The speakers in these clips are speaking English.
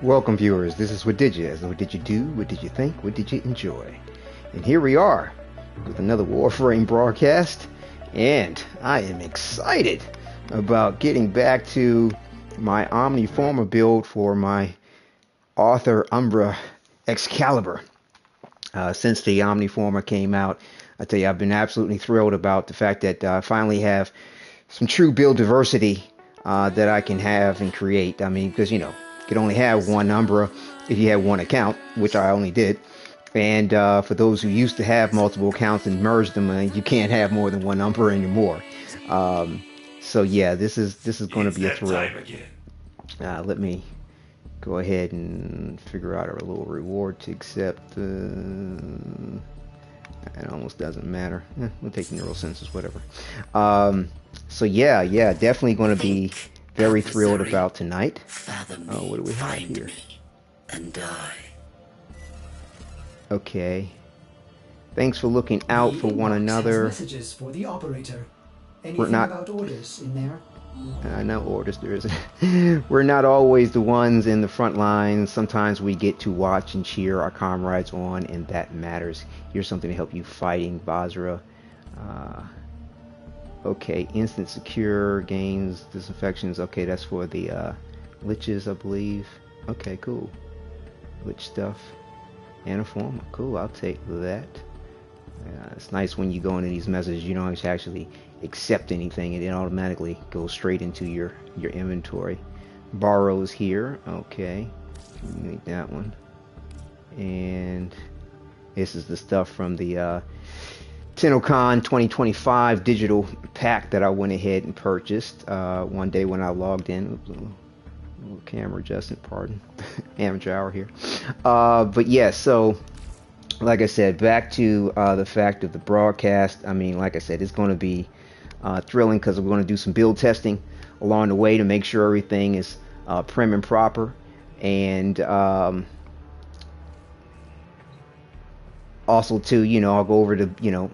Welcome viewers, this is Wadidja. What did you do? What did you think? What did you enjoy? And here we are with another Warframe broadcast, and I am excited about getting back to my Omni Forma build for my author Umbra Excalibur. Since the Omni Forma came out, I tell you, I've been absolutely thrilled about the fact that I finally have some true build diversity that I can have and create. I mean, because, you know, you could only have one Umbra if you had one account, which I only did. And for those who used to have multiple accounts and merged them, you can't have more than one Umbra anymore. So yeah, this is going to be a thrill. Let me go ahead and figure out a little reward to accept. It almost doesn't matter. We'll take neural sensors, whatever. So yeah, definitely going to be very thrilled about tonight. Oh, what do we have here? And die. Okay. Thanks for looking out for one another. Messages for the operator. Anything We're not about orders in there? No orders there isn't. We're not always the ones in the front lines. Sometimes we get to watch and cheer our comrades on, and that matters. Here's something to help you fighting, Basra. Okay, instant secure gains disinfections. Okay, that's for the liches, I believe. Okay, cool. Lich stuff. Aniform. Cool, I'll take that. It's nice when you go into these messages, you don't actually accept anything, and it automatically goes straight into your inventory. Borrows here. Okay, make that one. And this is the stuff from the TennoCon 2025 digital pack that I went ahead and purchased one day when I logged in. Oops, a little camera adjustment, pardon. Amateur hour here. But yeah, so like I said, back to the fact of the broadcast. I mean, like I said, it's going to be thrilling because we're going to do some build testing along the way to make sure everything is prim and proper. And also too, you know, I'll go over the, you know,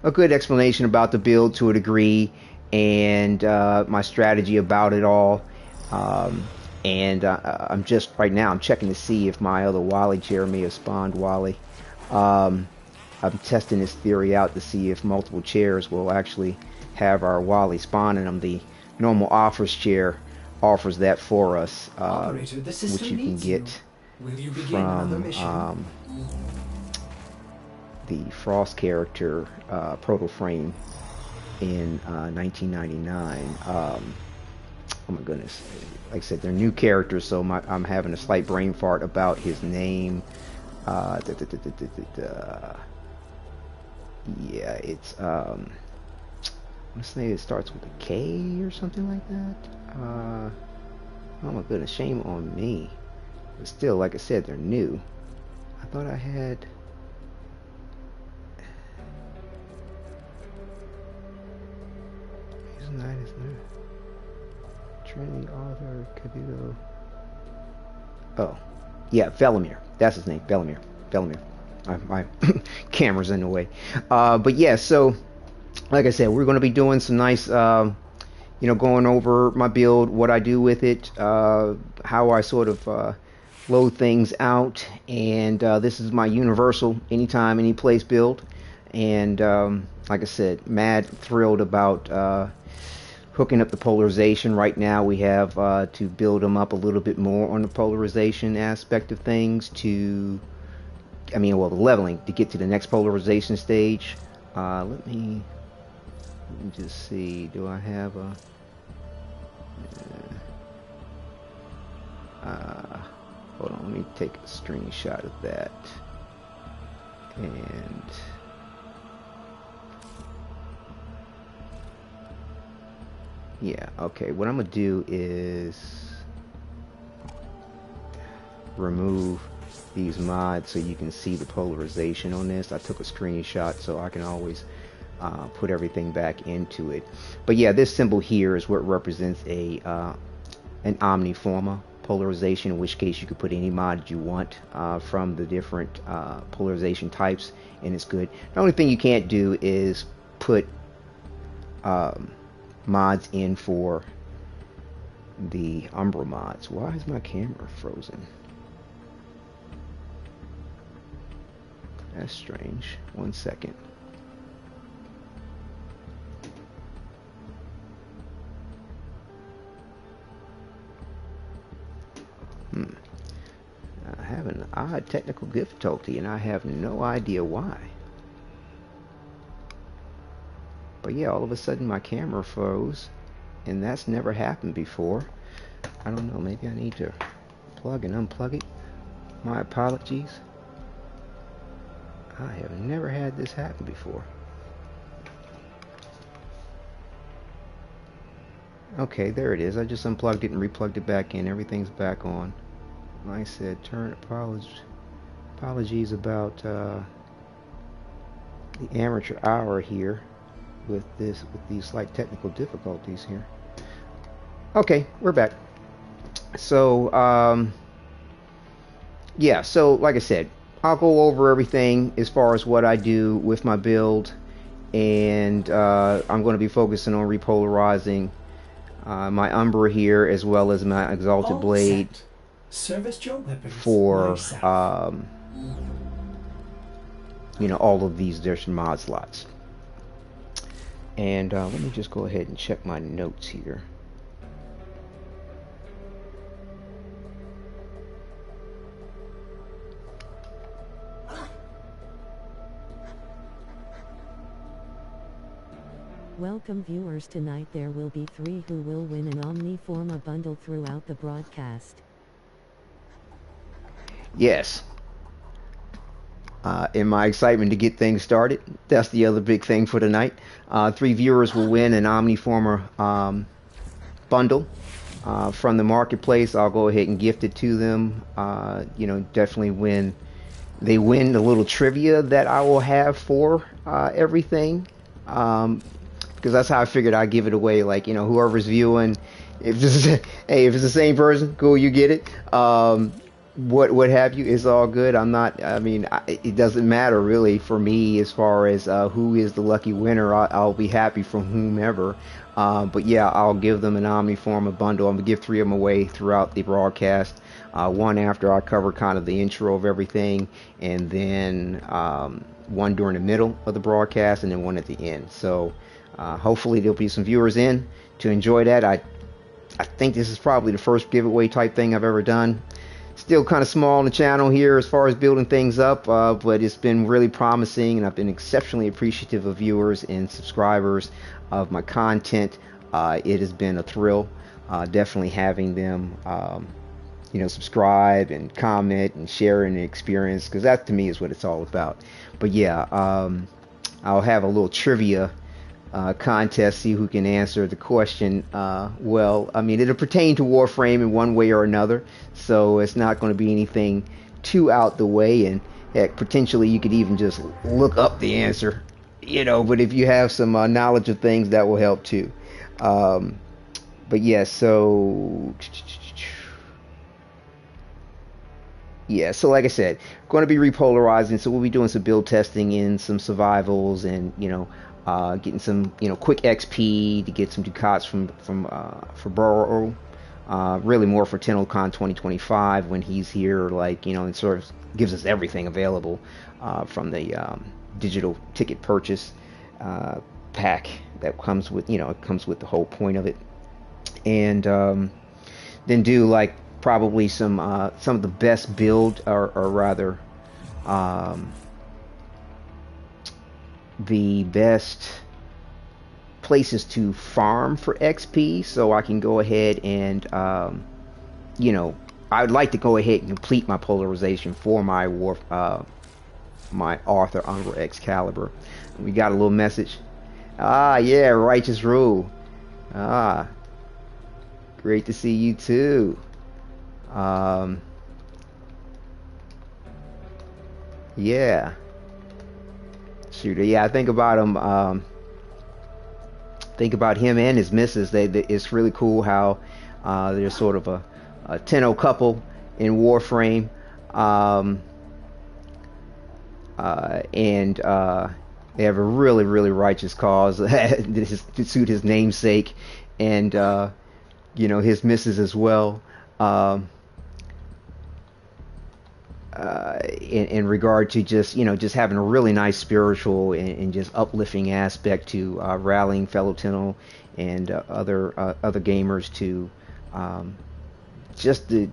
a good explanation about the build to a degree, and my strategy about it all. I'm just right now I'm checking to see if my other Wally chair may have spawned Wally. I'm testing this theory out to see if multiple chairs will actually have our Wally spawn in them. The normal offers chair offers that for us, Operator, the system which you can needs get Will you begin another mission? from the Frost character Protoframe in 1999. Oh my goodness, like I said, they're new characters, so I'm having a slight brain fart about his name. Yeah, it's let's say it starts with a K or something like that. Oh my goodness, shame on me. But still, like I said, they're new. I thought I had. Isn't that his name? Training author, Kubrow. Oh, yeah, Velimir. That's his name, Velimir. My camera's in the way. But yeah, so like I said, we're going to be doing some nice, you know, going over my build, what I do with it, how I sort of load things out, and this is my universal anytime, any place build. And like I said, mad thrilled about hooking up the polarization. Right now we have to build them up a little bit more on the polarization aspect of things to, I mean, well, the leveling to get to the next polarization stage. Let me just see, do I have a hold on, let me take a screenshot of that. And yeah, okay, what I'm gonna do is remove these mods so you can see the polarization on this. I took a screenshot so I can always put everything back into it. But yeah, this symbol here is what represents a an Omni Forma polarization, in which case you could put any mod you want from the different polarization types, and it's good. The only thing you can't do is put mods in for the Umbra mods. Why is my camera frozen? That's strange. 1 second. I have an odd technical difficulty, and I have no idea why. But yeah, all of a sudden my camera froze, and that's never happened before. I don't know, maybe I need to plug and unplug it. My apologies. I have never had this happen before. Okay, there it is. I just unplugged it and replugged it back in. Everything's back on. Like I said, apologies about the amateur hour here with these slight technical difficulties here. Okay, we're back. So yeah, so like I said, I'll go over everything as far as what I do with my build, and I'm going to be focusing on repolarizing my Umbra here, as well as my Exalted Blade for you know, all of these different mod slots. And let me just go ahead and check my notes here. Welcome viewers, tonight there will be 3 who will win an Omni Forma Bundle throughout the broadcast. Yes. In my excitement to get things started, that's the other big thing for tonight. 3 viewers will win an Omni Forma Bundle from the marketplace. I'll go ahead and gift it to them. You know, definitely when they win the little trivia that I will have for everything. Because that's how I figured I'd give it away. Like, you know, whoever's viewing, if this is, hey, if it's the same person, cool, you get it. What have you, is all good. I'm not, I mean, it doesn't matter really for me as far as who is the lucky winner. I'll be happy from whomever. But yeah, I'll give them an Omni Forma Bundle. I'm gonna give 3 of them away throughout the broadcast. One after I cover kind of the intro of everything, and then one during the middle of the broadcast, and then one at the end. So hopefully there'll be some viewers in to enjoy that. I think this is probably the first giveaway type thing I've ever done. Still kind of small on the channel here as far as building things up, but it's been really promising, and I've been exceptionally appreciative of viewers and subscribers of my content. It has been a thrill, definitely having them you know, subscribe and comment and share an experience, because that to me is what it's all about. But yeah, I'll have a little trivia contest, see who can answer the question well. I mean, it'll pertain to Warframe in one way or another, so it's not going to be anything too out the way, and heck, potentially you could even just look up the answer, you know, but if you have some knowledge of things, that will help too. But yeah, so yeah, so like I said, going to be repolarizing, so we'll be doing some build testing in some survivals, and you know, getting some, you know, quick XP to get some ducats for Kubrow. Really more for TennoCon 2025 when he's here, like, you know, and sort of gives us everything available from the digital ticket purchase pack that comes with, you know, it comes with the whole point of it. And then do like probably some of the best build, or rather the best places to farm for XP, so I can go ahead and you know, I would like to go ahead and complete my polarization for my my Arthur Umbra Excalibur. We got a little message. Ah, yeah, Righteous Rule. Ah, great to see you too. Yeah. Shooter, yeah, I think about him. Think about him and his missus. It's really cool how they're sort of a Tenno couple in Warframe, and they have a really, really righteous cause to suit his namesake, and you know, his missus as well. in regard to just just having a really nice spiritual and just uplifting aspect to rallying fellow Tenno and other gamers to just the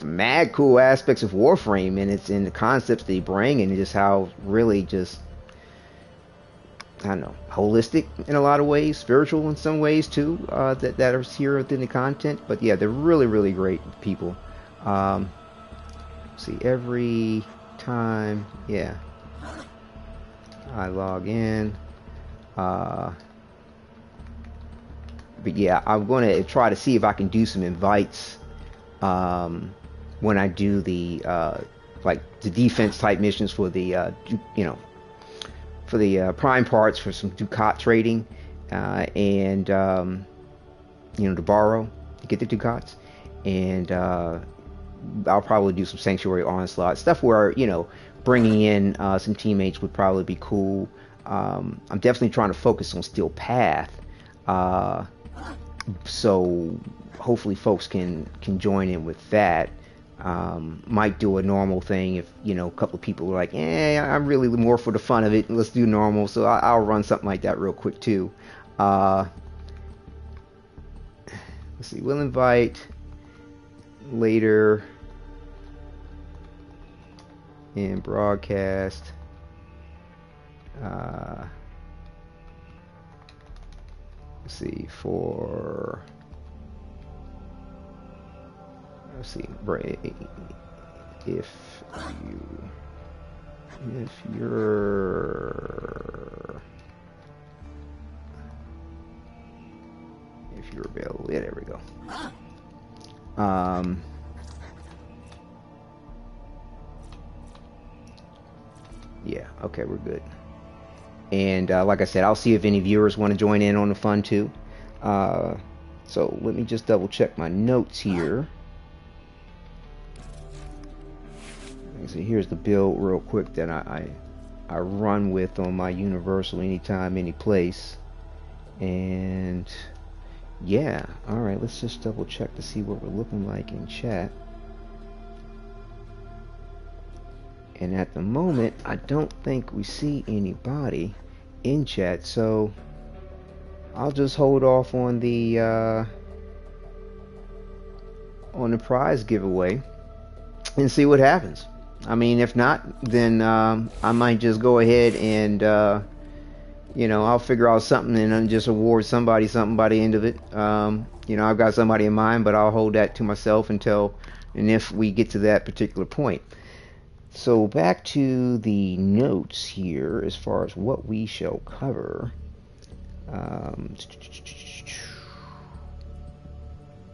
mad cool aspects of Warframe, and it's in the concepts they bring, and just how really just, I don't know, holistic in a lot of ways, spiritual in some ways too, that are here within the content. But yeah, they're really, really great people. See, every time, yeah, I log in, but yeah, I'm going to try to see if I can do some invites when I do the like the defense type missions for the for the prime parts for some Ducat trading, and to borrow to get the Ducats, and I'll probably do some Sanctuary Onslaught stuff where bringing in some teammates would probably be cool. I'm definitely trying to focus on Steel Path, so hopefully folks can join in with that. Might do a normal thing if a couple of people are like, I'm really more for the fun of it, let's do normal. So I'll run something like that real quick too. Let's see, we'll invite later in broadcast. Let's see, if you're available. Yeah, there we go. Yeah, okay, we're good. And like I said, I'll see if any viewers want to join in on the fun too. So let me just double check my notes here. So here's the build real quick that I run with on my Universal anytime, any place. And yeah, alright, let's just double check to see what we're looking like in chat. And at the moment, I don't think we see anybody in chat, so I'll just hold off on the prize giveaway and see what happens. I mean, if not, then I might just go ahead and I'll figure out something and then just award somebody something by the end of it. I've got somebody in mind, but I'll hold that to myself until and if we get to that particular point. So back to the notes here as far as what we shall cover.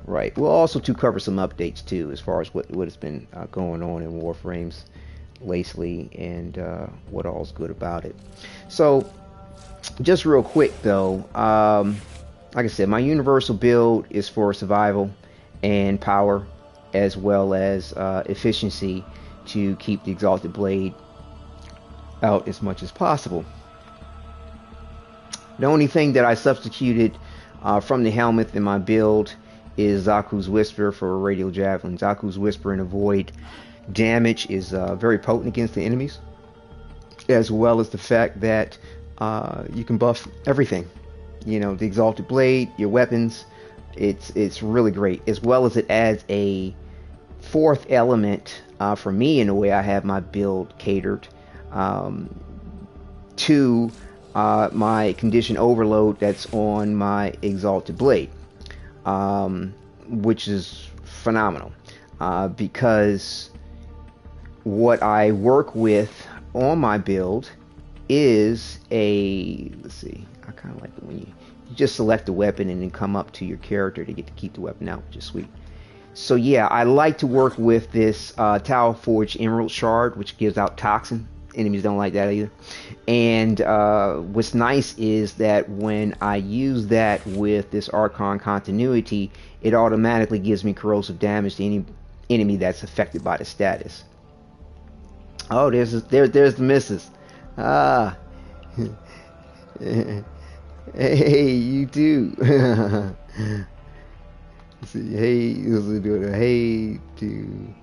Right, we'll also cover some updates too as far as what has been going on in Warframes lately and what all's good about it. So just real quick though, like I said, my universal build is for survival and power as well as efficiency to keep the Exalted Blade out as much as possible. The only thing that I substituted from the helmet in my build is Zaku's Whisper for a Radial Javelin. Zaku's Whisper and avoid damage is very potent against the enemies, as well as the fact that you can buff everything. The Exalted Blade, your weapons, it's really great, as well as it adds a fourth element for me in the way I have my build catered to my condition overload that's on my Exalted Blade, which is phenomenal because what I work with on my build is let's see, I kind of like it when you just select the weapon and then come up to your character to get to keep the weapon out, which is sweet. So yeah, I like to work with this Tau Forged Emerald Shard, which gives out Toxin. Enemies don't like that either. And what's nice is that when I use that with this Arcane continuity, it automatically gives me corrosive damage to any enemy that's affected by the status. Oh, there's the missus. Ah. Hey, you too. Let's see. Hey, let's do it. Hey, to.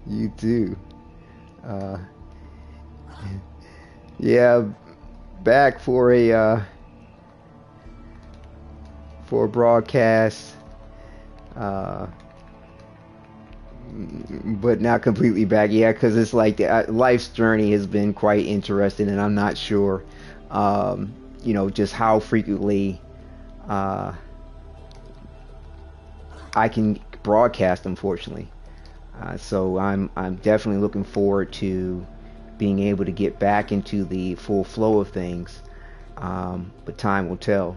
You too. Yeah, back for a broadcast, but not completely back. Yeah, because it's like life's journey has been quite interesting, and I'm not sure, just how frequently I can broadcast, unfortunately. So I'm definitely looking forward to being able to get back into the full flow of things, but time will tell.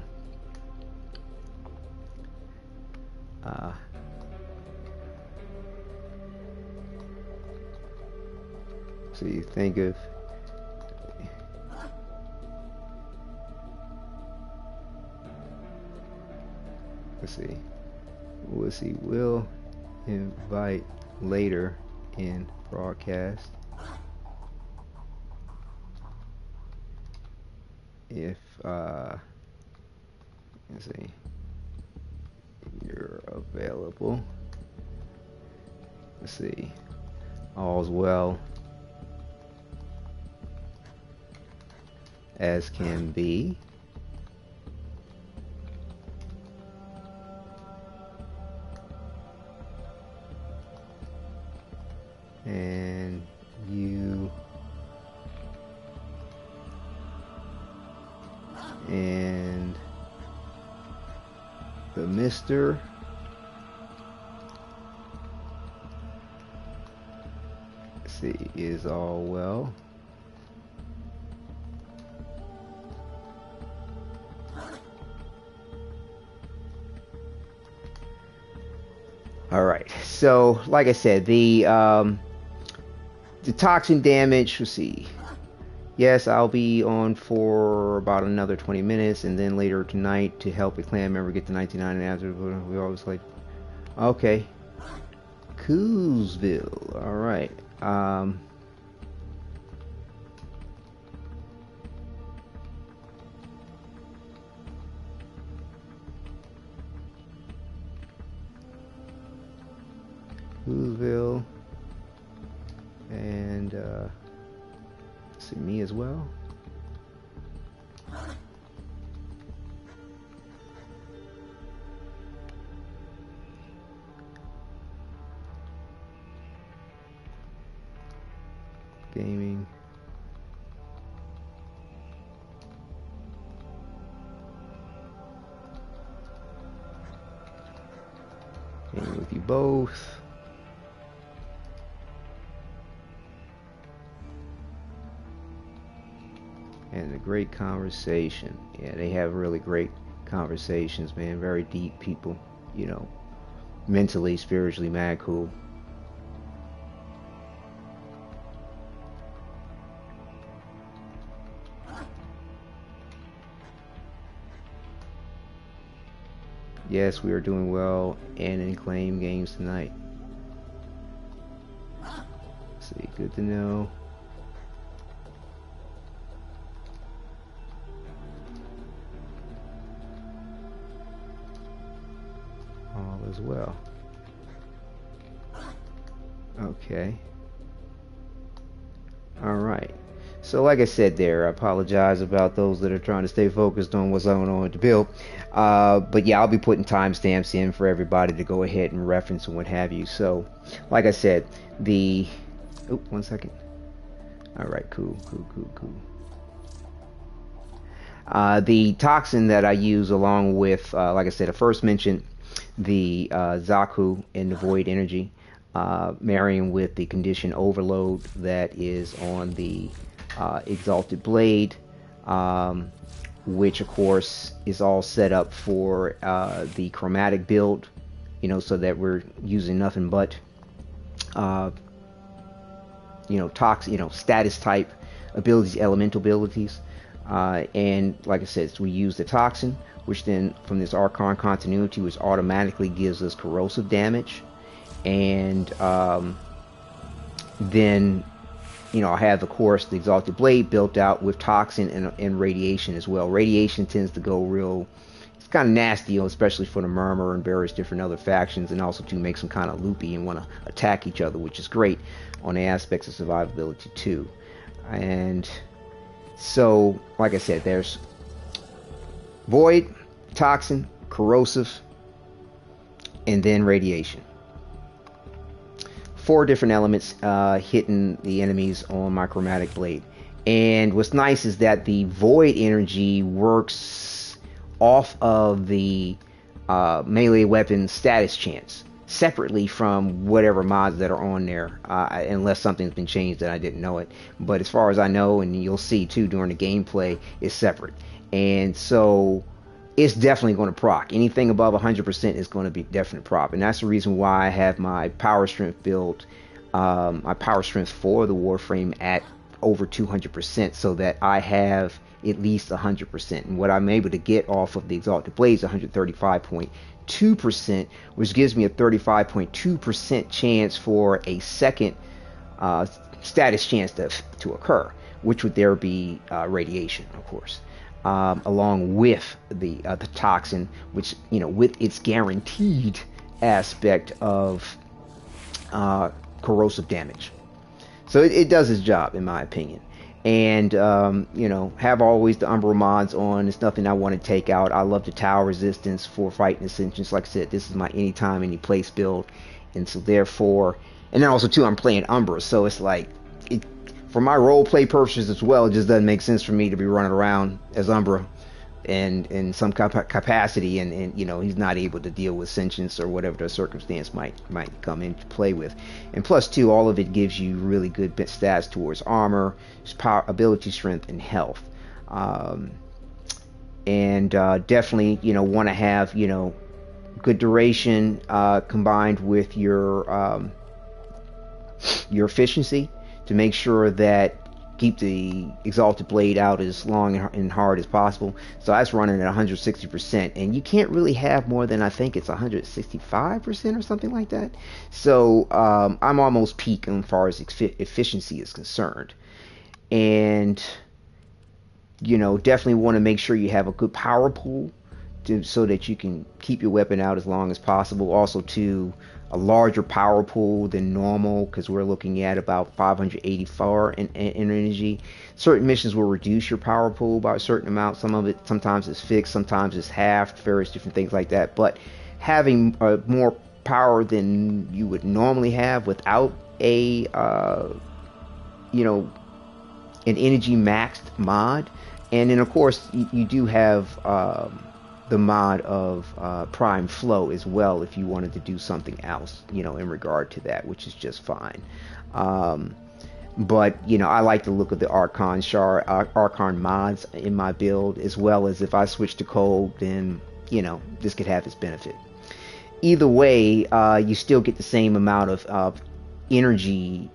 So you think of let's see, we'll invite later in broadcast if let's see, you're available. Let's see, all's well as can be. And you and the Mr. See, is all well. All right. So, like I said, the toxin damage. Let's see. Yes, I'll be on for about another 20 minutes, and then later tonight to help a clan member get to 99 and after. We always like. Okay. Coolsville. All right. Coolsville. And see me as well. Gaming. Gaming with you both. And a great conversation. Yeah, they have really great conversations, man. Very deep people, mentally, spiritually, mad cool. Yes, we are doing well and in claim games tonight. Let's see, good to know. All as well. Okay. All right. So like I said there, I apologize about those that are trying to stay focused on what's going on with the build. But yeah, I'll be putting timestamps in for everybody to go ahead and reference and what have you. So like I said, the... Oh, 1 second. All right, cool. The toxin that I use along with, like I said, I first mentioned the Zaku and the Void Energy, marrying with the condition Overload that is on the Exalted Blade, which of course is all set up for the chromatic build, so that we're using nothing but status type abilities, elemental abilities, and like I said, so we use the toxin, which then from this Arcane continuity, which automatically gives us corrosive damage, and then I have, of course, the Exalted Blade built out with Toxin and Radiation as well. Radiation tends to go real... It's kind of nasty, especially for the Murmur and various different other factions, and also to makes them kind of loopy and want to attack each other, which is great on the aspects of survivability too. And so, like I said, there's Void, Toxin, Corrosive, and then Radiation. 4 different elements hitting the enemies on my Chromatic Blade. And what's nice is that the Void energy works off of the melee weapon status chance, separately from whatever mods that are on there, unless something's been changed that I didn't know it. But as far as I know, and you'll see too during the gameplay, it's separate. And so it's definitely going to proc. Anything above 100% is going to be definite prop. And that's the reason why I have my power strength build, my power strength for the Warframe at over 200%, so that I have at least 100%. And what I'm able to get off of the Exalted Blades, 135.2%, which gives me a 35.2% chance for a second status chance to occur, which would there be radiation, of course. Along with the Toxin, which, with its guaranteed aspect of corrosive damage. So it does its job, in my opinion. And, have always the Umbra mods on. It's nothing I want to take out. I love the tower resistance for fighting Ascensions. Like I said, this is my anytime, any place build. And so therefore, and then also too, I'm playing Umbra. So it's like, for my roleplay purposes as well, it just doesn't make sense for me to be running around as Umbra and in some capacity, and he's not able to deal with sentience or whatever the circumstance might come into play with. And plus too, all of it gives you really good stats towards armor, power, ability, strength, and health. Definitely want to have good duration combined with your efficiency, to make sure that keep the Exalted Blade out as long and hard as possible. So that's running at 160%, and you can't really have more than, I think it's 165% or something like that. So I'm almost peak as far as efficiency is concerned. And definitely want to make sure you have a good power pool so that you can keep your weapon out as long as possible. Also to a larger power pool than normal, because we're looking at about 584 in energy. Certain missions will reduce your power pool by a certain amount. Sometimes it's fixed, sometimes it's halved, various different things like that. But having more power than you would normally have without a an energy maxed mod. And then of course you do have the mod of Prime Flow as well, if you wanted to do something else, in regard to that, which is just fine. But I like to look at the Arcane mods in my build, as well as if I switch to Cold, then this could have its benefit. Either way, you still get the same amount of energy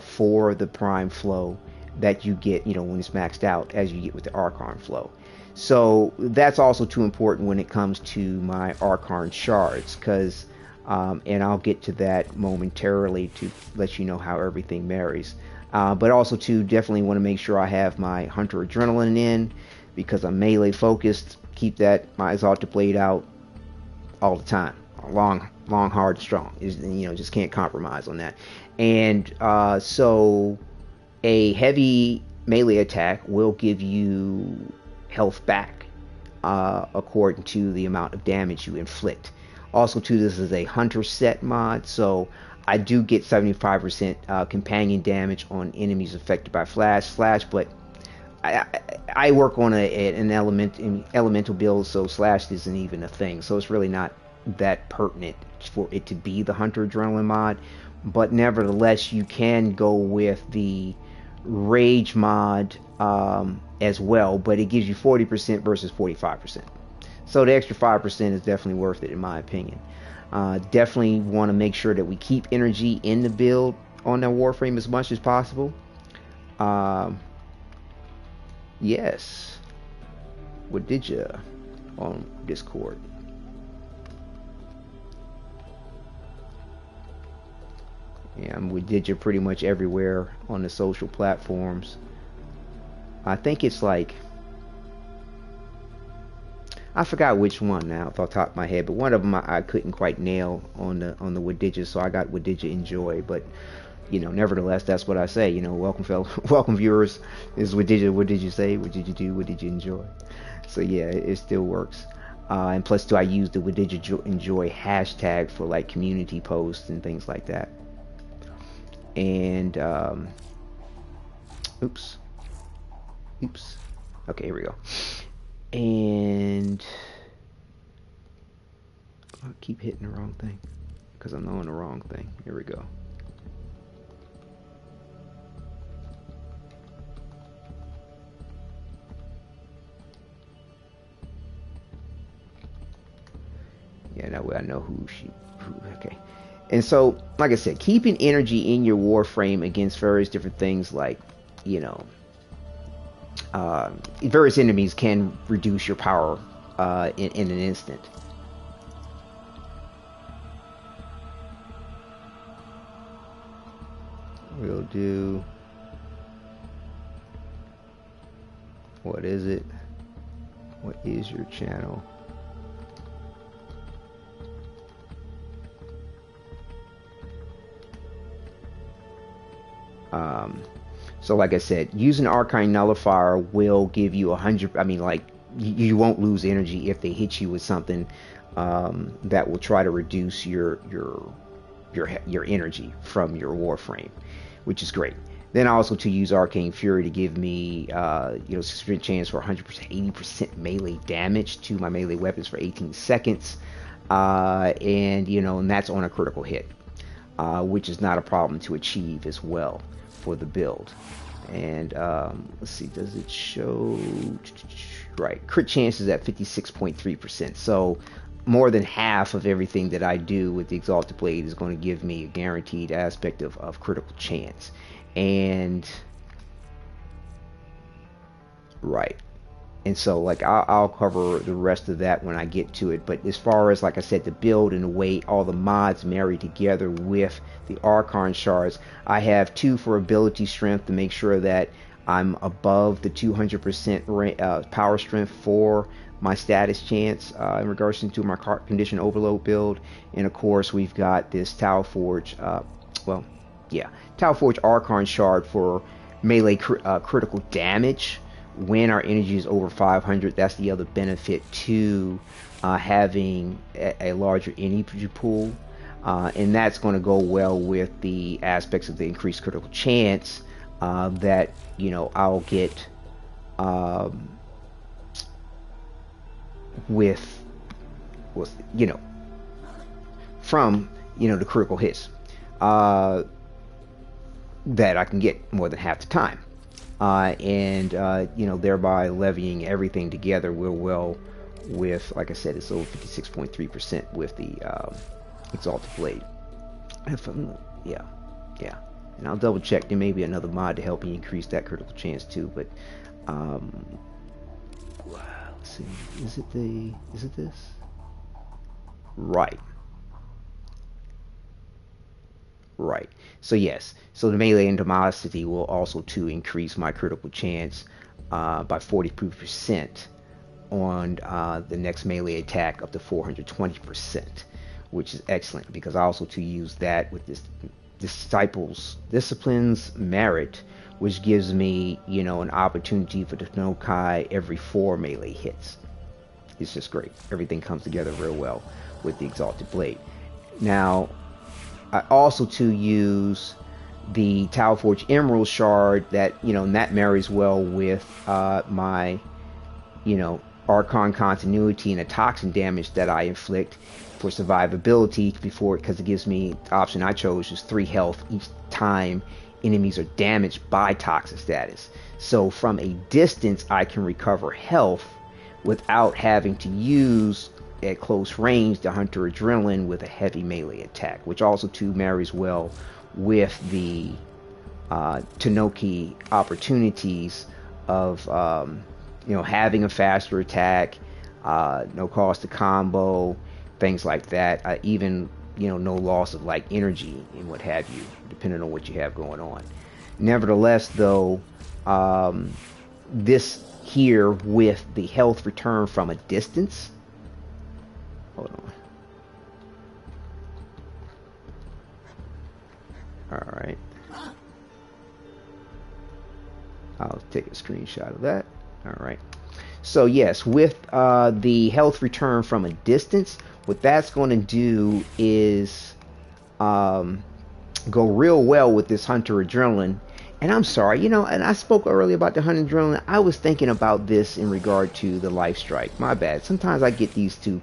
for the Prime Flow that you get when it's maxed out, as you get with the Arcane Flow. So that's also too important when it comes to my Arcane shards, because and I'll get to that momentarily to let you know how everything marries. But also too, definitely want to make sure I have my Hunter Adrenaline in, because I'm melee focused. Keep my Exalted Blade out all the time, long, hard, strong. Just can't compromise on that. And so a heavy melee attack will give you health back according to the amount of damage you inflict. Also too, this is a hunter set mod, so I do get 75% companion damage on enemies affected by slash, but I work on an elemental build, so slash isn't even a thing, so it's really not that pertinent for it to be the Hunter Adrenaline mod. But nevertheless, you can go with the Rage mod as well, but it gives you 40% versus 45%. So the extra 5% is definitely worth it, in my opinion. Definitely want to make sure that we keep energy in the build on the Warframe as much as possible. Yes. Wadidja on Discord. Yeah, I'm Wadidja pretty much everywhere on the social platforms. I think it's like, I forgot which one now off the top of my head, but one of them I couldn't quite nail on the Wadidja, so I got Wadidja Enjoy. But nevertheless, that's what I say. Welcome, welcome viewers. This is Wadidja. What did you say? What did you do? What did you enjoy? So yeah, it still works. And plus, too, I use the Wadidja Enjoy hashtag for like community posts and things like that. And oops. Okay, here we go. And I keep hitting the wrong thing because I'm on the wrong thing. Here we go. Yeah, that way I know who. Okay. And so, like I said, keeping energy in your Warframe against various different things like, various enemies can reduce your power in an instant. We'll do... What is it? What is your channel? So like I said, using Arcane Nullifier will give you 100. I mean, like you won't lose energy if they hit you with something that will try to reduce your energy from your Warframe, which is great. Then also to use Arcane Fury to give me 6% chance for 100%, 80% melee damage to my melee weapons for 18 seconds, and that's on a critical hit, which is not a problem to achieve as well for the build. And let's see, does it show? Right, crit chance is at 56.3%. So more than half of everything that I do with the Exalted Blade is going to give me a guaranteed aspect of critical chance. And right, and so like I'll cover the rest of that when I get to it. But as far as, like I said, the build and the way all the mods marry together with the Archon shards, I have 2 for ability strength to make sure that I'm above the 200% power strength for my status chance in regards to my condition overload build. And of course we've got this Tau Forge, Tau Forge Archon shard for melee critical damage when our energy is over 500. That's the other benefit to having a larger energy pool, and that's going to go well with the aspects of the increased critical chance that I'll get with from the critical hits that I can get more than half the time. Thereby levying everything together real well with, like I said, it's over 56.3% with the Exalted Blade. Yeah. And I'll double check. There may be another mod to help you increase that critical chance too. But let's see. Is it this? Right. So yes, so the melee animosity will also to increase my critical chance by 40% on the next melee attack up to 420%, which is excellent, because I also to use that with this disciplines merit, which gives me an opportunity for the TennoCon every 4 melee hits. It's just great. Everything comes together real well with the Exalted Blade. Now I also to use the Tau Forge Emerald shard that and that marries well with my Archon continuity and the toxin damage that I inflict for survivability because it gives me the option I chose is 3 health each time enemies are damaged by toxic status. So from a distance I can recover health without having to use at close range the Hunter Adrenaline with a heavy melee attack, which also too marries well with the Tennoki opportunities of having a faster attack, no cost to combo, things like that, even no loss of like energy and what have you, depending on what you have going on. Nevertheless though, this here with the health return from a distance. Hold on. All right. I'll take a screenshot of that. All right. So yes, with the health return from a distance, what that's going to do is go real well with this Hunter Adrenaline. And I'm sorry, and I spoke earlier about the Hunter Adrenaline. I was thinking about this in regard to the Life Strike. My bad. Sometimes I get these two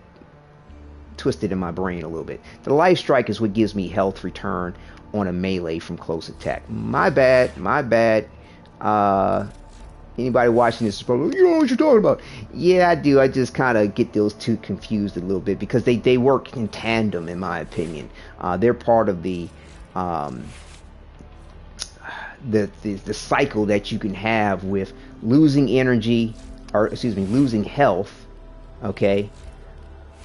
twisted in my brain a little bit. The Life Strike is what gives me health return on a melee from close attack. My bad. Anybody watching this is probably, you know what you're talking about. Yeah, I do. I just kind of get those two confused a little bit because they work in tandem, in my opinion. They're part of the cycle that you can have with losing energy, or excuse me, losing health, okay,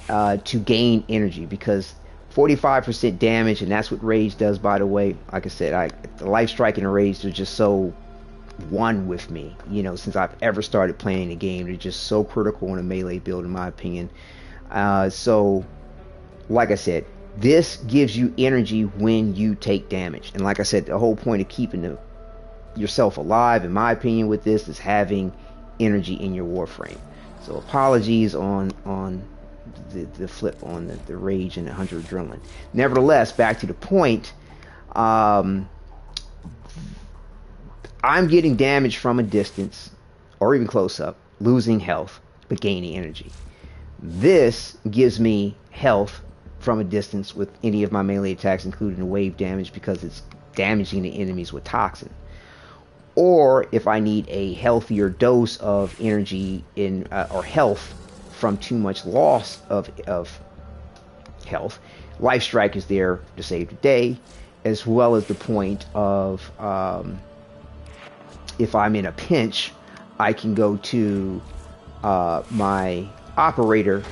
to gain energy, because 45% damage, and that's what Rage does, by the way. Like I said, the Life Strike and the Rage are just so one with me, since I've ever started playing the game. They're just so critical in a melee build, in my opinion. So like I said, this gives you energy when you take damage, and like I said, the whole point of keeping yourself alive, in my opinion, with this is having energy in your Warframe. So apologies on the flip on the Rage and the Hunter Adrenaline. Nevertheless, back to the point, I'm getting damage from a distance, or even close up, losing health, but gaining energy. This gives me health from a distance with any of my melee attacks, including the wave damage, because it's damaging the enemies with toxin. Or if I need a healthier dose of energy or health from too much loss of health, Life Strike is there to save the day, as well as the point of if I'm in a pinch, I can go to my operator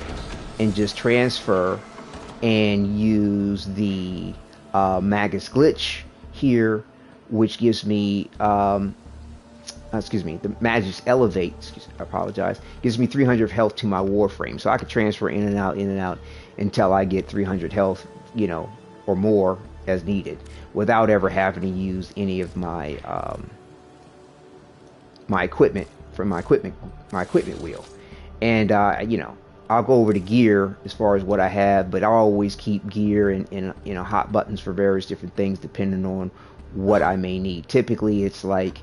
and just transfer and use the Magus Glitch here, which gives me the Magic's Elevate, I apologize, gives me 300 health to my Warframe. So I can transfer in and out until I get 300 health, or more as needed, without ever having to use any of my my equipment from my equipment wheel. And I'll go over the gear as far as what I have, but I always keep gear and hot buttons for various different things depending on what I may need. Typically it's like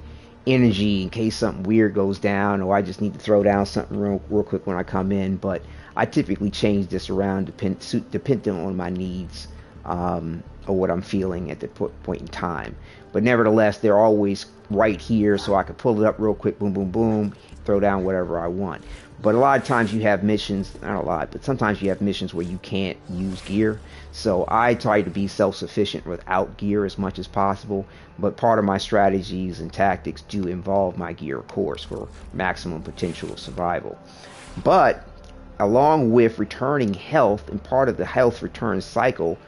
energy in case something weird goes down, or I just need to throw down something real quick when I come in. But I typically change this around depending on my needs, or what I'm feeling at the point in time. But nevertheless, they're always right here, so I can pull it up real quick, boom, boom, boom, throw down whatever I want. But a lot of times you have missions, not a lot, but sometimes you have missions where you can't use gear. So I try to be self-sufficient without gear as much as possible. But part of my strategies and tactics do involve my gear, of course, for maximum potential of survival. But along with returning health, and part of the health return cycle,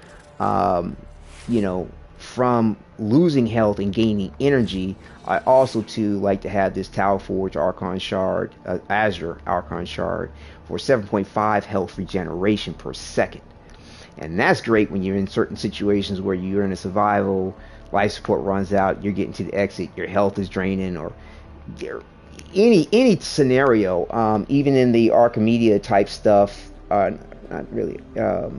from losing health and gaining energy, I also too like to have this Tau Forge Archon Shard, Azure Archon Shard, for 7.5 health regeneration per second. And that's great when you're in certain situations where you're in a survival, life support runs out, you're getting to the exit, your health is draining, or any scenario, even in the Archimedia type stuff, not really, what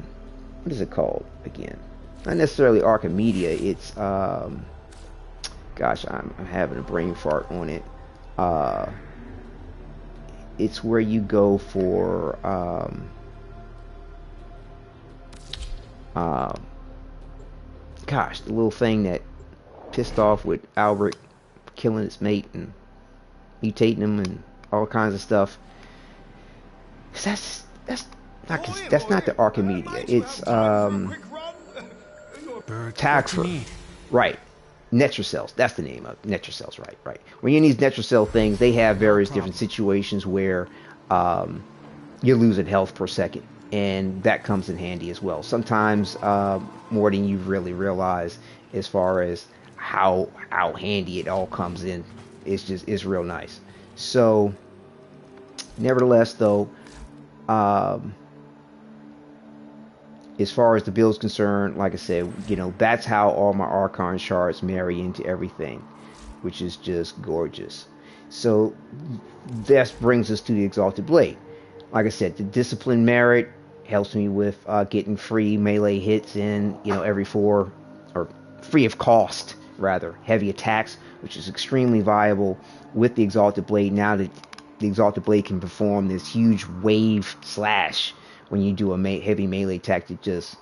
is it called again? Not necessarily Archimedia, it's gosh, I'm having a brain fart on it. It's where you go for gosh, the little thing that pissed off with Albert killing its mate and mutating him and all kinds of stuff. That's not the Archimedia. It's Techrot, right? Netrocells, that's the name of it. Netrocells, right. When you're in these Netrocell things, they have various different situations where you're losing health per second, and that comes in handy as well. Sometimes more than you really realize, as far as how handy it all comes in. It's real nice. So Nevertheless, though, as far as the build's concerned, like I said, you know, that's how all my Archon shards marry into everything, which is just gorgeous. So that brings us to the Exalted Blade. Like I said, the Discipline Merit helps me with getting free melee hits in, you know, every 4, or free of cost, rather, heavy attacks, which is extremely viable with the Exalted Blade. Now that the Exalted Blade can perform this huge wave slash when you do a heavy melee attack that just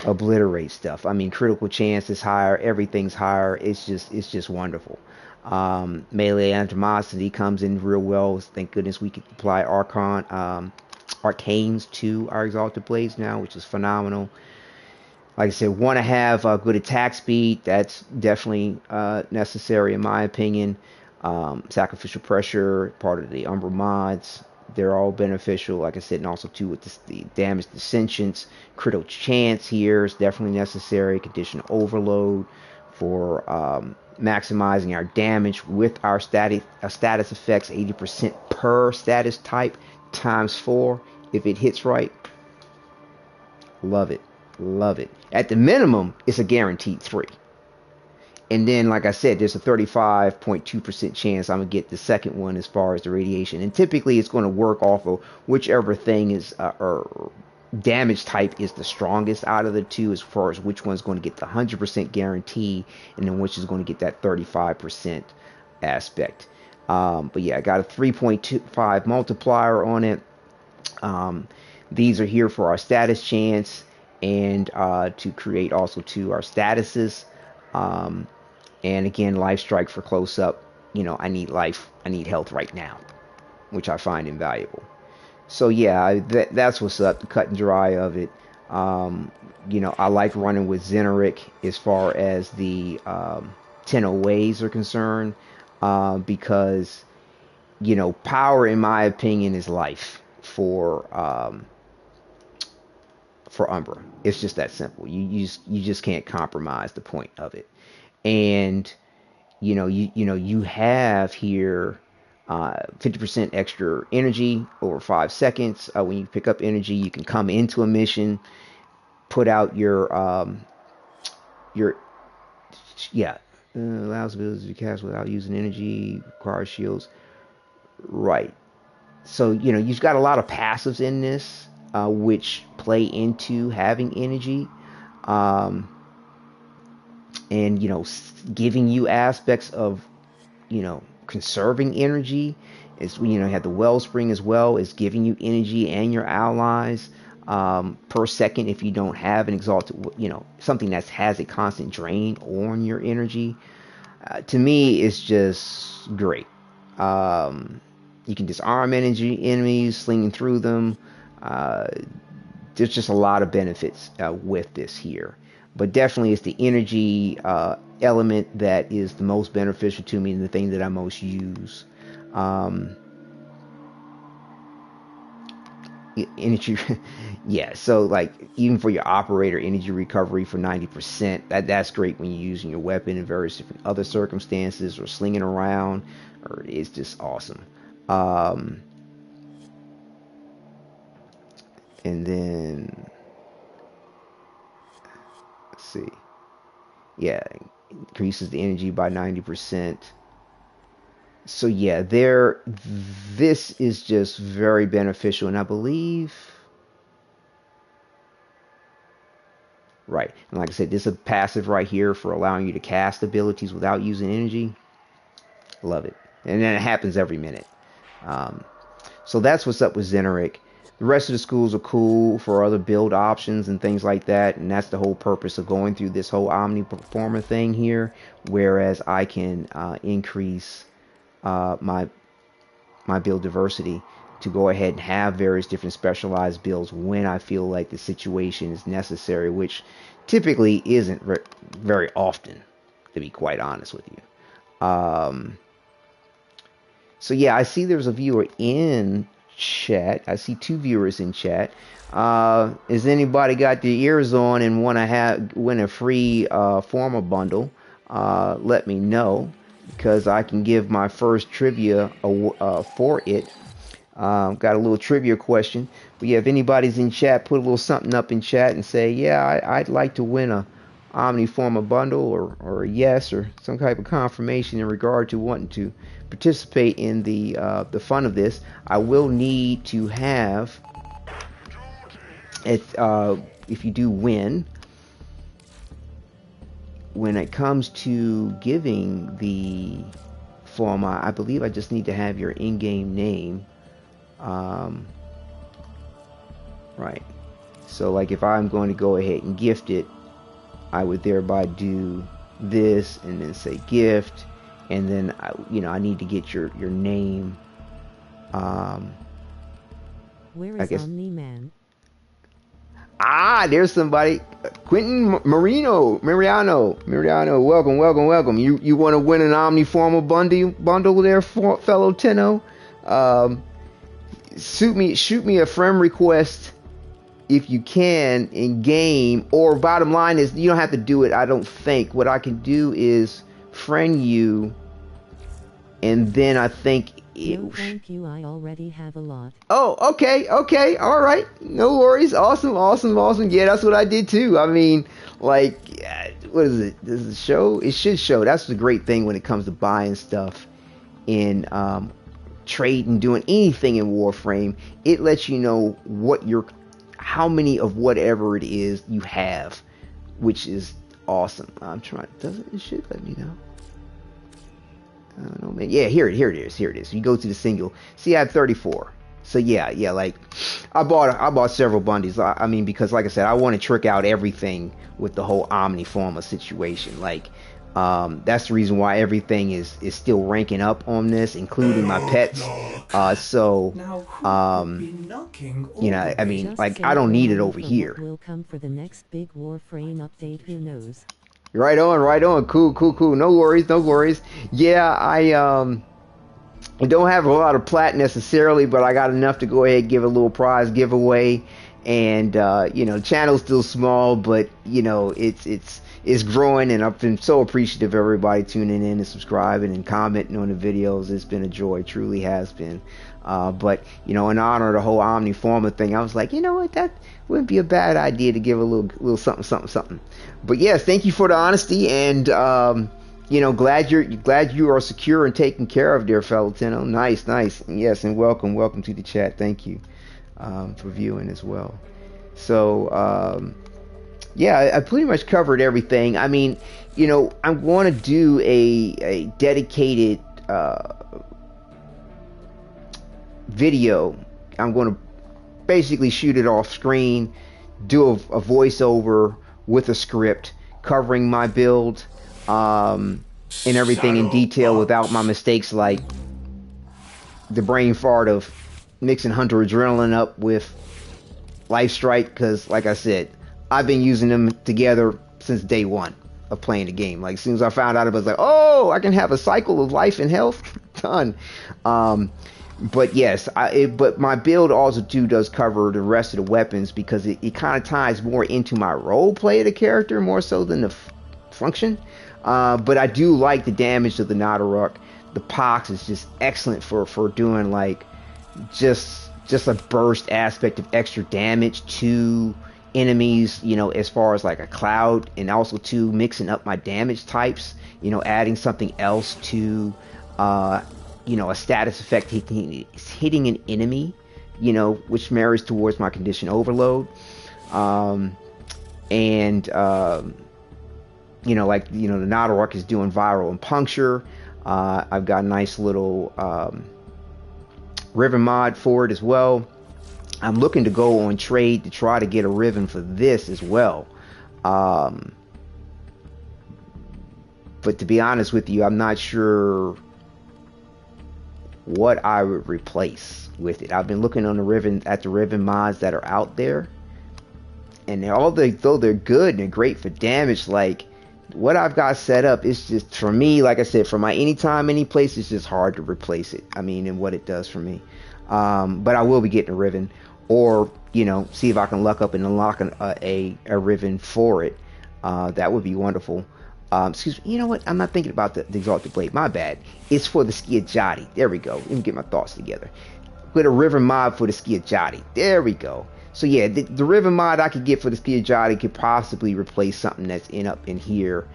obliterates stuff. I mean, critical chance is higher, everything's higher. It's just wonderful. Melee animosity comes in real well. Thank goodness we can apply Arcanes to our Exalted Blades now, which is phenomenal. Like I said, want to have good attack speed. That's definitely necessary in my opinion. Sacrificial pressure, part of the Umbra mods, they're all beneficial. Like I said, and also too with the damage dissensions. Critical chance here is definitely necessary. Conditional overload for maximizing our damage with our status effects, 80% per status type times 4 if it hits right. Love it. Love it. At the minimum, it's a guaranteed 3. And then, like I said, there's a 35.2% chance I'm going to get the second one as far as the radiation. And typically, it's going to work off of whichever thing is, or damage type is the strongest out of the two, as far as which one's going to get the 100% guarantee, and then which is going to get that 35% aspect. But yeah, I got a 3.25 multiplier on it. These are here for our status chance, and to create also to our statuses. And again, life strike for close up. You know, I need life, I need health right now, which I find invaluable. So yeah, that's what's up, the cut and dry of it. You know, I like running with Xeneric as far as the Tenno ways are concerned, because, you know, power, in my opinion, is life for Umbra. It's just that simple. You just can't compromise the point of it. And you have here 50% extra energy over 5 seconds. When you pick up energy, you can come into a mission, put out your allows abilities to cast without using energy, requires shields. Right. So you've got a lot of passives in this, which play into having energy. And giving you aspects of conserving energy. Is you have the wellspring as well, is giving you energy and your allies per second if you don't have an exalted, something that has a constant drain on your energy. To me, it's just great. You can disarm enemies, slinging through them. There's just a lot of benefits with this here. But definitely it's the energy element that is the most beneficial to me and the thing that I most use. Energy, yeah, so like even for your operator, energy recovery for 90%, that's great when you're using your weapon in various different other circumstances or slinging around, or it's just awesome. And then see, yeah, increases the energy by 90%. So yeah, this is just very beneficial, and I believe, right, and like I said, this is a passive right here for allowing you to cast abilities without using energy. Love it. And then it happens every minute. So that's what's up with Xeneric. The rest of the schools are cool for other build options and things like that, and that's the whole purpose of going through this whole Omni Forma thing here, whereas I can increase my build diversity to go ahead and have various different specialized builds when I feel like the situation is necessary, which typically isn't very often, to be quite honest with you. So yeah, I see there's a viewer in chat. I see 2 viewers in chat. Has anybody got their ears on and want to win a free Forma bundle? Let me know, because I can give my first trivia for it. Got a little trivia question. But yeah, if anybody's in chat, put a little something up in chat and say, yeah, I'd like to win a Omni Forma Bundle, or a yes, or some type of confirmation in regard to wanting to participate in the fun of this. I will need to have it, if you do win, when it comes to giving the forma, I believe I just need to have your in-game name. Right. So like if I'm going to go ahead and gift it, I would thereby do this and then say gift, and then I need to get your name. Where is Omni-Man? There's somebody. Quentin Mariano. Welcome. You want to win an Omni Forma bundle there, fellow Tenno? Shoot me a friend request if you can in game, or bottom line is you don't have to do it. I don't think what I can do is friend you, and then I think no, thank you, I already have a lot. Oh, okay, all right, no worries. Awesome. Yeah, that's what I did too. I mean, like, what is it? Does it show? It should show. That's the great thing when it comes to buying stuff in trading, doing anything in Warframe. It lets you know how many of whatever it is you have, which is awesome. I'm trying. It should let me know. I don't know, man. Yeah, here it is. You go to the single. See, I had 34. So yeah. Like, I bought several bundles. I mean, because like I said, I want to trick out everything with the whole Omni Forma situation. Like, that's the reason why everything is still ranking up on this, including my pets. I mean, like, I don't need it over here. Will come for the next big Warframe update. Who knows? Right on. Cool. No worries. Yeah, I don't have a lot of plat necessarily, but I got enough to go ahead and give a little prize giveaway. And channel's still small, but it's growing, and I've been so appreciative of everybody tuning in and subscribing and commenting on the videos. It's been a joy, truly has been. But in honor of the whole Omni Forma thing, I was like, you know what, that wouldn't be a bad idea to give a little something. But yes, thank you for the honesty, and glad you are secure and taken care of, dear fellow Tenno. Nice. Yes, and welcome to the chat. Thank you for viewing as well. So yeah, I pretty much covered everything. I mean, I'm going to do a dedicated video. I'm going to basically shoot it off screen, do a voiceover with a script covering my build and everything in detail without my mistakes, like the brain fart of mixing Hunter Adrenaline up with Life Strike, because like I said, I've been using them together since day one of playing the game. Like, as soon as I found out, I was like, oh, I can have a cycle of life and health. Done. But yes, but my build also does cover the rest of the weapons, because it kind of ties more into my role play of the character more so than the function. But I do like the damage of the Nadaruk. The Pox is just excellent for doing like just a burst aspect of extra damage to enemies, as far as like a cloud, and also to mixing up my damage types, adding something else to a status effect hitting an enemy, which marries towards my condition overload. The Nadaruk is doing viral and puncture. I've got a nice little Riven mod for it as well. I'm looking to go on trade to try to get a Riven for this as well. But to be honest with you, I'm not sure what I would replace with it. I've been looking on the Riven mods that are out there, and though they're good and they're great for damage, like what I've got set up is just, for me, like I said, for my anytime, any place, it's just hard to replace it. I mean, and what it does for me. But I will be getting a Riven, or see if I can luck up and unlock a Riven for it. That would be wonderful. Excuse me, you know what? I'm not thinking about the Exalted Blade. My bad. It's for the Skiajati. There we go. Let me get my thoughts together. with a river mod for the Skiajati. There we go. So yeah, the river mod I could get for the Skiajati could possibly replace something that's up in here,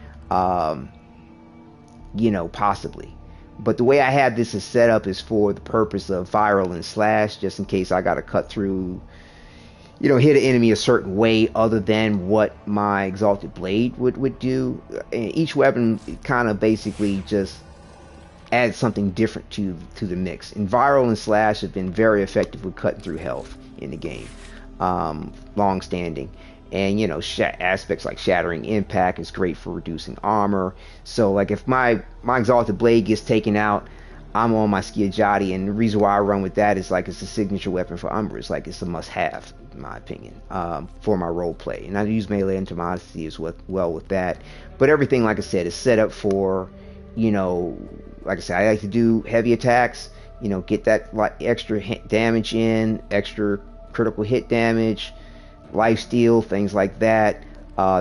you know, possibly. But the way I have this is set up is for the purpose of viral and slash, just in case I got to cut through, you know, hit an enemy a certain way other than what my Exalted Blade would do. And each weapon kind of basically just adds something different to the mix. And viral and slash have been very effective with cutting through health in the game, long standing. And you know, aspects like shattering impact is great for reducing armor. So like if my Exalted Blade gets taken out, I'm on my Skiajati, and the reason why I run with that is like it's a signature weapon for Umbra. It's like it's a must-have, in my opinion, for my role play. And I use melee and Entomology as well with that. But everything, like I said, is set up for, you know, like I said, I like to do heavy attacks. You know, get that like extra damage in, extra critical hit damage, lifesteal, things like that.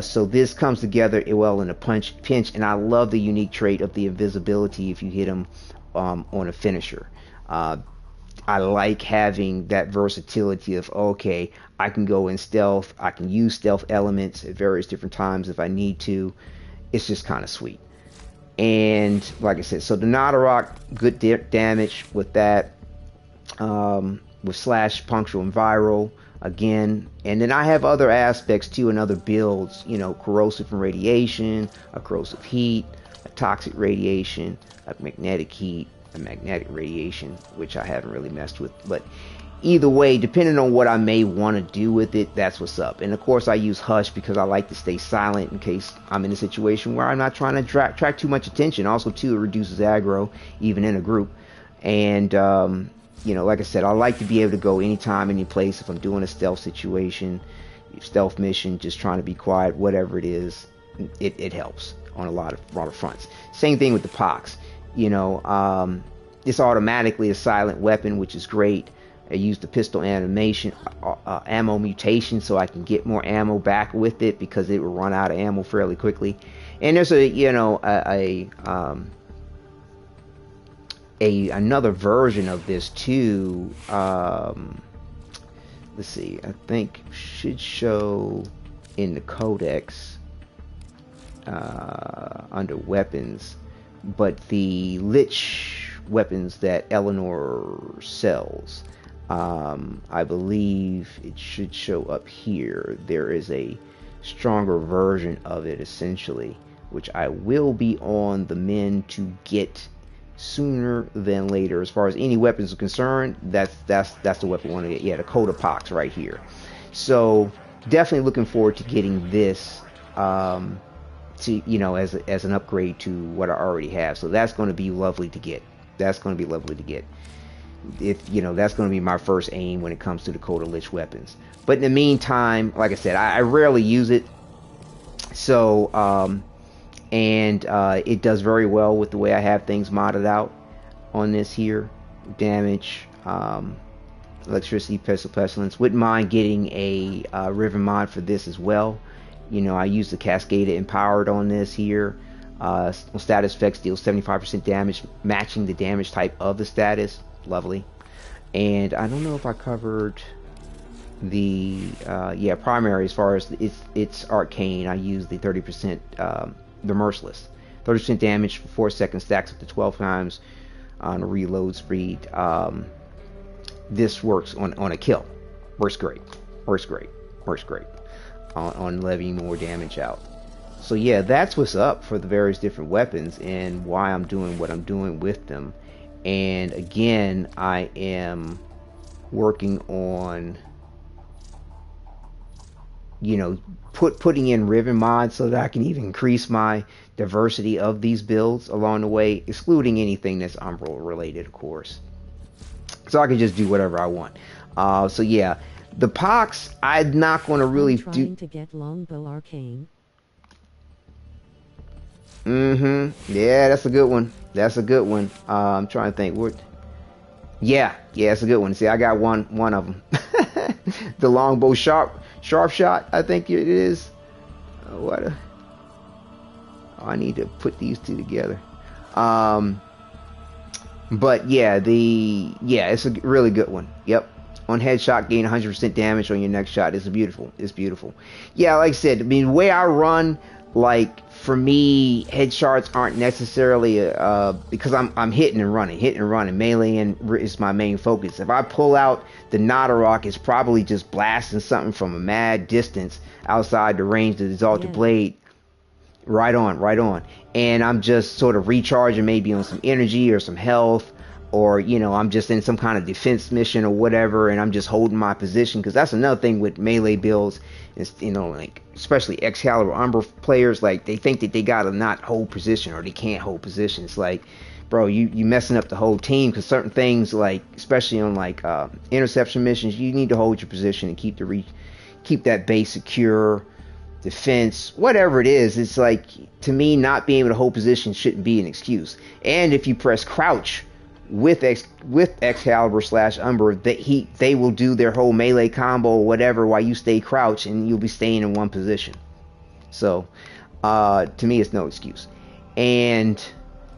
So this comes together well in a pinch, and I love the unique trait of the invisibility if you hit him on a finisher. I like having that versatility of, okay, I can go in stealth, I can use stealth elements at various different times if I need to. It's just kind of sweet. And like I said, so the Nadarok, good damage with that, with slash, punctual, and viral again. And then I have other aspects too and other builds, you know, corrosive and radiation, a corrosive heat, a toxic radiation, a magnetic heat, a magnetic radiation, which I haven't really messed with. But either way, depending on what I may want to do with it, that's what's up. And of course I use Hush because I like to stay silent in case I'm in a situation where I'm not trying to attract too much attention. Also too, it reduces aggro even in a group. And you know, like I said, I like to be able to go anytime, any place. If I'm doing a stealth situation, stealth mission, just trying to be quiet, whatever it is, it helps on a lot of fronts. Same thing with the Pox. You know, it's automatically a silent weapon, which is great. I use the pistol animation, ammo mutation, so I can get more ammo back with it because it will run out of ammo fairly quickly. And there's another version of this too. Let's see, I think should show in the codex under weapons, but the Lich weapons that Eleanor sells, I believe it should show up here. There is a stronger version of it essentially, which I will be on the mend to get sooner than later. As far as any weapons are concerned, that's the weapon I want to get. Yeah, the Coda Pox right here. So definitely looking forward to getting this to, you know, as an upgrade to what I already have. So that's going to be lovely to get. That's going to be lovely to get. If you know, that's going to be my first aim when it comes to the Coda Lich weapons. But in the meantime, like I said, I rarely use it. So and it does very well with the way I have things modded out on this here. Damage, electricity, pestilence. Wouldn't mind getting a river mod for this as well. You know, I use the Cascada Empowered on this here. Status effects deals 75% damage, matching the damage type of the status. Lovely. And I don't know if I covered the primary as far as it's arcane. I use the 30%. The Merciless, 30% damage for 4 seconds, stacks up to 12 times on a reload speed. This works on a kill. Works great on levying more damage out. So yeah, that's what's up for the various different weapons and why I'm doing what I'm doing with them. And again, I am working on, you know, putting in Riven mods so that I can even increase my diversity of these builds along the way, excluding anything that's Umbra related, of course. So I can just do whatever I want. So yeah, the Pox, I'm not going to really do. Trying to get Longbow Arcane. Yeah, that's a good one. That's a good one. I'm trying to think. Yeah, it's a good one. See, I got one of them. The Longbow Sharp Shot, I think it is. I need to put these two together. But yeah, it's a really good one. Yep. On headshot, gain 100% damage on your next shot. It's beautiful. It's beautiful. Yeah, like I said, I mean, the way I run, like, for me, headshots aren't necessarily because I'm hitting and running. Melee is my main focus. If I pull out the Nodorok, it's probably just blasting something from a mad distance outside the range of the Exalted Blade. Right on. And I'm just sort of recharging maybe on some energy or some health, or, you know, I'm just in some kind of defense mission or whatever, and I'm just holding my position, because that's another thing with melee builds is, you know, like, especially Excalibur Umbra players, like, they think that they gotta not hold position, or they can't hold position. It's like, bro, you messing up the whole team, because certain things, like, especially on, like, interception missions, you need to hold your position and keep that base secure, defense, whatever it is. It's like, to me, not being able to hold position shouldn't be an excuse. And if you press crouch with Excalibur / Umbra, they will do their whole melee combo or whatever while you stay crouched, and you'll be staying in one position. So to me, it's no excuse. And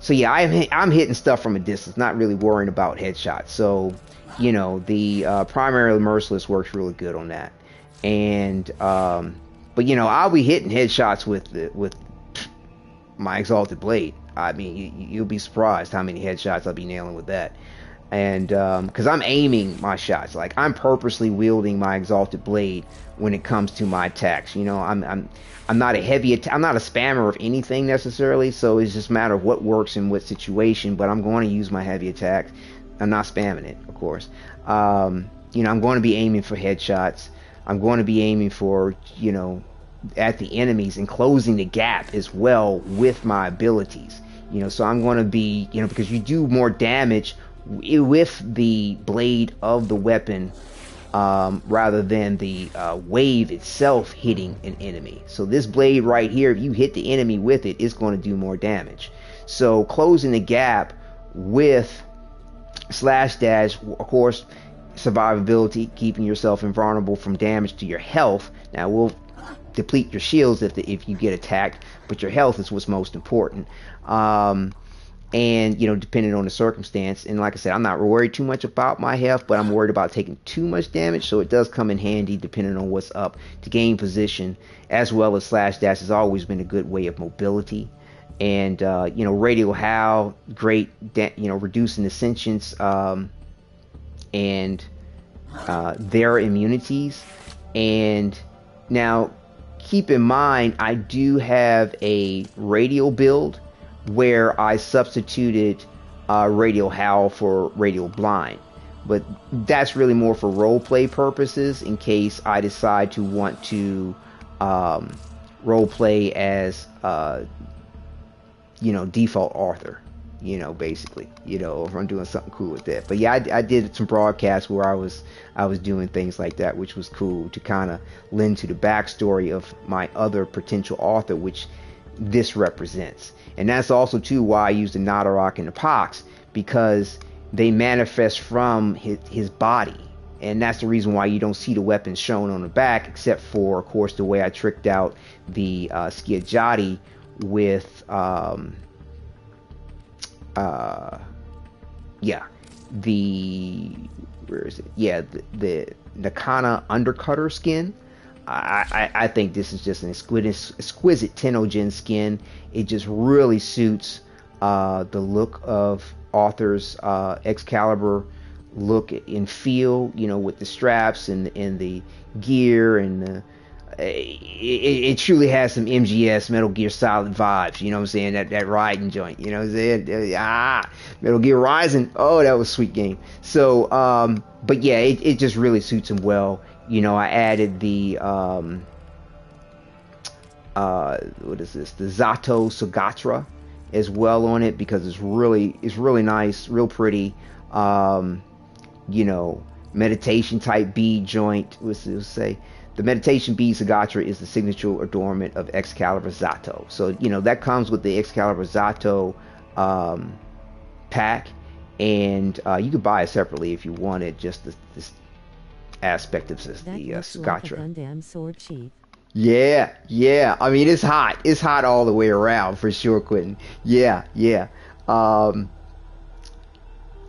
so yeah, I'm hitting stuff from a distance, not really worrying about headshots. So, you know, the primarily merciless works really good on that. And but, you know, I'll be hitting headshots with my Exalted Blade. I mean, you'll be surprised how many headshots I'll be nailing with that. And because I'm aiming my shots, like, I'm purposely wielding my Exalted Blade when it comes to my attacks. You know, I'm not I'm not a spammer of anything necessarily, so it's just a matter of what works in what situation. But I'm going to use my heavy attacks. I'm not spamming it, of course. You know, I'm going to be aiming for headshots. I'm going to be aiming for, you know, at the enemies and closing the gap as well with my abilities. You know, so I'm going to be, you know, because you do more damage with the blade of the weapon rather than the wave itself hitting an enemy. So this blade right here, if you hit the enemy with it, it's going to do more damage. So closing the gap with slash dash, of course, survivability, keeping yourself invulnerable from damage to your health. Now, we'll deplete your shields if you get attacked, but your health is what's most important. And, you know, depending on the circumstance, and like I said, I'm not worried too much about my health, but I'm worried about taking too much damage, so it does come in handy depending on what's up to gain position, as well as slash dash has always been a good way of mobility. And you know, radial howl, great, you know, reducing the sentience and their immunities. And now, keep in mind, I do have a radial build where I substituted radial howl for radial blind, but that's really more for roleplay purposes, in case I decide to want to roleplay as you know, default Arthur, you know, basically, you know, if I'm doing something cool with that. But yeah, I did some broadcasts where I was doing things like that, which was cool to kind of lend to the backstory of my other potential author, which this represents. And that's also too why I use the Nodorok and the Pox, because they manifest from his body. And that's the reason why you don't see the weapons shown on the back, except for, of course, the way I tricked out the Skiajati with the Nakana undercutter skin. I think this is just an exquisite TennoGen skin. It just really suits the look of Arthur's Excalibur look and feel, you know, with the straps and the gear, and it truly has some MGS, Metal Gear Solid vibes, you know what I'm saying, that riding joint, you know what I'm saying, Metal Gear Rising, oh, that was a sweet game. So, but yeah, it just really suits him well. You know, I added the, what is this, the Zato Sagatra as well on it, because it's really nice, real pretty, you know, meditation type bead joint. Let's say the meditation bead Sagatra is the signature adornment of Excalibur Zato. So, you know, that comes with the Excalibur Zato pack, and you could buy it separately if you wanted just this aspect of this, the Sagatra. Like a Gundam sword sheath. Yeah. I mean, it's hot. It's hot all the way around for sure, Quentin. Yeah.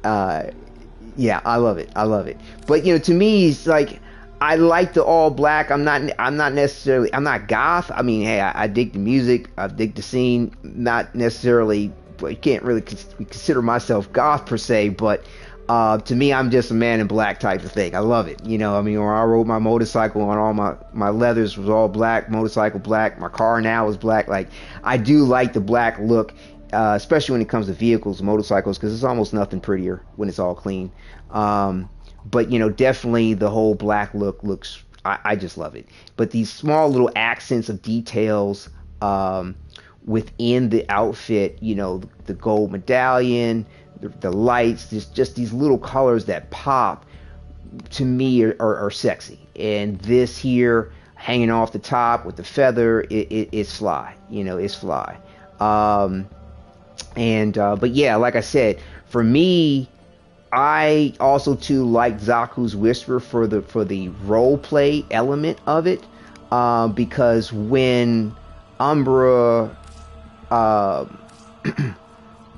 Yeah, I love it. I love it. But to me, it's like I like the all black. I'm not necessarily. I'm not goth. I mean, hey, I dig the music. I dig the scene. Not necessarily. Well, you can't really consider myself goth per se, but to me, I'm just a man in black type of thing. I love it. I mean, when I rode my motorcycle on all my leathers was all black, motorcycle black. My car now is black. Like, I do like the black look, especially when it comes to vehicles, motorcycles, because it's almost nothing prettier when it's all clean. But definitely the whole black look looks. I just love it. But these small little accents of details within the outfit, the gold medallion, the lights, just these little colors that pop to me are sexy. And this here hanging off the top with the feather, it's fly. It's fly. But yeah, like I said, for me, I also too like Zaku's Whisper for the role play element of it, because when Umbra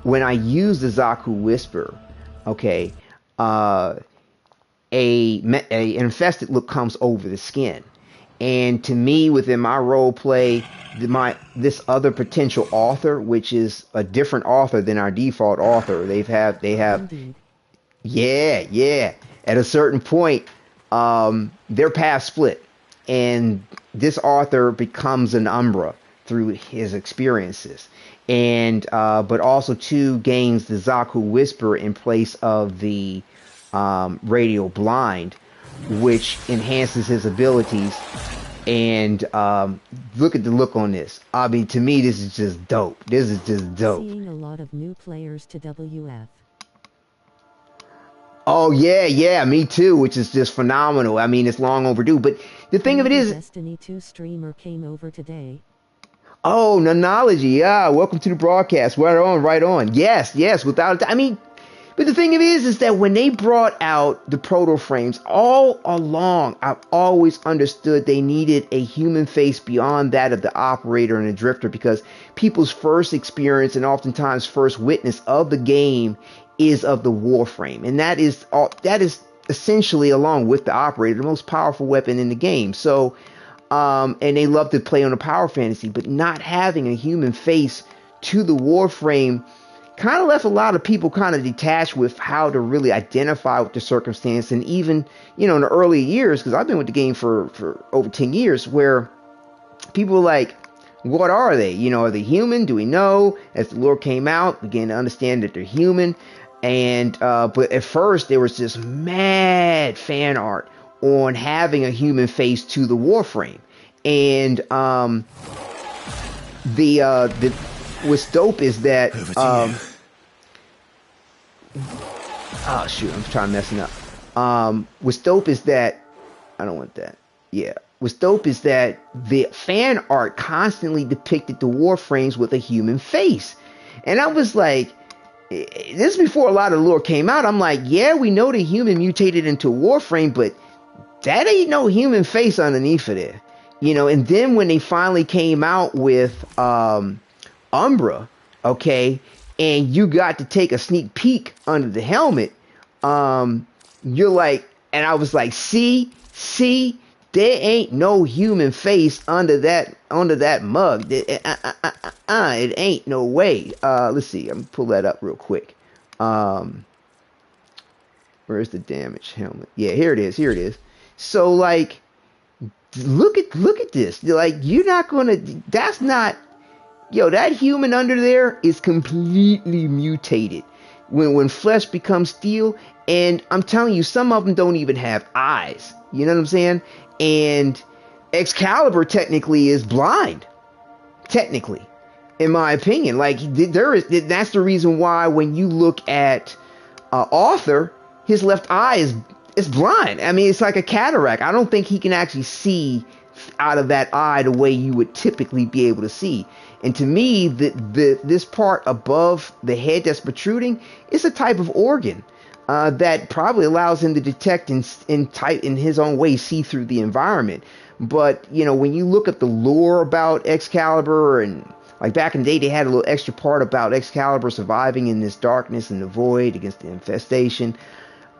when I use the Zaku Whisper, okay, a infested look comes over the skin, and to me, within my role play, this other potential author, which is a different author than our default author, they have, Indeed. yeah. At a certain point, their paths split, and this author becomes an Umbra through his experiences. And but also too gains the Zaku Whisper in place of the Radial Blind, which enhances his abilities. And look at the look on this. I mean, to me, this is just dope. Seeing a lot of new players to WF. Oh yeah, me too, which is just phenomenal. I mean, it's long overdue. But the thing of it is, Destiny 2 streamer came over today. oh, Nanology, yeah, welcome to the broadcast. Right on. Yes, without, I mean, but the thing of it is that when they brought out the Protoframes, all along, I've always understood they needed a human face beyond that of the operator and the drifter, because people's first experience and oftentimes first witness of the game is of the Warframe, and that is essentially, along with the operator, the most powerful weapon in the game. So and they love to play on a power fantasy, but not having a human face to the Warframe kind of left a lot of people kind of detached with how to really identify with the circumstance. And even, in the early years, because I've been with the game for over 10 years, where people were like, what are they? Are they human? Do we know? As the lore came out, began to understand that they're human. And but at first there was this mad fan art on having a human face to the Warframe. And what's dope is that oh shoot, I'm trying messing up. What's dope is that I don't want that. Yeah. What's dope is that the fan art constantly depicted the Warframes with a human face. And I was like, this is before a lot of the lore came out. I'm like, yeah, we know the human mutated into a Warframe, but that ain't no human face underneath of there. And then when they finally came out with Umbra, okay, and you got to take a sneak peek under the helmet, you're like, and I was like, see, there ain't no human face under that mug. It ain't no way. Let's see, I'm gonna pull that up real quick. Where's the damaged helmet? Yeah, here it is. So like, look at this. Like, you're not gonna. That's not. That human under there is completely mutated. When flesh becomes steel, and I'm telling you, some of them don't even have eyes. You know what I'm saying? And Excalibur technically is blind. Technically, in my opinion, like that's the reason why when you look at Arthur, his left eye is blind. I mean, it's like a cataract. I don't think he can actually see out of that eye the way you would typically be able to see. And to me, this part above the head that's protruding is a type of organ that probably allows him to detect and in his own way see through the environment. But when you look at the lore about Excalibur and Like back in the day, they had a little extra part about Excalibur surviving in this darkness and the void against the infestation.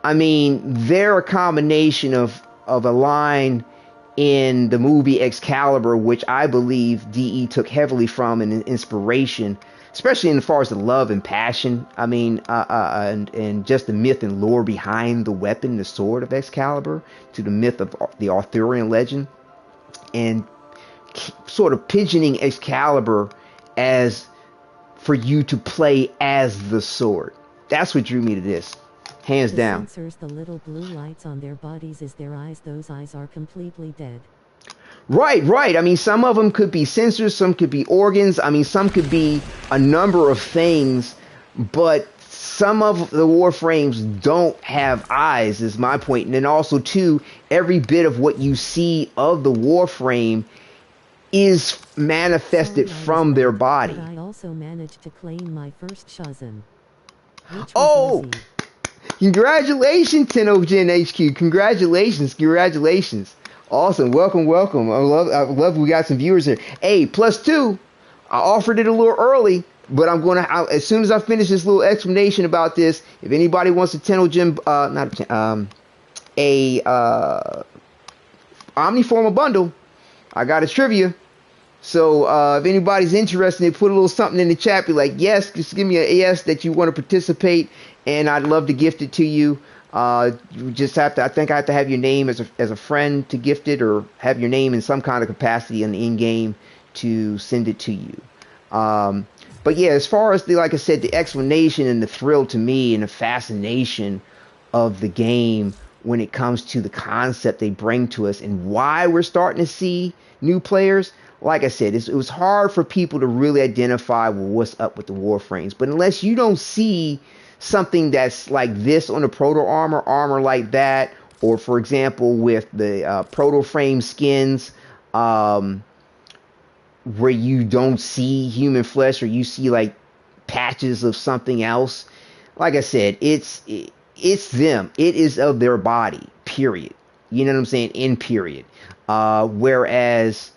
I mean, they're a combination of a line in the movie Excalibur, which I believe DE took heavily from and an inspiration, especially in as far as the love and passion. I mean, and just the myth and lore behind the weapon, the sword of Excalibur, to the myth of the Arthurian legend, and sort of pigeoning Excalibur as for you to play as the sword. That's what drew me to this, hands down. Sensors, the little blue lights on their bodies is their eyes. Those eyes are completely dead. Right. I mean, some of them could be sensors, some could be organs. I mean, some could be a number of things, but some of the Warframes don't have eyes, is my point. And then also, too, every bit of what you see of the Warframe is manifested from their body. But I also managed to claim my first Shazam. Oh! Easy. Congratulations, TennoGen HQ. Congratulations. Awesome. Welcome. I love we got some viewers here. Hey, +2. I offered it a little early, but I'm going to, as soon as I finish this little explanation about this, if anybody wants a TennoGen, Omni Forma Bundle, I got a trivia. So if anybody's interested, put a little something in the chat. Be like, yes, just give me a yes that you want to participate, and I'd love to gift it to you. You just have to, I think I have to have your name as a friend to gift it, or have your name in some kind of capacity in the in-game to send it to you. But yeah, as far as like I said, the explanation and the thrill to me and the fascination of the game when it comes to the concept they bring to us and why we're starting to see new players. Like I said, it was hard for people to really identify what's up with the Warframes. But unless you don't see something that's like this on the Proto armor like that, or for example with the Protoframe skins, where you don't see human flesh, or you see like patches of something else, like I said, it's them. It is of their body, period. You know what I'm saying? In period. Whereas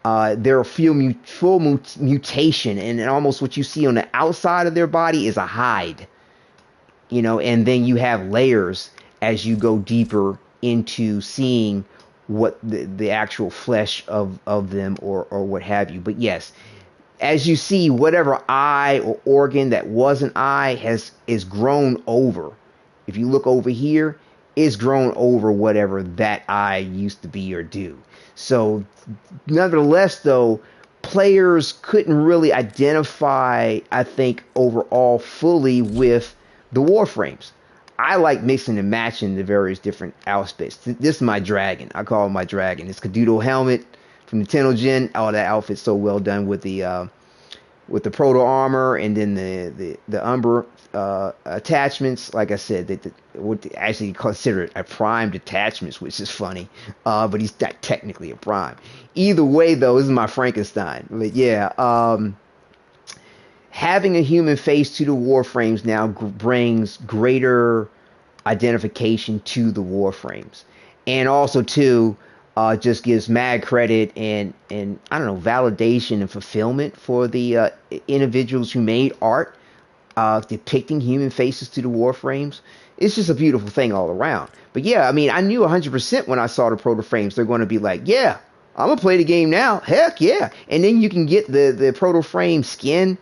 their full mutation, and almost what you see on the outside of their body is a hide. You know, and then you have layers as you go deeper into seeing what the actual flesh of them or what have you. But yes, as you see, whatever eye or organ that was an eye is grown over. If you look over here, it's grown over whatever that eye used to be or do. So nevertheless, though, players couldn't really identify, I think, overall fully with the Warframes. I like mixing and matching the various different outfits. This is my dragon. I call it my dragon. It's Cont'd helmet from the TennoGen. Oh, that outfit's so well done with the proto armor, and then the Umbra attachments. Like I said, they would actually consider it a primed attachments, which is funny. But he's not technically a prime. Either way, though, this is my Frankenstein. But yeah, having a human face to the Warframes now brings greater identification to the Warframes, and also too just gives mad credit and I don't know, validation and fulfillment for the individuals who made art depicting human faces to the Warframes. It's just a beautiful thing all around. But yeah, I mean, I knew 100% when I saw the Protoframes, they're going to be like, yeah, I'm gonna play the game now. Heck yeah! And then you can get the Protoframe skin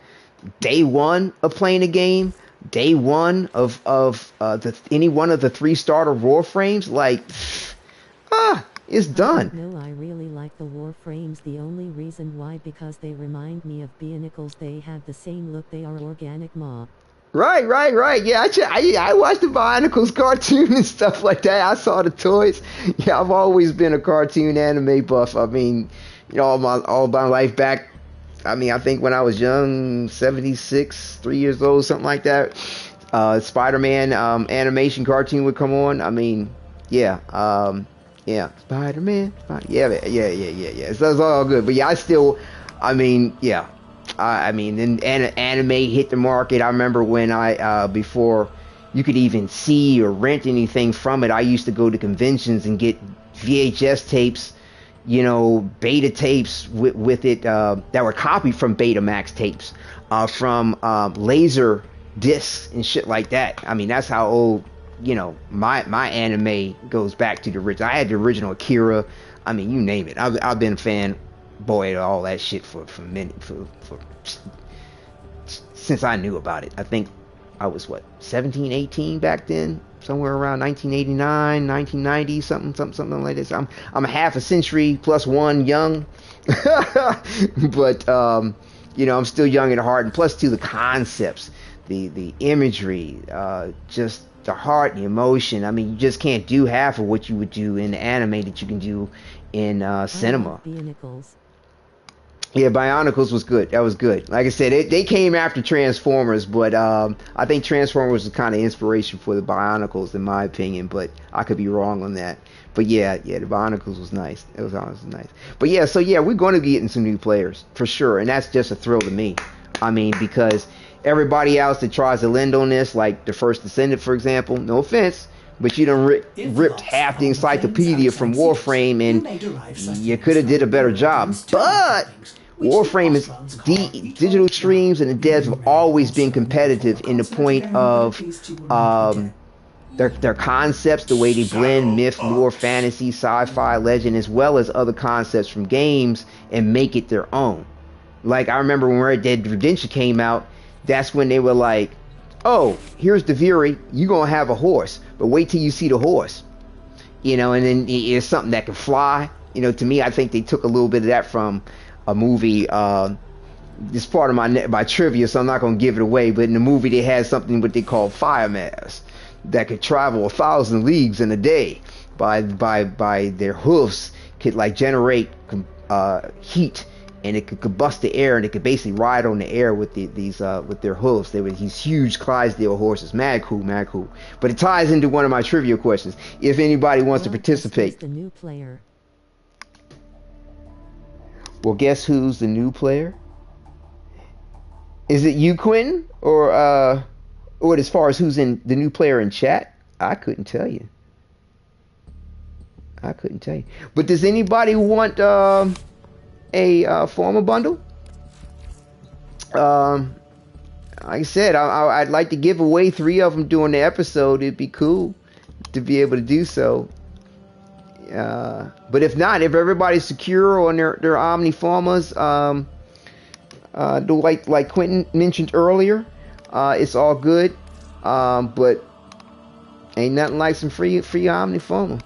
day one of playing the game, day one of any one of the 3 starter Warframes. Like, it's done. No, I really like the Warframes. The only reason why, because they remind me of Bionicles. They have the same look. They are organic mob. Right. Yeah, I watched the Bionicles cartoon and stuff like that. I saw the toys. Yeah, I've always been a cartoon anime buff. I mean, you know, all my life back. I mean, I think when I was young, 76, 3 years old, something like that, Spider-Man animation cartoon would come on. I mean, yeah, Spider-Man, yeah. So it's all good. But yeah, I mean, then anime hit the market. I remember when before you could even see or rent anything from it, I used to go to conventions and get VHS tapes beta tapes with it that were copied from Betamax tapes, from laser discs and shit like that. I mean, that's how old my anime goes back to the original. I had the original Akira. I mean, you name it. I've been a fan boy of all that shit for since I knew about it. I think I was 17, 18 back then, somewhere around 1989, 1990, something like this. I'm a half a century plus one young, but I'm still young at heart, and plus the concepts, the imagery, just the heart, the emotion. I mean, you just can't do half of what you would do in the anime that you can do in cinema. Bionicles. Yeah, Bionicles was good. That was good. Like I said, they came after Transformers, but I think Transformers was kind of inspiration for the Bionicles, in my opinion. But I could be wrong on that. But yeah, the Bionicles was nice. It was honestly nice. But yeah, so yeah, we're going to be getting some new players for sure, and that's just a thrill to me. I mean, because everybody else that tries to lend on this, like the First Descendant, for example, no offense, but you done ripped half the encyclopedia from Warframe, and you could have did a better job. But Warframe is digital streams, and the devs have always been competitive in the point of their concepts, the way they blend myth, lore, fantasy, sci-fi, legend, as well as other concepts from games, and make it their own. Like, I remember when Red Dead Redemption came out, that's when they were like, oh, here's the Fury, you're gonna have a horse, but wait till you see the horse, and then it's something that can fly. To me, I think they took a little bit of that from a movie. This part of my trivia, so I'm not going to give it away, but in the movie they had something what they call fire mass that could travel 1,000 leagues in a day by their hoofs, could like generate heat, and it could combust the air, and it could basically ride on the air with with their hoofs. They were these huge Clydesdale horses. Mad cool. But it ties into one of my trivia questions. If anybody wants to participate. The new player. Well, guess who's the new player? Is it you, Quentin? Or as far as who's in the new player in chat? I couldn't tell you. But does anybody want a Forma Bundle? Like I said, I'd like to give away 3 of them during the episode. It'd be cool to be able to do so. But if not, if everybody's secure on their Omni Formas, like Quentin mentioned earlier, it's all good. But ain't nothing like some free Omni Forma.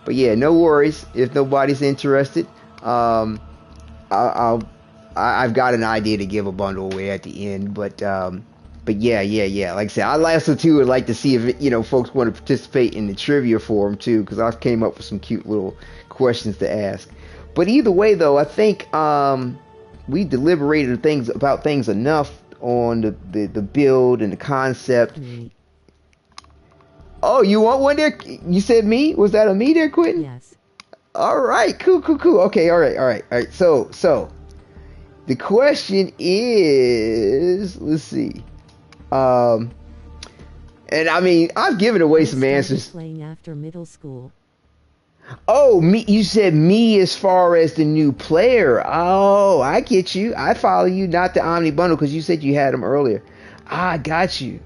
But yeah, no worries if nobody's interested. I've got an idea to give a bundle away at the end, but yeah. Like I said, I also too would like to see if folks want to participate in the trivia forum too, because I came up with some cute little questions to ask. But either way, though, I think we deliberated about things enough on the build and the concept. Oh, you want one there? You said me? Was that a me there, Quentin? Yes. All right, cool. Okay, all right. So the question is, let's see. And I mean, I've given away some answers. Playing after middle school. Oh, me? You said me as far as the new player. Oh, I get you. I follow you, not the Omni Bundle, because you said you had them earlier. I got you.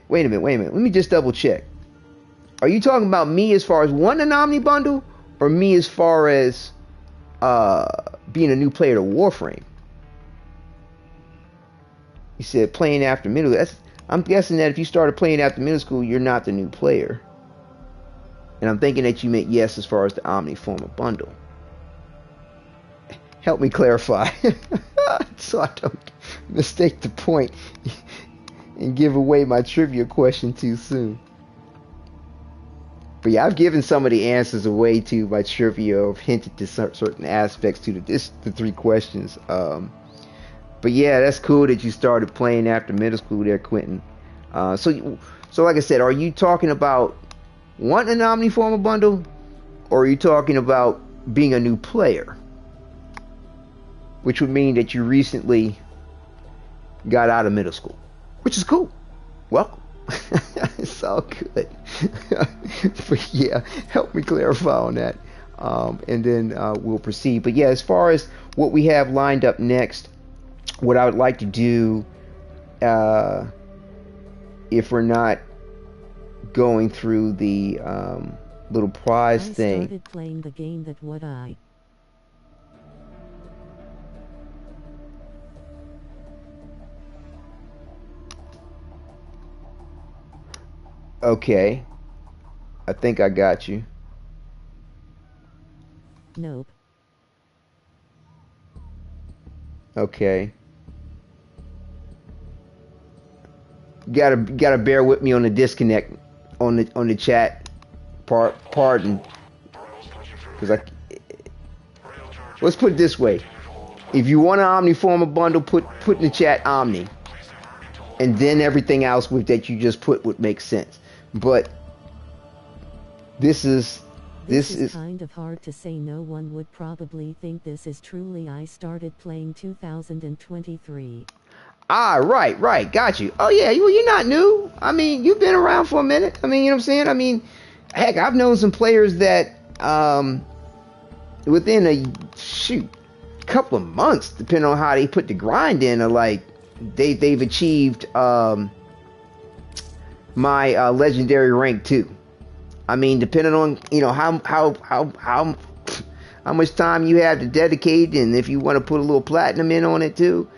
Wait a minute. Let me just double check. Are you talking about me as far as wanting an Omni Bundle, or me as far as being a new player to Warframe? You said playing after middle. I'm guessing that if you started playing after middle school, you're not the new player. And I'm thinking that you meant yes as far as the Omni Forma Bundle. Help me clarify, so I don't mistake the point and give away my trivia question too soon. But yeah, I've given some of the answers away to my trivia, or hinted to certain aspects to the 3 questions. But yeah, that's cool that you started playing after middle school there, Quentin. So like I said, are you talking about wanting an Omni Forma Bundle, or are you talking about being a new player? Which would mean that you recently got out of middle school, which is cool. Welcome. It's all good. But yeah, help me clarify on that. And then we'll proceed. But yeah, as far as what we have lined up next, what I would like to do, if we're not going through the little prize thing. I started playing the game that what I... Okay. I think I got you. Nope. Okay. Gotta bear with me on the disconnect on the chat part. Pardon. Because let's put it this way. If you want an Omni Forma Bundle, put in the chat Omni. And then everything else with that you just put would make sense. But this is kind of hard to say. No one would probably think this is truly. I started playing 2023. Ah, right, got you. Oh yeah, you're not new. I mean, you've been around for a minute. I mean, you know what I'm saying? I mean, heck, I've known some players that within a couple of months, depending on how they put the grind in, are like they've achieved my legendary rank 2. I mean, depending on how much time you have to dedicate, and if you want to put a little platinum in on it too.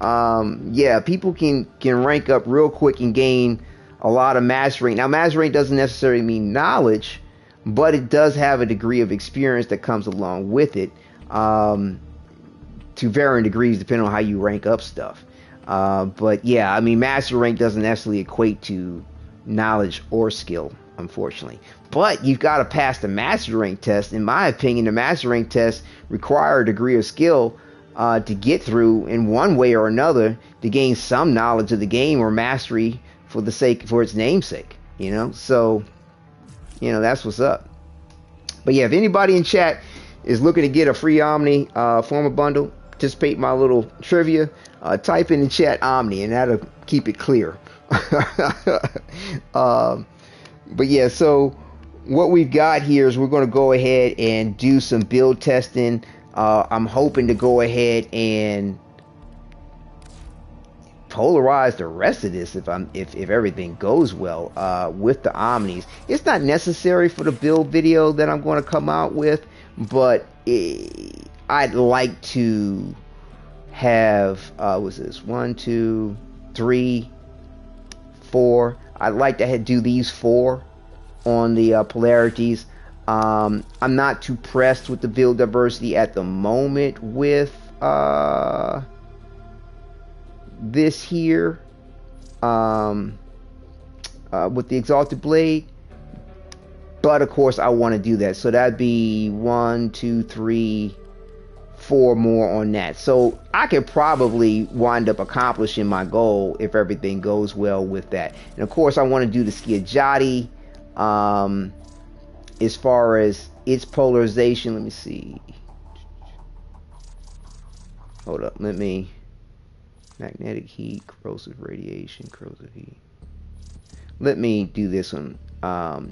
Yeah, people can rank up real quick and gain a lot of mastery rank. Now, mastery rank doesn't necessarily mean knowledge, but it does have a degree of experience that comes along with it, to varying degrees depending on how you rank up stuff. But yeah, I mean, mastery rank doesn't necessarily equate to knowledge or skill, unfortunately. But you've got to pass the mastery rank test. In my opinion, the mastery rank test require a degree of skill to get through in one way or another, to gain some knowledge of the game or mastery for its namesake, so that's what's up. But yeah, if anybody in chat is looking to get a free Omni Forma Bundle, participate in my little trivia, type in the chat Omni and that'll keep it clear. But yeah, so what we've got here is we're going to go ahead and do some build testing. I'm hoping to go ahead and polarize the rest of this if everything goes well with the Omnis. It's not necessary for the build video that I'm going to come out with, but I'd like to have what's this, 1 2 3 4. I'd like to do these 4 on the polarities. I'm not too pressed with the build diversity at the moment with this here, with the Exalted Blade, but of course I want to do that, so that'd be 1 2 3 4 more on that, so I could probably wind up accomplishing my goal if everything goes well with that. And of course I want to do the Skiajati, as far as its polarization. Let me see. Hold up. Magnetic heat, corrosive radiation, corrosive heat. Let me do this one.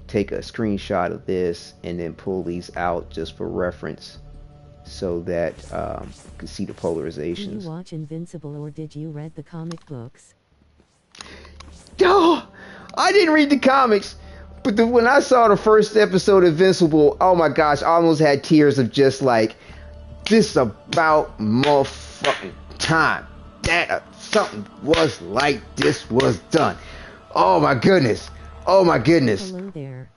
Take a screenshot of this and then pull these out just for reference so that you can see the polarizations. Did you watch Invincible or did you read the comic books? Oh, I didn't read the comics. But when I saw the first episode of Invincible, oh my gosh, I almost had tears of just like, this about motherfucking time that something was like this was done. Oh my goodness. Hello there.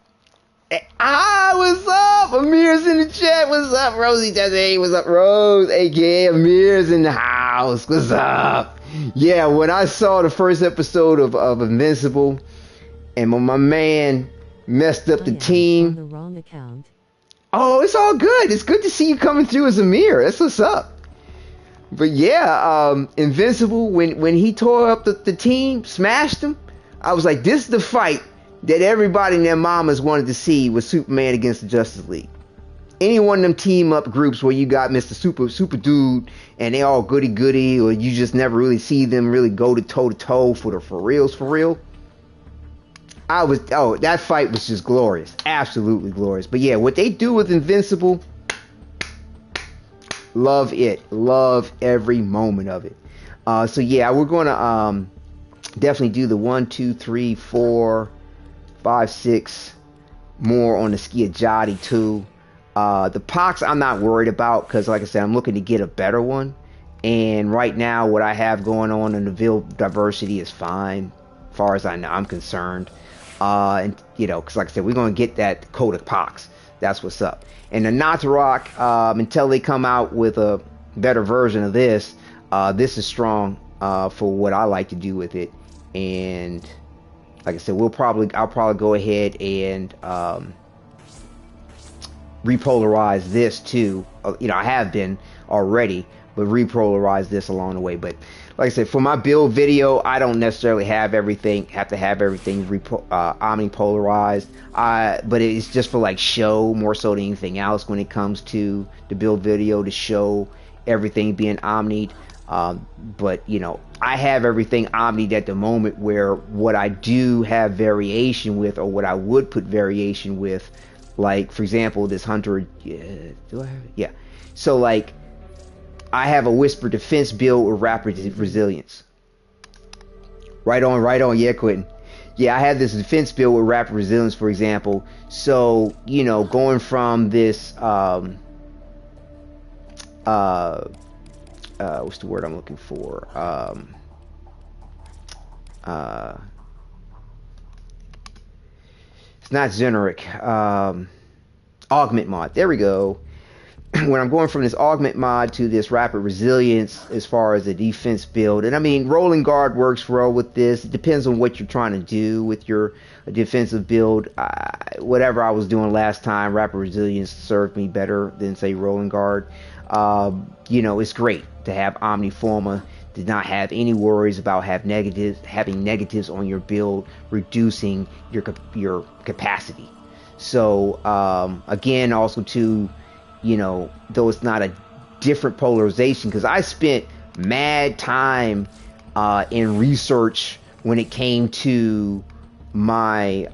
What's up? Amir's in the chat. What's up, Rosie? Hey, what's up, Rose? AKA Amir's in the house. What's up? Yeah, when I saw the first episode of Invincible, and when my man messed up the team. On the wrong account. Oh, it's all good. It's good to see you coming through as Amir. That's what's up. But yeah, Invincible, when he tore up the team, smashed them, I was like, this is the fight that everybody and their mamas wanted to see with Superman against the Justice League. Any one of them team up groups where you got Mr. Super Dude and they all goody, or you just never really see them really go to toe for reals for real. that fight was just glorious, absolutely glorious. But yeah, what they do with Invincible, love it, love every moment of it. So yeah, we're gonna definitely do the 1, 2, 3, 4, 5, 6 more on the Skiajati too. The Pox I'm not worried about because, like I said, I'm looking to get a better one. And right now, what I have going on in the build diversity is fine, as far as I'm concerned. And you know, because like I said, we're gonna get that Coda Pox. That's what's up. And the Natarok, until they come out with a better version of this, this is strong for what I like to do with it. And like I said, I'll probably go ahead and repolarize this too. You know, I have been already, but repolarize this along the way. But like I said, for my build video, I don't necessarily have to have everything omni polarized. But it's just for like show more so than anything else when it comes to the build video, to show everything being omnied. But you know, I have everything omnied at the moment, where what I do have variation with, or what I would put variation with, like for example, this Hunter, do I have it? Yeah. So like, I have a Whisper Defense build with Rapid Resilience. Right on, yeah, Quentin. Yeah, I have this defense build with Rapid Resilience, for example. So, you know, going from this, what's the word I'm looking for? It's not generic. Augment mod. There we go. When I'm going from this augment mod to this rapid resilience as far as the defense build, and I mean, rolling guard works well with this. It depends on what you're trying to do with your defensive build. Whatever I was doing last time, rapid resilience served me better than say rolling guard. You know, it's great to have Omni Forma, to not have any worries about having negatives on your build, reducing your capacity. So again, also to, you know, though it's not a different polarization, because I spent mad time in research when it came to my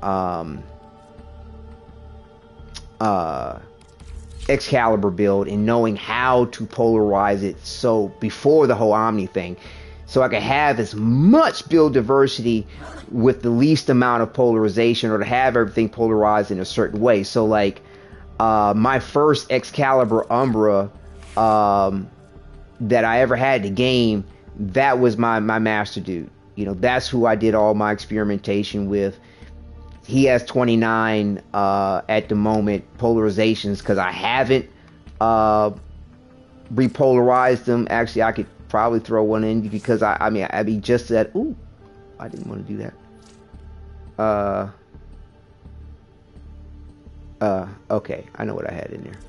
Excalibur build, and knowing how to polarize it, so before the whole Omni thing, so I could have as much build diversity with the least amount of polarization, or to have everything polarized in a certain way. So like, my first Excalibur Umbra that I ever had in the game, that was my master dude. You know, that's who I did all my experimentation with. He has 29 at the moment polarizations, because I haven't repolarized them. Actually, I could probably throw one in, because I mean just that. Ooh, I didn't want to do that. Okay, I know what I had in there.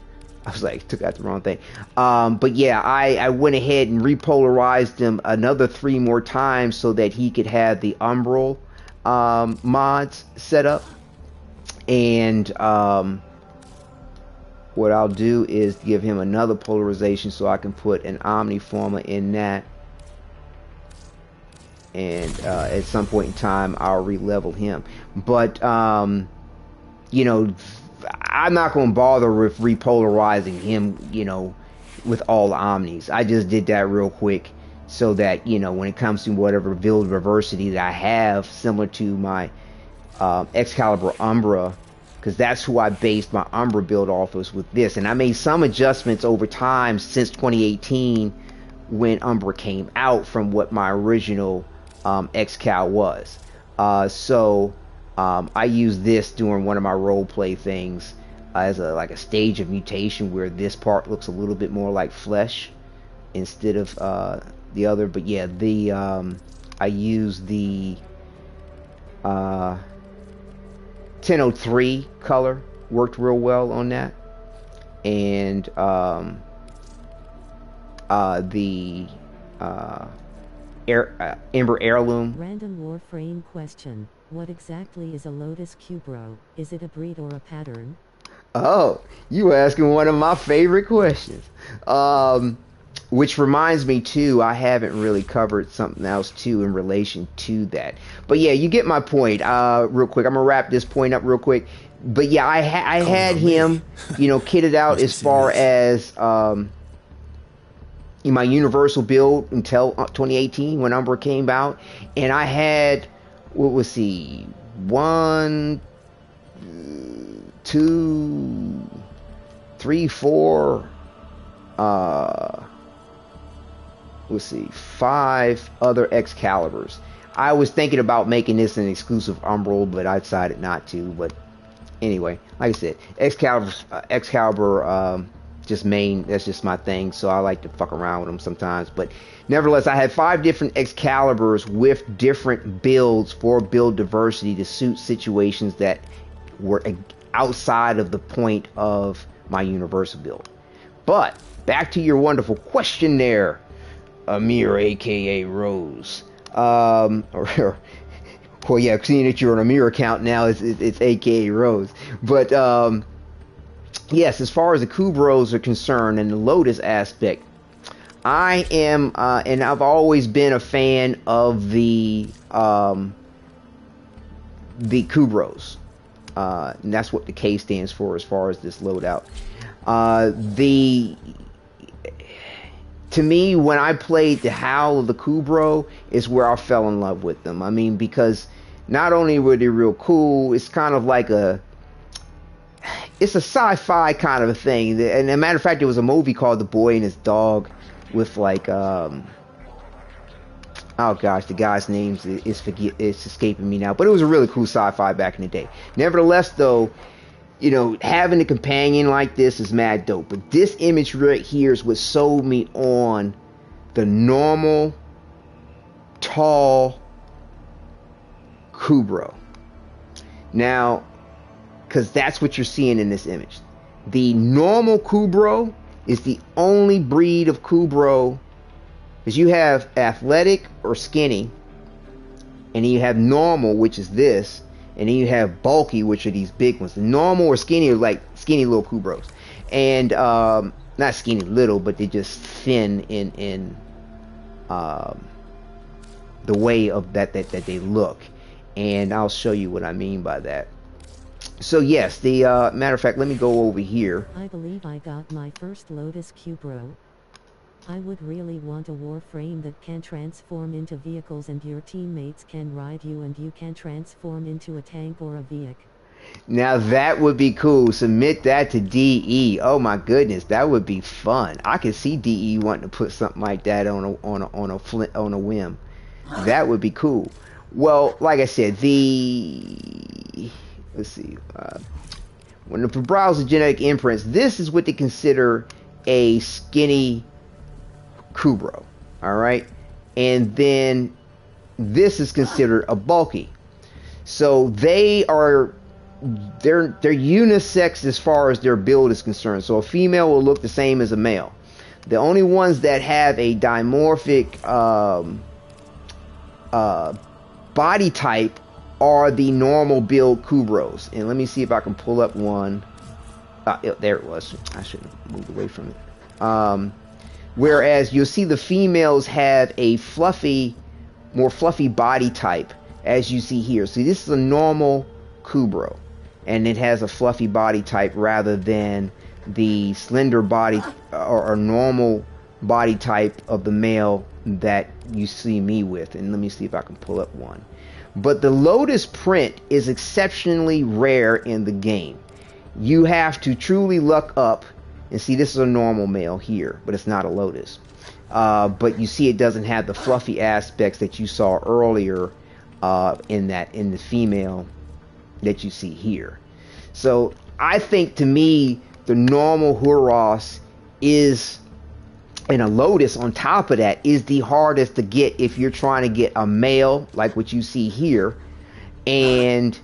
I was like, took out the wrong thing. But yeah, I went ahead and repolarized them another 3 more times, so that he could have the Umbral mods set up. And what I'll do is give him another polarization, so I can put an Omni Forma in that. And at some point in time, I'll re-level him. But you know, I'm not going to bother with repolarizing him, you know, with all the Omnis. I just did that real quick, so that, you know, when it comes to whatever build diversity that I have, similar to my Excalibur Umbra, because that's who I based my Umbra build off of, with this. And I made some adjustments over time since 2018, when Umbra came out, from what my original Excal was. So I used this during one of my roleplay things as like a stage of mutation, where this part looks a little bit more like flesh instead of the other. But yeah, the I used the Tenno 3 color, worked real well on that. And the Ember Heirloom. Random Warframe question. What exactly is a Lotus Kubrow? Is it a breed or a pattern? Oh, you asking one of my favorite questions. Which reminds me too, I haven't really covered something else too in relation to that. But yeah, you get my point. Real quick, I'm gonna wrap this point up real quick. But yeah, I had him, you know, kitted out as far as in my Universal Build until 2018 when Umbra came out, and I had, what was he, 1, 2, 3, 4. Let's see, 5 other Excaliburs. I was thinking about making this an exclusive Umbral, but I decided not to. But anyway, like I said, Excalibur, just main. That's just my thing. So I like to fuck around with them sometimes. But nevertheless, I had 5 different Excaliburs with different builds for build diversity to suit situations that were outside of the point of my Universal build. But back to your wonderful question there, Amir, aka Rose. Well, yeah, seeing that you're on a Amir account now, it's aka Rose. But yes, as far as the Kubrows are concerned and the Lotus aspect, I am, and I've always been a fan of the Kubrows. And that's what the K stands for as far as this loadout. To me, when I played the Howl of the Kubrow, is where I fell in love with them. I mean, because not only were they real cool, it's kind of like it's a sci-fi kind of a thing. And as a matter of fact, there was a movie called The Boy and His Dog with like, oh gosh, the guy's name is escaping me now. But it was a really cool sci-fi back in the day. Nevertheless, though, you know, having a companion like this is mad dope. But this image right here is what sold me on the normal, tall Kubrow. Now, because that's what you're seeing in this image. The normal Kubrow is the only breed of Kubrow, because you have athletic or skinny, and then you have normal, which is this, and then you have bulky, which are these big ones. The normal or skinny are like skinny little Kubrows. And not skinny little, but they're just thin in the way of that they look. And I'll show you what I mean by that. So yes, the matter of fact, let me go over here. I believe I got my first Lotus Kubrow. I would really want a Warframe that can transform into vehicles and your teammates can ride you and you can transform into a tank or a vehicle. Now that would be cool. Submit that to DE. Oh my goodness, that would be fun. I could see DE wanting to put something like that on a whim. That would be cool. Well, like I said, let's see. When the browse the genetic imprints, this is what they consider a skinny Kubrow, all right, and then this is considered a bulky. So they're unisex as far as their build is concerned. So a female will look the same as a male. The only ones that have a dimorphic body type are the normal build Kubrows. And let me see if I can pull up one. There it was. I should have moved away from it. Whereas you'll see the females have a more fluffy body type, as you see here. See, this is a normal Kubrow, and it has a fluffy body type rather than the slender body or normal body type of the male that you see me with. And let me see if I can pull up one. But the Lotus print is exceptionally rare in the game. You have to truly luck up. And see, this is a normal male here, but it's not a Lotus. But you see it doesn't have the fluffy aspects that you saw earlier in the female that you see here. So I think, to me, the normal Huros is, and a Lotus on top of that, is the hardest to get if you're trying to get a male like what you see here. And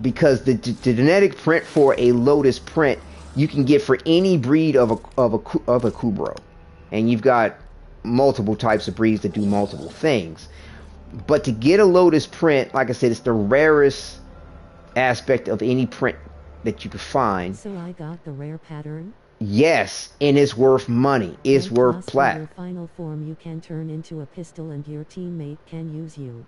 because the genetic print for a Lotus print you can get for any breed of a Kubrow, and you've got multiple types of breeds that do multiple things. But to get a Lotus print, like I said, it's the rarest aspect of any print that you could find. So I got the rare pattern? Yes, and it's worth money. It's And worth plus, for plat. your final form, you can turn into a pistol, and your teammate can use you.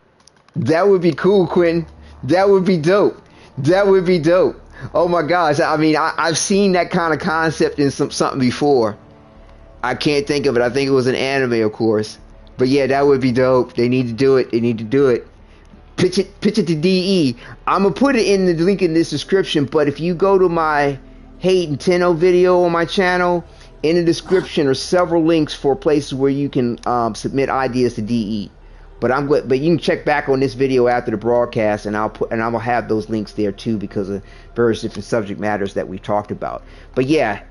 That would be cool, Quentin. That would be dope. That would be dope. Oh my gosh. I mean, I've seen that kind of concept in something before. I can't think of it. I think it was an anime, of course. But yeah, that would be dope. They need to do it. They need to do it. Pitch it to DE. I'm gonna put it in the link in this description, but if you go to my Hayden Tenno video on my channel, in the description are several links for places where you can submit ideas to DE. But you can check back on this video after the broadcast, and I will have those links there too, because of various different subject matters that we've talked about. But yeah,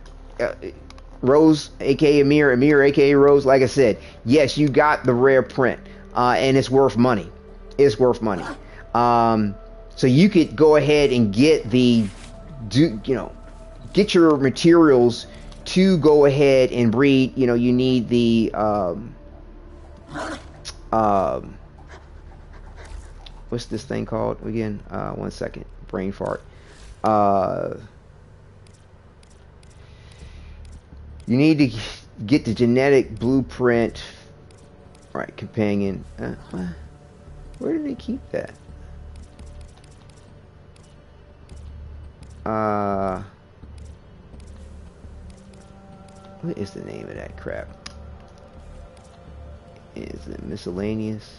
Rose, aka Amir, aka Rose, like I said, yes, you got the rare print, and it's worth money. It's worth money. So you could go ahead and get get your materials to go ahead and breed. You need the what's this thing called again? 1 second, brain fart. You need to get the genetic blueprint, right? Companion. Where do they keep that? What is the name of that crap? Is it miscellaneous?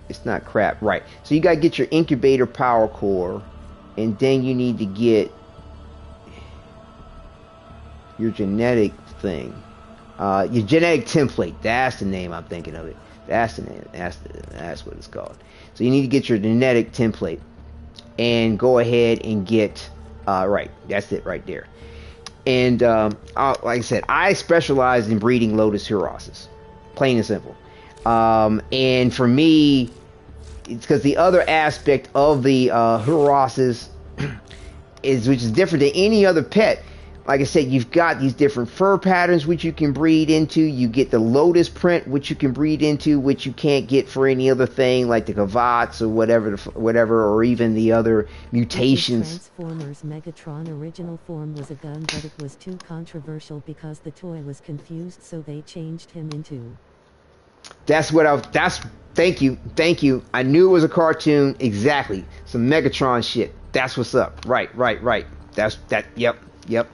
It's not crap, right? So you gotta get your incubator power core, and then you need to get your genetic thing, your genetic template. That's the name I'm thinking of it. That's the name. That's what it's called. So you need to get your genetic template and go ahead and get right. That's it right there. And like I said, I specialize in breeding Lotus Huroses, plain and simple. And for me, it's because the other aspect of the Huroses which is different than any other pet. Like I said, you've got these different fur patterns which you can breed into. You get the Lotus print which you can breed into, which you can't get for any other thing like the Kavats or whatever, or even the other mutations. Transformers Megatron original form was a gun, but it was too controversial because the toy was confused, so they changed him into. Thank you. I knew it was a cartoon. Exactly. Some Megatron shit. That's what's up. Right. Yep.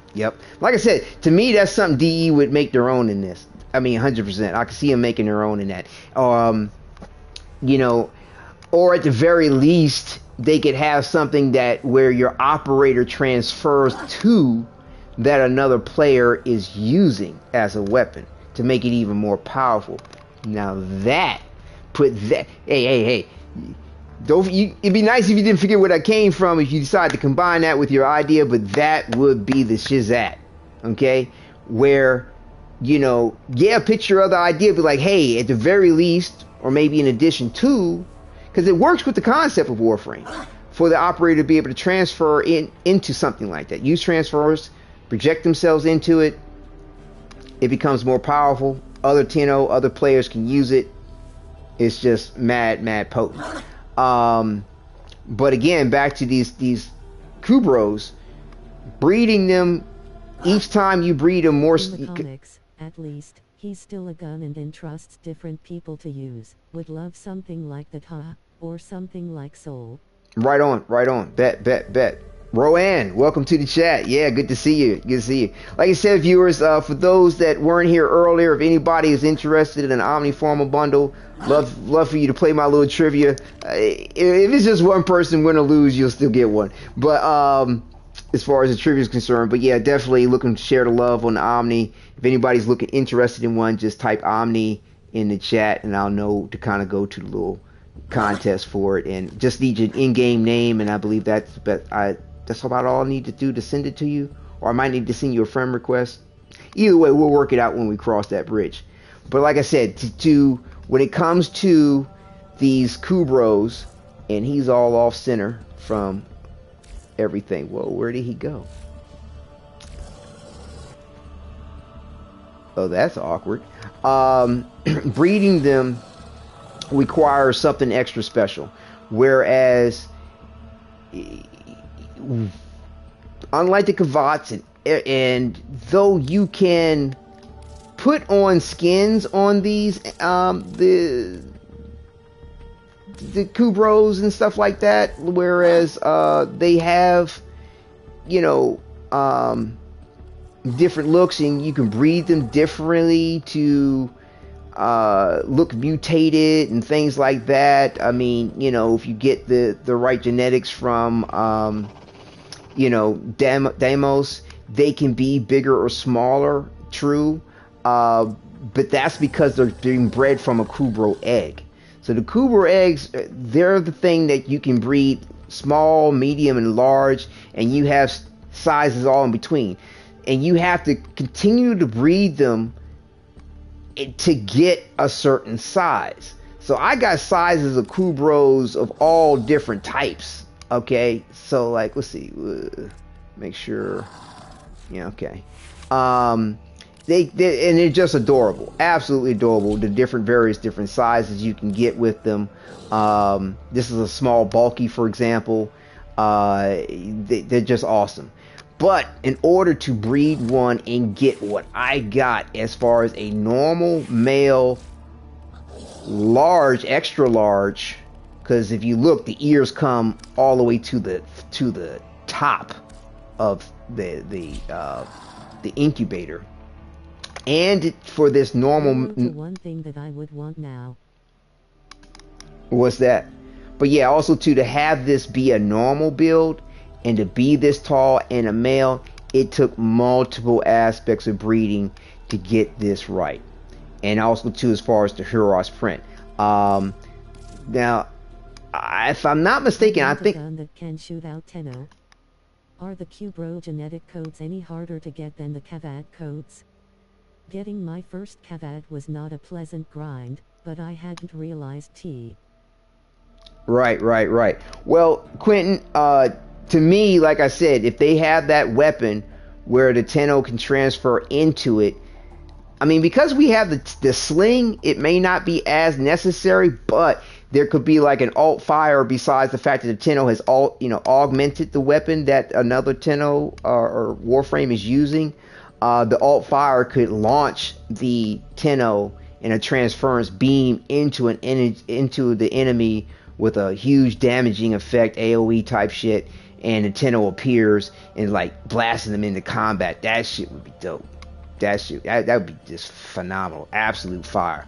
Like I said, to me, that's something DE would make their own in this. I mean, 100%. I can see them making their own in that. Or at the very least, they could have something where your operator transfers to that another player is using as a weapon to make it even more powerful. Now hey. It'd be nice if you didn't forget where that came from if you decide to combine that with your idea, but that would be the shizat, okay? Where, pitch your other idea, be like, hey, at the very least, or maybe in addition to, because it works with the concept of Warframe, for the operator to be able to transfer into something like that. Use transfers, project themselves into it, it becomes more powerful. Other other players can use it. It's just mad potent. But again, back to these Kubrows, breeding them, each time you breed them more. In the comics, at least, he's still a gun and entrusts different people to use. Would love something like that, or something like Soul. Right on. Bet. Roanne, welcome to the chat. Yeah, good to see you. Like I said, viewers, for those that weren't here earlier, if anybody is interested in an Omni Forma Bundle, love for you to play my little trivia. If it's just one person win or lose, you'll still get one. But as far as the trivia is concerned, but yeah, definitely looking to share the love on the Omni. If anybody's interested in one, just type Omni in the chat, and I'll know to kind of go to the little contest for it. And just need your in-game name, and I believe that's about all I need to do to send it to you, or I might need to send you a friend request. Either way, we'll work it out when we cross that bridge. But like I said, when it comes to these Kubrows, and he's all off center from everything. Whoa, where did he go? Oh, that's awkward. Breeding them requires something extra special, whereas unlike the Kavats and and though you can put on skins on these the Kubrows and stuff like that, whereas they have, you know, different looks, and you can breed them differently to look mutated and things like that. I mean, you know, if you get the right genetics from you know, Deimos, they can be bigger or smaller, true, but that's because they're being bred from a Kubrow egg. So the Kubrow eggs, they're the thing that you can breed small, medium, and large, and you have sizes all in between. And you have to continue to breed them to get a certain size. So I got sizes of Kubrows of all different types. Okay, so like, let's see, make sure. Yeah, okay. They and they're just adorable, absolutely adorable. The various different sizes you can get with them. This is a small, bulky, for example. They're just awesome. But in order to breed one and get what I got as far as a normal male, large, extra large, because if you look, the ears come all the way to the top of the incubator. And for this normal, the one thing that I would want now. What's that? But yeah, also too, to have this be a normal build and to be this tall and a male, it took multiple aspects of breeding to get this right. And also too, as far as the Huros print. Now, if I'm not mistaken, I think gun that can shoot out Tenno. Are the Kubrow genetic codes any harder to get than the Kavad codes? Getting my first Kavad was not a pleasant grind, but I hadn't realized T. Right. Well, Quentin, to me, like I said, if they have that weapon where the Tenno can transfer into it, I mean, because we have the sling, it may not be as necessary, but there could be like an alt fire besides the fact that the Tenno has augmented the weapon that another Tenno or Warframe is using. The alt fire could launch the Tenno in a transference beam into the enemy with a huge damaging effect, AoE type shit, and the Tenno appears and like blasting them into combat. That shit would be dope. That would be just phenomenal, absolute fire.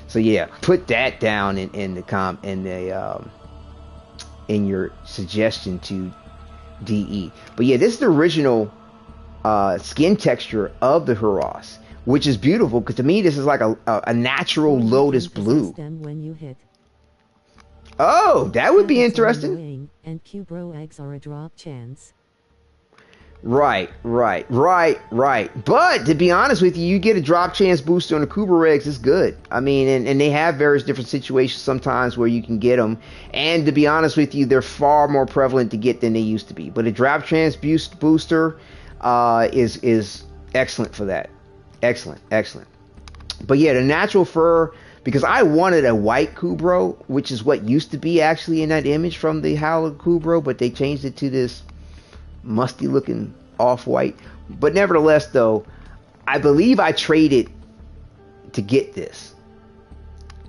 So yeah, put that down in your suggestion to DE. But yeah, this is the original skin texture of the Huros, which is beautiful because to me this is like a natural Lotus blue. When you hit. Oh, that would be interesting. And Kubrow eggs are a drop chance. Right. But to be honest with you, you get a drop chance booster on the Kubrow eggs. It's good. I mean, and they have various different situations sometimes where you can get them. And to be honest with you, they're far more prevalent to get than they used to be. But a drop chance booster is excellent for that. Excellent. But yeah, the natural fur, because I wanted a white Kubrow, which is what used to be actually in that image from the Hallowed Kubrow, but they changed it to this musty looking off-white. But nevertheless though, I believe I traded to get this,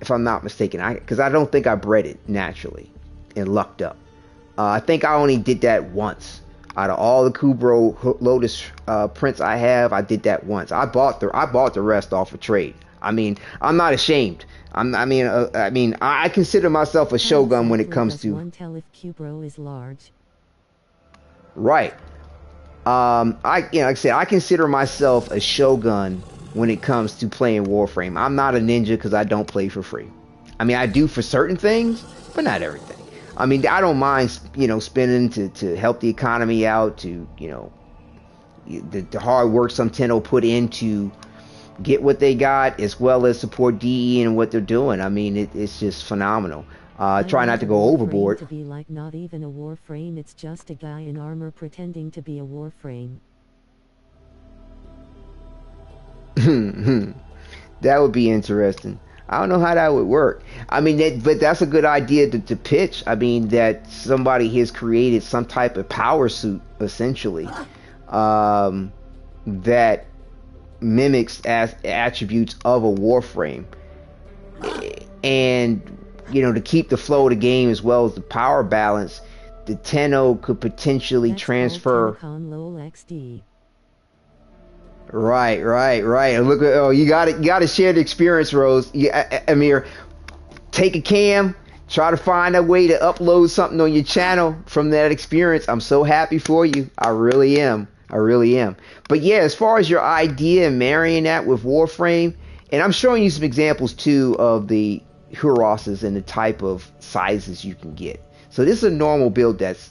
if I'm not mistaken, because I don't think I bred it naturally and lucked up. I think I only did that once out of all the Kubrow Lotus prints I have. I did that once. I bought the rest off a trade. I mean, I'm not ashamed. I consider myself a shogun when it comes to. One tell if Kubrow is large. Right. Like I said, I consider myself a shogun when it comes to playing Warframe. I'm not a ninja because I don't play for free. I mean, I do for certain things, but not everything. I mean, I don't mind, spending to help the economy out, to, the hard work some Tenno put into get what they got, as well as support DE and what they're doing. I mean, it's just phenomenal. Try not to go overboard. To be like not even a Warframe, it's just a guy in armor pretending to be a Warframe. That would be interesting. I don't know how that would work. I mean, but that's a good idea to pitch. I mean, that somebody has created some type of power suit, essentially, that mimics as attributes of a Warframe, and to keep the flow of the game as well as the power balance, the Tenno could potentially transfer. TennoCon LOL XD. Right. Look at you got to share the experience, Rose. Amir, take a cam, try to find a way to upload something on your channel from that experience. I'm so happy for you. I really am. But yeah, as far as your idea and marrying that with Warframe, and I'm showing you some examples too of the Huroses and the type of sizes you can get. So this is a normal build that's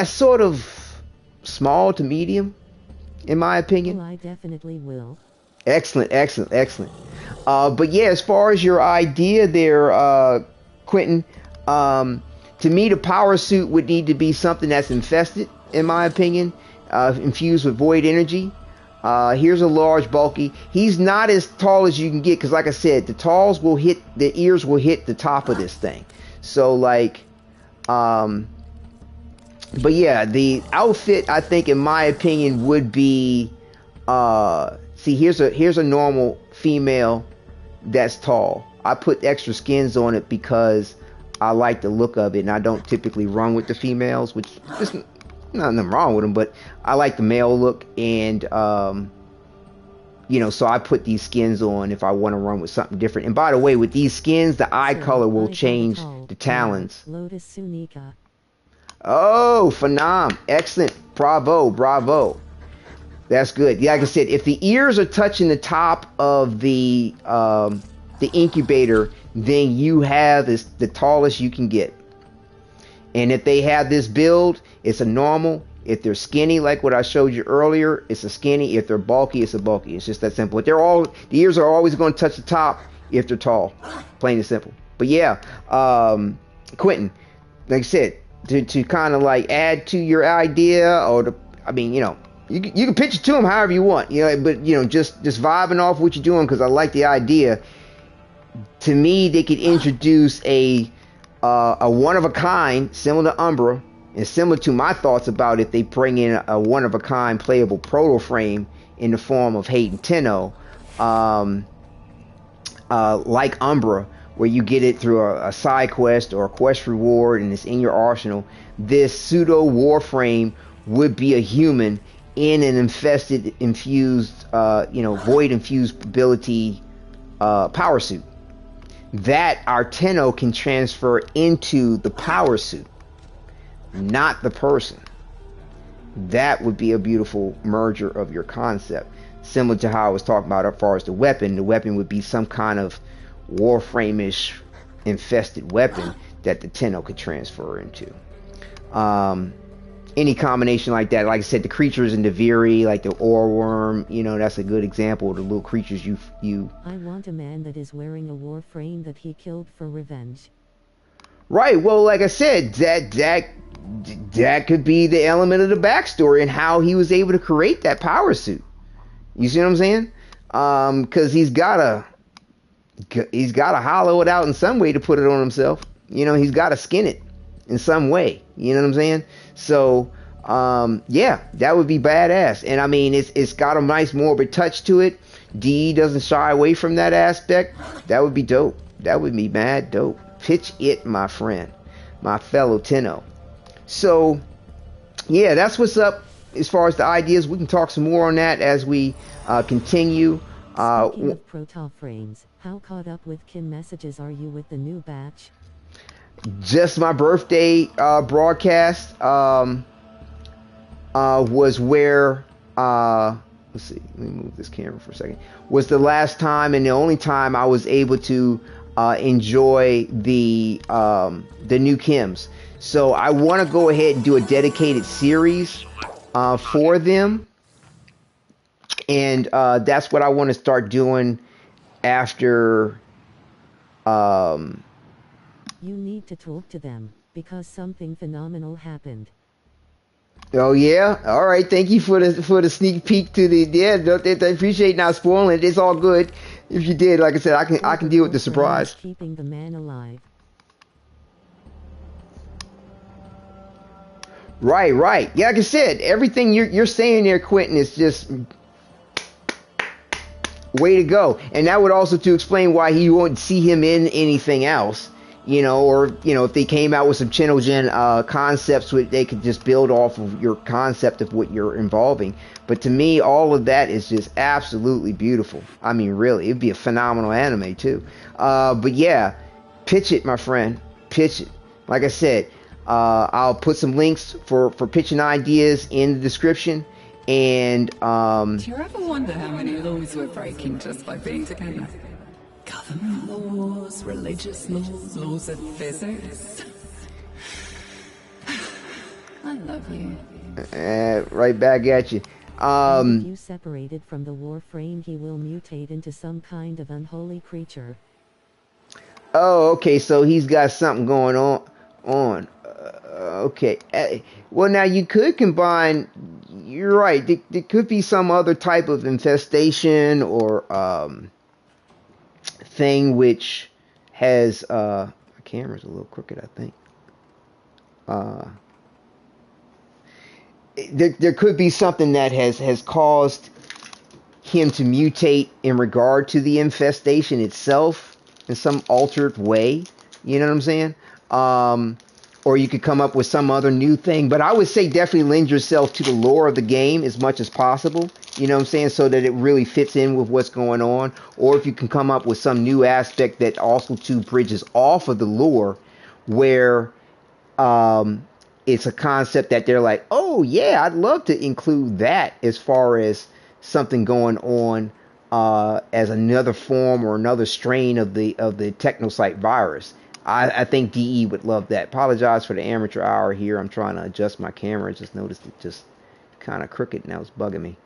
sort of small to medium, in my opinion. Well, I definitely will. Excellent. But yeah, as far as your idea there, Quentin, to me the power suit would need to be something that's infested, in my opinion, infused with void energy. Here's a large, bulky. He's not as tall as you can get, because like I said, the ears will hit the top of this thing. So like, but yeah, the outfit, I think, in my opinion, would be, see, here's a normal female that's tall. I put extra skins on it because I like the look of it, and I don't typically run with the females, which is nothing wrong with them, but I like the male look, and so I put these skins on if I want to run with something different. And by the way, with these skins, the eye color will change the talons. Lotus Sunika. Oh, phenom. Excellent. Bravo. That's good. Yeah, like I said, if the ears are touching the top of the incubator, then you have the tallest you can get. And if they have this build, it's a normal. If they're skinny, like what I showed you earlier, it's a skinny. If they're bulky, it's a bulky. It's just that simple. But the ears are always going to touch the top if they're tall. Plain and simple. But yeah, Quentin, like I said, to kind of like add to your idea, or you can pitch it to them however you want, but just vibing off what you're doing, because I like the idea. To me, they could introduce a one-of-a-kind, similar to Umbra, and similar to my thoughts about if they bring in a one-of-a-kind playable Protoframe in the form of Hayden Tenno, like Umbra, where you get it through a side quest or a quest reward, and it's in your arsenal. This pseudo Warframe would be a human in an infused, void-infused ability power suit that our Tenno can transfer into the power suit, not the person. That would be a beautiful merger of your concept, similar to how I was talking about as far as the weapon. The weapon would be some kind of Warframe-ish infested weapon that the Tenno could transfer into. Any combination like that, like I said, the creatures in the Viri, like the Oreworm, that's a good example of the little creatures you. I want a man that is wearing a Warframe that he killed for revenge. Right. Well, like I said, that could be the element of the backstory and how he was able to create that power suit. You see what I'm saying? Because he's got to hollow it out in some way to put it on himself. He's got to skin it in some way. You know what I'm saying? So, yeah, that would be badass. And I mean, it's got a nice morbid touch to it. DE doesn't shy away from that aspect. That would be dope. That would be mad dope. Pitch it, my friend, my fellow Tenno. So, yeah, that's what's up as far as the ideas. We can talk some more on that as we continue. Speaking of Protoframes, how caught up with Kim messages are you with the new batch? Just my birthday broadcast was where let's see, let me move this camera for a second, was the last time and the only time I was able to enjoy the new Kims. So I want to go ahead and do a dedicated series for them, and that's what I want to start doing after You need to talk to them, because something phenomenal happened. Oh yeah, all right. Thank you for the sneak peek to the I appreciate not spoiling it. It's all good. If you did, like I said, I can deal with the surprise. Keeping the man alive. Right, right. Yeah, like I said, everything you're saying there, Quentin, is just way to go. And that would also to explain why he won't see him in anything else, you know, or, you know, if they came out with some TennoGen concepts, they could just build off of your concept of what you're involving. But to me, all of that is just absolutely beautiful. I mean, really, it'd be a phenomenal anime too. But yeah, pitch it, my friend. Pitch it. Like I said, I'll put some links for pitching ideas in the description. And do you ever wonder how many laws we're breaking just by being together? Government laws, religious laws, laws of physics. I love you. Right back at you. If you separated from the Warframe, he will mutate into some kind of unholy creature. Oh, okay. So he's got something going on. Okay. Well, now you could combine. You're right. There could be some other type of infestation or thing which has. My camera's a little crooked, I think. There could be something that has caused him to mutate in regard to the infestation itself in some altered way. You know what I'm saying? Or you could come up with some other new thing. But I would say definitely lend yourself to the lore of the game as much as possible. You know what I'm saying? So that it really fits in with what's going on. Or if you can come up with some new aspect that also too bridges off of the lore where it's a concept that they're like, oh yeah, I'd love to include that as far as something going on as another form or another strain of the technocyte virus. I think DE would love that. Apologize for the amateur hour here. I'm trying to adjust my camera. I just noticed it just kind of crooked and that was bugging me.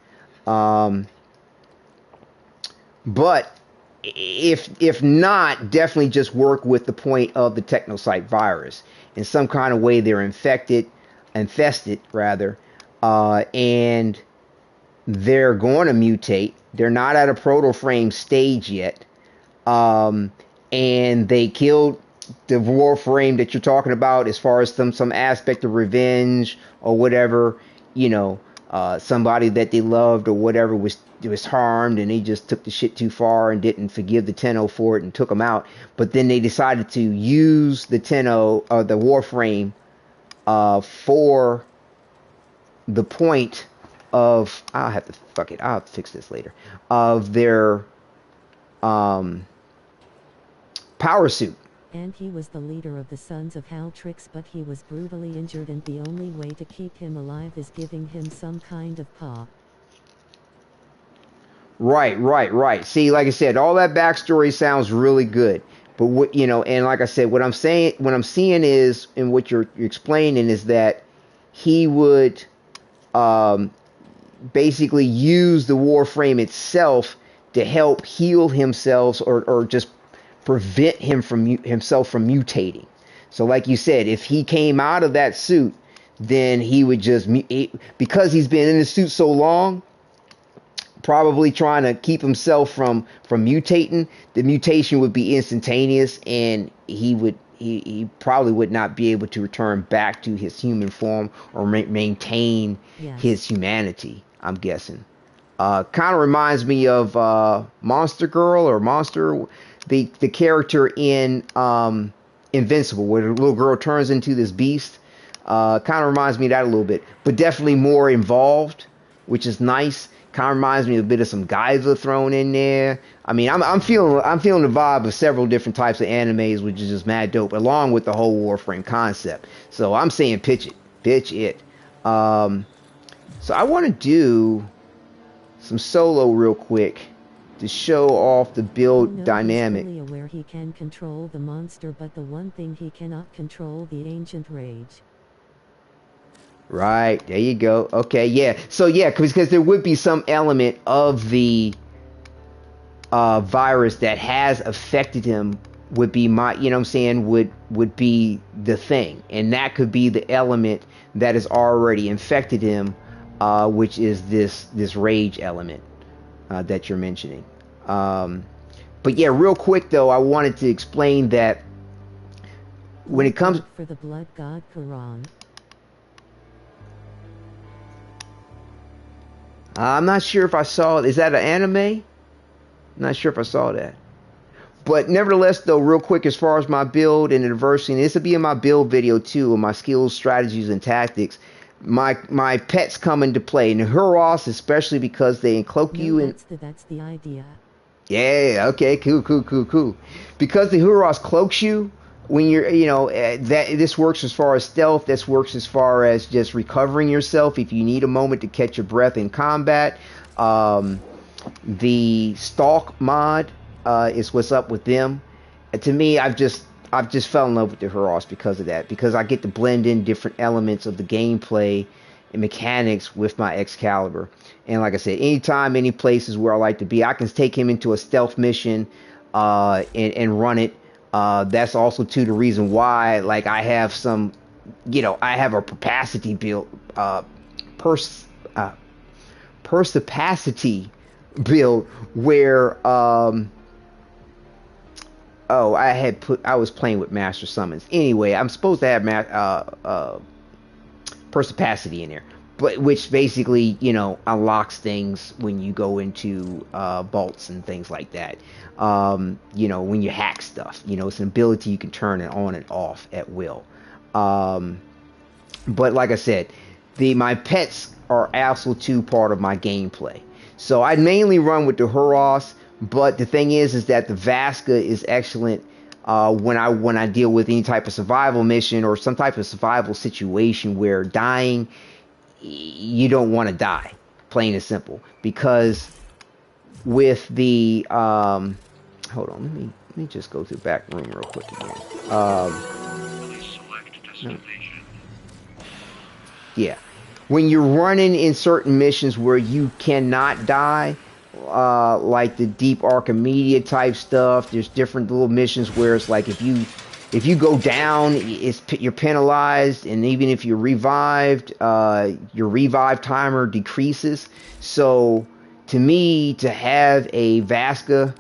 But if not, definitely just work with the point of the technocyte virus. In some kind of way they're infested rather, and they're going to mutate. They're not at a Protoframe stage yet. And they killed the Warframe that you're talking about as far as some aspect of revenge or whatever, you know, somebody that they loved or whatever was harmed and they just took the shit too far and didn't forgive the Tenno for it and took them out. But then they decided to use the Tenno or the Warframe for the point of, I'll have to fix this later, of their power suit. And he was the leader of the Sons of Haltrix, but he was brutally injured and the only way to keep him alive is giving him some kind of paw. Right. See, like I said, all that backstory sounds really good. But what, you know, and like I said, what I'm seeing is, and what you're explaining is that he would basically use the Warframe itself to help heal himself or just prevent himself from mutating. So like you said, if he came out of that suit, then he would just, because he's been in the suit so long, probably trying to keep himself from mutating, the mutation would be instantaneous and he probably would not be able to return back to his human form or maintain his humanity, I'm guessing. Kind of reminds me of Monster Girl or Monster, the character in Invincible, where the little girl turns into this beast. Kind of reminds me of that a little bit, but definitely more involved, which is nice. Kind of reminds me a bit of some Geyser thrown in there. I mean, I'm feeling the vibe of several different types of animes, which is just mad dope, along with the whole Warframe concept. So I'm saying pitch it. So I want to do some solo real quick to show off the build dynamic. He's fully aware he can control the monster, but the one thing he cannot control, the ancient rage. Right, there you go. Okay, yeah. So yeah, because there would be some element of the virus that has affected him would be would be the thing, and that could be the element that has already infected him, which is this rage element that you're mentioning. But yeah, real quick though, I wanted to explain that when it comes for the blood god Quran. I'm not sure if I saw. Is that an anime? I'm not sure if I saw that. But nevertheless, though, real quick, as far as my build and adversity, and this will be in my build video too, of my skills, strategies, and tactics. My pets come into play, and the Huros, especially because they encloak you in. That's the idea. Yeah. Okay. Cool. Because the Huros cloaks you when you're, that this works as far as stealth. This works as far as just recovering yourself if you need a moment to catch your breath in combat. The stalk mod is what's up with them. And to me, I've just fell in love with the Huros because of that. Because I get to blend in different elements of the gameplay and mechanics with my Excalibur. And like I said, anytime, any places where I like to be, I can take him into a stealth mission and run it. That's also too the reason why, like, I have some, I have a capacity build, persipacity build where I was playing with master summons. Anyway, I'm supposed to have persipacity in there, but which basically, unlocks things when you go into vaults and things like that. When you hack stuff, it's an ability you can turn it on and off at will. But like I said, my pets are also too part of my gameplay. So I mainly run with the Huros, but the thing is that the Vasca is excellent when I deal with any type of survival mission or some type of survival situation where dying, you don't want to die, plain and simple. Because with the hold on, let me just go to the back room real quick again. Yeah, when you're running in certain missions where you cannot die, like the deep Archimedia type stuff, there's different little missions where it's like if you go down, you're penalized, and even if you're revived, your revive timer decreases. So to me, to have a Vasca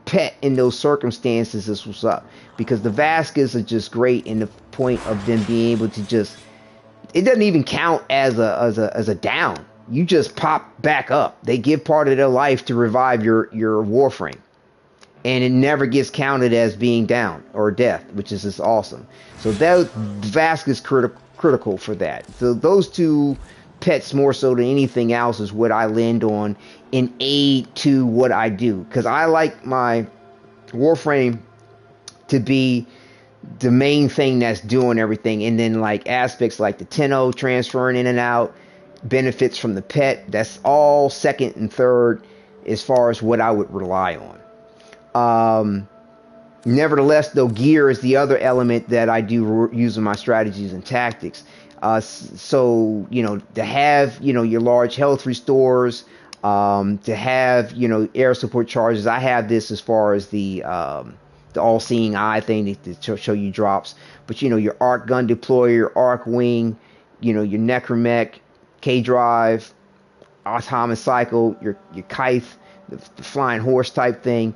pet in those circumstances is what's up, because the Vascas are just great in the point of them being able to just, it doesn't even count as a down. You just pop back up. They give part of their life to revive your Warframe, and it never gets counted as being down or death, which is just awesome. So that Vasca is critical for that. So those two pets, more so than anything else, is what I lend on in aid to what I do, because I like my Warframe to be the main thing that's doing everything, and then like aspects like the Tenno transferring in and out, benefits from the pet, that's all second and third as far as what I would rely on. Nevertheless, though, gear is the other element that I do use in my strategies and tactics. So to have your large health restores, to have air support charges. I have this as far as the all-seeing eye thing to show you drops, but your arc gun deployer, your arc wing, your necromech, K-drive, autonomous cycle, your Kythe, the flying horse type thing.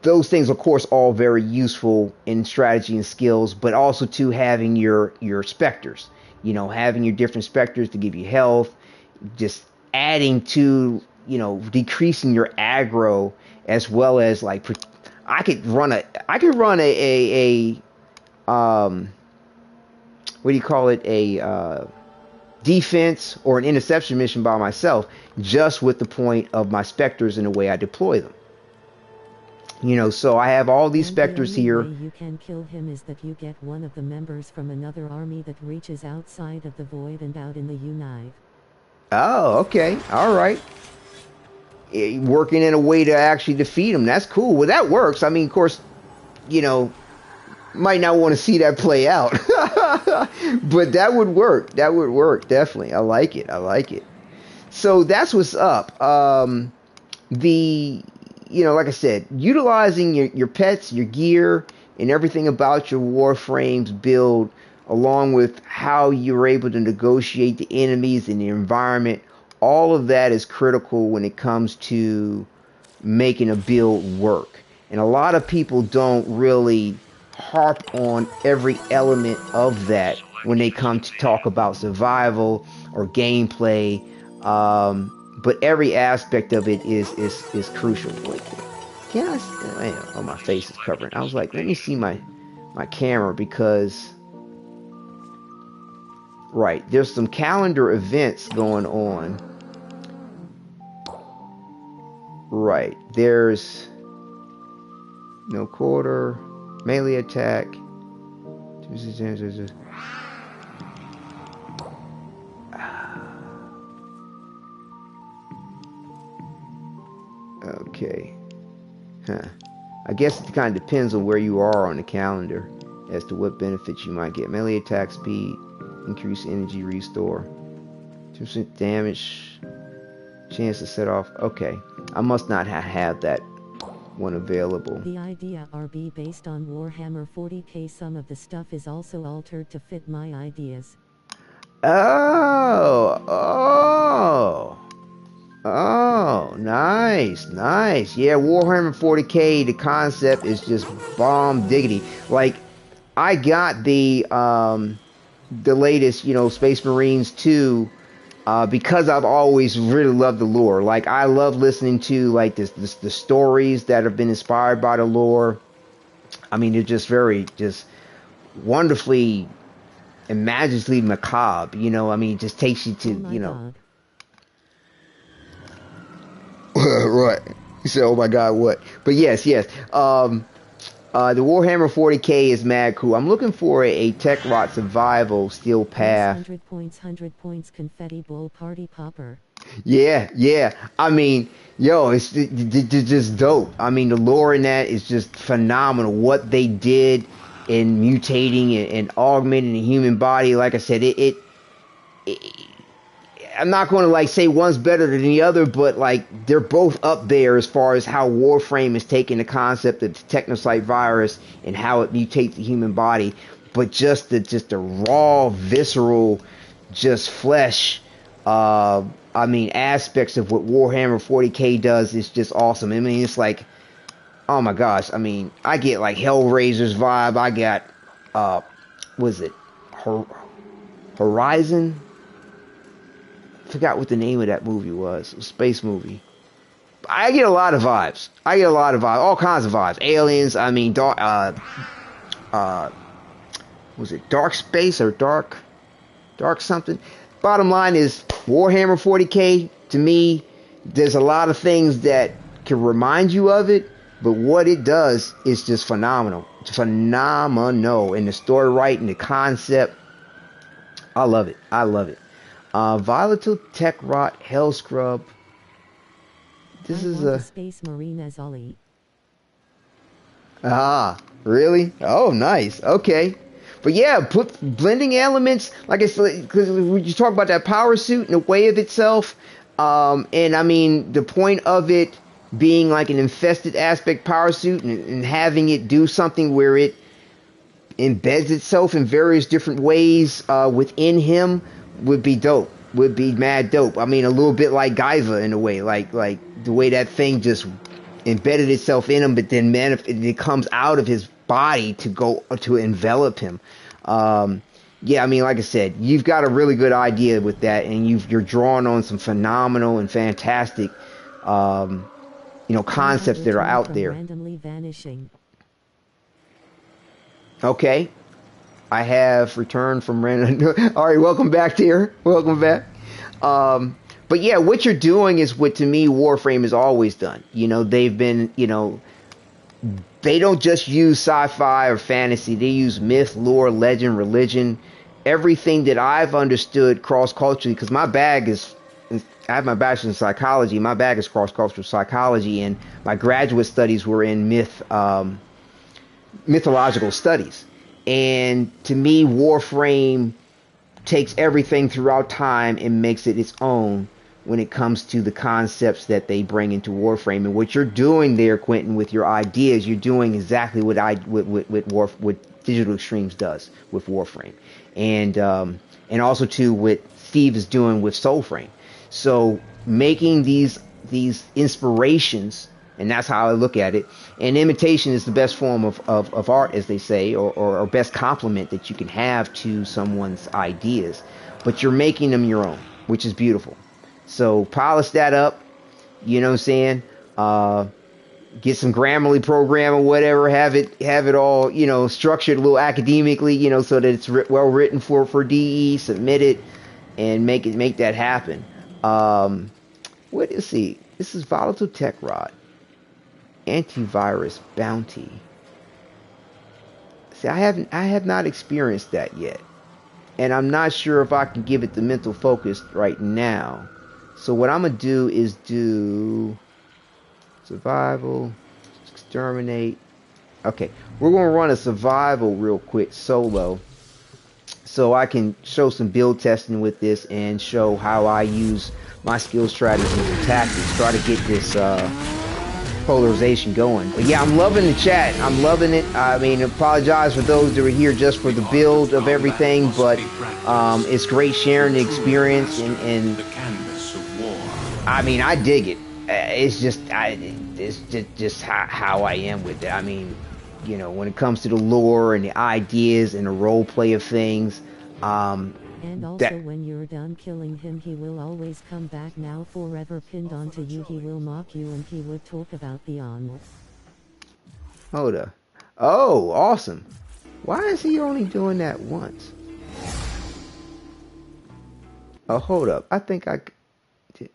Those things, of course, all very useful in strategy and skills, but also to having your specters, having your different specters to give you health, just adding to, decreasing your aggro, as well as like, I could run a what do you call it? A defense or an interception mission by myself, just with the point of my specters and the way I deploy them. So I have all these specters here. The only way you can kill him is that you get one of the members from another army that reaches outside of the void and out in the Unive. Oh, okay. All right. Working in a way to actually defeat him. That's cool. Well, that works. I mean, of course, might not want to see that play out. But that would work. That would work. Definitely. I like it. So that's what's up. Like I said, utilizing your pets, your gear, and everything about your Warframes build, along with how you're able to negotiate the enemies and the environment, all of that is critical when it comes to making a build work. And a lot of people don't really harp on every element of that when they come to talk about survival or gameplay. But every aspect of it is crucial. Like, can I? Oh, my face is covering. I was like, let me see my camera, because right, there's some calendar events going on. Right, there's no quarter, melee attack. Okay. Huh. I guess it kind of depends on where you are on the calendar as to what benefits you might get. Melee attack speed, increase energy restore, 2% damage, chance to set off. Okay. I must not have that one available. The idea RB based on Warhammer 40k. Some of the stuff is also altered to fit my ideas. Oh, nice. Yeah, Warhammer 40k, the concept is just bomb diggity. Like, I got the latest, Space Marines 2, because I've always really loved the lore. Like, I love listening to, like, the stories that have been inspired by the lore. I mean, they're just just wonderfully, imaginatively macabre, I mean, it just takes you to, God. Right. You said, oh my God, what? But yes. The Warhammer 40k is mad cool. I'm looking for a Techrot survival steel path. 100 points, confetti bowl party popper. Yeah. I mean, it's just dope. I mean, the lore in that is just phenomenal. What they did in mutating and augmenting the human body, like I said, I'm not going to like say one's better than the other, but like they're both up there as far as how Warframe is taking the concept of the technocyte virus and how it mutates the human body, but just the raw, visceral, just flesh. I mean, aspects of what Warhammer 40k does is just awesome. I mean, it's like, oh my gosh. I mean, I get like Hellraiser's vibe. I got, was it Horizon? Forgot what the name of that movie was. A space movie. I get a lot of vibes. All kinds of vibes. Aliens. I mean, dark. Was it Dark Space or Dark something? Bottom line is Warhammer 40k. To me, there's a lot of things that can remind you of it, but what it does is just phenomenal. It's phenomenal. And the story writing, the concept, I love it. Volatile Techrot Hellscrub. This is a Space Marine as Ollie. Ah, really? Oh, nice. Okay. But yeah, put blending elements, like I said, because you talk about that power suit and the way of itself, and I mean, the point of it being like an infested aspect power suit and having it do something where it embeds itself in various different ways within him would be dope. Would be mad dope. I mean, a little bit like Gaiva in a way, like the way that thing just embedded itself in him, but then it comes out of his body to envelop him. Yeah, I mean, like I said, you've got a really good idea with that, and you're drawing on some phenomenal and fantastic, concepts that are out there. Randomly vanishing. Okay. I have returned from random. All right, welcome back, dear. Welcome back. But yeah, what you're doing is what to me Warframe has always done. They've been, they don't just use sci-fi or fantasy. They use myth, lore, legend, religion, everything that I've understood cross-culturally. Because my bag is, I have my bachelor's in psychology. My bag is cross-cultural psychology, and my graduate studies were in mythological studies. And to me, Warframe takes everything throughout time and makes it its own when it comes to the concepts that they bring into Warframe. And what you're doing there, Quentin, with your ideas, you're doing exactly what Digital Extremes does with Warframe, and also too what Steve is doing with Soulframe. So making these inspirations. And that's how I look at it. And imitation is the best form of art, as they say, or best compliment that you can have to someone's ideas. but you're making them your own, which is beautiful. So polish that up, you know what I'm saying? Get some Grammarly program or whatever, have it all, you know, structured a little academically, you know, so that it's well written for DE, submit it, and make that happen. What is he? This is Volatile Techrot. Antivirus Bounty. See, I have not experienced that yet. And I'm not sure if I can give it the mental focus right now. So what I'm going to do is do survival, exterminate. Okay, we're going to run a survival real quick, solo, so I can show some build testing with this and show how I use my skill strategies and tactics, try to get this polarization going. But yeah, I'm loving the chat. I'm loving it. I mean, apologize for those that were here just for the build of everything, but it's great sharing the experience, and I mean, I dig it. It's just how I am with it. I mean, you know, when it comes to the lore and the ideas and the role play of things. And also when you're done killing him, he will always come back, now forever pinned onto you. He will mock you and he would talk about the Onslaught. Hold up. Oh, awesome. Why is he only doing that once? Oh, hold up. I think I did.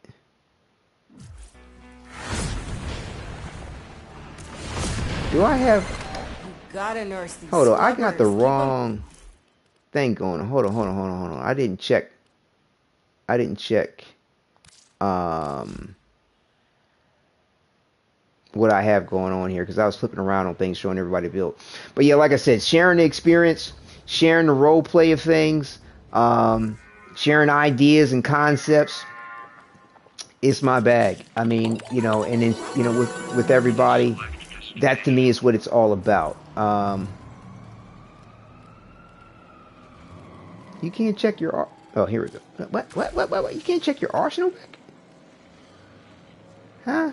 Do I have... You gotta nurse these Hold on, I got the sluggers. wrong thing going on. Hold on. I didn't check what I have going on here, because I was flipping around on things showing everybody build. But yeah, like I said, sharing the experience, sharing the role play of things, sharing ideas and concepts. It's my bag. I mean, you know, and then, you know, with everybody, that to me is what it's all about. You can't check your... Oh, here we go. What? You can't check your arsenal back? Huh?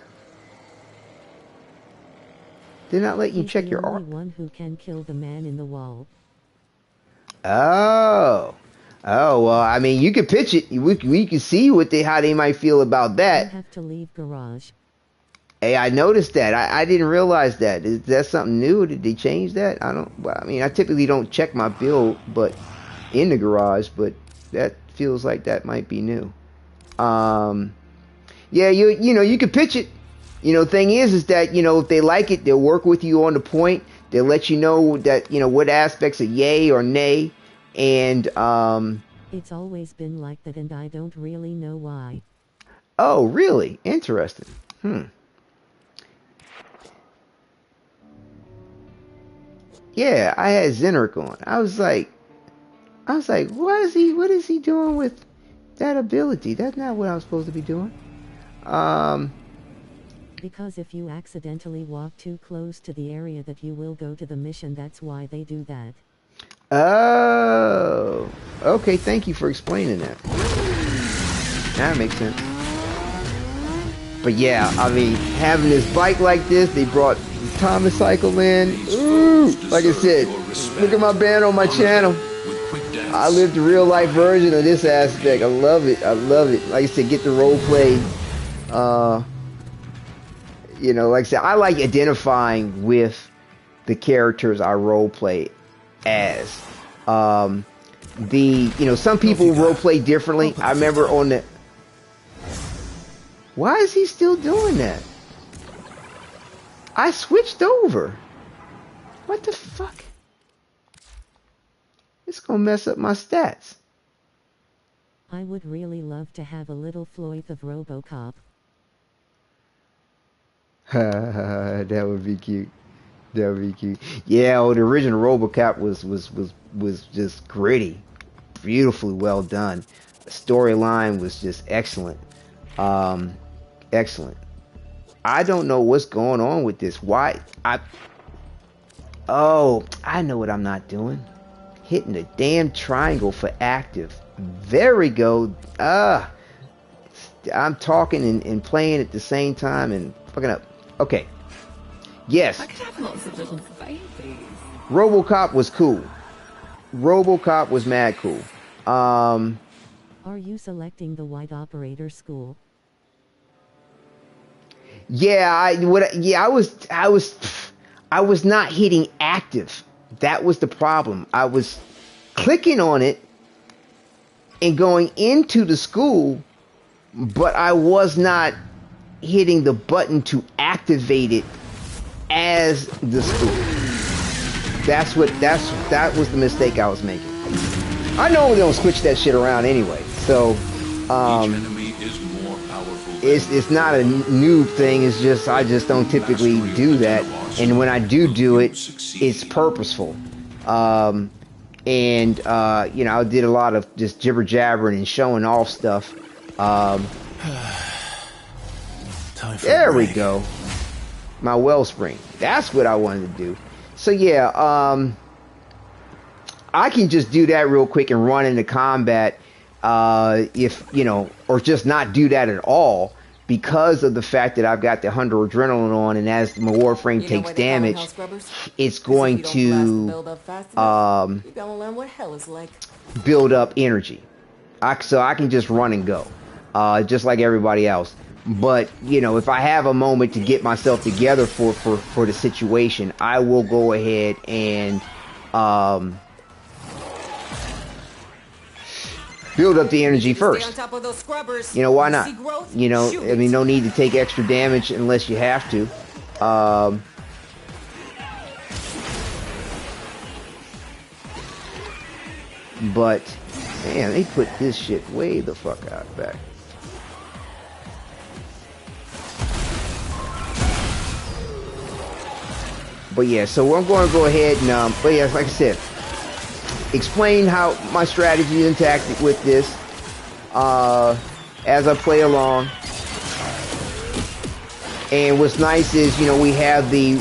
Did not let you He's check your the arsenal. only one who can kill the man in the wall. Oh, well, I mean, you could pitch it. We can see how they might feel about that. You have to leave garage. Hey, I noticed that. I didn't realize that. Is that something new? Did they change that? Well, I mean, I typically don't check my build, but in the garage, but that feels like that might be new. Yeah, you know, you could pitch it. You know, thing is that, you know, if they like it, they'll work with you on the point. They'll let you know that, you know, what aspects are yay or nay. And, It's always been like that, and I don't really know why. Oh, really? Interesting. Yeah, I had Zenark on. I was like, what is he doing with that ability? That's not what I'm supposed to be doing. Because if you accidentally walk too close to the area that you will go to the mission, that's why they do that. Oh, okay. Thank you for explaining that. That makes sense. But yeah, I mean, having this bike like this, they brought the Thomas cycle in. Ooh, like I said, look at my band on my channel. I lived the real life version of this aspect. I love it. Like I said, get the role play. You know, like I said, I like identifying with the characters I role play as. You know, some people role play differently. I remember on the... Why is he still doing that? I switched over. What the fuck? It's gonna mess up my stats. I would really love to have a little Floyd of RoboCop. That would be cute. That would be cute. Yeah, the original RoboCop was just gritty, beautifully well done. The storyline was just excellent. Excellent. I don't know what's going on with this. Why? Oh, I know what I'm not doing. Hitting the damn triangle for active. There we go. I'm talking and playing at the same time and fucking up. Okay. Yes. I could have lots of little babies. RoboCop was cool. RoboCop was mad cool. Are you selecting the white operator school? Yeah, I was not hitting active. That was the problem. I was clicking on it and going into the school, but I was not hitting the button to activate it as the school. That was the mistake I was making. I normally don't switch that shit around anyway, so Each enemy is more powerful than it's not a noob thing. It's just I just don't typically do that, and when I do it, it's purposeful. And you know, I did a lot of just jibber jabbering and showing off stuff. Time for There a we break. go. My wellspring. That's what I wanted to do. So yeah, I can just do that real quick and run into combat, if, you know, or just not do that at all because of the fact that I've got the 100 adrenaline on, and as my Warframe You know takes why they call them damage, hell scrubbers? it's 'Cause if going you don't blast the to build up fast enough, you're gonna learn what hell is like. build up energy. So I can just run and go, just like everybody else. But, you know, if I have a moment to get myself together for the situation, I will go ahead and build up the energy Stay on first. top of those scrubbers. You know, why You not? see growth? You know, Shoot I mean, it. no need to take extra damage unless you have to. But, man, they put this shit way the fuck out back. But yeah, so I'm going to go ahead and, but yeah, like I said, explain how my strategy and tactic with this, as I play along. And what's nice is, you know, we have the,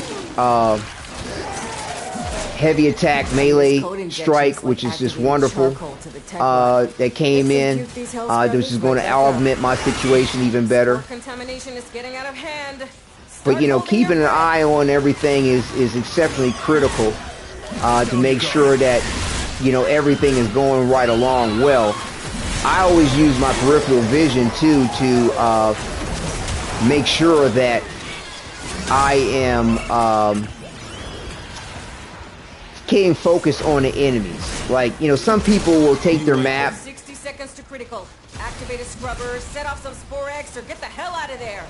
heavy attack melee strike, which is just wonderful, that came in, which is going to augment my situation even better. Contamination is getting out of hand. But, you know, keeping an eye on everything is exceptionally critical, to make sure that, you know, everything is going right along well. I always use my peripheral vision too to make sure that I am staying focused on the enemies. Like, you know, some people will take their map. 60 seconds to critical. Activate a scrubber, set off some spore eggs, or get the hell out of there.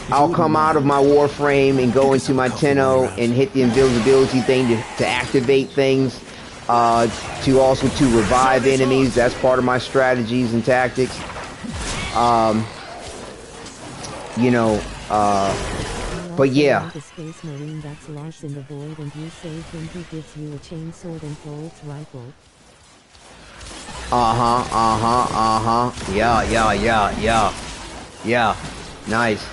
I'll come out of my Warframe and go into my Tenno and hit the invisibility thing to activate things, to also to revive enemies. That's part of my strategies and tactics. You know, but yeah. The Space Marine that's lost in the void, and you save him. He gives you a chainsword and Bolt's rifle. Yeah. Nice.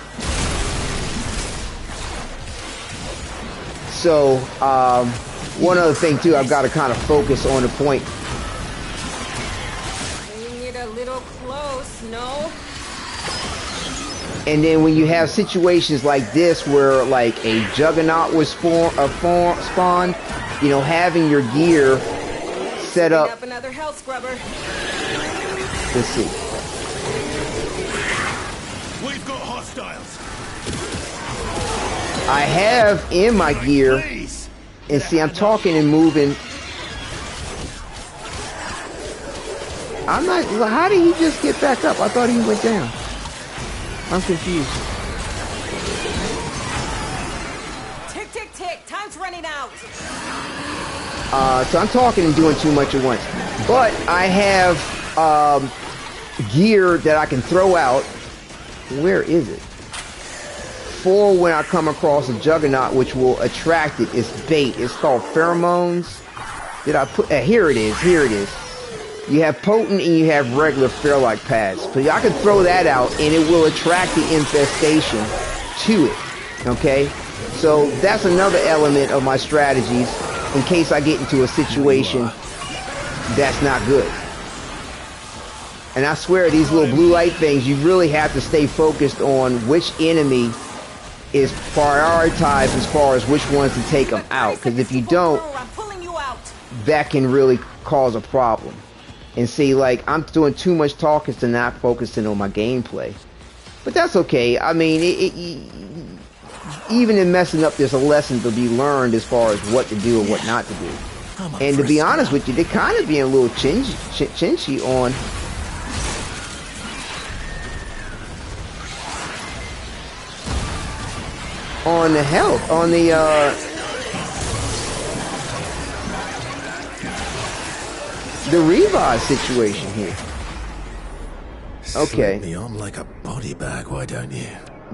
So, one other thing too, I've got to kind of focus on the point. You get a little close, no? And then when you have situations like this where like a juggernaut was spawned, you know, having your gear set up. Up another hell scrubber. Let's see. We've got hostiles. I have in my gear, and see, I'm talking and moving. I'm not. How did he just get back up? I thought he went down. I'm confused. Tick, tick, tick. Time's running out. So I'm talking and doing too much at once. But I have gear that I can throw out. Where is it? For when I come across a juggernaut, which will attract it. It's bait. It's called pheromones. Did I put? Here it is. Here it is. You have potent and you have regular fair-like pads. So I can throw that out and it will attract the infestation to it. Okay? So that's another element of my strategies in case I get into a situation that's not good. And I swear these little blue light things, you really have to stay focused on which enemy is prioritized as far as which ones to take them out. Because if you don't, that can really cause a problem. and see, like, I'm doing too much talking to not focusing on my gameplay. But that's okay. I mean, even in messing up, there's a lesson to be learned as far as what to do and what not to do. And to be honest with you, they're kind of being a little chinchy on the health, on the revive situation here. Okay. Slip me on like a body bag, why don't you?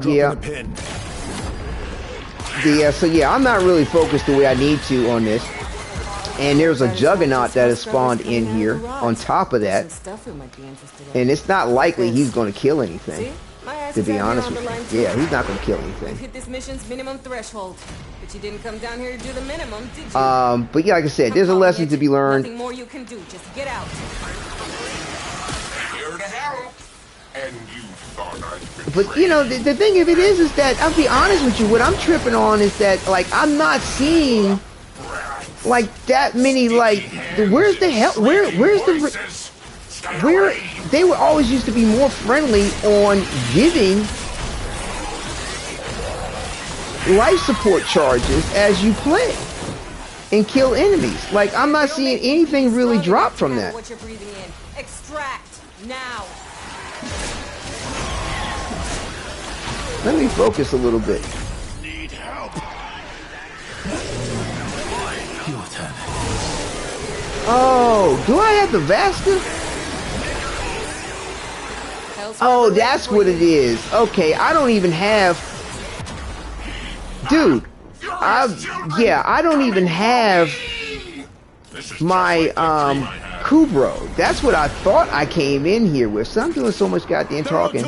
Yeah. Dropping a pin. So yeah, I'm not really focused the way I need to on this. And there's a Juggernaut that has spawned in here on top of that. And it's not likely he's going to kill anything, to be honest with you. Yeah, he's not going to kill anything. Hit this mission's minimum threshold. But you didn't come down here to do the minimum, did you? But yeah, like I said, there's a lesson to be learned. Nothing more you can do. Just get out. Here to help. And you thought I'd been But you know, the thing of it is that I'll be honest with you. What I'm tripping on is that, like, I'm not seeing like that many, like, where's the hell? Where's the where they were always used to be more friendly on giving life support charges as you play and kill enemies. Like, I'm not seeing anything really drop from that. What you're breathing in. Extract now. Let me focus a little bit. need help. Your turn. Oh, do I have the Vasca? Oh, that's what it is. Okay, I don't even have... Dude, I don't even have my Kubrow. That's what I thought I came in here with. So I'm doing so much goddamn talking.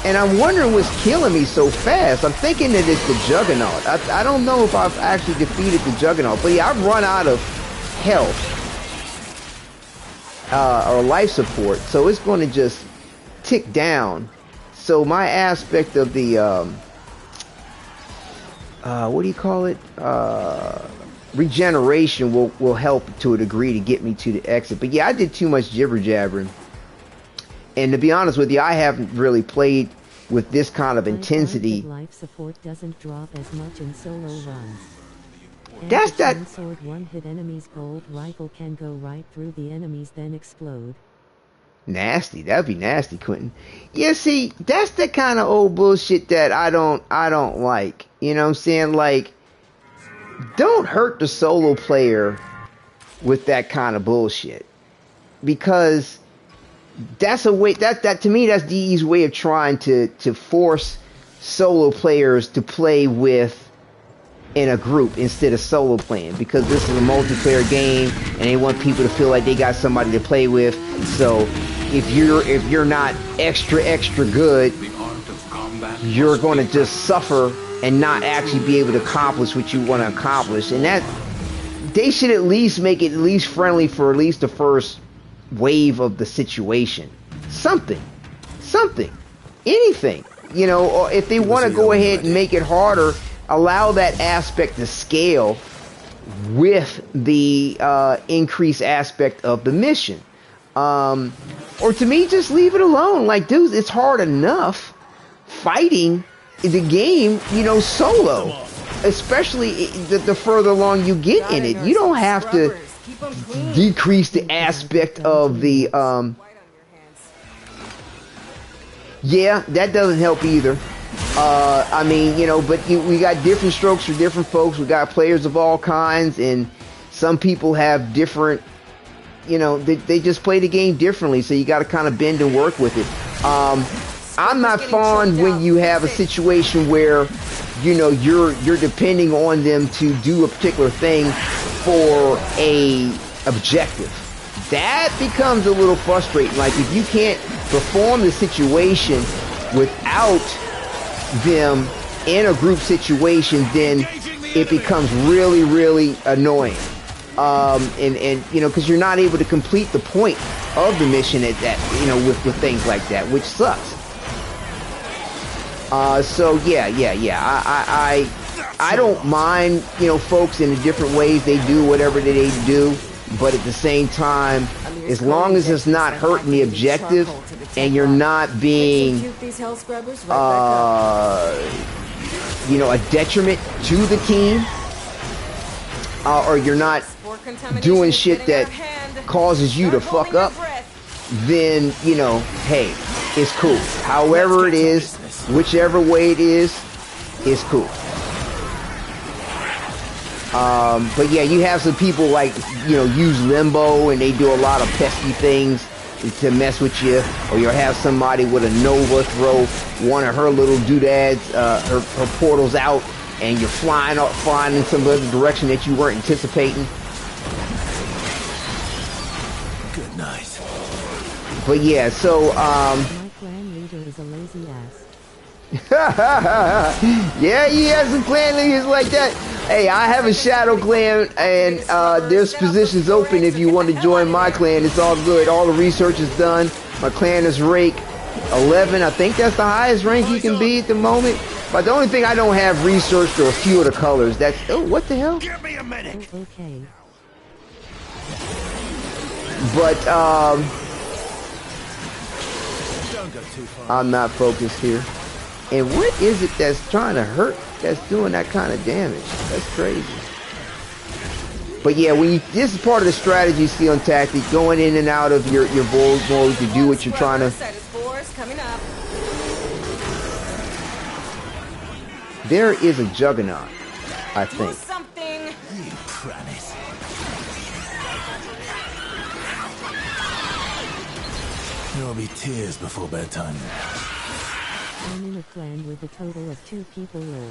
And I'm wondering what's killing me so fast. I'm thinking that it's the Juggernaut. I don't know if I've actually defeated the Juggernaut. But yeah, I've run out of health. Or life support. So it's going to just tick down. So my aspect of the... what do you call it? Regeneration will help to a degree to get me to the exit. But yeah, I did too much jibber jabbering. And to be honest with you, I haven't really played with this kind of intensity. Life support doesn't drop as much in solo runs. And That's that. sword one-hit enemy's gold rifle can go right through the enemies, then explode. Nasty. That'd be nasty, Quentin. Yeah, see, that's the kind of old bullshit that I don't like. You know what I'm saying? Like, don't hurt the solo player with that kind of bullshit, because that's a way that to me, that's DE's way of trying to force solo players to play with in a group instead of solo playing, because this is a multiplayer game and they want people to feel like they got somebody to play with. So if you're not extra good, you're going to just suffer and not actually be able to accomplish what you want to accomplish. And that they should at least make it at least friendly for at least the first wave of the situation. Something, anything, you know. Or if they want to go ahead and make it harder, allow that aspect to scale with the increased aspect of the mission. Or to me, just leave it alone. Like, dude, it's hard enough fighting the game, you know, solo. Especially the further along you get in it. You don't have to decrease the aspect of the yeah, that doesn't help either. I mean, you know, but we got different strokes for different folks. We got players of all kinds, and some people have different, you know, they just play the game differently, so you got to kind of bend and work with it. I'm not fond when you have a situation where, you know, you're depending on them to do a particular thing for a objective. That becomes a little frustrating. Like, if you can't perform the situation without them in a group situation, then it becomes really annoying. And you know, because you're not able to complete the point of the mission at that, you know, with things like that, which sucks. So yeah, I don't mind, you know, folks in the different ways they do whatever they do, but at the same time, as long as it's not hurting the objective and you're not being, you know, a detriment to the team, or you're not doing shit that causes you to fuck up, then, you know, hey, it's cool. However it is, whichever way it is, it's cool. But yeah, you have some people like, you know, use limbo and they do a lot of pesky things to mess with you, or you'll have somebody with a Nova throw one of her little doodads, her portals out, and you're flying in some other direction that you weren't anticipating. Good night. But yeah, so My clan leader is a lazy ass. yeah, he has some clan leaders like that. Hey, I have a shadow clan, and there's positions open if you want to join my clan. It's all good. All the research is done. My clan is rank 11. I think that's the highest rank you can be at the moment. But the only thing I don't have researched are a few of the colors. That's, oh, what the hell? Give me a minute. Oh, okay. But I'm not focused here. And what is it that's trying to hurt, that's doing that kind of damage? That's crazy. But yeah, when you, this is part of the strategy stealing tactic, going in and out of your bold mode to do what you're trying to. There is a juggernaut, I think. You promise. There will be tears before bedtime. I'm in a clan with a total of 2 people roll.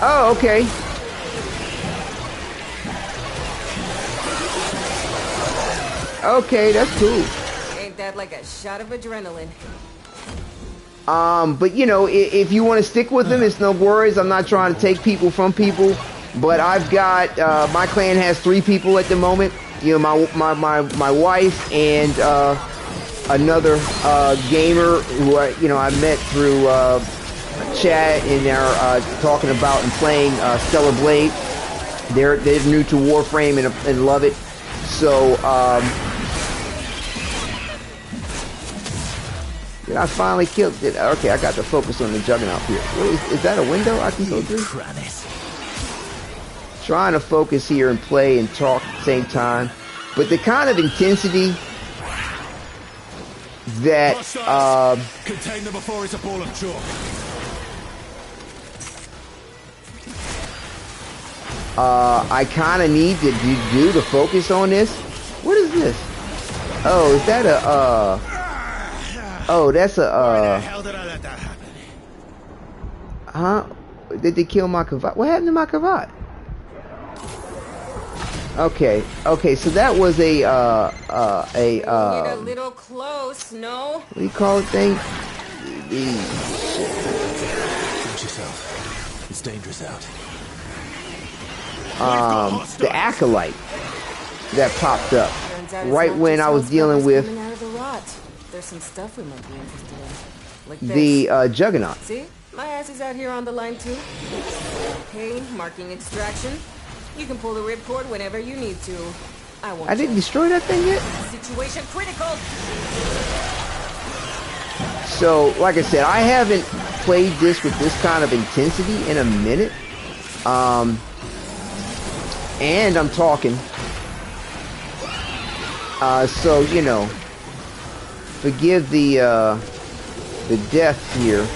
Oh, okay. Okay, that's cool. Ain't that like a shot of adrenaline? But you know, if you want to stick with them, it's no worries. I'm not trying to take people from people, but I've got my clan has 3 people at the moment. You know, my wife and another gamer who I met through chat, and they're talking about and playing Stellar Blade. They're new to Warframe and love it. So did I finally kill it? Okay, I got to focus on the juggernaut here. What is that a window I can go through? Trying to focus here and play and talk at the same time, but the kind of intensity that contain them before it's a ball of chalk. I kind of need to do to focus on this. What is this? Oh, is that a oh, that's a Why the hell did I let that happen? huh? Did they kill my Kavat? What happened to my Kavat? Okay, so that was a a little close, no? what do you call it thing? Watch yourself. It's dangerous out. The acolyte that popped up right when I was dealing with There's some stuff we might be interested in. Like the juggernaut. See? My ass is out here on the line too. Okay, marking extraction. You can pull the ripcord whenever you need to. I didn't destroy that thing yet. Situation critical. So, like I said, I haven't played this with this kind of intensity in a minute. And I'm talking. So, you know, forgive the death here.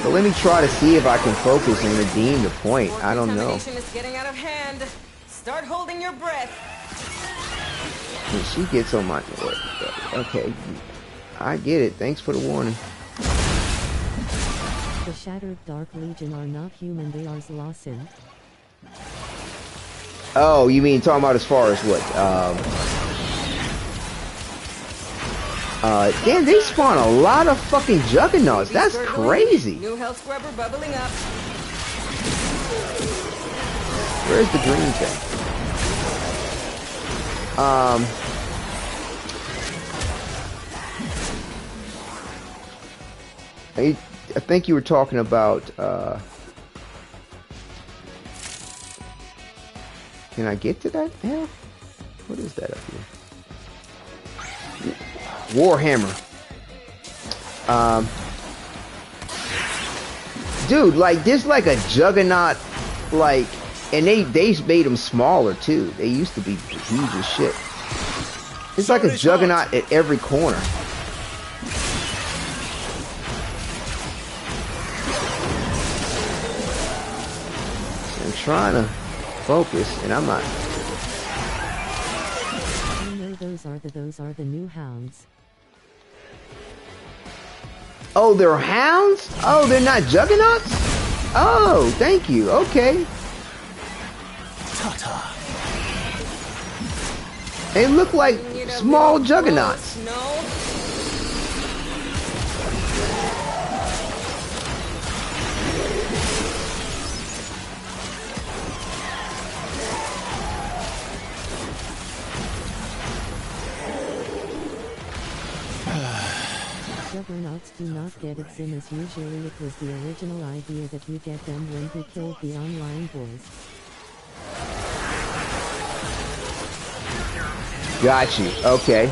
But let me try to see if I can focus and redeem the point. I don't know. Contamination is getting out of hand. Start holding your breath. And she gets on my... Okay. I get it. Thanks for the warning. The Shattered Dark Legion are not human, they are Zlossin. Oh, you mean talking about as far as what? Damn, they spawn a lot of fucking juggernauts. That's crazy. New health scrubber bubbling up. Where's the green thing? I think you were talking about Can I get to that? Hell, what is that up here? Warhammer. Dude, like there's like a juggernaut, like, and they made them smaller too. They used to be huge as shit. It's like a juggernaut at every corner. I'm trying to focus, and I'm not. I know those are the new hounds. Oh, they're hounds? Oh, they're not juggernauts? Oh, thank you. Okay. Ta-ta. They look like small juggernauts. No. Juggernauts do not get its sim as usually it was the original idea that you get them when we killed the online boys. Got you. Okay.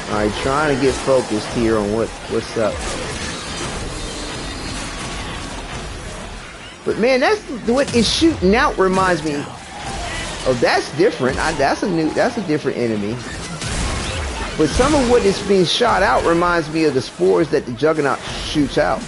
Alright, trying to get focused here on what's up. But man, that's what it's shooting out reminds me. Oh, that's different. That's a different enemy. But some of what is being shot out reminds me of the spores that the Juggernaut shoots out.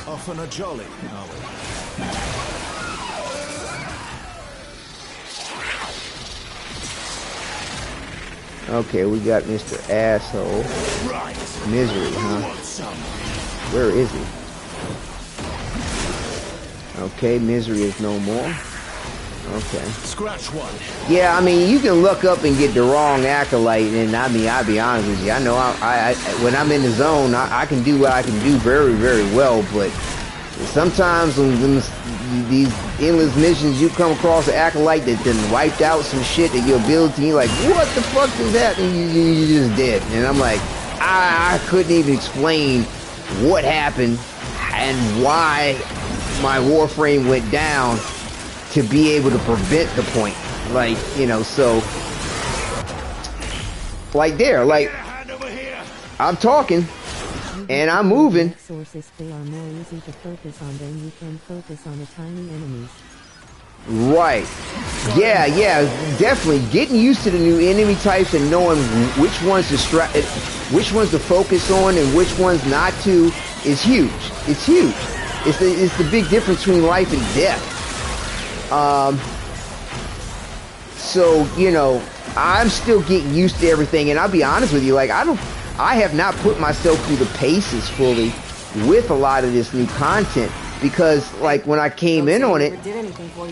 Off on a jolly, are we? Okay, we got Mr. Asshole. Right. Misery, huh? Where is he? Okay, Misery is no more. Okay. Scratch one. Yeah, I mean, you can look up and get the wrong acolyte, and I mean, I'll be honest with you. I know I when I'm in the zone, I can do what I can do very, very well, but sometimes when these endless missions, you come across an acolyte that then wiped out some shit that your ability, you're like, what the fuck is that? And you just dead. And I'm like, I couldn't even explain what happened and why my Warframe went down to be able to prevent the point. Like, you know, so like there, like I'm talking and I'm moving. Sources, they are more easy to focus on than you can focus on the tiny enemies. Right. Yeah, definitely. Getting used to the new enemy types and knowing which ones to focus on and which ones not to is huge. It's huge. It's the big difference between life and death. So, you know, I'm still getting used to everything, and I'll be honest with you, like I have not put myself through the paces fully with a lot of this new content, because like when I came in on it,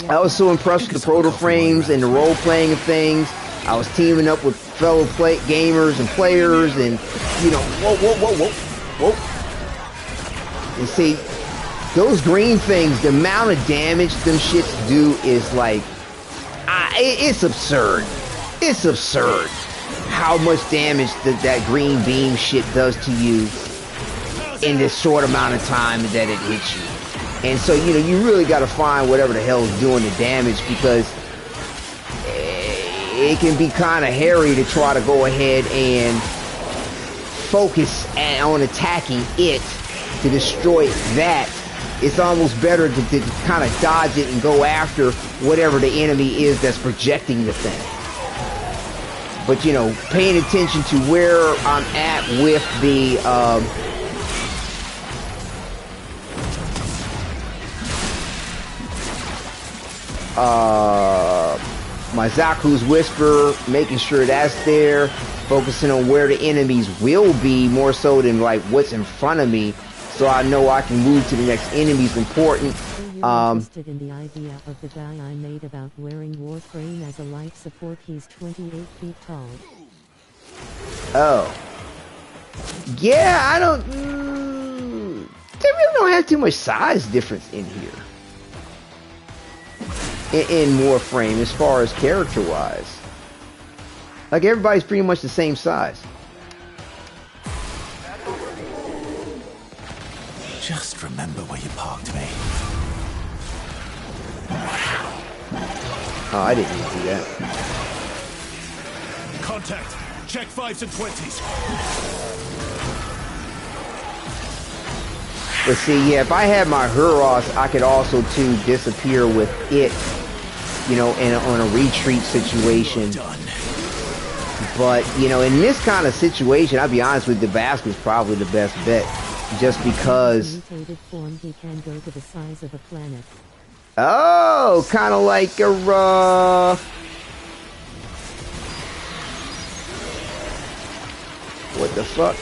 I was so impressed with the Protoframes and the role-playing of things. I was teaming up with fellow gamers and players, and, you know, whoa. And see, those green things, the amount of damage them shits do is like, it's absurd. It's absurd how much damage that green beam shit does to you in this short amount of time that it hits you. And so, you know, you really got to find whatever the hell is doing the damage, because it can be kind of hairy to try to go ahead and focus on attacking it to destroy that. It's almost better to kind of dodge it and go after whatever the enemy is that's projecting the thing. But, you know, paying attention to where I'm at with the my Zaku's Whisper, making sure that's there, focusing on where the enemies will be more so than like what's in front of me, so I know I can move to the next enemy is important. interested in the idea of the guy I made about wearing Warframe as a life support. He's 28 feet tall. Oh. Yeah, I don't... they really don't have too much size difference in here. In Warframe, as far as character-wise. Like, everybody's pretty much the same size. Just remember where you parked me. Oh, I didn't do that. Contact! Check 5s and 20s. But see, yeah, if I had my Huros, I could also, too, disappear with it, you know, on a retreat situation. But, you know, in this kind of situation, I'll be honest with you, the Basque is probably the best bet. Just because... In mutated form, he can go to the size of a planet. Oh, kind of like a, what the fuck?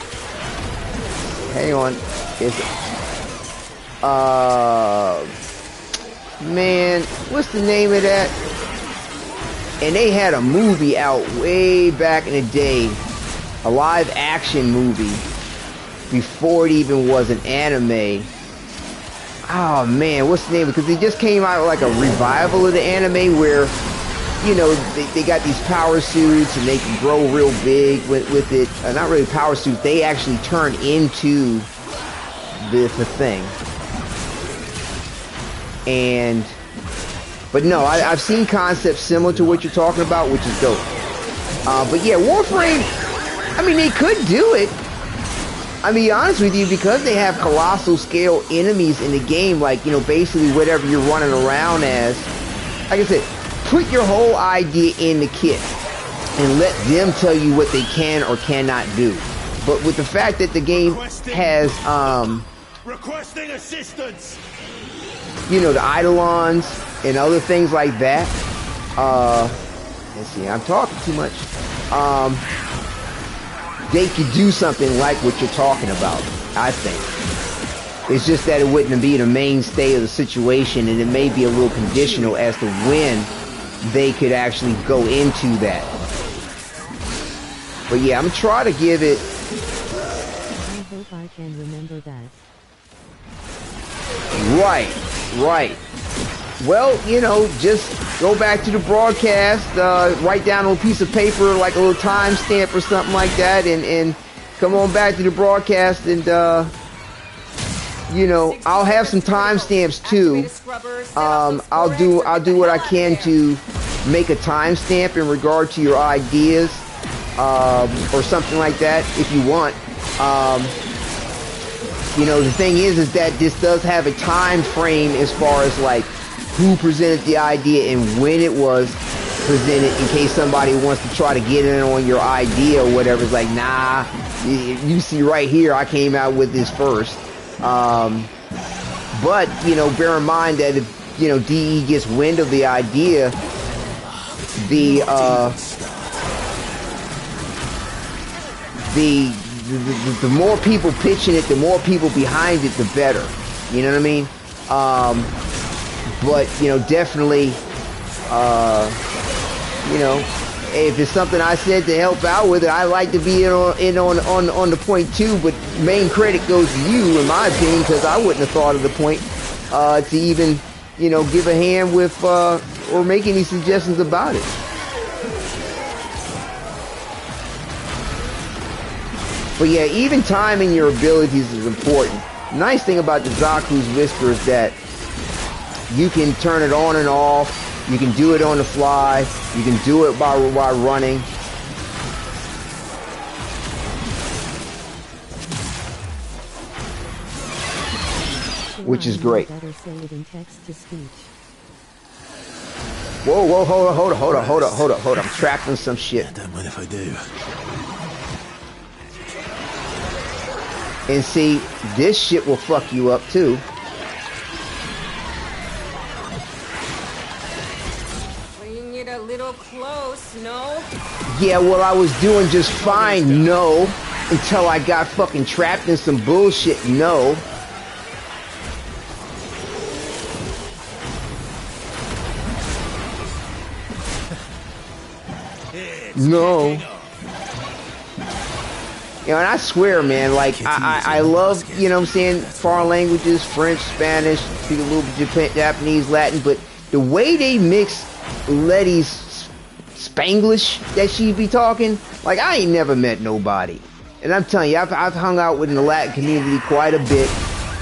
Hang on. Man, what's the name of that? And they had a movie out way back in the day. A live action movie. Before it even was an anime. Oh man, what's the name? Because they just came out like a revival of the anime where, you know, they got these power suits and they can grow real big with it. Not really power suits, they actually turn into the thing. And, but no, I've seen concepts similar to what you're talking about, which is dope. But yeah, Warframe, I mean, they could do it. I mean, honest with you, because they have colossal scale enemies in the game, like, you know, basically whatever you're running around as, like I said, put your whole idea in the kit and let them tell you what they can or cannot do. But with the fact that the game has, requesting assistance. You know, the Eidolons and other things like that. Let's see, I'm talking too much. They could do something like what you're talking about, I think. It's just that it wouldn't be the mainstay of the situation, and it may be a little conditional as to when they could actually go into that. But yeah, I'm gonna try to give it... I hope I can remember that. Right. Well, you know, just go back to the broadcast, write down on a piece of paper like a little timestamp or something like that, and come on back to the broadcast, and you know, I'll have some timestamps too. I'll do what I can to make a timestamp in regard to your ideas, or something like that if you want. You know, the thing is that this does have a time frame as far as like who presented the idea and when it was presented, in case somebody wants to try to get in on your idea or whatever. It's like, nah, you see right here, I came out with this first. But, you know, bear in mind that if, you know, DE gets wind of the idea, the more people pitching it, the more people behind it, the better. You know what I mean? But, you know, definitely, you know, if it's something I said to help out with it, I like to be in on the point too, but main credit goes to you, in my opinion, because I wouldn't have thought of the point to even, you know, give a hand with, or make any suggestions about it. But yeah, even timing your abilities is important. Nice thing about the Zaku's Whisper is that you can turn it on and off. You can do it on the fly. You can do it while running. Which is great. Whoa, hold up. I'm trapped in some shit. I don't mind if I do. And see, this shit will fuck you up too. Bringing it a little close, no? Yeah, well, I was doing just fine, no. Until I got fucking trapped in some bullshit, no. No. You know, and I swear, man, like, I love, you know what I'm saying, foreign languages, French, Spanish, speak a little bit Japanese, Latin, but the way they mix Letty's Spanglish that she be talking, like, I ain't never met nobody. And I'm telling you, I've hung out with in the Latin community quite a bit.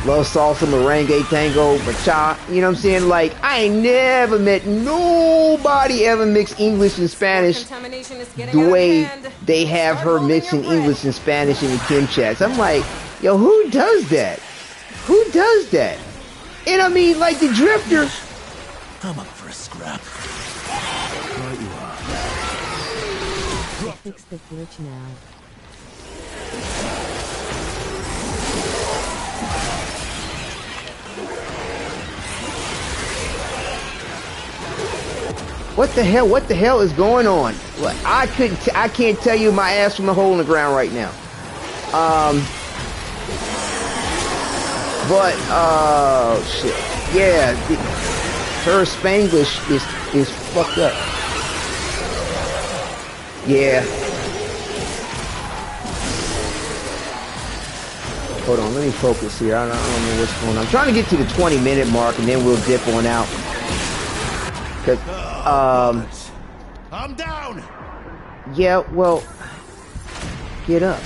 Love salsa, merengue, tango, bachata, you know what I'm saying? Like, I ain't never met nobody ever mix English and Spanish the way they have her mixing English and Spanish in the Kim chats. I'm like, yo, who does that? Who does that? And I mean, like, the Drifter. I'm up for a scrap. Right you are. Fix the glitch now. What the hell? What the hell is going on? I can't tell you my ass from the hole in the ground right now. Shit. Yeah, her Spanglish is fucked up. Yeah. Hold on, let me focus here. I don't know what's going on. I'm trying to get to the 20-minute mark, and then we'll dip on out. I'm down. Yeah, well, get up.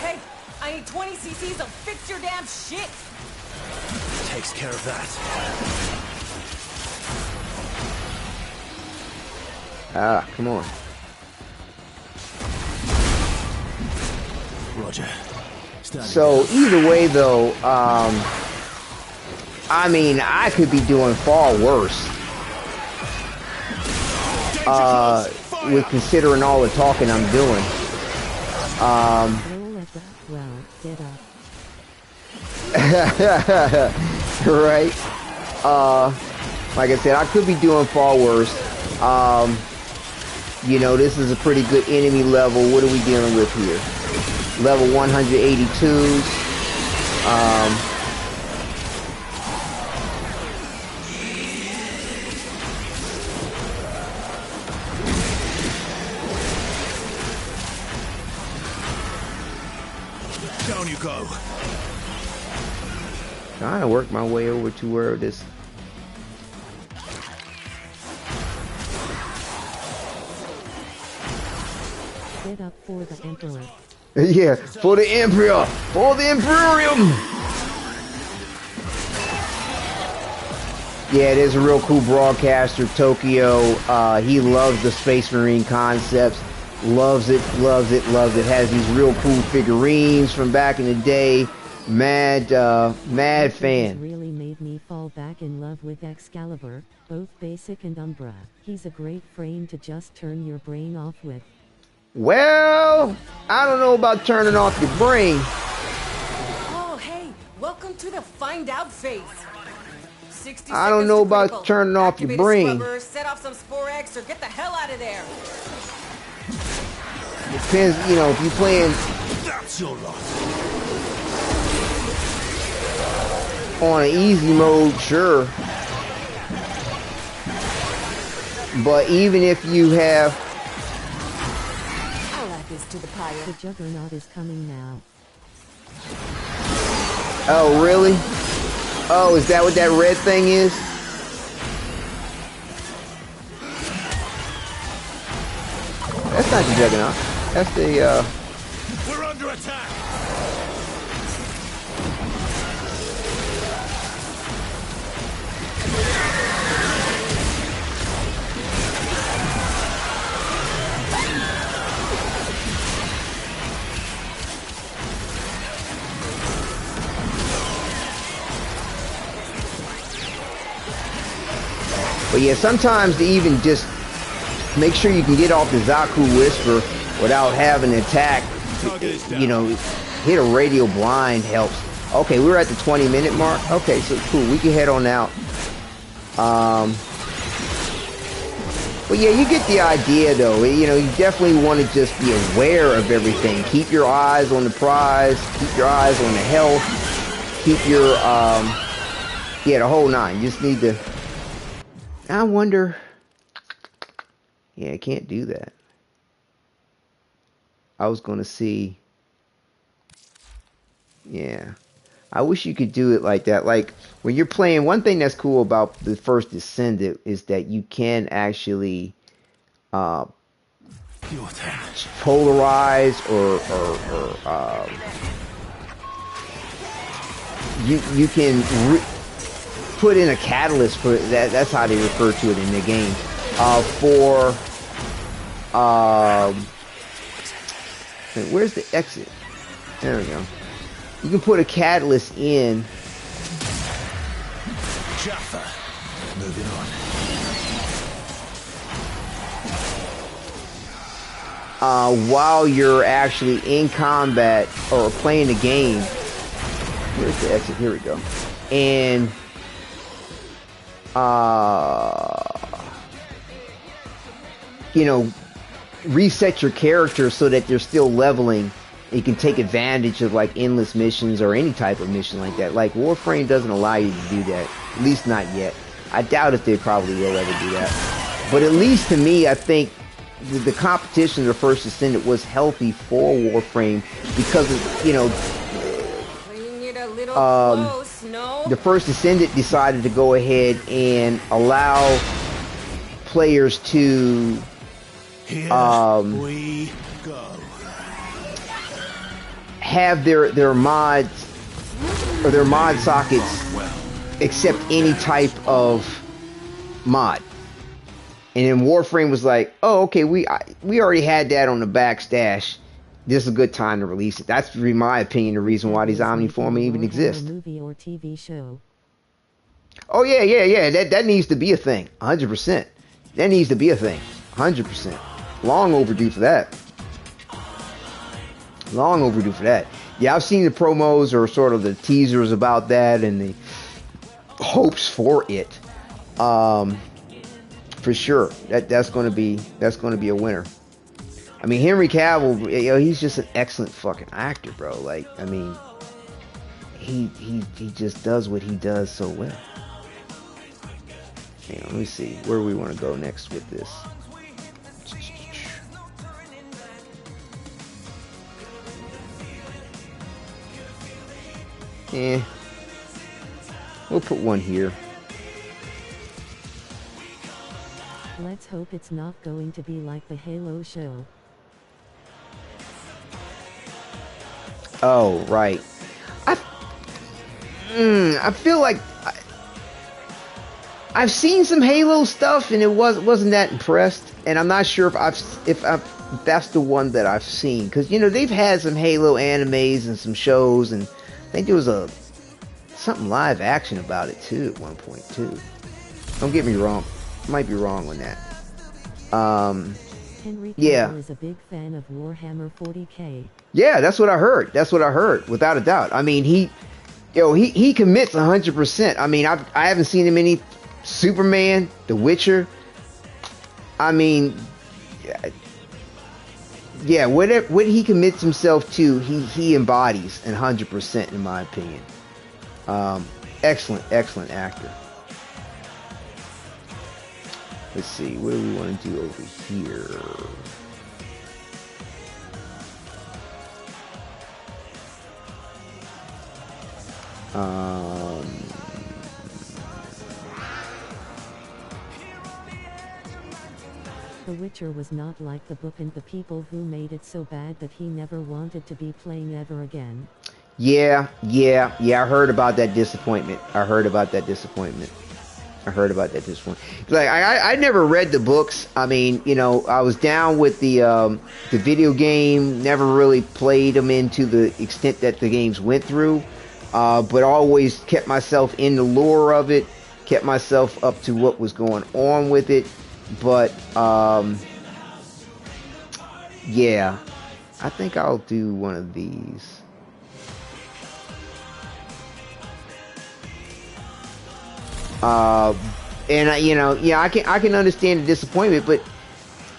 Hey, I need 20 cc's of fix your damn shit. Takes care of that. Ah, come on. Roger. So either way though, I mean, I could be doing far worse. With considering all the talking I'm doing. Right. Like I said, I could be doing far worse. You know, this is a pretty good enemy level. What are we dealing with here? Level 182s. Down you go. Trying to work my way over to where this. Get up for the Emperor. Yeah, for the Emperor! For the Imperium! Yeah, it is a real cool broadcaster, Tokyo. He loves the Space Marine concepts. Loves it, loves it, loves it. Has these real cool figurines from back in the day. Mad fan. Really made me fall back in love with Excalibur, both basic and Umbra. He's a great frame to just turn your brain off with. Well, I don't know about turning off your brain. Oh, hey, welcome to the find out phase. 60 I don't know about critical. turning off your brain. Scrubber, set off some Spore X or get the hell out of there. Depends, you know, if you're playing That's your lot. on an easy mode, sure. But even if you have To the pyre. The Juggernaut is coming now. Oh, really? Oh, is that what that red thing is? That's not the Juggernaut. That's the, We're under attack. But yeah, sometimes to even just make sure you can get off the Zaku Whisper without having an attack, you know, hit a radial blind helps. Okay, we're at the 20-minute mark. Okay, so cool, we can head on out. But yeah, you get the idea though. You know, you definitely want to just be aware of everything. Keep your eyes on the prize, keep your eyes on the health, keep your Yeah, the whole 9. You just need to... I wonder... Yeah, I can't do that. I was going to see... Yeah. I wish you could do it like that. Like, when you're playing... One thing that's cool about the first Descendant is that you can actually... polarize or you can put in a catalyst for that. That's how they refer to it in the game. Where's the exit? There we go. You can put a catalyst in. Jaffa. Moving on. While you're actually in combat or playing the game. Where's the exit? Here we go. And you know, reset your character so that they're still leveling. You can take advantage of like endless missions or any type of mission like that. Like Warframe doesn't allow you to do that, at least not yet. I doubt if they probably will ever do that. But at least to me, I think the competition of the first Descendant was healthy for Warframe because of, you know, close, no? The first Descendant decided to go ahead and allow players to Here we go. have their mods or their mod sockets accept any type of mod. And then Warframe was like, oh, okay, we already had that on the backstash. This is a good time to release it. That's, in my opinion, the reason why these Omni Forma even exist. Movie or TV show. Oh, yeah. That needs to be a thing. 100%. That needs to be a thing. 100%. Long overdue for that. Long overdue for that. Yeah, I've seen the promos or sort of the teasers about that and the hopes for it. For sure, that's going to be a winner. I mean, Henry Cavill, you know, he's just an excellent fucking actor, bro. Like, I mean, he just does what he does so well. Hang on, let me see where we want to go next with this. We'll put one here. Let's hope it's not going to be like the Halo show. Oh, right. I feel like I've seen some Halo stuff and it wasn't that impressed, and I'm not sure if that's the one that I've seen, because you know they've had some Halo animes and some shows, and I think there was something live action about it too at one point too. Don't get me wrong. Might be wrong on that. Henry yeah. Cavill is a big fan of Warhammer 40k. Yeah, that's what I heard. That's what I heard, without a doubt. I mean, he commits 100%. I mean, I haven't seen him in any Superman, The Witcher. I mean, yeah, what he commits himself to, he embodies 100%, in my opinion. Excellent actor. Let's see, what do we want to do over here? The Witcher was not like the book, and the people who made it so bad that he never wanted to be playing ever again. Yeah, I heard about that disappointment. Like, I never read the books. I mean, you know, I was down with the video game, never really played them into the extent that the games went through, but always kept myself in the lore of it, kept myself up to what was going on with it. But yeah, I think I'll do one of these. And I can understand the disappointment, but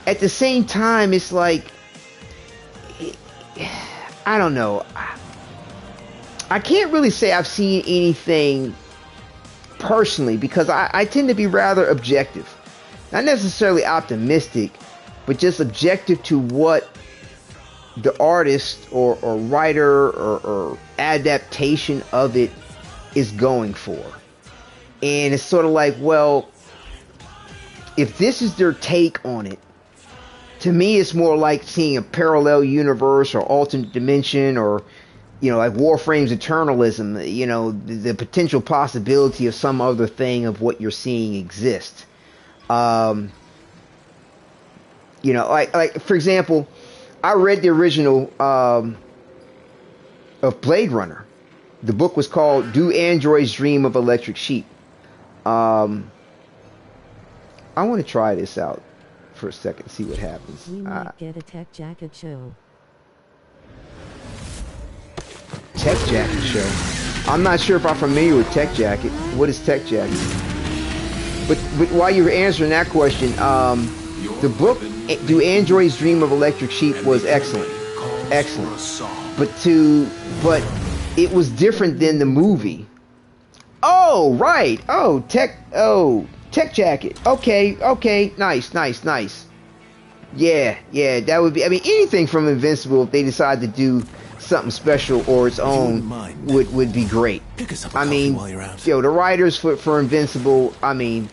at the same time, it's like, I don't know. I can't really say I've seen anything personally, because I tend to be rather objective, not necessarily optimistic, but just objective to what the artist or writer or adaptation of it is going for. And it's sort of like, well, if this is their take on it, to me it's more like seeing a parallel universe or alternate dimension, or like Warframe's eternalism, the potential possibility of some other thing of what you're seeing exist. Like for example, I read the original of Blade Runner. The book was called Do Androids Dream of Electric Sheep? I want to try this out for a second, see what happens. We might get a Tech Jacket show. Tech Jacket show? I'm not sure if I'm familiar with Tech Jacket. What is Tech Jacket? But while you were answering that question, the book Do Androids Dream of Electric Sheep was excellent. But it was different than the movie. Oh, right. Tech Jacket. Okay. Nice. Yeah, that would be, I mean, anything from Invincible, if they decide to do something special or its own, would be great. I mean, the writers for Invincible, I mean,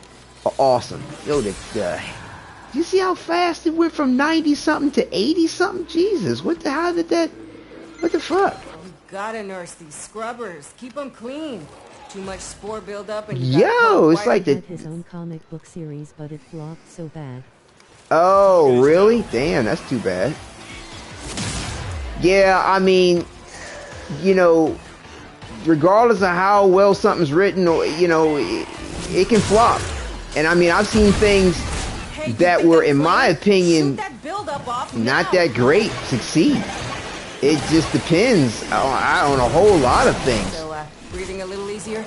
are awesome. You see how fast it went from 90-something to 80-something? Jesus, what the fuck? We gotta nurse these scrubbers. Keep them clean. Too much spore buildup and it's like the his own comic book series, but it flopped so bad. Oh, really? Damn, that's too bad. Yeah, I mean, regardless of how well something's written, or it can flop. And I mean, I've seen things that were, in my opinion, not that great succeed. It just depends on a whole lot of things. So, breathing a little easier?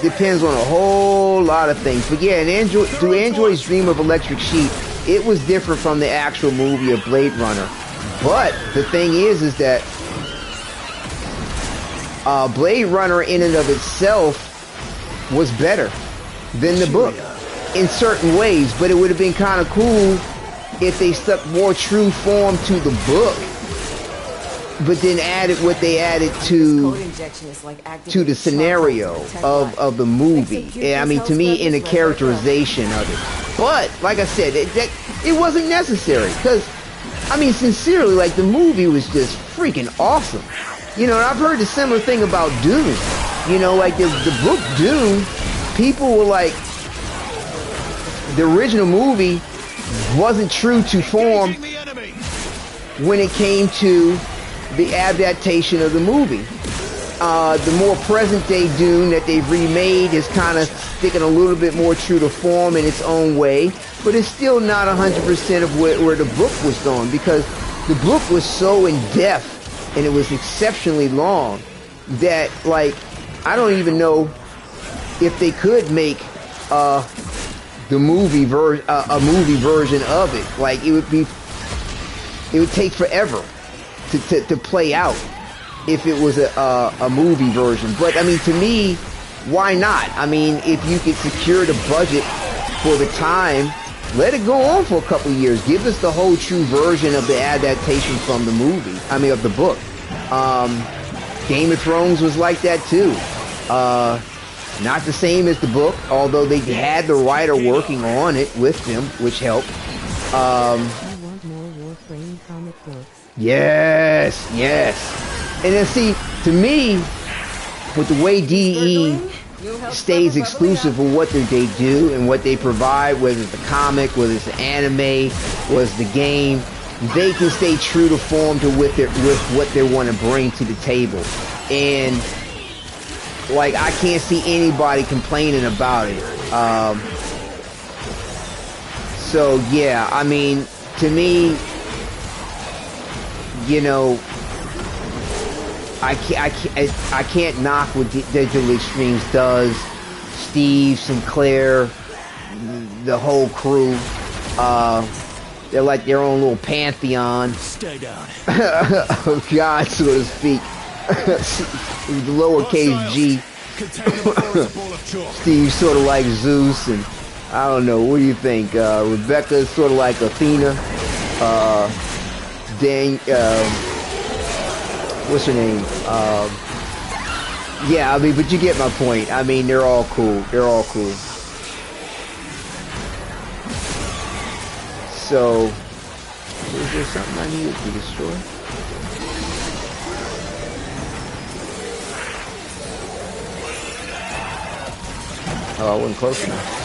Depends on a whole lot of things. But yeah, Do Androids Dream of Electric Sheep, it was different from the actual movie of Blade Runner. But the thing is that Blade Runner in and of itself was better than the book in certain ways, but it would have been kind of cool if they stuck more true form to the book, but then added what they added to the scenario of the movie. I mean, to me, in the characterization of it. But like I said, it wasn't necessary, because I mean, sincerely, like, the movie was just freaking awesome. And I've heard a similar thing about Dune. Like the book Dune, people were like, the original movie wasn't true to form when it came to the adaptation of the movie. The more present day Dune that they've remade is kind of sticking a little bit more true to form in its own way, but it's still not 100% of where the book was going, because the book was so in depth and it was exceptionally long that, like, I don't even know if they could make a movie version of it. Like, it would take forever to play out if it was a movie version. But I mean, to me, why not? I mean, if you could secure the budget for the time, let it go on for a couple of years. Give us the whole true version of the adaptation from the movie. I mean, of the book. Game of Thrones was like that too. Not the same as the book, although they had the writer working on it with them, which helped. I want more Warframe comic books. Yes. And then see, to me, with the way DE stays exclusive of what they do and what they provide, whether it's the comic, whether it's the anime, whether it's the game, they can stay true to form to with what they want to bring to the table. And like, I can't see anybody complaining about it. So yeah, I mean, to me, I can't knock what Digital Extremes does. Steve, Sinclair, the whole crew. They're like their own little pantheon. Stay down. Of God, so to speak. the lowercase G. Steve's sort of like Zeus, and I don't know. What do you think? Rebecca's sort of like Athena. What's her name? Yeah, I mean, but you get my point. I mean, they're all cool. They're all cool. So, is there something I needed to destroy? Oh, I wasn't close enough.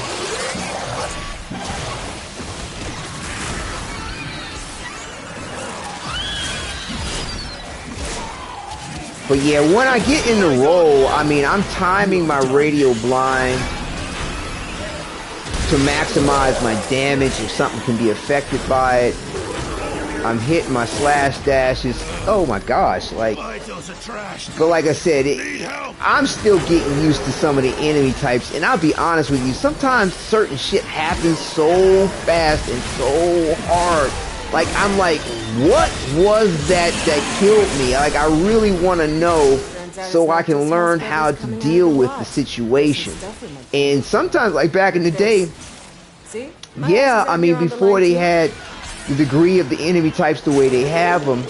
But yeah, when I get in the roll, I mean, I'm timing my radio blind to maximize my damage if something can be affected by it. I'm hitting my slash dashes. Oh my gosh, like, but like I said, I'm still getting used to some of the enemy types, and I'll be honest with you, sometimes certain shit happens so fast and so hard. Like, I'm like, what was that killed me? Like, I really want to know so I can learn how to deal with the situation. And sometimes, like back in the day, yeah, I mean, before they had the degree of the enemy types the way they have them,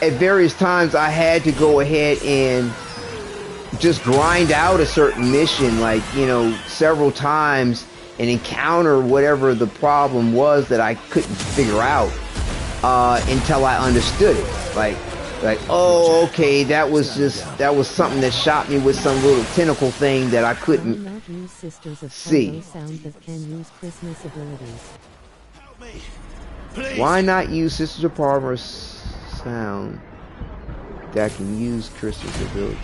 at various times I had to go ahead and just grind out a certain mission, like, you know, several times, and encounter whatever the problem was that I couldn't figure out until I understood it. Like, oh, okay, that was something that shot me with some little tentacle thing that I couldn't see. Why not use Sisters of Parvor's sound that can use Crystal's abilities?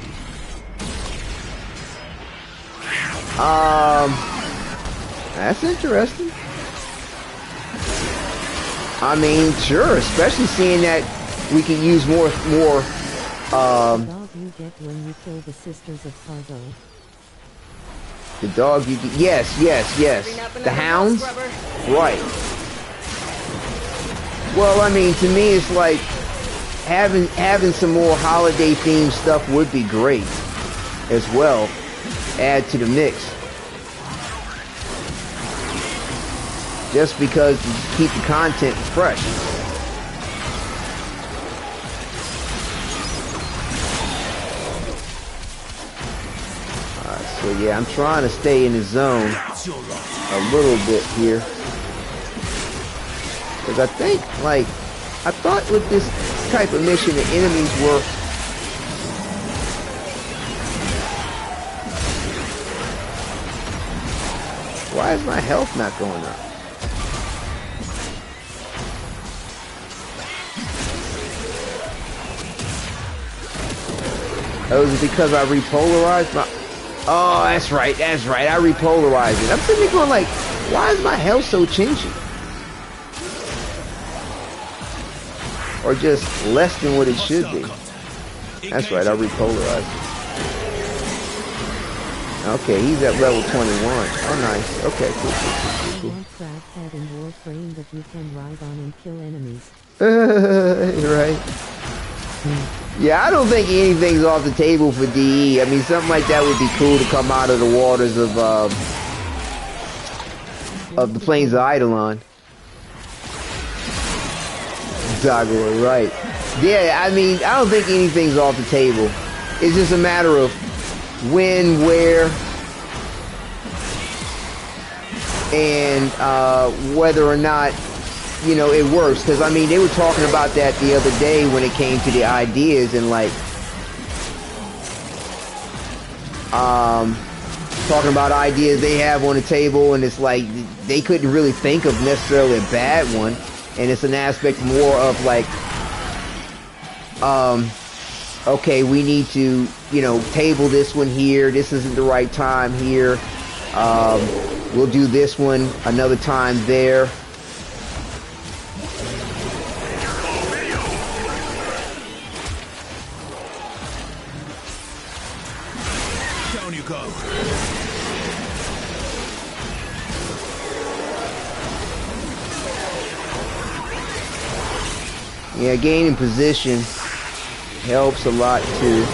That's interesting. I mean, sure, especially seeing that we can use more. The dog you get when you kill the Sisters of Parvo. The dog you get, yes. The hounds, right? Well, I mean, to me, it's like having some more holiday themed stuff would be great as well. Add to the mix. Just because to keep the content fresh. So yeah, I'm trying to stay in the zone a little bit here. Because I think, like, I thought with this type of mission the enemies were... Why is my health not going up? Oh, is it because I repolarized my... Oh, that's right. I repolarized it. I'm sitting there going like, why is my health so changing? Or just less than what it should be. That's right, I repolarized it. Okay, he's at level 21. Oh, nice. Okay, cool. One crab head in Warframe that you can ride on and kill enemies. Right. Yeah, I don't think anything's off the table for DE. I mean, something like that would be cool to come out of the waters of the plains of Eidolon. Exactly, right. Yeah, I mean, I don't think anything's off the table. It's just a matter of when, where, and whether or not, you know, it works. Because, I mean, they were talking about that the other day when it came to the ideas and, like, talking about ideas they have on the table, and it's like they couldn't really think of necessarily a bad one. And it's an aspect more of, like, okay, we need to, you know, table this one here. This isn't the right time here. We'll do this one another time there. Down you go. Yeah, gaining position helps a lot too.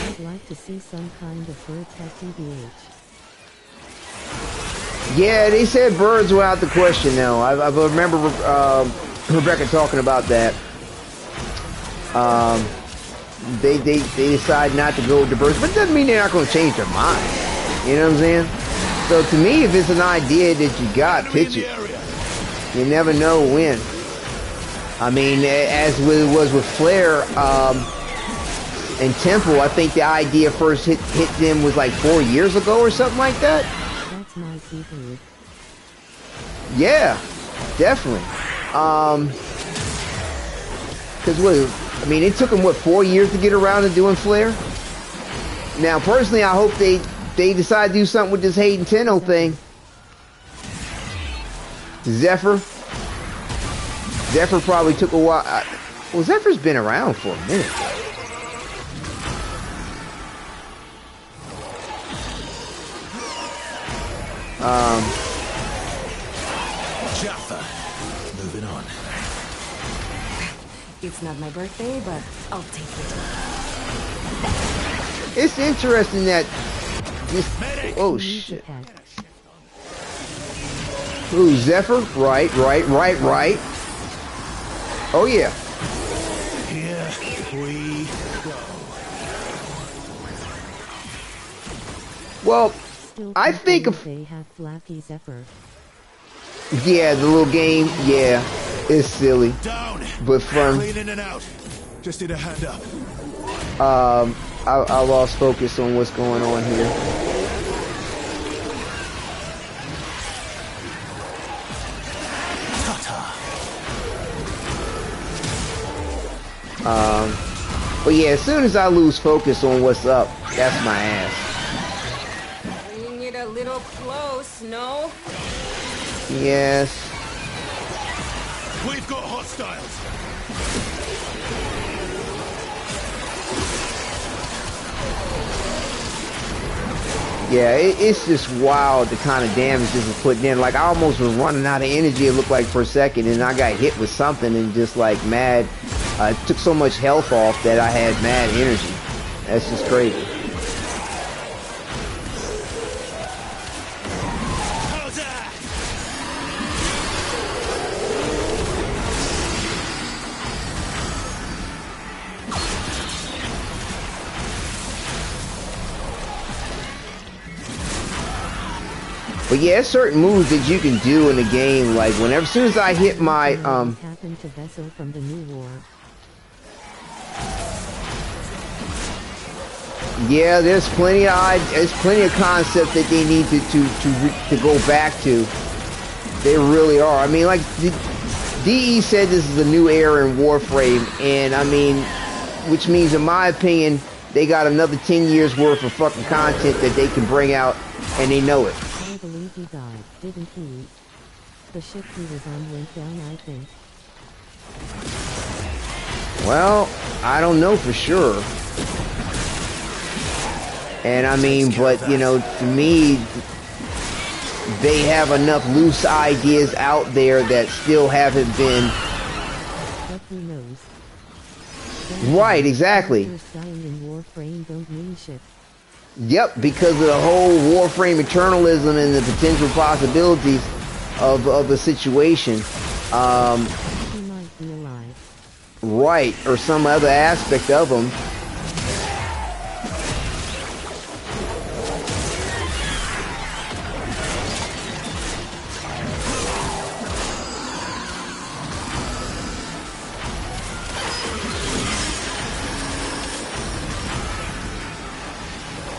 I'd like to see some kind of bird tech TBH. Yeah, they said birds were out the question though. I remember Rebecca talking about that. They decide not to go with the birds, but it doesn't mean they're not going to change their mind. You know what I'm saying? So to me, if it's an idea that you got, pitch it. You never know when. I mean, as it was with Flare and Temple, I think the idea first hit them was like 4 years ago or something like that. That's my seafood. Yeah, definitely. Because I mean, it took them what 4 years to get around to doing Flare. Now, personally, I hope they decide to do something with this Hayden Tenno thing. Zephyr probably took a while. Well, Zephyr's been around for a minute. Jaffa. Moving on. It's not my birthday, but I'll take it. It's interesting that this. Oh shit. Ooh, Zephyr. Right. Oh yeah. Here we go. Well, Still I think if they have Flappy Zephyr. yeah, the little game, yeah, it's silly, Down. but fun. Clean in and out. Just need a hand up. I lost focus on what's going on here. But yeah, as soon as I lose focus on what's up, that's my ass. Bringing it a little close, no? Yes. We've got hostiles. Yeah, it's just wild the kind of damage this is putting in. Like, I almost was running out of energy, it looked like, for a second, and I got hit with something and just like mad. It took so much health off that I had mad energy. That's just crazy. But yeah, there's certain moves that you can do in the game. Like whenever, as soon as I hit my happened to Vessel from the new war. yeah, there's plenty of concepts that they need to go back to. They really are. I mean, like DE said, this is a new era in Warframe, and I mean, which means, in my opinion, they got another 10 years worth of fucking content that they can bring out, and they know it. I believe he died, didn't he? The ship he was on went down, I think. Well, I don't know for sure. And I mean, but you know, to me, they have enough loose ideas out there that still haven't been. But who knows? Right, exactly. Dying in Warframe don't mean shit. Yep, because of the whole Warframe eternalism and the potential possibilities of the situation. He might be alive. Right, or some other aspect of them.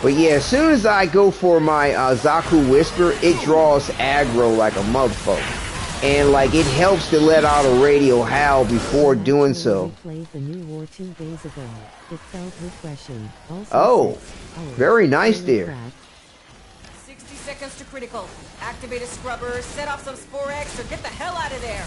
But yeah, as soon as I go for my Zaku Whisper, it draws aggro like a motherfucker. And like it helps to let out a radio howl before doing so. Played the new war 2 days ago. It felt refreshing. Also Oh, very nice there. seconds to critical. Activate a scrubber, set off some Sporex, or get the hell out of there.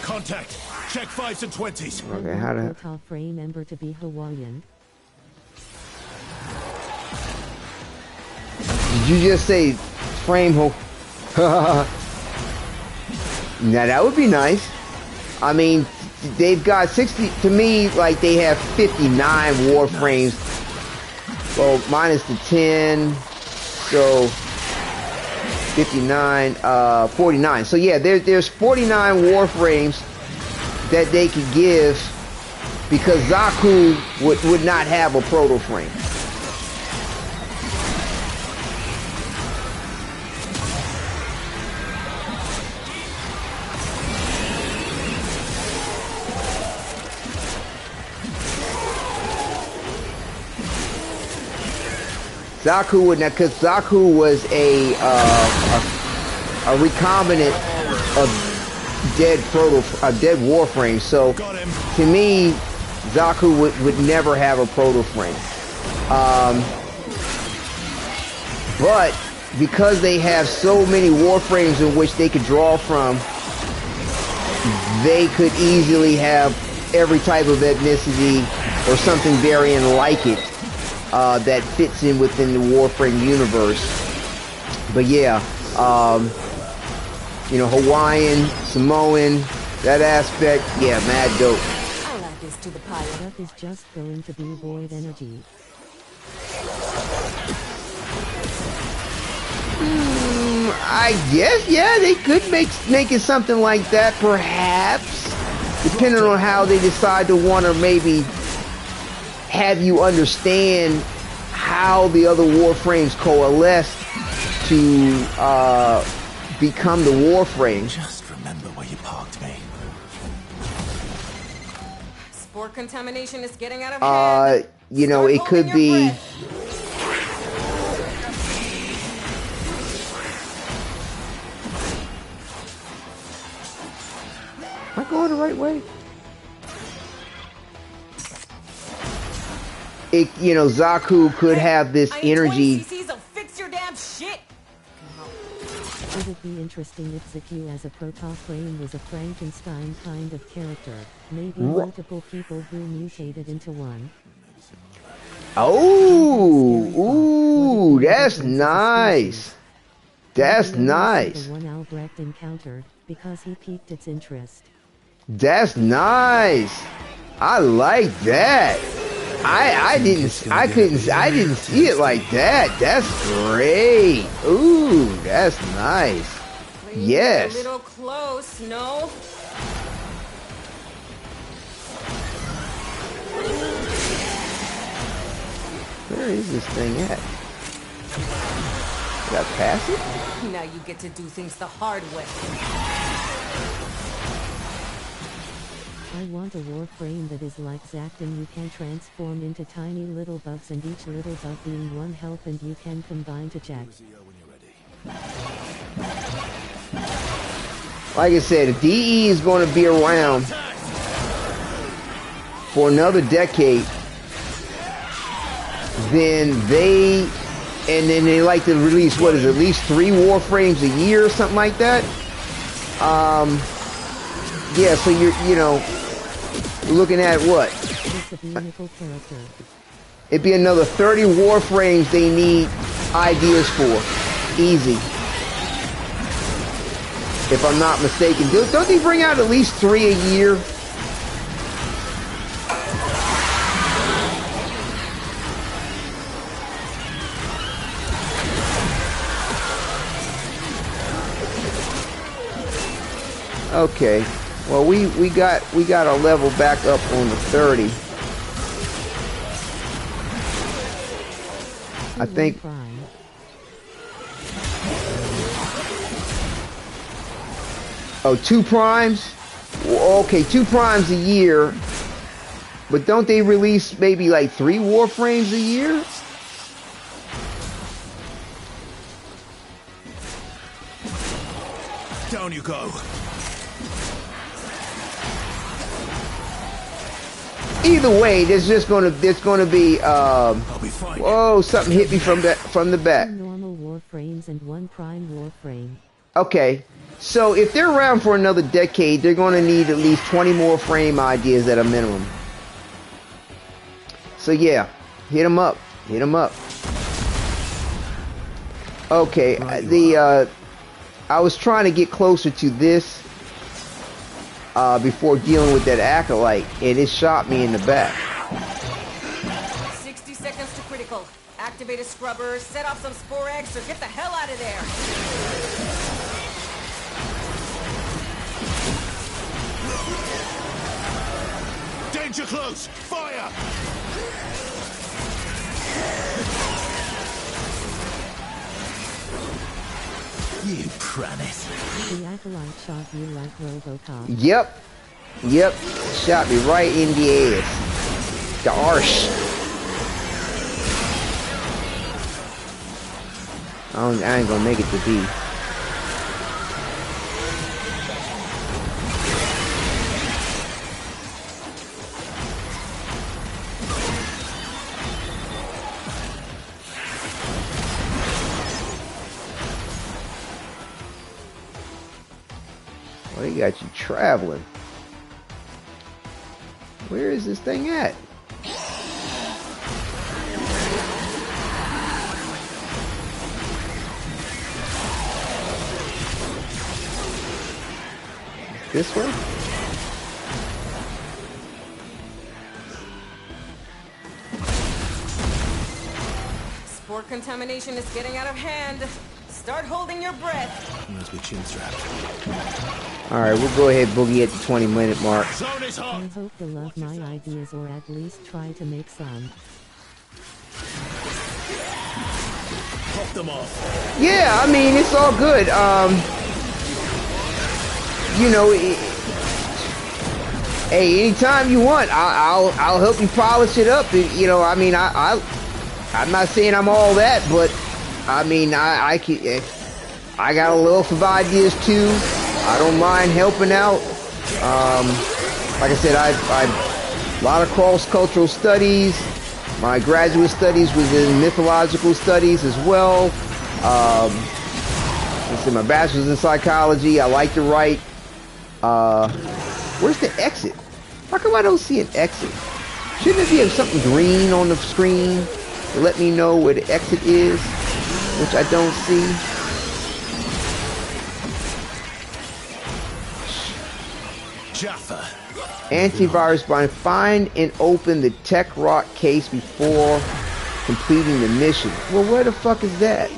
Contact. Check 5s and 20s. Okay, how to... Protoframe Ember to be Hawaiian. Did you just say frame ho? Now that would be nice. I mean, they've got 60, to me, like they have 59 Warframes. Well, minus the 10, so 59, 49. So yeah, there's 49 Warframes that they could give because Zaku would not have a Protoframe. Zaku would not, because Zaku was a recombinant of dead Warframe. So to me, Zaku would never have a Protoframe. But because they have so many Warframes in which they could draw from, they could easily have every type of ethnicity or something varying like it. That fits in within the Warframe universe. But yeah, you know, Hawaiian, Samoan, that aspect, yeah, mad dope. I'll add this to the pile. That is just going to be void energy. I guess, yeah, they could make it something like that, perhaps, depending on how they decide to want to maybe have you understand how the other Warframes coalesce to become the Warframe. Just remember where you parked me. Spore contamination is getting out of hand. You know, it could be. Am I going the right way? It, you know, Zaku could have this energy. 20 cc's will fix your damn shit. Would it be interesting if Zaku as a Protoframe was a Frankenstein kind of character? Maybe multiple people who mutated into one. Oh, ooh, that's nice. That's nice. The one Albrecht encountered because he piqued its interest. That's nice. I like that. I didn't see it like that. That's great. Ooh, that's nice. Yes. A little close, no? Where is this thing at? Did I pass it? Now you get to do things the hard way. I want a Warframe that is like Zact and you can transform into tiny little bugs and each little bug being one health and you can combine to jack. Like I said, if DE is going to be around for another decade, then they like to release, what is it, at least 3 Warframes a year or something like that. Yeah, so you're looking at what? It'd be another 30 Warframes they need ideas for. Easy. If I'm not mistaken. Don't they bring out at least 3 a year? Okay. Well, we got our level back up on the 30. I think. Oh, 2 primes? Okay, 2 primes a year. But don't they release maybe like 3 Warframes a year? Down you go. Either way, there's gonna be I'll be fine. whoa, something hit me from the back. 2 normal Warframes and 1 prime Warframe. Okay, so if they're around for another decade, they're gonna need at least 20 more frame ideas at a minimum. So yeah, hit them up. Hit them up. Okay, I was trying to get closer to this before dealing with that acolyte, and it shot me in the back. 60 seconds to critical. Activate a scrubber, set off some spore eggs, or get the hell out of there. Danger close! Fire! You pranet. The acolyte shot you like Robocop. Yep. Shot me right in the ass. The arse. I ain't gonna make it to B. Well, they got you traveling. Where is this thing at? This way? Spore contamination is getting out of hand. Start holding your breath. Must be chin strapped. Alright, we'll go ahead boogie at the 20-minute mark. Zone is hot. I hope you love my ideas or at least try to make some. Pop them off. Yeah, I mean, it's all good. You know, hey, anytime you want, I'll help you polish it up. You know, I mean, I'm not saying I'm all that, but I mean, I got a loaf of ideas too. I don't mind helping out. Like I said, I a lot of cross-cultural studies. My graduate studies was in mythological studies as well. Let's see, my bachelor's in psychology. I like to write. Where's the exit? How come I don't see an exit? Shouldn't there be something green on the screen to let me know where the exit is, which I don't see? Jaffa. Antivirus bind. Find and open the Techrot case before completing the mission. Well, where the fuck is that?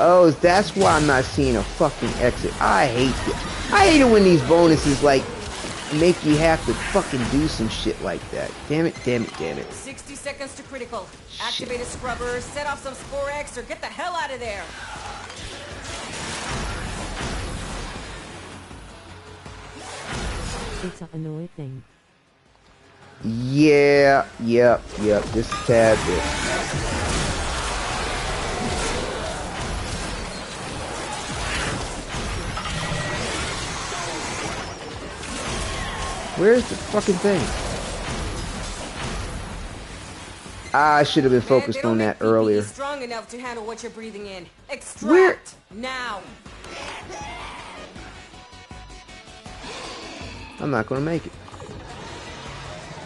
Oh, that's why I'm not seeing a fucking exit. I hate it. I hate it when these bonuses, like, make you have to fucking do some shit like that. Damn it, damn it, damn it. 60 seconds to critical. Activate a scrubber, set off some spore eggs, or get the hell out of there. It's an annoying thing. Yeah, yep. Just a tad bit. Where's the fucking thing? I should have been focused on that earlier. Strong enough to handle what you're breathing in. Extract Where? now. I'm not gonna make it.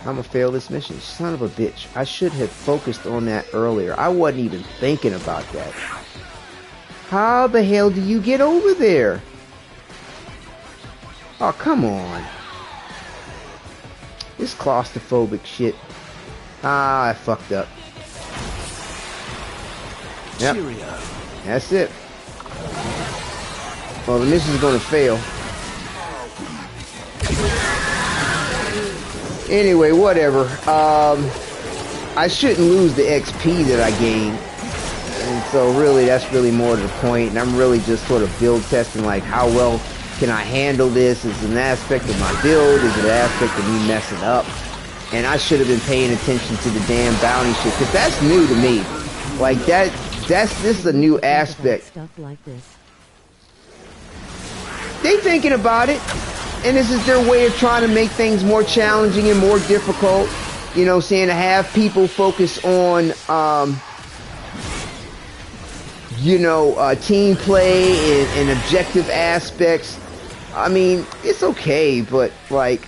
I'm gonna fail this mission. Son of a bitch. I should have focused on that earlier. I wasn't even thinking about that. How the hell do you get over there? Oh, come on. This claustrophobic shit. Ah, I fucked up. Yep. Cheerio. That's it. Well, the mission's gonna fail. Anyway, whatever. I shouldn't lose the XP that I gained. And so really, that's really more to the point. And I'm really just sort of build testing, like, how well can I handle this? Is it an aspect of my build? Is it an aspect of me messing up? And I should have been paying attention to the damn bounty shit, because that's new to me. Like, that this is a new aspect. Stuff like this. They thinking about it, and this is their way of trying to make things more challenging and more difficult. You know, saying to have people focus on, you know, team play and objective aspects. I mean, it's okay, but like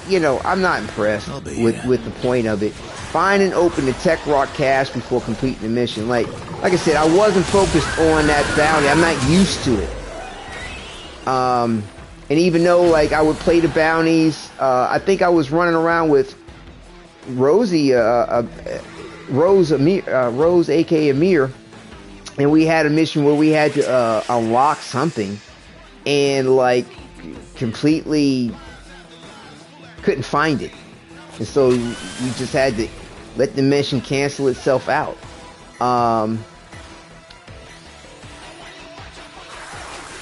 you know, I'm not impressed with the point of it. Find and open the Techrot cache before completing the mission. Like I said, I wasn't focused on that bounty. I'm not used to it. And even though like I would play the bounties, I think I was running around with Rose, aka Amir, and we had a mission where we had to unlock something, and like completely couldn't find it, and so we just had to let the mission cancel itself out.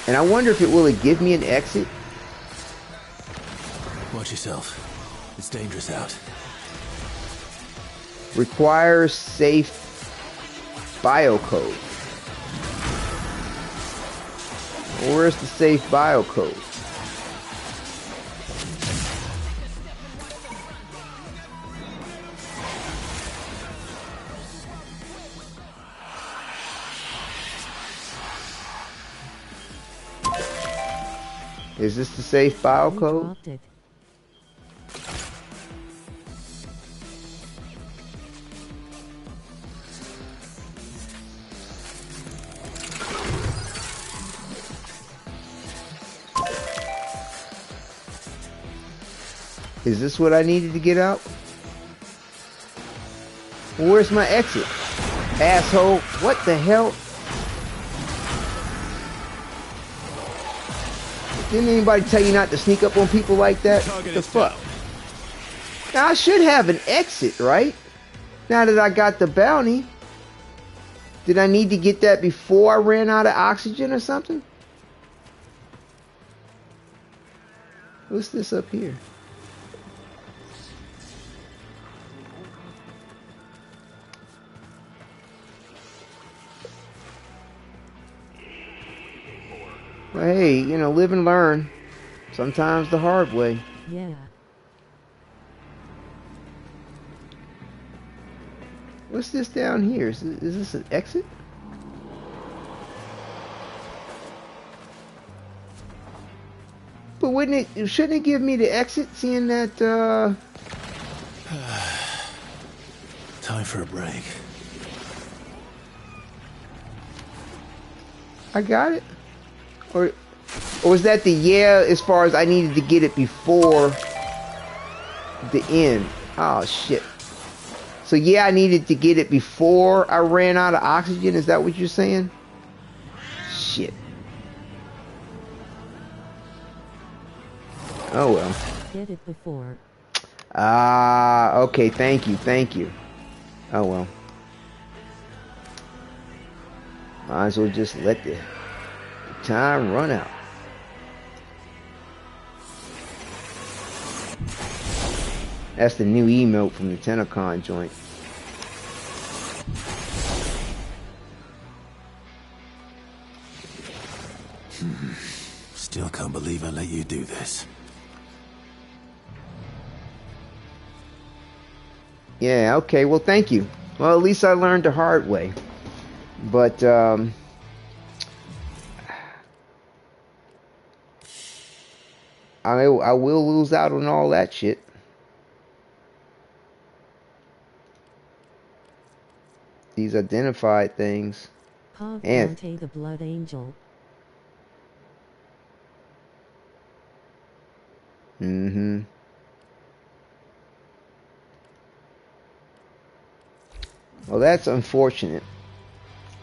And I wonder if it will give me an exit. Watch yourself. It's dangerous out. Requires safe biocode. Where's the safe biocode? Is this the safe biocode? Is this what I needed to get out? Well, where's my exit? Asshole. What the hell? Didn't anybody tell you not to sneak up on people like that? What the fuck? Now I should have an exit, right? Now that I got the bounty. Did I need to get that before I ran out of oxygen or something? What's this up here? Well, hey, you know, live and learn. Sometimes the hard way. Yeah. What's this down here? Is this an exit? But shouldn't it give me the exit, seeing that, Time for a break. I got it? Or was that the as far as I needed to get it before the end? Oh, shit. So, yeah, I needed to get it before I ran out of oxygen? Is that what you're saying? Shit. Oh, well. Get it before. Ah, okay, thank you. Oh, well. Might as well just let the time run out. That's the new emote from the TennoCon joint. Still can't believe I let you do this. Yeah, okay, well, thank you. Well, at least I learned the hard way. But, I will lose out on all that shit. These identified things. And the Blood Angel. Mm-hmm. Well, that's unfortunate.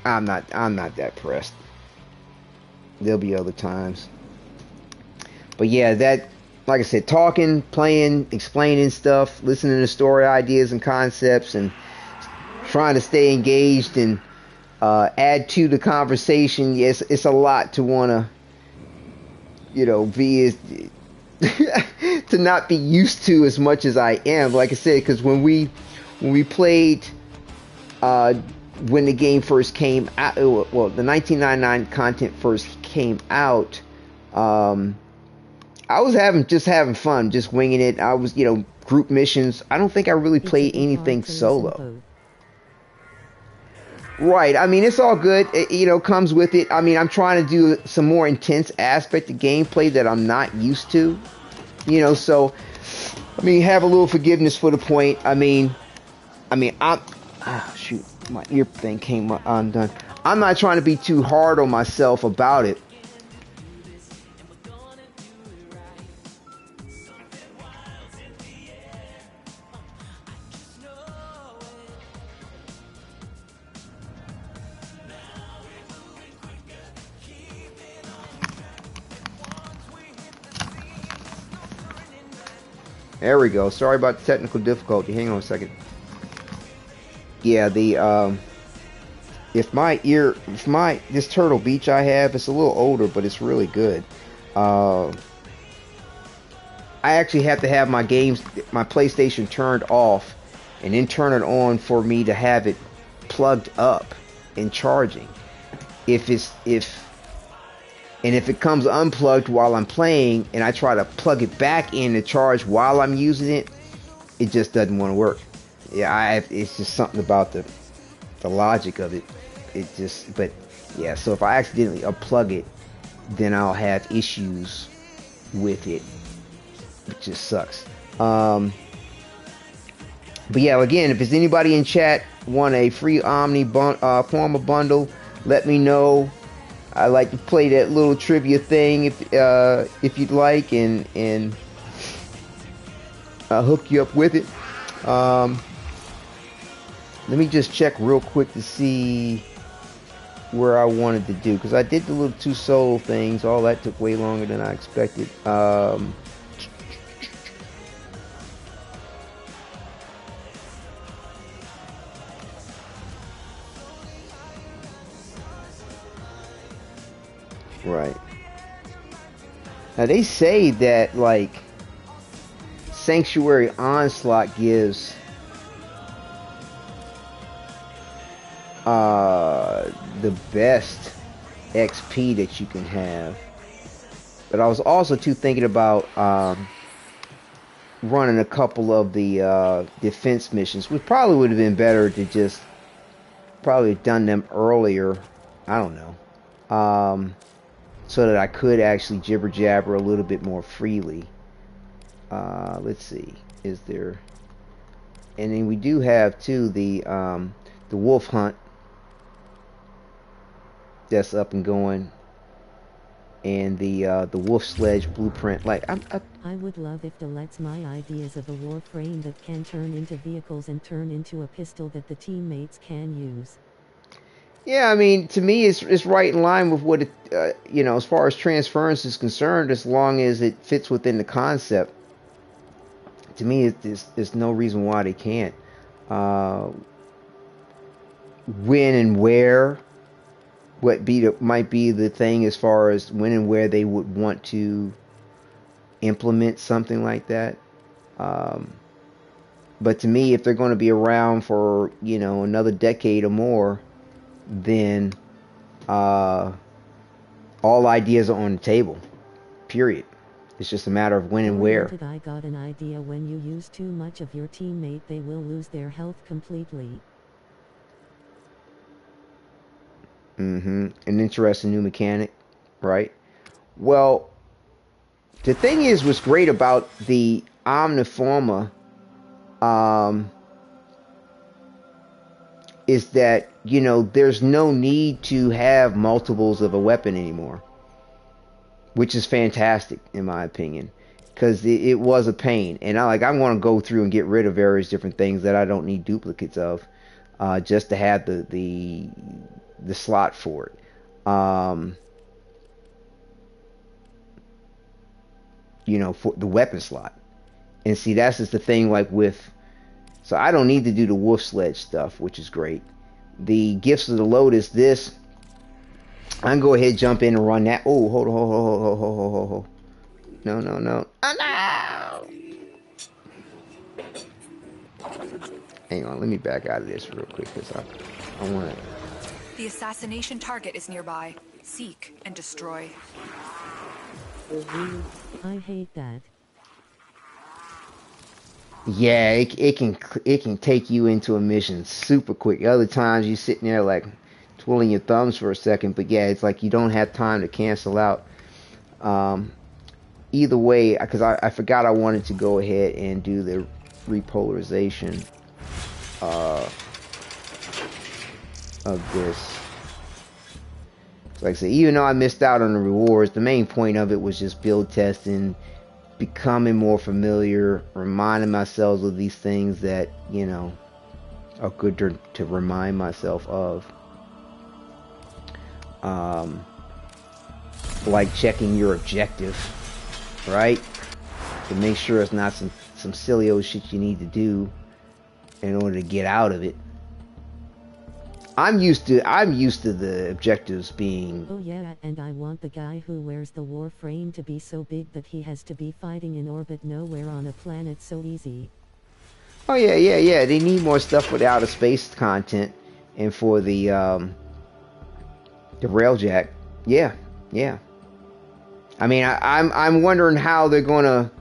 I'm not that pressed. There'll be other times. But yeah, that, like I said, talking, playing, explaining stuff, listening to story ideas and concepts, and trying to stay engaged and add to the conversation. Yes, it's a lot to want to, you know, be to not be used to as much as I am. Like I said, because when we played when the game first came out, well, the 1999 content first came out, I was just having fun, just winging it. I was, group missions. I don't think I really played anything solo. Right. I mean, it's all good. It, comes with it. I mean, I'm trying to do some more intense aspect of gameplay that I'm not used to. So, I mean, have a little forgiveness for the point. I mean, shoot, my ear thing came undone. I'm not trying to be too hard on myself about it. There we go. Sorry about the technical difficulty. Hang on a second. Yeah, this Turtle Beach I have, it's a little older, but it's really good. I actually have to have my PlayStation turned off and then turn it on for me to have it plugged up and charging. If it comes unplugged while I'm playing and I try to plug it back in to charge while I'm using it, it just doesn't want to work. Yeah, it's just something about the logic of it. But yeah, so if I accidentally unplug it, then I'll have issues with it. It just sucks. But yeah, again, if there's anybody in chat want a free Omni Forma Bundle, let me know. I like to play that little trivia thing if you'd like, and I'll hook you up with it. Let me just check real quick to see where I wanted to do, because I did the little 2 solo things. All that took way longer than I expected. Right. Now they say that like Sanctuary Onslaught gives the best XP that you can have. But I was also thinking about running a couple of the defense missions, which probably would have been better to just probably done them earlier. I don't know. So that I could actually jibber jabber a little bit more freely. Let's see, is there? And then we do have too the wolf hunt that's up and going, and the wolf sledge blueprint. Like I would love if it lets my ideas of a Warframe that can turn into vehicles and turn into a pistol that the teammates can use. Yeah, I mean, to me, it's right in line with what it, as far as transference is concerned, as long as it fits within the concept. To me, there's no reason why they can't. When and where, might be the thing as far as when and where they would want to implement something like that. But to me, if they're going to be around for another decade or more, then all ideas are on the table, period. It's just a matter of when and where. I got an idea: when you use too much of your teammate, they will lose their health completely. An interesting new mechanic, right? Well, the thing is, what's great about the Omni Forma is that, there's no need to have multiples of a weapon anymore, which is fantastic in my opinion, because it was a pain, and I want to go through and get rid of various different things that I don't need duplicates of, just to have the slot for it. For the weapon slot. And see, that's just the thing, so I don't need to do the wolf sledge stuff, which is great. The gifts of the Lotus, I can go ahead, jump in and run that. Oh, hold on. No. Oh, no! Hang on, let me back out of this real quick, because I want to... The assassination target is nearby. Seek and destroy. I hate that. Yeah, it can take you into a mission super quick. Other times you're sitting there like twiddling your thumbs for a second, but yeah, it's like you don't have time to cancel out. Either way, because I forgot I wanted to go ahead and do the repolarization of this. So like I said, even though I missed out on the rewards, the main point of it was just build testing, becoming more familiar, reminding myself of these things that, you know, are good to remind myself of. Like checking your objective, right? To make sure it's not some silly old shit you need to do in order to get out of it. I'm used to the objectives being... Oh yeah, and I want the guy who wears the Warframe to be so big that he has to be fighting in orbit nowhere on a planet so easy. Oh yeah. They need more stuff for the outer space content and for the railjack. Yeah. I mean, I'm wondering how they're gonna...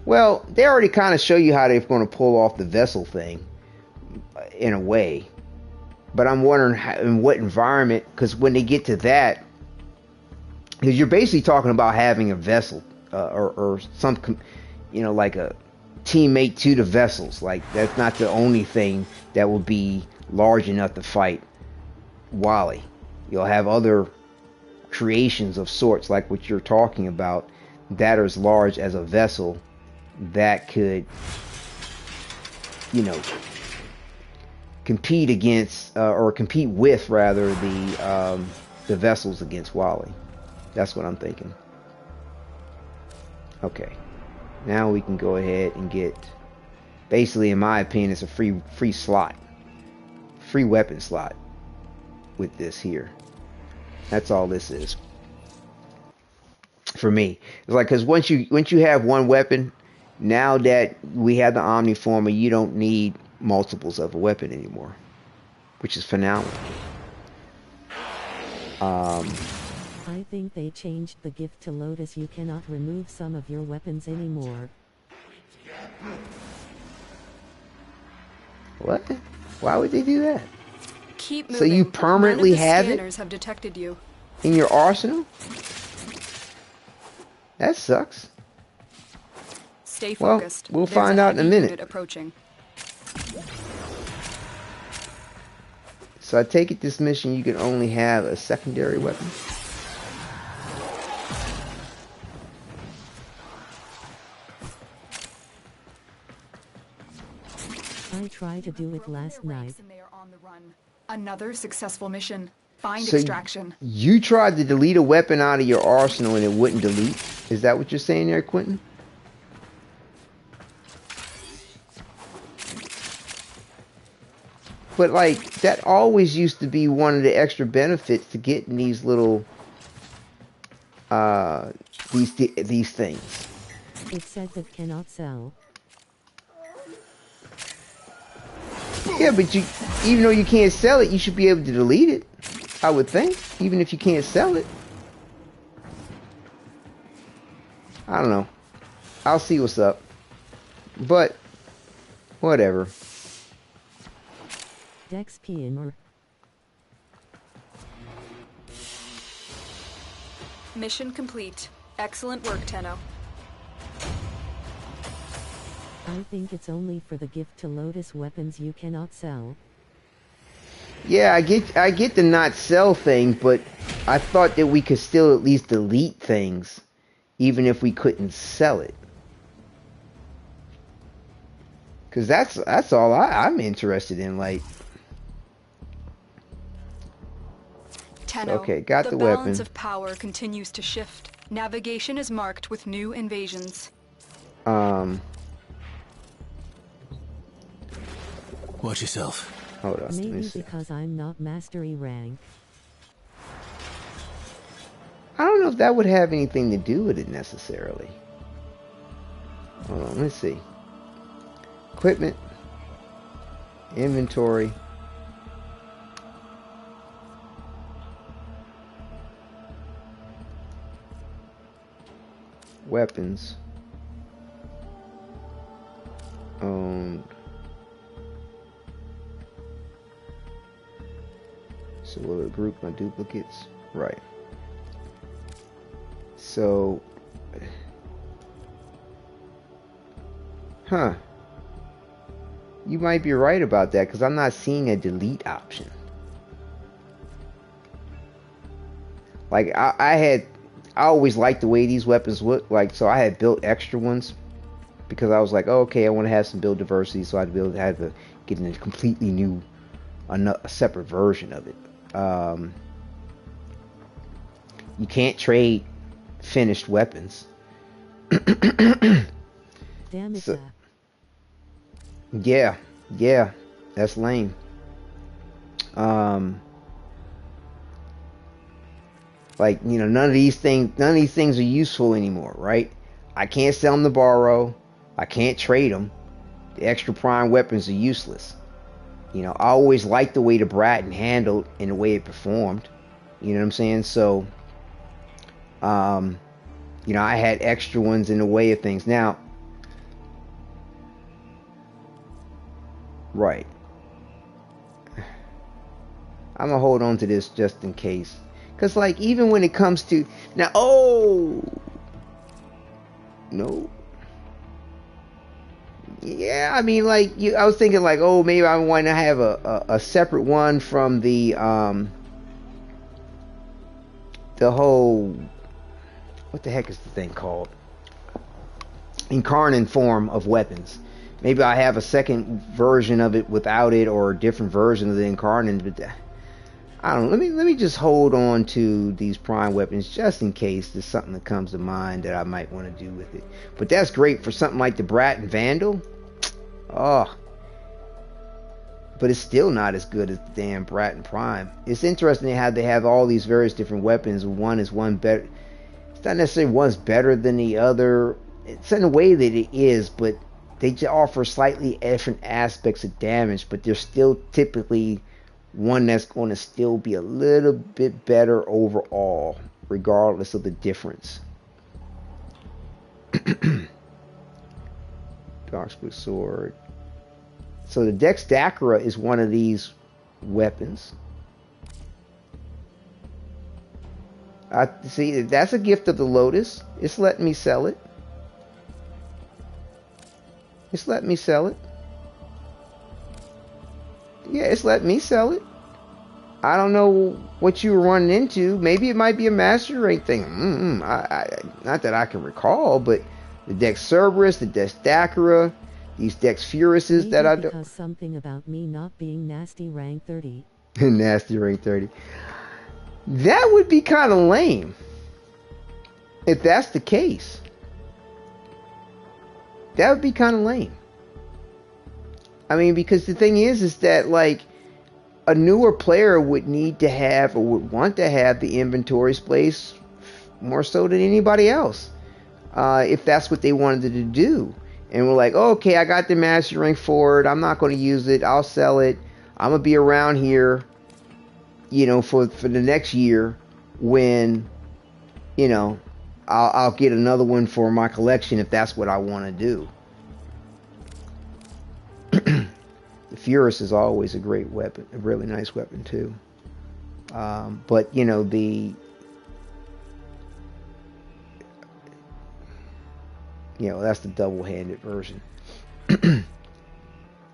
Well, they already kind of show you how they're going to pull off the vessel thing, in a way. But I'm wondering how, in what environment, because when they get to that, because you're basically talking about having a vessel, or some, you know, like a teammate to the vessels. Like, that's not the only thing that will be large enough to fight Wally. You'll have other creations of sorts, like what you're talking about, that are as large as a vessel that could, you know, compete against, or compete with, rather, the vessels against Wally. That's what I'm thinking. Okay, now we can go ahead and get, basically, in my opinion, it's a free slot, free weapon slot with this here. That's all this is for me. It's like, because once you have one weapon, now that we have the Omni Forma, you don't need multiples of a weapon anymore, which is phenomenal. I think they changed the gift to Lotus. You cannot remove some of your weapons anymore. What? Why would they do that? Keep moving. So you permanently have it scanners have detected you. in your arsenal? That sucks. Stay Well, focused. we'll There's find out in a heavy minute. unit approaching. So I take it this mission you can only have a secondary weapon? I tried to do it last night. Another successful mission. Find So extraction. you tried to delete a weapon out of your arsenal and it wouldn't delete? Is that what you're saying there, Quentin? But like, that always used to be one of the extra benefits to getting these little these things. It says it cannot sell. Yeah, but even though you can't sell it, you should be able to delete it, I would think, even if you can't sell it. I don't know. I'll see what's up. But whatever. Dex PM. Mission complete. Excellent work, Tenno. I think it's only for the gift to Lotus weapons you cannot sell. Yeah, I get the not sell thing, but I thought that we could still at least delete things, even if we couldn't sell it. Cause that's all I'm interested in, like. Tenno, Okay, got the balance weapon. of power continues to shift. Navigation is marked with new invasions. Watch yourself. Hold on. Maybe because I'm not mastery rank. I don't know if that would have anything to do with it necessarily. Hold on, let's see. Equipment, inventory, weapons owned. So will it group my duplicates? Right. So, huh. You might be right about that, because I'm not seeing a delete option. Like, I always liked the way these weapons look, like, so I had built extra ones, because I was like, oh, okay, I want to have some build diversity, so I'd be able to have to get in a completely new, a separate version of it. You can't trade finished weapons. Damn it, So, yeah, that's lame. Like, you know, none of these things are useful anymore, right? I can't sell them to borrow. I can't trade them. The extra prime weapons are useless. You know, I always liked the way the Bratton handled and the way it performed. You know what I'm saying? So, you know, I had extra ones in the way of things. Now, right. I'm gonna hold on to this just in case. Because, like, even when it comes to... Now, oh! No. Yeah, I mean, like, I was thinking, like, oh, maybe I want to have a separate one from the whole... What the heck is the thing called? Incarnate form of weapons. Maybe I have a second version of it without it, or a different version of the incarnate, but... I don't know. Let me just hold on to these prime weapons just in case there's something that comes to mind that I might want to do with it. But that's great for something like the Brat and Vandal. Oh. But it's still not as good as the damn Brat and Prime. It's interesting how they have all these various different weapons. One better. It's not necessarily one's better than the other. It's in a way that it is, but they just offer slightly different aspects of damage, but they're still typically one that's going to still be a little bit better overall, regardless of the difference. Darksplit Sword. So the Dexdacra is one of these weapons. I see that's a gift of the Lotus. It's letting me sell it. It's letting me sell it. Yeah, it's letting me sell it. I don't know what you were running into. Maybe it might be a master rank thing. Not that I can recall, but the Dex Cerberus, the Dex Dacra, these Dex Furises maybe that I do. Because something about me not being nasty rank 30. Nasty rank 30. That would be kind of lame. If that's the case. That would be kind of lame. I mean, because the thing is that, like, a newer player would need to have, or would want to have, the inventory space more so than anybody else. If that's what they wanted to do. And we're like, oh, okay, I got the master rank for it. I'm not going to use it. I'll sell it. I'm going to be around here, you know, for the next year when, you know, I'll get another one for my collection if that's what I want to do. The Furis is always a great weapon, a really nice weapon too. But you know, that's the double-handed version.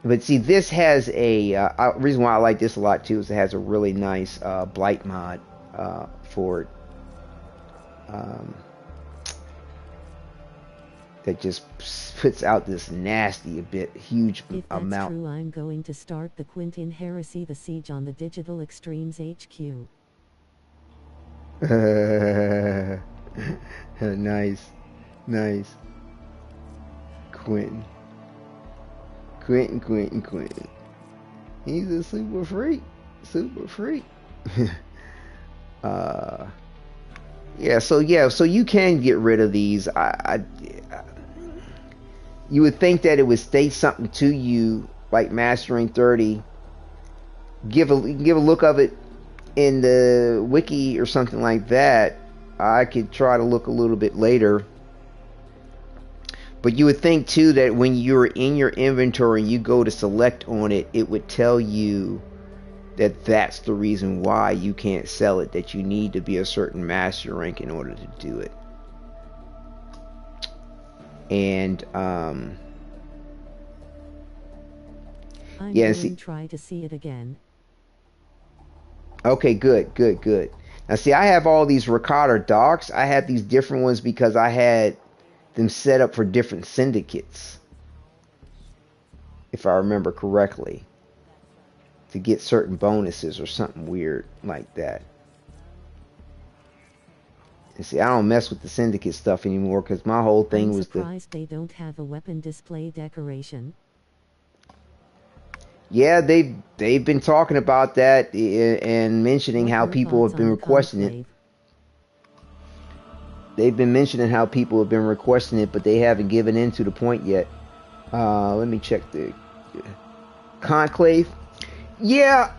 But see, this has a reason why I like this a lot too is it has a really nice blight mod for it. That just puts out this nasty, huge if that's amount. True, I'm going to start the Quintin Heresy, the Siege on the Digital Extremes HQ. Nice. Quintin. He's a super freak. Yeah, so you can get rid of these. You would think that it would state something to you, like Mastering 30. Give a look of it in the wiki or something like that. I could try to look a little bit later But you would think too that when you're in your inventory and you go to select on it, it would tell you that that's the reason why you can't sell it, that you need to be a certain master rank in order to do it. And yeah, try to see it again. Okay, good. Now see, I have all these Ricotta docks. I had these different ones because I had them set up for different syndicates, if I remember correctly, to get certain bonuses or something weird like that. And see, I don't mess with the syndicate stuff anymore because my whole thing was surprised they don't have a weapon display decoration. Yeah, they've been talking about that and mentioning how people have been requesting it. They've been mentioning how people have been requesting it, but they haven't given in to the point yet. Let me check the Conclave. Yeah,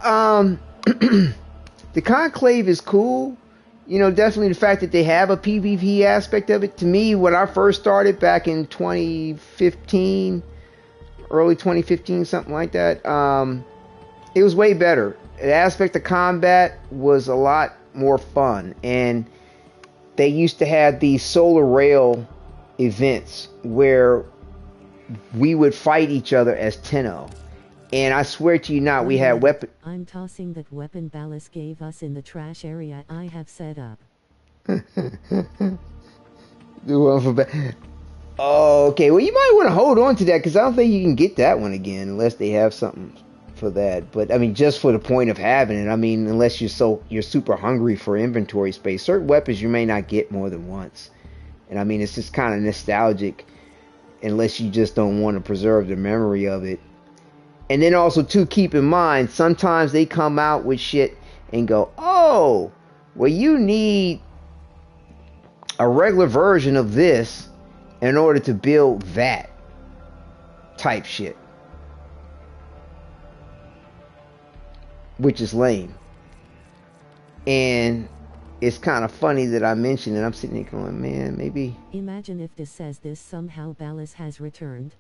the Conclave is cool. You know, definitely the fact that they have a PvP aspect of it. To me, when I first started back in 2015, early 2015, something like that, it was way better. The aspect of combat was a lot more fun, and they used to have these solar rail events where we would fight each other as Tenno. And I swear to you not, we had weapon... I'm tossing that weapon Ballas gave us in the trash area I have set up. Oh, okay. Well, you might want to hold on to that because I don't think you can get that one again unless they have something for that. But I mean, just for the point of having it, I mean, unless you're super hungry for inventory space, certain weapons you may not get more than once. And I mean, it's just kind of nostalgic unless you just don't want to preserve the memory of it. And then also too, keep in mind, sometimes they come out with shit and go, oh, well, you need a regular version of this in order to build that type shit, which is lame. And it's kind of funny that I mentioned it. I'm sitting there going, man, maybe. Imagine if this says this somehow Ballas has returned.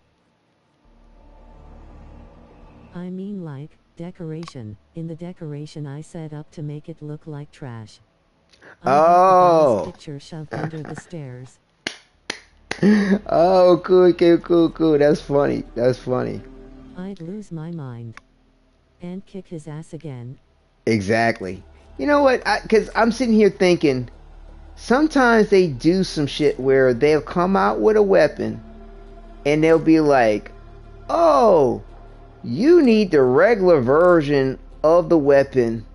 I mean, like, decoration. In the decoration I set up to make it look like trash. Oh. This picture shoved under the stairs. Oh, cool. That's funny. I'd lose my mind. And kick his ass again. Exactly. You know what? Because I'm sitting here thinking, sometimes they do some shit where they'll come out with a weapon and they'll be like, oh, you need the regular version of the weapon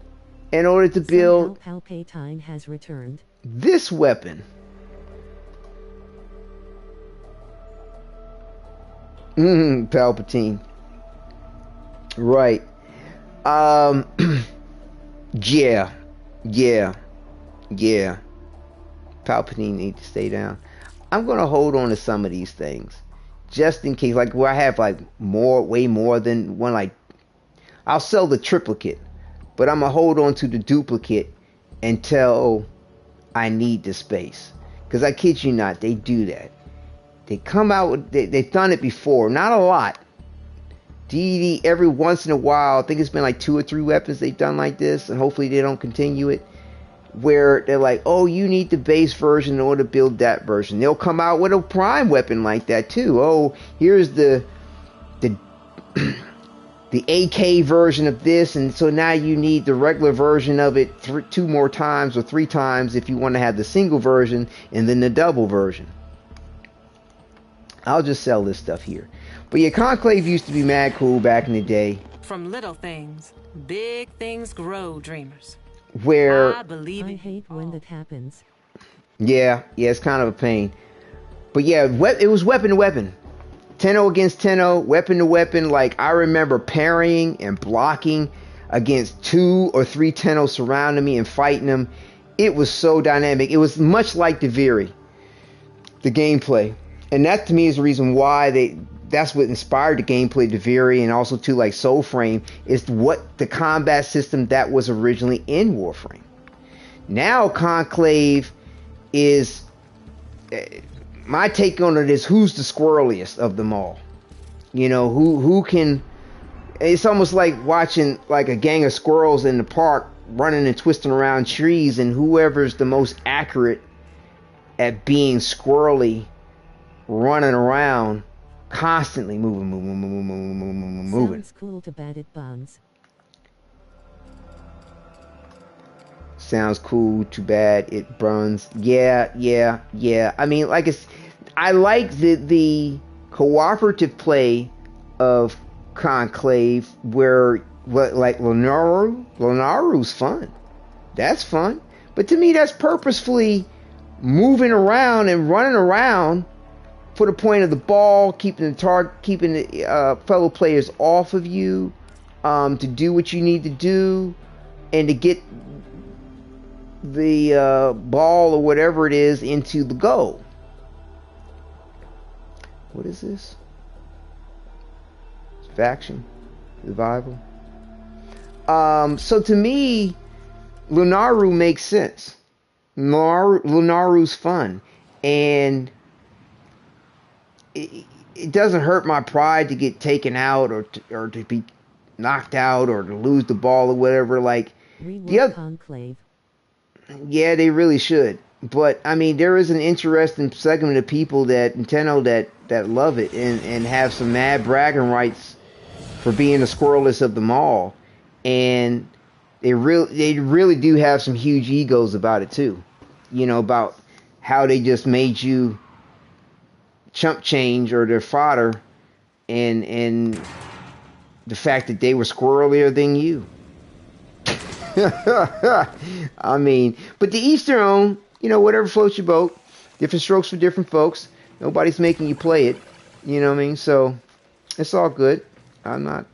in order to build... Palpatine has returned. This weapon. Palpatine. Right. Yeah. Palpatine needs to stay down. I'm gonna hold on to some of these things, just in case. Like where I have like way more than one. Like I'll sell the triplicate, but I'm gonna hold on to the duplicate until I need the space. Because I kid you not, they do that. They come out with, they've done it before, not a lot. DD every once in a while, I think it's been like 2 or 3 weapons they've done like this, and hopefully they don't continue it, where they're like, oh, you need the base version in order to build that version. They'll come out with a prime weapon like that too. Oh, here's the AK version of this, and so now you need the regular version of it 2 more times or 3 times if you want to have the single version and then the double version. I'll just sell this stuff here. But yeah, Conclave used to be mad cool back in the day. From little things, big things grow, dreamers. Where I hate when that happens. Yeah, it's kind of a pain. But yeah, it was weapon to weapon. Tenno against Tenno, weapon to weapon. Like, I remember parrying and blocking against 2 or 3 Tenno surrounding me and fighting them. It was so dynamic. It was much like the gameplay. And that to me is the reason why that's what inspired the gameplay of Deviri, and also too, like Soulframe, is what the combat system that was originally in Warframe. Now Conclave is my take on it is, who's the squirreliest of them all? You know, who can... It's almost like watching like a gang of squirrels in the park running and twisting around trees, and whoever's the most accurate at being squirrely, running around, constantly moving. Sounds cool to bad it burns. Sounds cool, too bad it burns. Yeah. I mean, like, I like the cooperative play of Conclave, where like Lunaru's fun. That's fun. But to me, that's purposefully moving around and running around for the point of the ball, keeping the fellow players off of you, to do what you need to do, and to get the ball or whatever it is into the goal. What is this? It's faction survival. So to me, Lunaru makes sense. Lunaru's fun, and it doesn't hurt my pride to get taken out or to be knocked out or to lose the ball or whatever. Like the other Conclave. Yeah, they really should. But I mean, there is an interesting segment of people that in Tenno that love it and have some mad bragging rights for being the squirrelest of them all, and they really do have some huge egos about it too. You know, about how they just made you chump change or their fodder, and the fact that they were squirrelier than you. I mean, but to each their own. You know, whatever floats your boat. Different strokes for different folks. Nobody's making you play it. You know what I mean? So it's all good. I'm not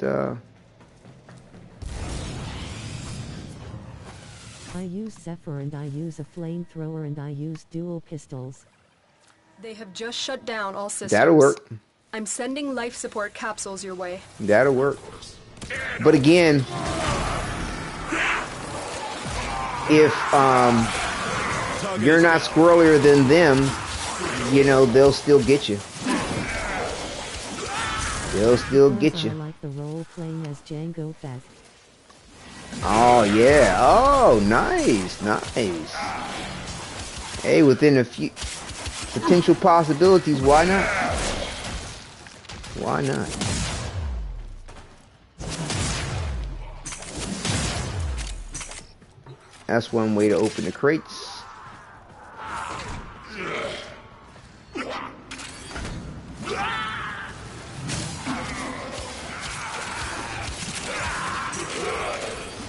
I use Zephyr, and I use a flamethrower, and I use dual pistols. They have just shut down all systems. That'll work. I'm sending life support capsules your way. That'll work. But again, if you're not squirrelier than them, you know, they'll still get you. They'll still get you. I like the role playing as Django Fett. Oh yeah. Oh, nice. Hey, within a few potential possibilities, why not? Why not? That's one way to open the crates.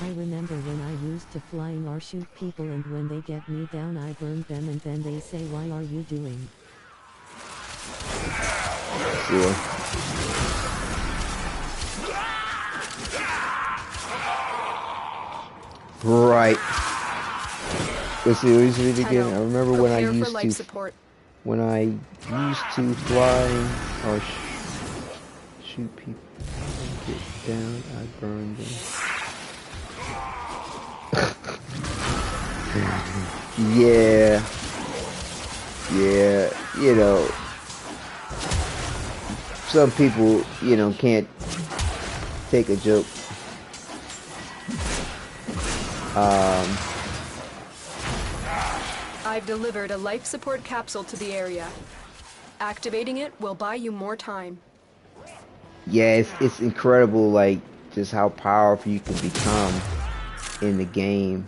I remember when I used to flying or shoot people, and when they get me down I burn them, and then they say, "Why are you doing?" Yeah. Right. Let's see, what is it again? I remember when I used to fly or shoot people, get down, I burn them. Yeah, you know, some people, you know, can't take a joke. I've delivered a life support capsule to the area. Activating it will buy you more time. Yeah, it's incredible, like, just how powerful you can become in the game.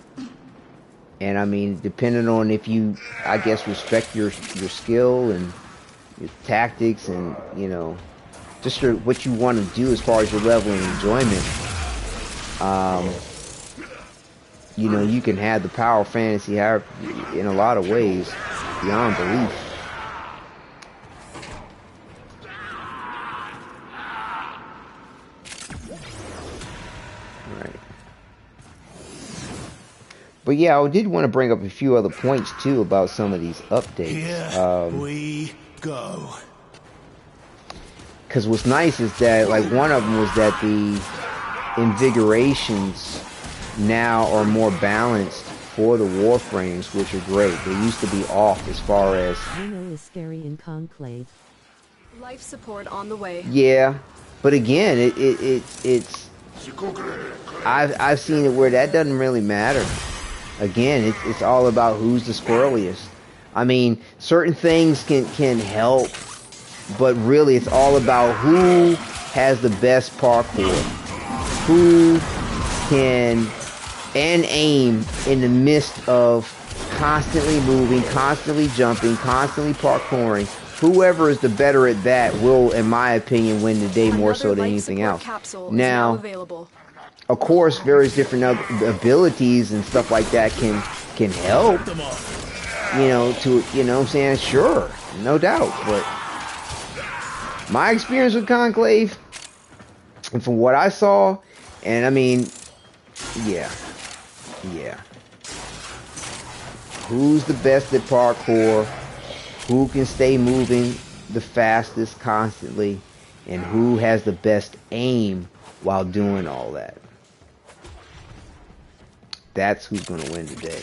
And I mean, depending on if you, I guess, respect your skill and your tactics and, you know, just what you want to do as far as your level of enjoyment, you know, you can have the power of fantasy in a lot of ways beyond belief. Right. But yeah, I did want to bring up a few other points too about some of these updates. Here we go. Because what's nice is that, like, one of them was that the invigorations now are more balanced for the Warframes, which are great. They used to be off as far as... Tenno is scary in Conclave. Life support on the way. Yeah, but again, it's... I've seen it where that doesn't really matter. Again, it's all about who's the squirreliest. I mean, certain things can help, but really it's all about who has the best parkour. Who can aim in the midst of constantly moving, constantly jumping, constantly parkouring. Whoever is the better at that will, in my opinion, win the day more so than anything else. Now, of course, various different abilities and stuff like that can help. You know, what I'm saying? Sure, no doubt. But my experience with Conclave, and from what I saw, and I mean, yeah. Who's the best at parkour? Who can stay moving the fastest constantly? And who has the best aim while doing all that? That's who's going to win today.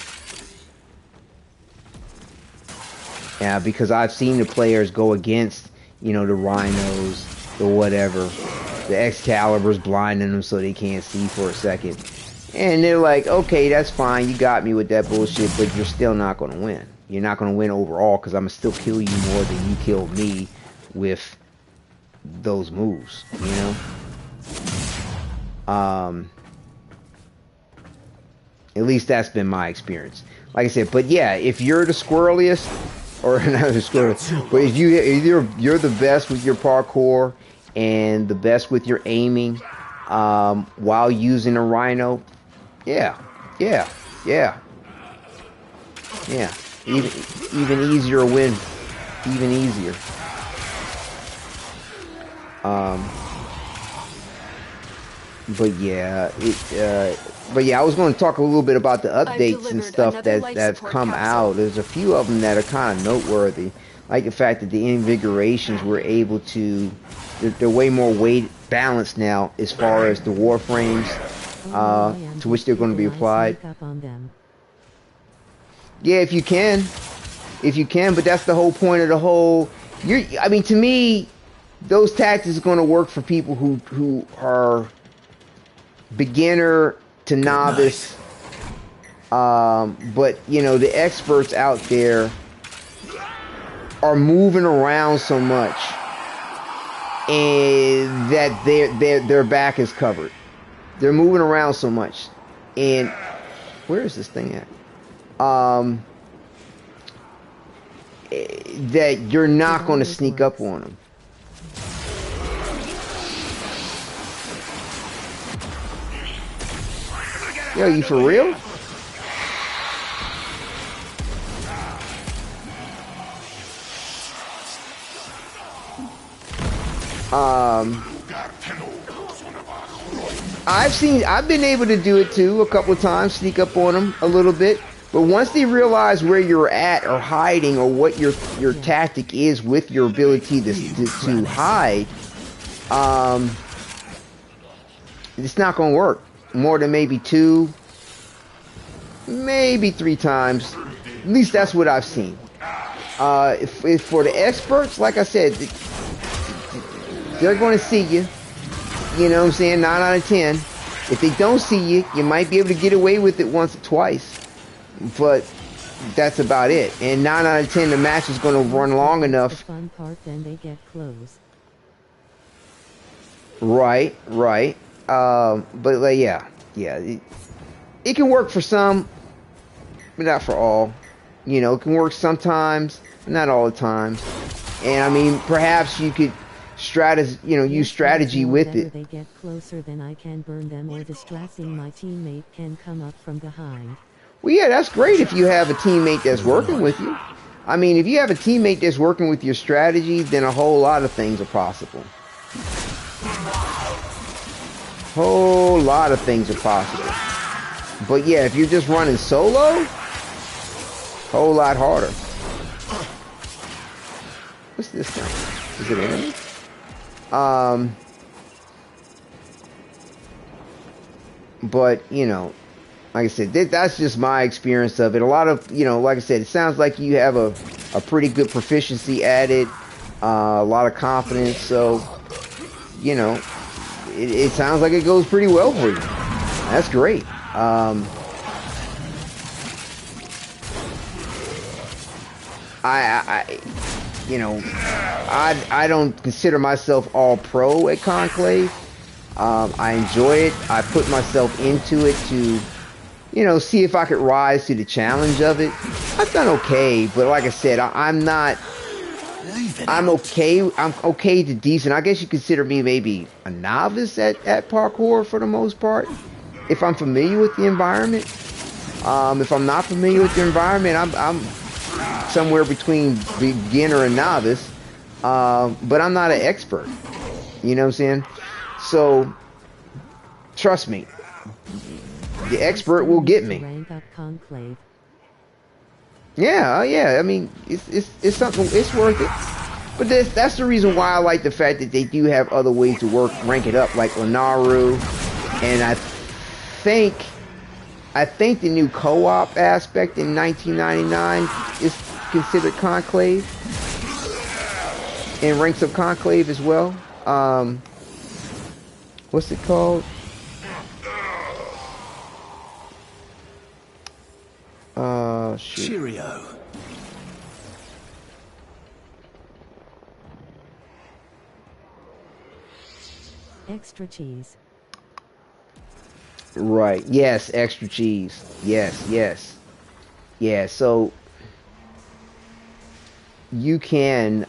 Yeah, because I've seen the players go against, the rhinos, the whatever. The Excalibur's blinding them so they can't see for a second. And they're like, okay, that's fine. You got me with that bullshit, but you're still not going to win. You're not going to win overall because I'm going to still kill you more than you killed me with those moves, At least that's been my experience. Like I said, but yeah, if you're the squirreliest, or not the squirreliest, but if you're the best with your parkour and the best with your aiming while using a rhino, yeah. Even easier win. Even easier. But yeah, I was going to talk a little bit about the updates and stuff that have come out. There's a few of them that are kind of noteworthy, like the fact that the invigorations were able to, they're way more weight balanced now as far as the Warframes to which they're going to be applied. Yeah, if you can, but that's the whole point of the whole. I mean, to me, those tactics are going to work for people who are beginner to novice. But the experts out there are moving around so much, and that their back is covered. They're moving around so much, and where is this thing at? That you're not going to sneak up on them. Yo, you for real? I've been able to do it too a couple of times, sneak up on them a little bit. But once they realize where you're at or hiding or what your tactic is with your ability to hide, it's not going to work more than maybe 2, maybe 3 times. At least that's what I've seen. If for the experts, like I said, they're going to see you. You know what I'm saying? 9 out of 10. If they don't see you, you might be able to get away with it once or twice. But that's about it. And 9 out of 10, the match is going to run long enough. The fun part, then they get close. Right. But like, yeah. It can work for some, but not for all. It can work sometimes, but not all the times. And I mean, perhaps you could use strategy with it. They get closer, then I can burn them, or distracting my teammate can come up from behind. Well, yeah, that's great if you have a teammate that's working with you. I mean, if you have a teammate that's working with your strategy, then a whole lot of things are possible. Whole lot of things are possible. But yeah, if you're just running solo, whole lot harder. What's this thing? Is it enemy? But like I said, that's just my experience of it. A lot of, like I said, it sounds like you have a pretty good proficiency at it, a lot of confidence. So, it sounds like it goes pretty well for you. That's great. I don't consider myself all pro at Conclave. I enjoy it. I put myself into it to, see if I could rise to the challenge of it. I've done okay, but like I said, I'm okay. I'm okay to decent. I guess you consider me maybe a novice at parkour for the most part, if I'm familiar with the environment. If I'm not familiar with the environment, I'm somewhere between beginner and novice. But I'm not an expert. You know what I'm saying? So, trust me, the expert will get me. Yeah. I mean, it's something. It's worth it. But that's the reason why I like the fact that they do have other ways to rank it up, like Onaru, and I think the new co-op aspect in 1999 is considered Conclave, and ranks up Conclave as well. What's it called? Shoot. Cheerio. Extra cheese. Right. Yes, extra cheese. Yes. Yeah, so you can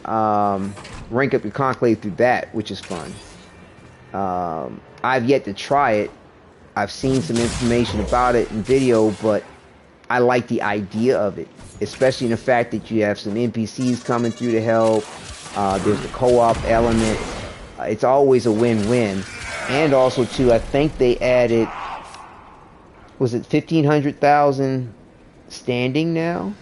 rank up your Conclave through that, which is fun. I've yet to try it. I've seen some information about it in video, but I like the idea of it, especially in the fact that you have some NPCs coming through to help. There's the co-op element. It's always a win-win. And also, too, I think they added, was it 1,500,000 standing now?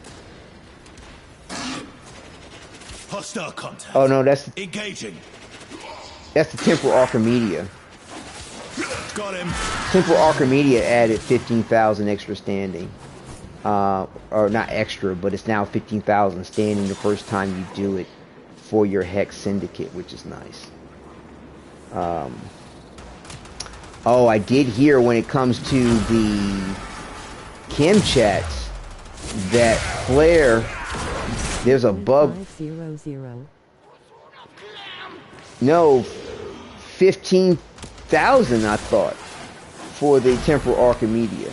Hostile contact. Oh, no, that's engaging. That's the Temporal Archimedia. Got him. Temporal Archimedia added 15,000 extra standing. Or not extra, but it's now 15,000 standing the first time you do it for your Hex Syndicate, which is nice. Oh, I did hear when it comes to the Chem chats that Flare, there's a bug. 500. No, 15,000 I thought for the Temporal Archimedia.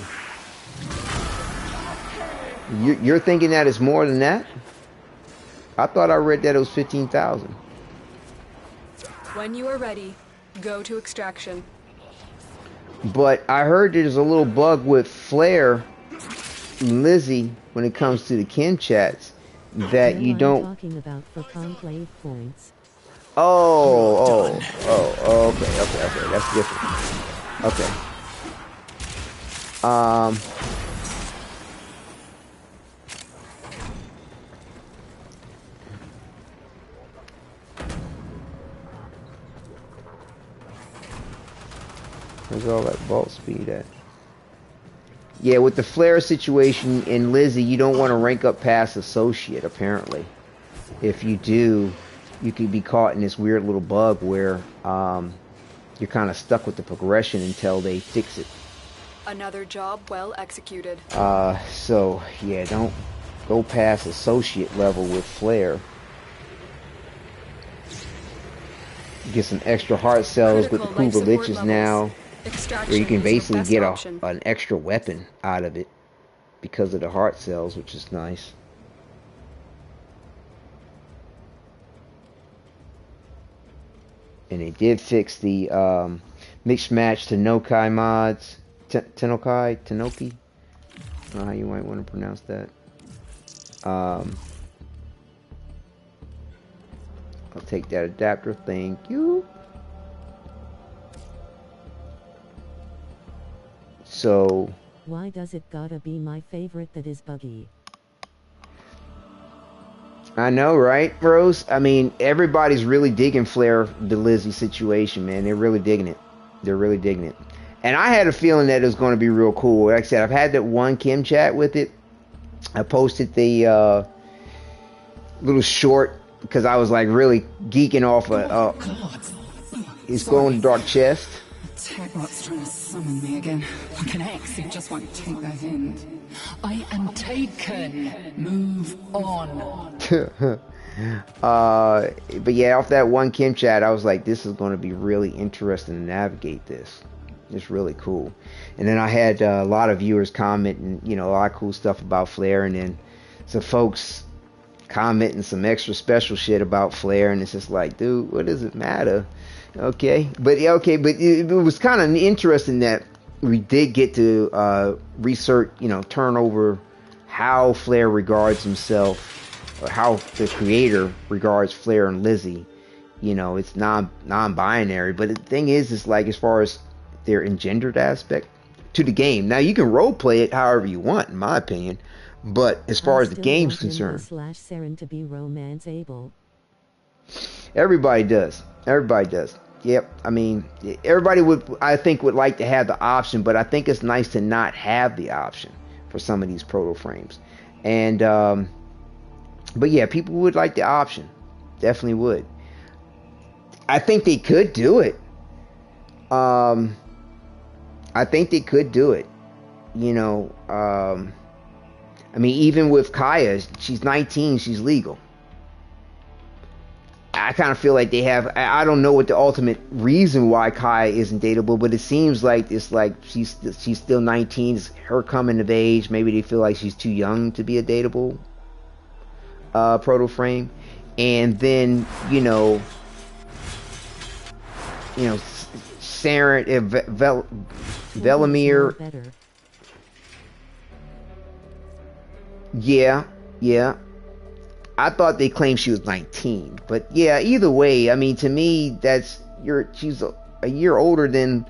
You're thinking that it's more than that? I thought I read that it was 15,000. When you are ready, go to extraction. But I heard there's a little bug with Flare and Lizzie when it comes to the Chem chats that you don't. Talking about for Conclave points. Oh, okay, that's different. Okay. Where's all that vault speed at? Yeah, with the Flare situation in Lizzie, you don't want to rank up past Associate, apparently. If you do, you could be caught in this weird little bug where you're kind of stuck with the progression until they fix it. Another job well executed. So, yeah, don't go past Associate level with Flare. You get some extra heart cells with the Kubrow Liches now. Where you can basically get an extra weapon out of it because of the heart cells, which is nice. And they did fix the mixed match TennoCon mods. Tenoki? I don't know how you might want to pronounce that. I'll take that adapter, thank you. So why does it gotta be my favorite that is buggy? I know, right, Rose? I mean, everybody's really digging Flare, the Lizzie situation, man. They're really digging it. They're really digging it. And I had a feeling that it was going to be real cool. Like I said, I've had that one Kim chat with it. I posted the little short because I was like really geeking off his glow-in-the-dark chest. Techrot's trying to summon me again. Like an ex who just won't take the hint. I am taken. Move on. But yeah, off that one Kim chat, I was like, this is going to be really interesting to navigate this. It's really cool. And then I had a lot of viewers commenting, a lot of cool stuff about Flare, and then some folks commenting some extra special shit about Flare, and it's just like, dude, what does it matter? But it was kind of interesting that we did get to research, turn over how Flare regards himself, or how the creator regards Flare and Lizzie. It's non-binary, but the thing is like, as far as their engendered aspect to the game. Now you can role play it however you want, in my opinion, but as far as the game's concerned, /Saren to be romance-able. Everybody does. Yep. I mean, everybody would like to have the option, but I think it's nice to not have the option for some of these Protoframes. And but yeah, people would like the option. Definitely would. I think they could do it. I think they could do it. I mean, even with Kaya, she's 19, she's legal. I kind of feel like they have, I don't know what the ultimate reason why Kaya isn't dateable, but it seems like it's like she's still 19, it's her coming of age. Maybe they feel like she's too young to be a dateable Protoframe. And then, Saren, Velimir. Yeah. I thought they claimed she was 19, but yeah, either way, I mean, to me, she's a year older than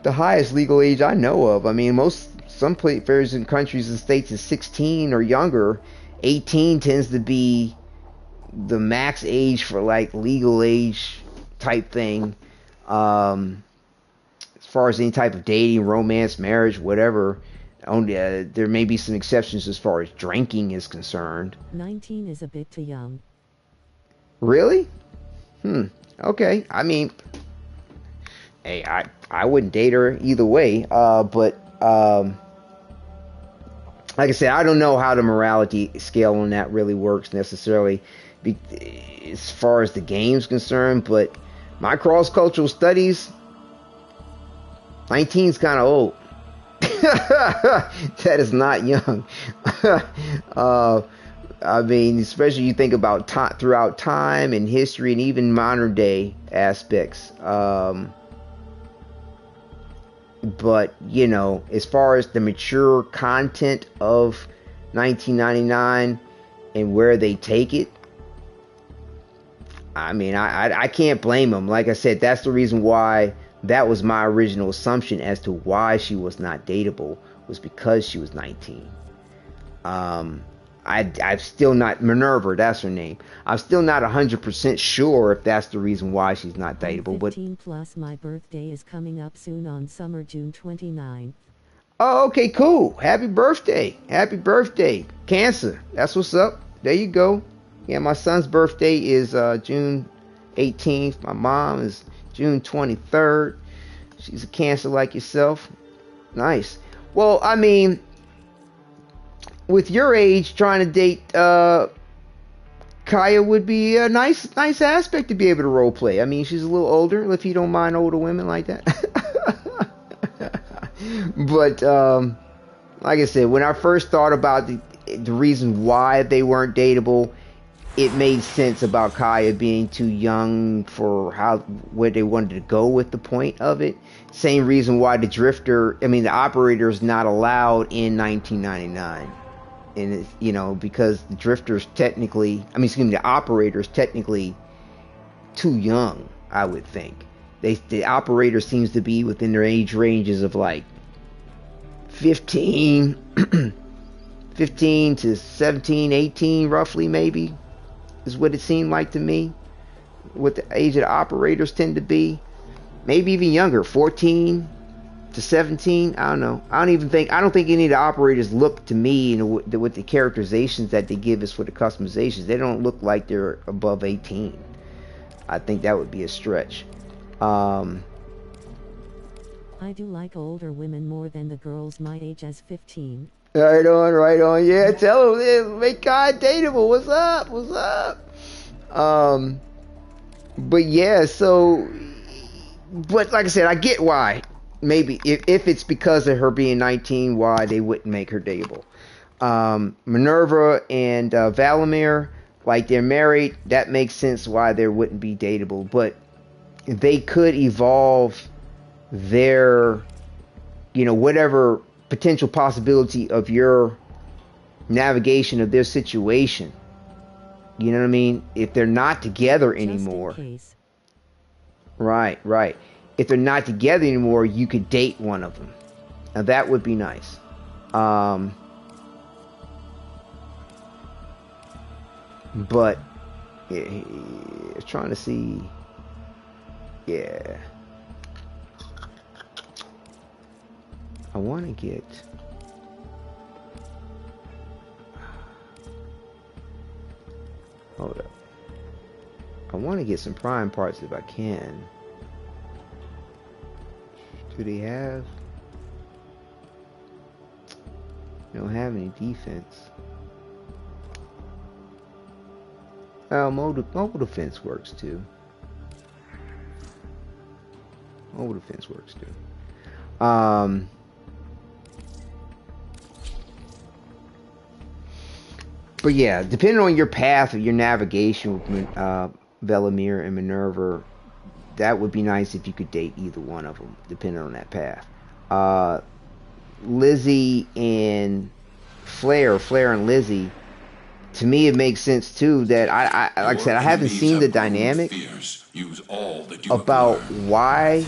the highest legal age I know of. I mean, some players in countries and states is 16 or younger. 18 tends to be the max age for like legal age type thing. As far as any type of dating, romance, marriage, whatever. There may be some exceptions as far as drinking is concerned. 19 is a bit too young. Really? Okay. I mean, hey, I wouldn't date her either way. But like I said, I don't know how the morality scale on that really works necessarily, as far as the game's concerned. But my cross-cultural studies, 19 is kind of old. That is not young. I mean, especially you think about throughout time and history and even modern day aspects. But as far as the mature content of 1999 and where they take it, I mean, I can't blame them. Like I said, that's the reason why. That was my original assumption as to why she was not dateable, was because she was 19. I've still not, Minerva, that's her name. I'm still not 100% sure if that's the reason why she's not dateable. 15 plus my birthday is coming up soon on June 29th. Oh, okay, cool. Happy birthday. Cancer. That's what's up. There you go. Yeah, my son's birthday is June 18th. My mom is June 23rd. She's a Cancer like yourself. Nice. Well, I mean, with your age, trying to date Kaya would be a nice aspect to be able to role play. I mean, she's a little older, if you don't mind older women like that. But like I said, when I first thought about the reason why they weren't dateable, it made sense about Kaya being too young for where they wanted to go with the point of it. Same reason why the operator is not allowed in 1999. And it's, because the drifter's the operator's technically too young, I would think. The operator seems to be within their age ranges of like 15 to 17, 18 roughly, maybe, is what it seemed like to me. What the age of the operators tend to be. Maybe even younger, 14, to 17. I don't know. I don't think any of the operators look to me, with the characterizations that they give us for the customizations, they don't look like they're above 18. I think that would be a stretch. I do like older women more than the girls my age as 15. Right on. Yeah, tell them, make God dateable. What's up? But yeah, so, but like I said, I get why. Maybe if it's because of her being 19, why they wouldn't make her dateable. Minerva and Velimir, like, they're married. That makes sense why they wouldn't be dateable. But they could evolve their, whatever potential possibility of your navigation of their situation. You know what I mean? If they're not together anymore. Right. If they're not together anymore, you could date one of them. Now that would be nice. But yeah, trying to see. Yeah. I want to get. Hold up. I want to get some prime parts if I can. Do they have? They don't have any defense. Oh, mobile defense works too. Mobile defense works too. But yeah, depending on your path or your navigation with Velimir and Minerva, that would be nice if you could date either one of them, depending on that path. Lizzie and Flare and Lizzie, to me it makes sense too that I like I said, I haven't seen the dynamic about why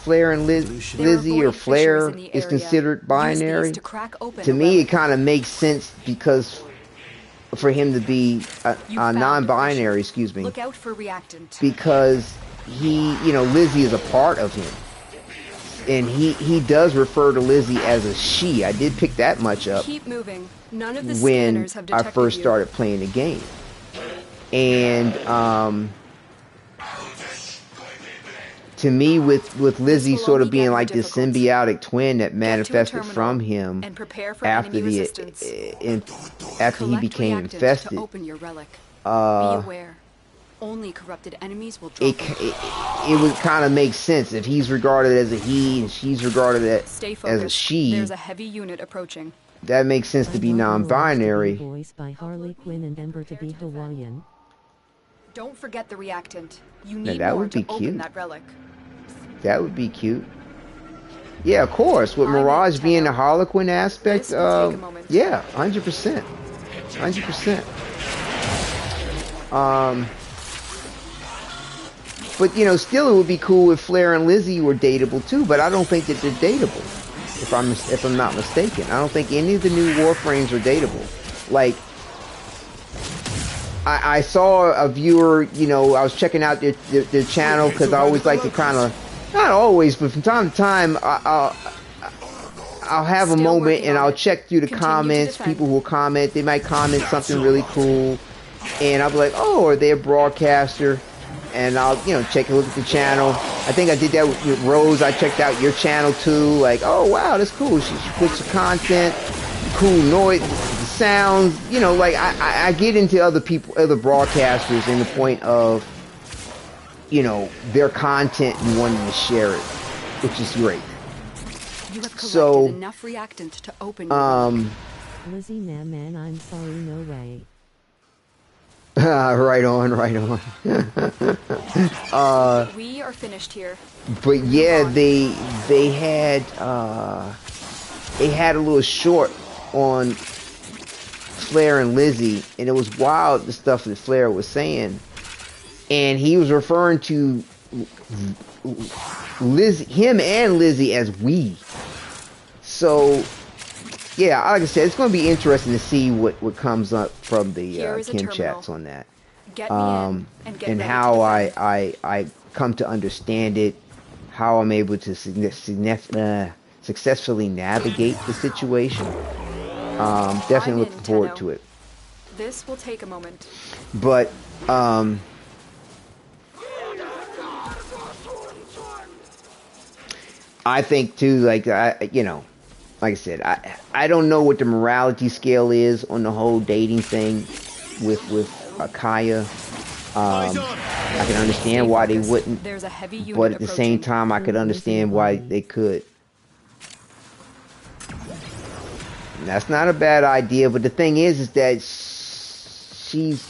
Flare and Lizzie or Flare is considered binary. To me it kind of makes sense because for him to be a non-binary, excuse me. Look out for reactant. Because Lizzie is a part of him. And he does refer to Lizzie as a she. I did pick that much up. Keep moving. None of the when scanners have I detected first you. started playing the game. And to me, with Lizzie sort of being like this symbiotic twin that manifested from him after after he became infested, open your relic. Be aware. Only corrupted enemies will drop it would kind of make sense if he's regarded as a he and she's regarded as a she. There's a heavy unit approaching. That makes sense to be non-binary. Voiced by Harley Quinn and Ember to be Hawaiian. Don't forget the reactant. You need that more would be to cute. open that relic. That would be cute. Yeah, of course. With Mirage being the Harlequin aspect, yeah, 100%. 100%. But still, it would be cool if Flare and Lizzie were dateable too. But I don't think that they're dateable. If I'm not mistaken, I don't think any of the new Warframes are dateable. Like, I saw a viewer, I was checking out their channel because I always like to kind of, not always, but from time to time, I'll have a moment and I'll check through the comments. People who will comment, they might comment something really cool, and I'll be like, oh, are they a broadcaster? And I'll, take a look at the channel. I think I did that with Rose. I checked out your channel too. Like, oh wow, that's cool. She puts the content, cool noise, the sounds. Like I get into other broadcasters in the point of, their content and wanting to share it, which is great. You have collected enough reactant to open Lizzie, nah man, I'm sorry, no way. Right on. We are finished here. But yeah, they had a little short on Flare and Lizzie, and it was wild the stuff that Flare was saying, and he was referring to him and Lizzie as we. So yeah, like I said, it's going to be interesting to see what comes up from the Kim chats on that, and how I come to understand it, how I'm able to successfully navigate the situation. Definitely looking forward to it. This will take a moment. But I think too, like like I said, I don't know what the morality scale is on the whole dating thing with Kaya. I can understand why they wouldn't, There's a heavy unit but at the same approaching. time, I could understand why they could. And that's not a bad idea, but the thing is that she's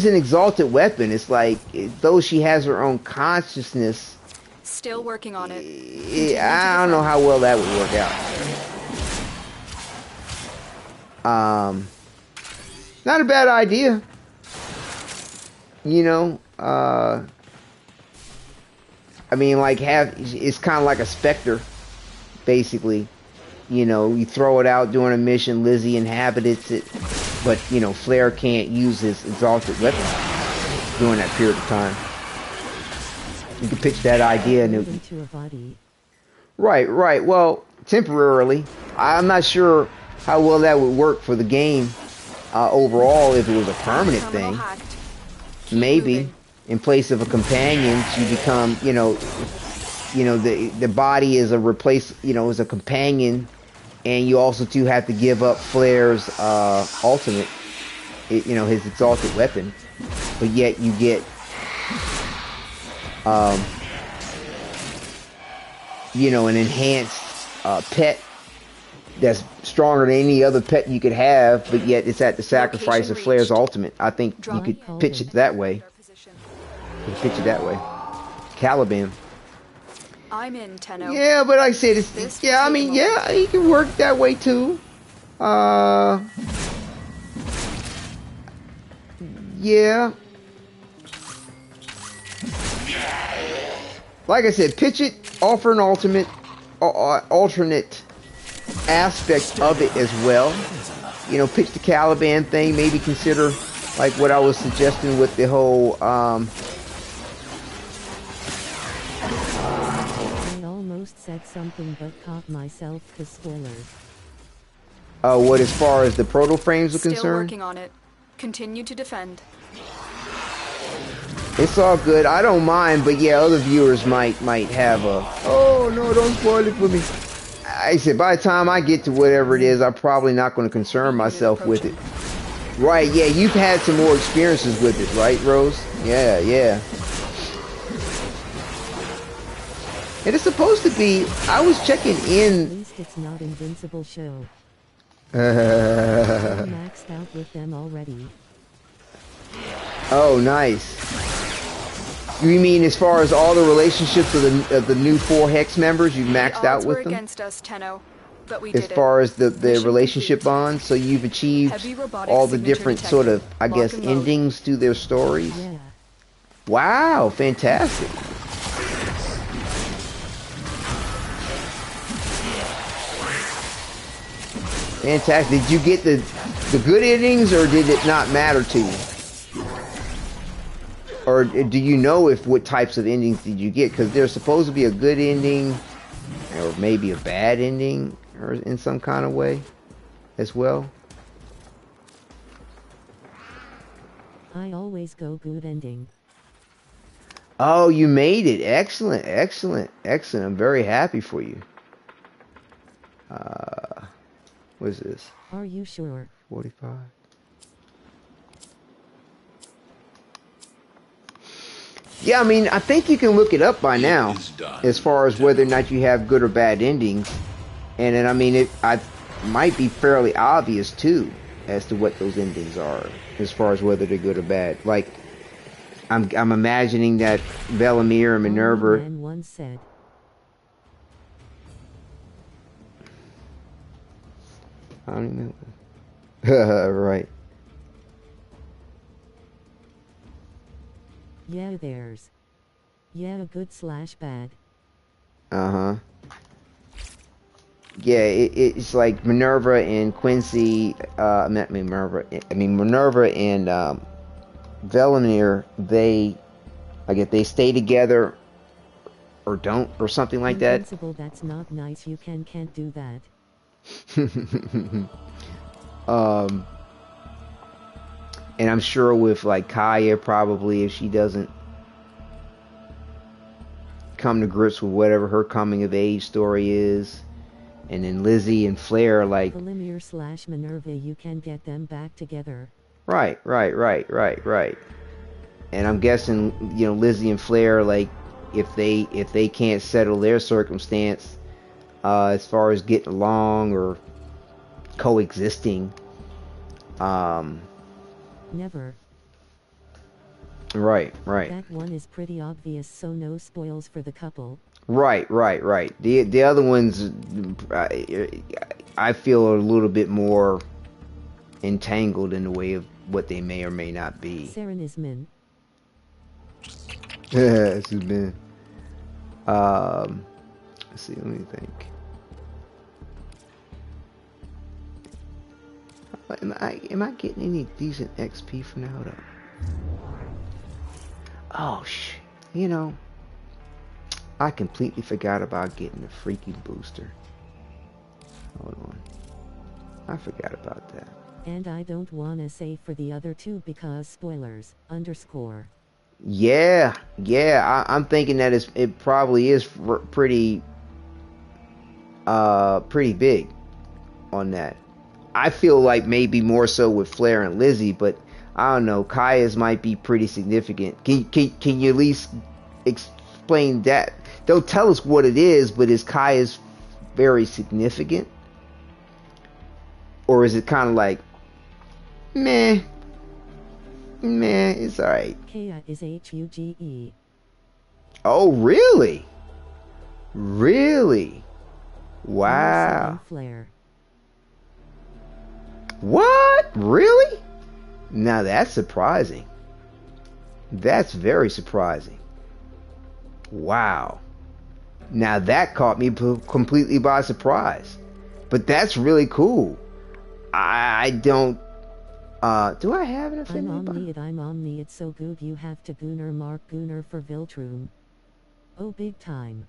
an exalted weapon. It's like, though she has her own consciousness, Still working on it. I don't know how well that would work out. Not a bad idea. I mean, like, it's kind of like a specter, basically. You throw it out during a mission, Lizzie inhabits it, but, Flare can't use his exalted weapon during that period of time. You can pitch that idea. Right. Well, temporarily. I'm not sure how well that would work for the game overall if it was a permanent thing. Maybe in place of a companion, you become, the body is is a companion, and you also too have to give up Flare's ultimate, his exalted weapon, but yet you get an enhanced pet that's stronger than any other pet you could have, but yet it's at the sacrifice of Flare's ultimate. I think you could pitch it that way. Caliban. I'm in, Tenno. Yeah, but like I said, it can work that way too. Yeah. Like I said, pitch it, offer an alternate aspect of it as well. Pitch the Caliban thing, maybe consider like what I was suggesting with the whole I almost said something but caught myself for spoilers. What, as far as the Protoframes are Still concerned? working on it. Continue to defend. It's all good. I don't mind, but yeah, other viewers might have a, oh no, don't spoil it for me. I said, by the time I get to whatever it is, I'm probably not going to concern myself with it. Right, yeah, you've had some more experiences with it, right, Rose? Yeah. It is supposed to be, I was checking in. At least it's not Invincible show. I'm maxed out with them already. Oh, nice. You mean as far as all the relationships of the new 4 Hex members, you've maxed out with them? Against us, Tenno, but we as far as the relationship bond, so you've achieved all the different sort of, I guess, endings to their stories? Yeah. Wow, fantastic. Fantastic. Did you get the good endings, or did it not matter to you? Or do you know what types of endings did you get? Because there's supposed to be a good ending, or maybe a bad ending, or in some kind of way, as well. I always go good ending. Oh, you made it! Excellent. I'm very happy for you. What is this? Are you sure? 45. Yeah, I mean, I think you can look it up by now, as far as whether or not you have good or bad endings. And then, I mean, I might be fairly obvious, too, as to what those endings are, as far as whether they're good or bad. Like, I'm imagining that Velimir and Minerva... Man once said. I don't know. Right. Yeah, there's. Yeah, good/bad. Uh-huh. Yeah, it's like Minerva and Quincy, Minerva and Velimir, they stay together or don't, or something like that. Invincible, that's not nice. You can't do that. And I'm sure with like Kaya, probably if she doesn't come to grips with whatever her coming of age story is, and then Lizzie and Flair, like Velimir / Minerva, you can get them back together. right. And I'm guessing, you know, Lizzie and Flair, like if they can't settle their circumstance as far as getting along or coexisting, never. Right. That one is pretty obvious, so no spoils for the couple. Right. The other ones, I feel are a little bit more entangled in the way of what they may or may not be. Saren is Min. Yeah, this has been. Let's see. Let me think. Am I getting any decent XP from now though? Oh shit! You know, I completely forgot about getting the freaky booster. Hold on, I forgot about that. And I don't wanna say for the other two because spoilers. _ Yeah. I'm thinking that it probably is pretty big on that. I feel like maybe more so with Flair and Lizzie, but I don't know. Kaya's might be pretty significant. Can you at least explain that? Don't tell us what it is, but is Kaya's very significant, or is it kind of like meh? It's alright. Kaya is HUGE. Oh, really? Really? Wow. Flair. What? Really? Now that's surprising. That's very surprising. Wow. Now that caught me completely by surprise. But that's really cool. I don't... do I have an affinity? I'm Omni, it's so good you have to Mark Gunnar for Viltrum. Oh, big time.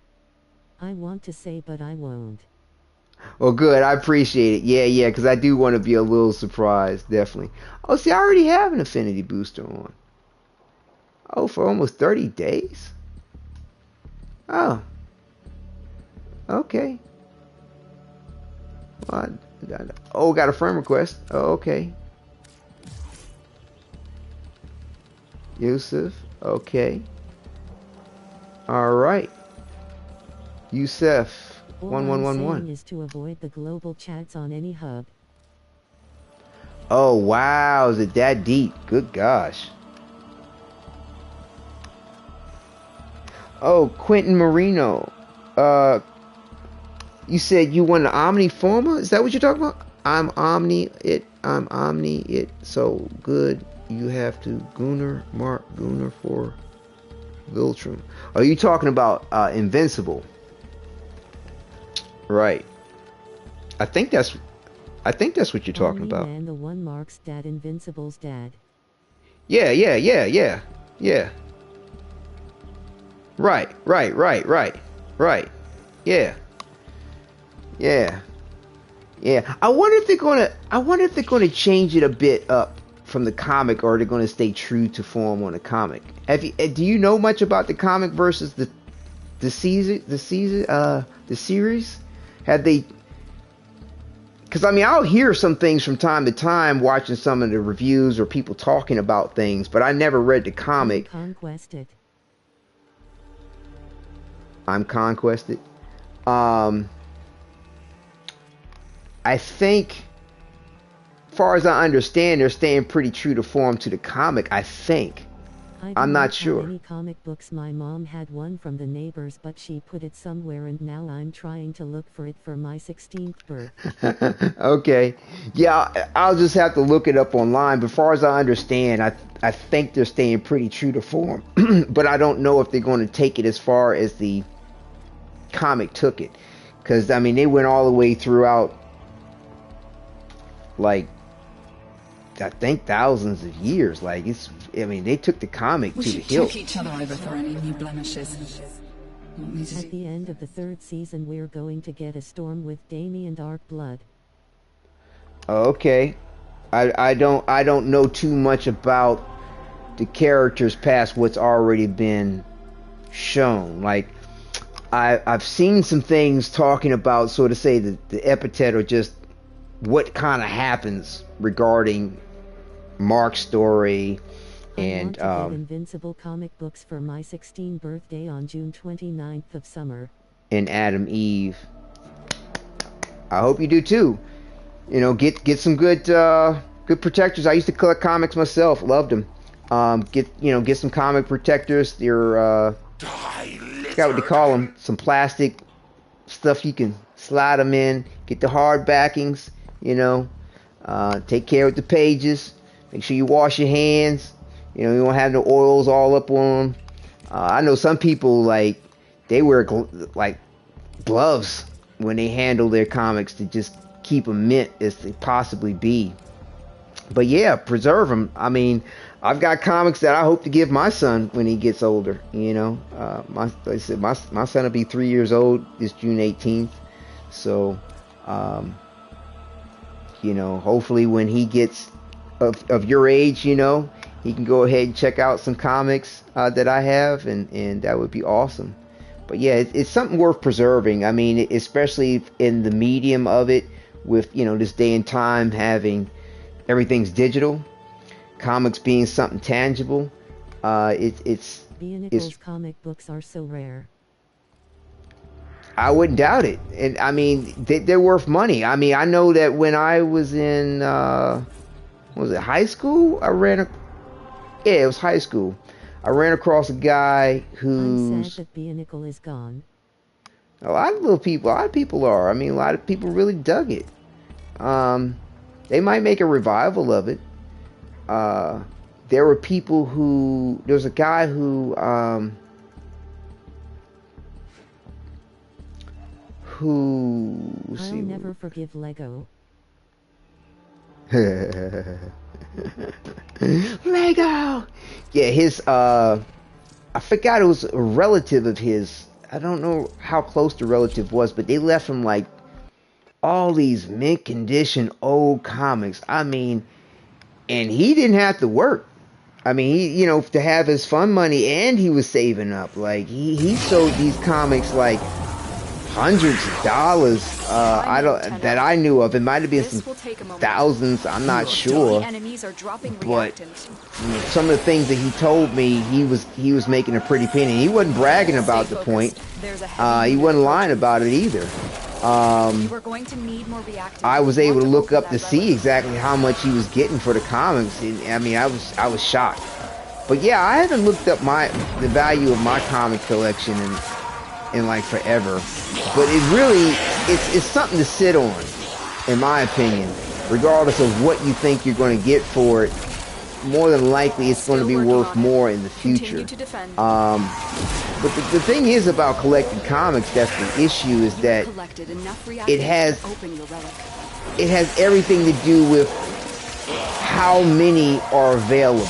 I want to say, but I won't. Well, good. I appreciate it. Yeah, because I do want to be a little surprised, definitely. Oh, see, I already have an affinity booster on. Oh, for almost 30 days? Oh. Okay. Well, got a friend request. Oh, okay. Yusuf. Okay. Alright. Yusuf. All 1111 I'm saying is to avoid the global chats on any hub. Oh wow, is it that deep? Good gosh. Oh, Quentin Marino. You said you want an Omni Forma? Is that what you're talking about? I'm Omni it so good you have to Mark Gunnar for Viltrum. Are you talking about Invincible? Right. I think that's what you're talking Omni about. Man, the one Mark's dad, Invincible's dad. Yeah. Right. Yeah. I wonder if they're gonna change it a bit up from the comic, or they're gonna stay true to form on the comic. Do you know much about the comic versus the series? Had they? Because I mean, I'll hear some things from time to time watching some of the reviews or people talking about things, but I never read the comic. Conquested. I'm Conquested. I think, as far as I understand, they're staying pretty true to form to the comic. I think. I'm not sure. Any comic books. My mom had one from the neighbors, but she put it somewhere, and now I'm trying to look for it for my 16th birth. Okay. Yeah, I'll just have to look it up online. But as far as I understand, I think they're staying pretty true to form. But I don't know if they're going to take it as far as the comic took it. Because, I mean, they went all the way throughout, like, I think thousands of years. Like, they took the comic We to the should hilt. check each other over for any new blemishes. At the end of the 3rd season we're going to get a storm with Damian Darkblood. Okay. I don't know too much about the characters past what's already been shown. Like I've seen some things talking about, sort of say the epithet, or just what kind of happens regarding Mark's story. And I want to get Invincible comic books for my 16th birthday on June 29th of summer. And Adam Eve. I hope you do too. You know, get some good protectors. I used to collect comics myself, loved them. Get some comic protectors. They're forgot what they call them. Some plastic stuff you can slide them in. Get the hard backings. You know, take care of the pages. Make sure you wash your hands. You know, you don't have no oils all up on them. I know some people, like, they wear gloves when they handle their comics to just keep them mint as they possibly be. But yeah, preserve them. I mean, I've got comics that I hope to give my son when he gets older. You know, like I said, my son will be 3 years old this June 18th. So, you know, hopefully when he gets of your age, you know, he can go ahead and check out some comics that I have, and that would be awesome. But yeah, it's something worth preserving. I mean, especially in the medium of it, with, you know, this day and time having everything's digital, comics being something tangible. Bionicle's comic books are so rare. I wouldn't doubt it. And I mean, they're worth money. I mean, I know that when I was in was it high school? It was high school. I ran across a guy who's... I'm sad that Bionicle is gone. A lot of people are. I mean, a lot of people really dug it. They might make a revival of it. There were people who... There was a guy who... I'll never forgive Lego. Lego! Yeah, his, I forgot, it was a relative of his. I don't know how close the relative was, but they left him, like, all these mint condition old comics. I mean, and he didn't have to work. I mean, he, you know, to have his fun money, and he was saving up. Like, he sold these comics, like, hundreds of dollars, that I knew of. It might have been some thousands, I'm not sure. But some of the things that he told me, he was making a pretty penny. He wasn't bragging about the point. He wasn't lying about it either. I was able to look up to see exactly how much he was getting for the comics. And, I mean, I was shocked. But yeah, I haven't looked up the value of my comic collection in like forever, but it really it's something to sit on, in my opinion. Regardless of what you think you're going to get for it, more than likely it's going to be worth more in the future. But the thing is about collecting comics, that's the issue, is that it has everything to do with how many are available.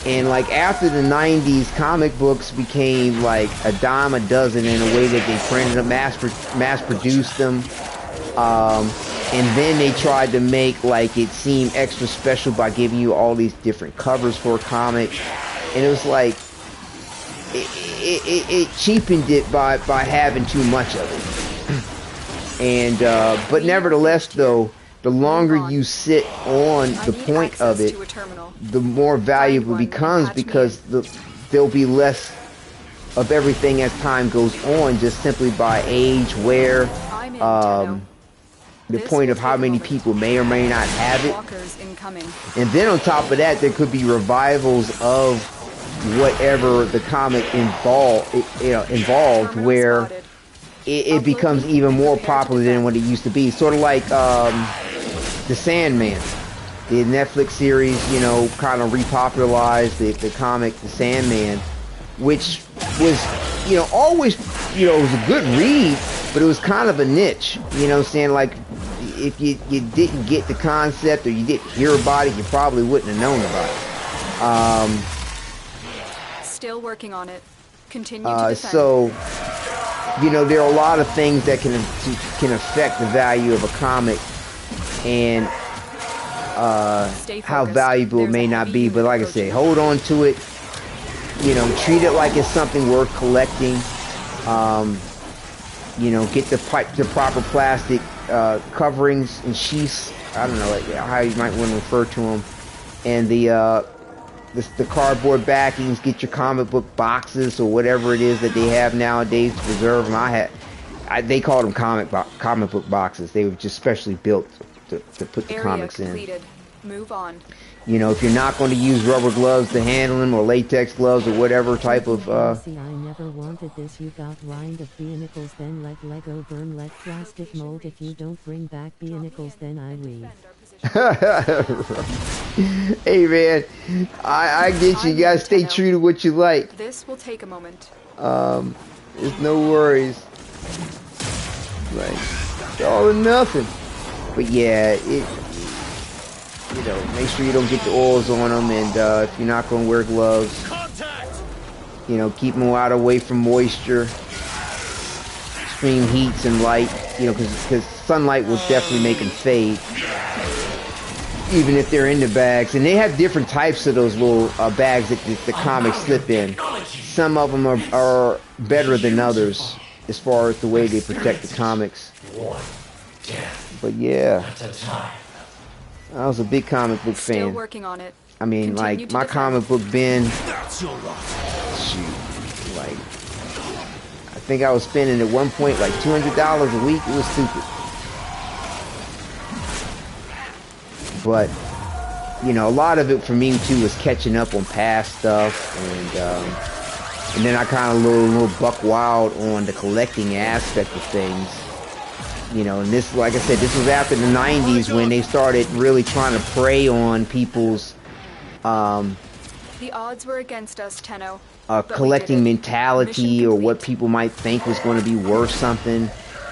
And like after the 90s, comic books became like a dime a dozen in a way that they printed them, mass produced them. And then they tried to make like it seem extra special by giving you all these different covers for a comic. And it was like, it cheapened it by having too much of it. And, but nevertheless though, the longer you sit on the point of it, the more valuable it becomes, because there'll be less of everything as time goes on, just simply by age, wear, the point of how many people may or may not have it. And then on top of that, there could be revivals of whatever the comic involved, where it becomes even more popular than what it used to be. Sort of like The Sandman. The Netflix series, you know, kind of repopularized the comic The Sandman, which was, you know, always, you know, it was a good read, but it was kind of a niche, you know what I'm saying? Like, if you didn't get the concept or you didn't hear about it, you probably wouldn't have known about it. Still working on it. Continue to defend. So, you know, there are a lot of things that can affect the value of a comic, and how valuable it may not be. But like I said, hold on to it. You know, treat it like it's something worth collecting. You know, get the proper plastic coverings and sheaths. I don't know like how you might want to refer to them, and the cardboard backings. Get your comic book boxes or whatever it is that they have nowadays to preserve them. They called them comic book boxes. They were just specially built to put the comics completed. Move on. You know, if you're not going to use rubber gloves to handle them, or latex gloves, or whatever type of See, I never wanted this. You got rind of Bionicles, then let Lego burn, let plastic mold. If you don't bring back Bionicles, then I leave. Hey man, I get you. You gotta stay true to what you like. This will take a moment. There's no worries. Like, it's all or nothing. But yeah, you know, make sure you don't get the oils on them, and if you're not gonna wear gloves, you know, keep them out away from moisture, extreme heats and light. You know, because sunlight will definitely make them fade, even if they're in the bags. And they have different types of those little bags that the comics slip in. Some of them are better than others as far as the way they protect the comics. But yeah, I was a big comic book fan. Still working on it. I mean, like, my comic book bin, shoot, like, I think I was spending at one point like $200 a week. It was stupid. But, you know, a lot of it for me too was catching up on past stuff, and then I kind of little buck wild on the collecting aspect of things. You know, and this, like I said, this was after the 90s when they started really trying to prey on people's the odds were against us, Tenno. Collecting mentality, or what people might think was going to be worth something.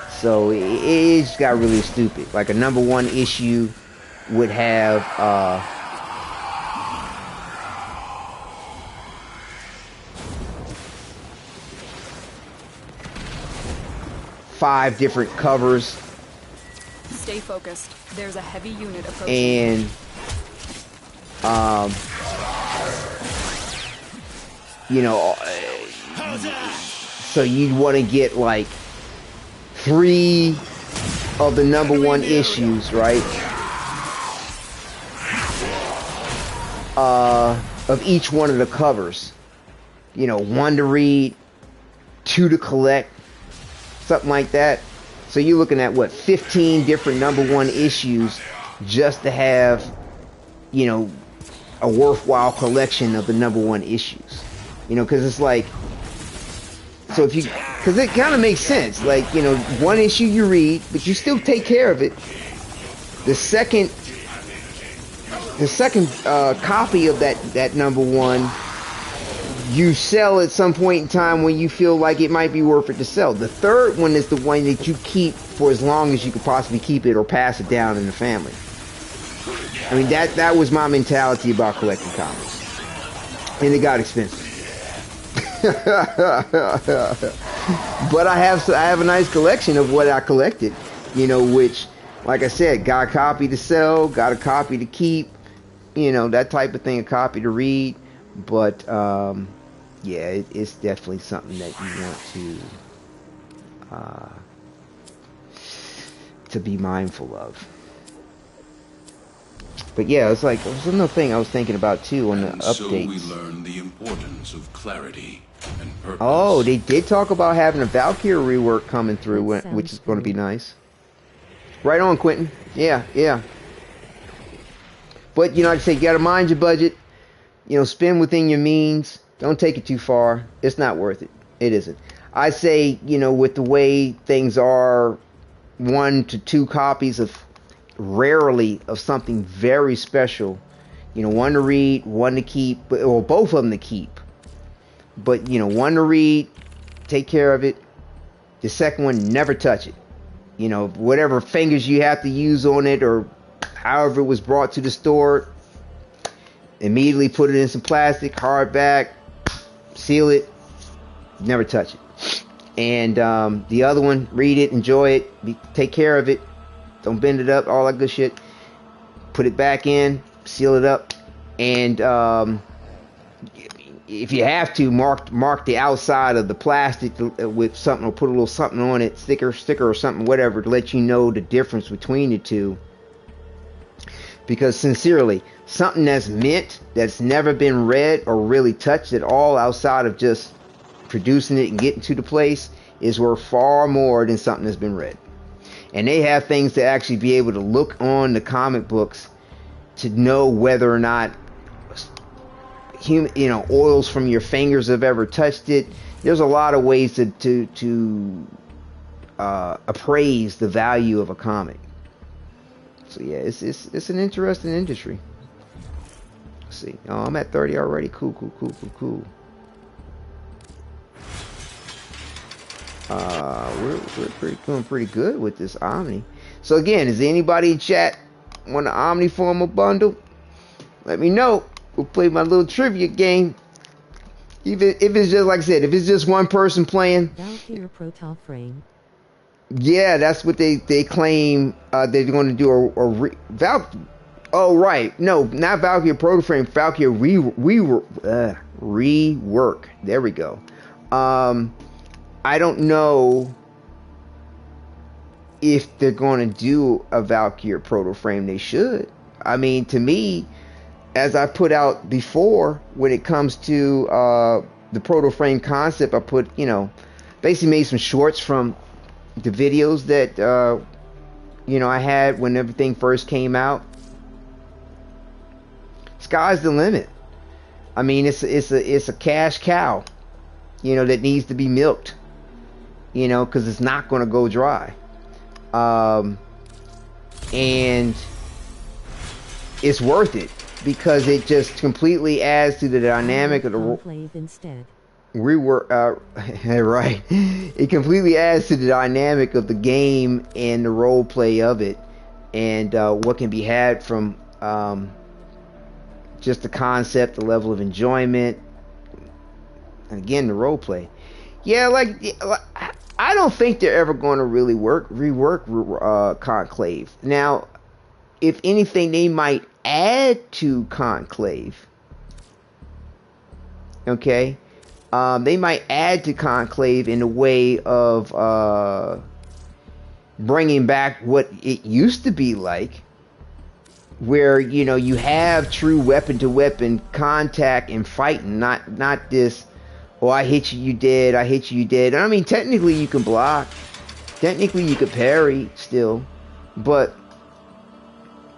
So it just got really stupid. Like a #1 issue would have 5 different covers. Stay focused. There's a heavy unit approaching. And you know, so you'd want to get like 3 of the #1 issues, right? Of each one of the covers. You know, 1 to read, 2 to collect, something like that. So you're looking at what, 15 different #1 issues just to have, you know, a worthwhile collection of the #1 issues. You know, because it's like, so if you, because it kind of makes sense. Like, you know, 1 issue you read, but you still take care of it. The second copy of that #1, you sell at some point in time when you feel like it might be worth it to sell. The third one is the one that you keep for as long as you could possibly keep it, or pass it down in the family. I mean, that was my mentality about collecting comics, and it got expensive. But I have a nice collection of what I collected, you know, which, like I said, got a copy to sell, got a copy to keep, you know, that type of thing, a copy to read. But yeah, it's definitely something that you want to be mindful of. But yeah, it's like, it was another thing I was thinking about too on the updates. So we learn the importance of clarity and purpose. Oh, they did talk about having a Valkyrie rework coming through, which is going to be nice. Right on, Quentin. Yeah, yeah. But, you know, like I say, you got to mind your budget. You know, spend within your means. Don't take it too far. It's not worth it. It isn't. I say, you know, with the way things are, 1 to 2 copies of, rarely, of something very special. You know, 1 to read, 1 to keep, or both of them to keep. But, you know, 1 to read, take care of it. The second one, never touch it. You know, whatever fingers you have to use on it, or however it was brought to the store, immediately put it in some plastic, hardback, seal it, Never touch it. And the other one, read it, enjoy it, take care of it. Don't bend it up, all that good shit. Put it back in, seal it up, and if you have to, mark the outside of the plastic with something, or put a little something on it, sticker or something, whatever, to let you know the difference between the two. Because sincerely, something that's mint, that's never been read or really touched at all outside of just producing it and getting to the place, is worth far more than something that's been read. And they have things to actually be able to look on the comic books to know whether or not oils from your fingers have ever touched it. There's a lot of ways to appraise the value of a comic. So yeah, it's an interesting industry. Let's see. Oh, I'm at 30 already. Cool. We're doing pretty good with this Omni. So again, is anybody in chat want an Omni Forma Bundle? Let me know. We'll play my little trivia game. Even if it's just, like I said, if it's just one person playing. Valkyrie Protoframe. Yeah, that's what they claim they're going to do oh right, no, not Valkyrie Protoframe, Valkyrie rework. There we go. I don't know if they're going to do a Valkyrie Protoframe. They should. I mean, to me, as I put out before, when it comes to the Protoframe concept, I put, basically made some shorts from the videos that, I had when everything first came out. Sky's the limit. I mean, it's a cash cow, that needs to be milked, because it's not going to go dry. And it's worth it because it just completely adds to the dynamic of the Conclave instead. Right. It completely adds to the dynamic of the game and the role play of it, and what can be had from just the concept, the level of enjoyment, and again the role play. Yeah, I don't think they're ever going to really rework Conclave. Now, if anything, they might add to Conclave. Okay, they might add to Conclave in a way of bringing back what it used to be like, where you have true weapon-to-weapon contact and fighting, not this. Oh, I hit you, you dead. I hit you, you dead. I mean, technically you can block. Technically you could parry still. But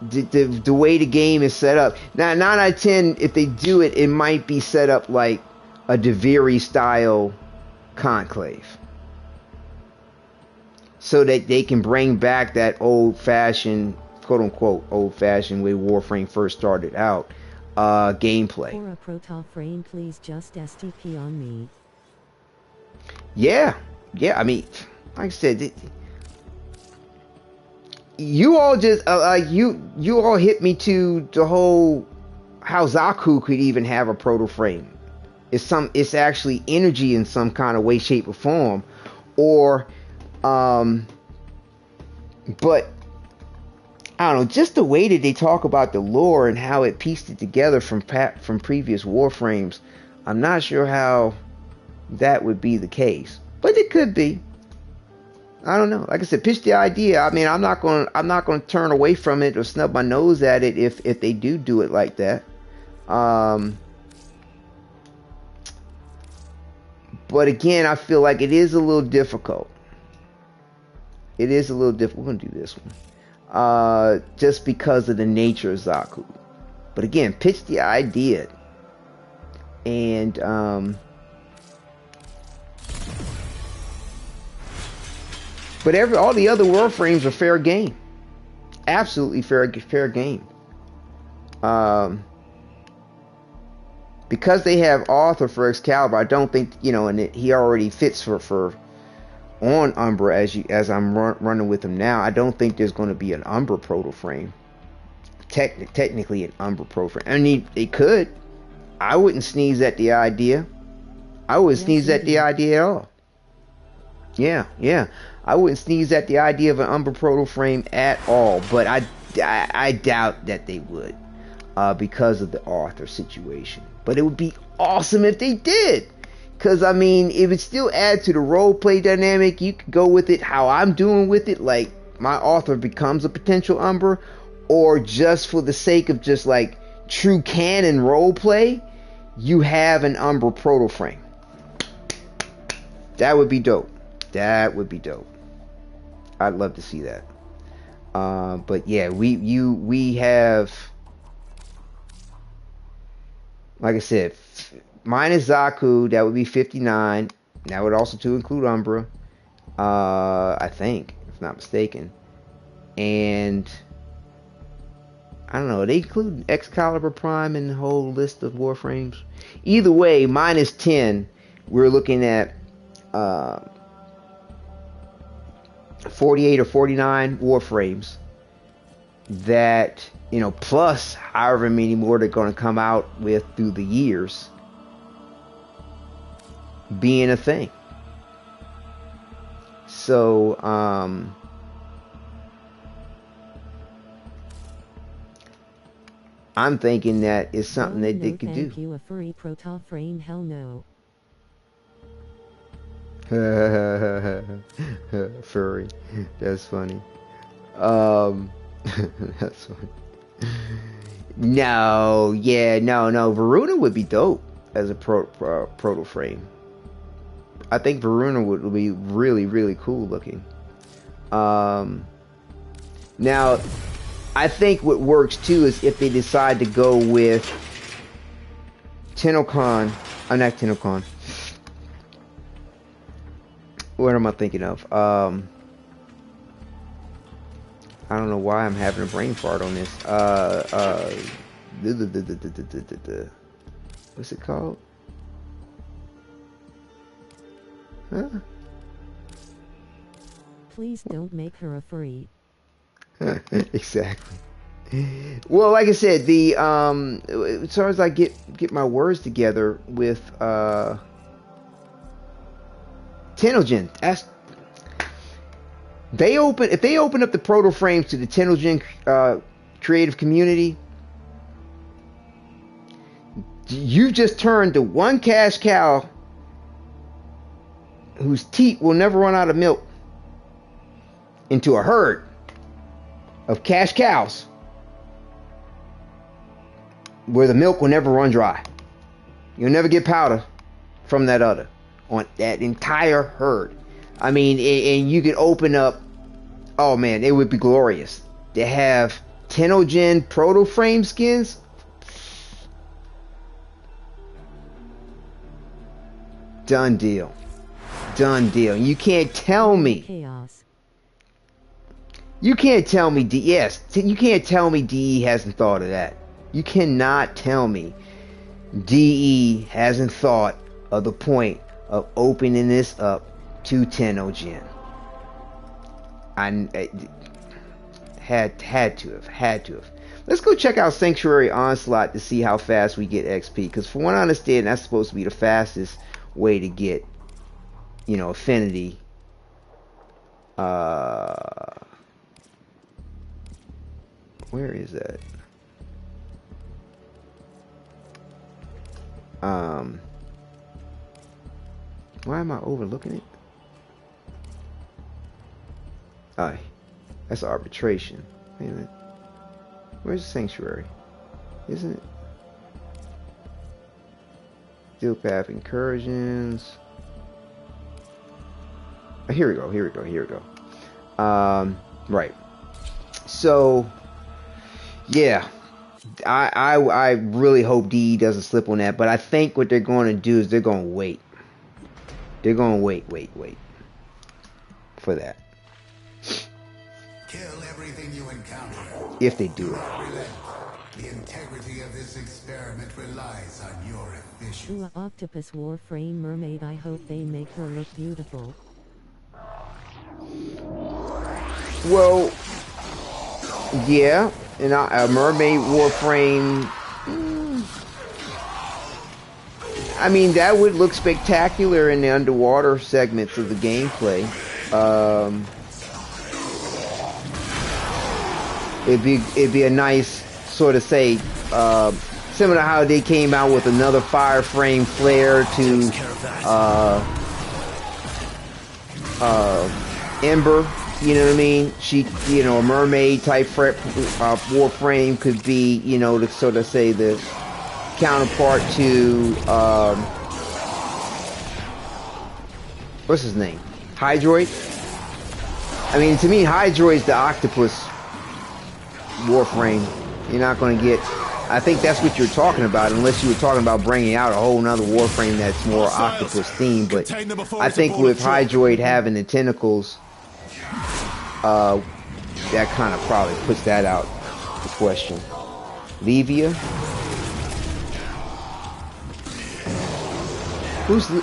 the way the game is set up. Now, 9 out of 10, if they do it, it might be set up like a Deviri style Conclave. So that they can bring back that old-fashioned, quote-unquote, old-fashioned way Warframe first started out. Gameplay. For a Protoframe, please just STP on me. Yeah. I mean, like I said, you all just you all hit me to the whole how Zaku could even have a Protoframe. It's actually energy in some kind of way, shape, or form, or but. I don't know, just the way that they talk about the lore and how it pieced it together from previous Warframes. I'm not sure how that would be the case, but it could be. I don't know. Like I said, pitch the idea. I mean, I'm not going to turn away from it or snub my nose at it if they do it like that. But again, I feel like it is a little difficult. We're going to do this one. Just because of the nature of Zaku. But again, pitch the idea. And but all the other Warframes are fair game. Absolutely fair game. Because they have author for Excalibur, I don't think, and he already fits for on Umbra as I'm running with him now. I don't think there's going to be an Umbra Protoframe. Technically an Umbra Protoframe. I mean, they could. I wouldn't sneeze at the idea. I wouldn't Yes, sneeze at the indeed. idea at all. Yeah, yeah. I wouldn't sneeze at the idea of an Umbra Protoframe at all, but I doubt that they would, because of the Arthur situation. But it would be awesome if they did, because I mean, it would still add to the roleplay dynamic. You could go with it how I'm doing with it, like my Arthur becomes a potential Umbra, or just for the sake of just like true canon roleplay, you have an Umbra Protoframe. That would be dope. That would be dope. I'd love to see that. But yeah, we have, like I said, minus Zaku, that would be 59. That would also to include Umbra, I think, if not mistaken. And I don't know, they include Excalibur Prime in the whole list of Warframes. Either way, minus 10, we're looking at 48 or 49 Warframes that, you know, plus however many more they're going to come out with through the years being a thing. So I'm thinking that it's something that they could do. Thank you, a furry Protoframe, hell no. Furry. That's funny. That's funny. No, yeah, no. Varuna would be dope as a Protoframe. I think Varuna would be really, really cool looking. Now, I think what works too is if they decide to go with TennoCon. I'm not TennoCon. What am I thinking of? I don't know why I'm having a brain fart on this. What's it called? Huh? Please don't make her a furry. Exactly. Well, like I said, the as far as I get my words together with TennoGen, if they open up the Protoframes to the TennoGen creative community, you just turned the one cash cow whose teat will never run out of milk into a herd of cash cows where the milk will never run dry. You'll never get powder from that udder on that entire herd. I mean, and you could open up, oh man, it would be glorious to have TennoGen Protoframe skins. Done deal. Done deal. You can't tell me. Chaos. You can't tell me, you can't tell me DE hasn't thought of that. You cannot tell me DE hasn't thought of the point of opening this up to TennoGen. I had to have. Let's go check out Sanctuary Onslaught to see how fast we get XP. Because from what I understand, that's supposed to be the fastest way to get, you know, affinity. Where is that? Why am I overlooking it? Aye, that's arbitration. Wait a minute. Where's the sanctuary? Isn't it? Steel path incursions. Oh, here we go. Right. So, yeah. I really hope DE doesn't slip on that, but I think what they're going to do is they're going to wait. They're going to wait for that. Kill everything you encounter. If they do it. The integrity of this experiment relies on your efficiency. Ooh, octopus Warframe mermaid, I hope they make her look beautiful. Well, yeah, and a mermaid Warframe. I mean, that would look spectacular in the underwater segments of the gameplay. It'd be a nice sort of say, similar to how they came out with another Fireframe flare to Ember. You know what I mean? She, you know, a mermaid type Warframe could be, you know, to sort of say the counterpart to what's his name? Hydroid. I mean, to me, Hydroid's the octopus Warframe. You're not going to get. I think that's what you're talking about, unless you were talking about bringing out a whole nother Warframe that's more octopus themed. But I think with Hydroid having the tentacles, that kind of probably puts that out the question. Levia.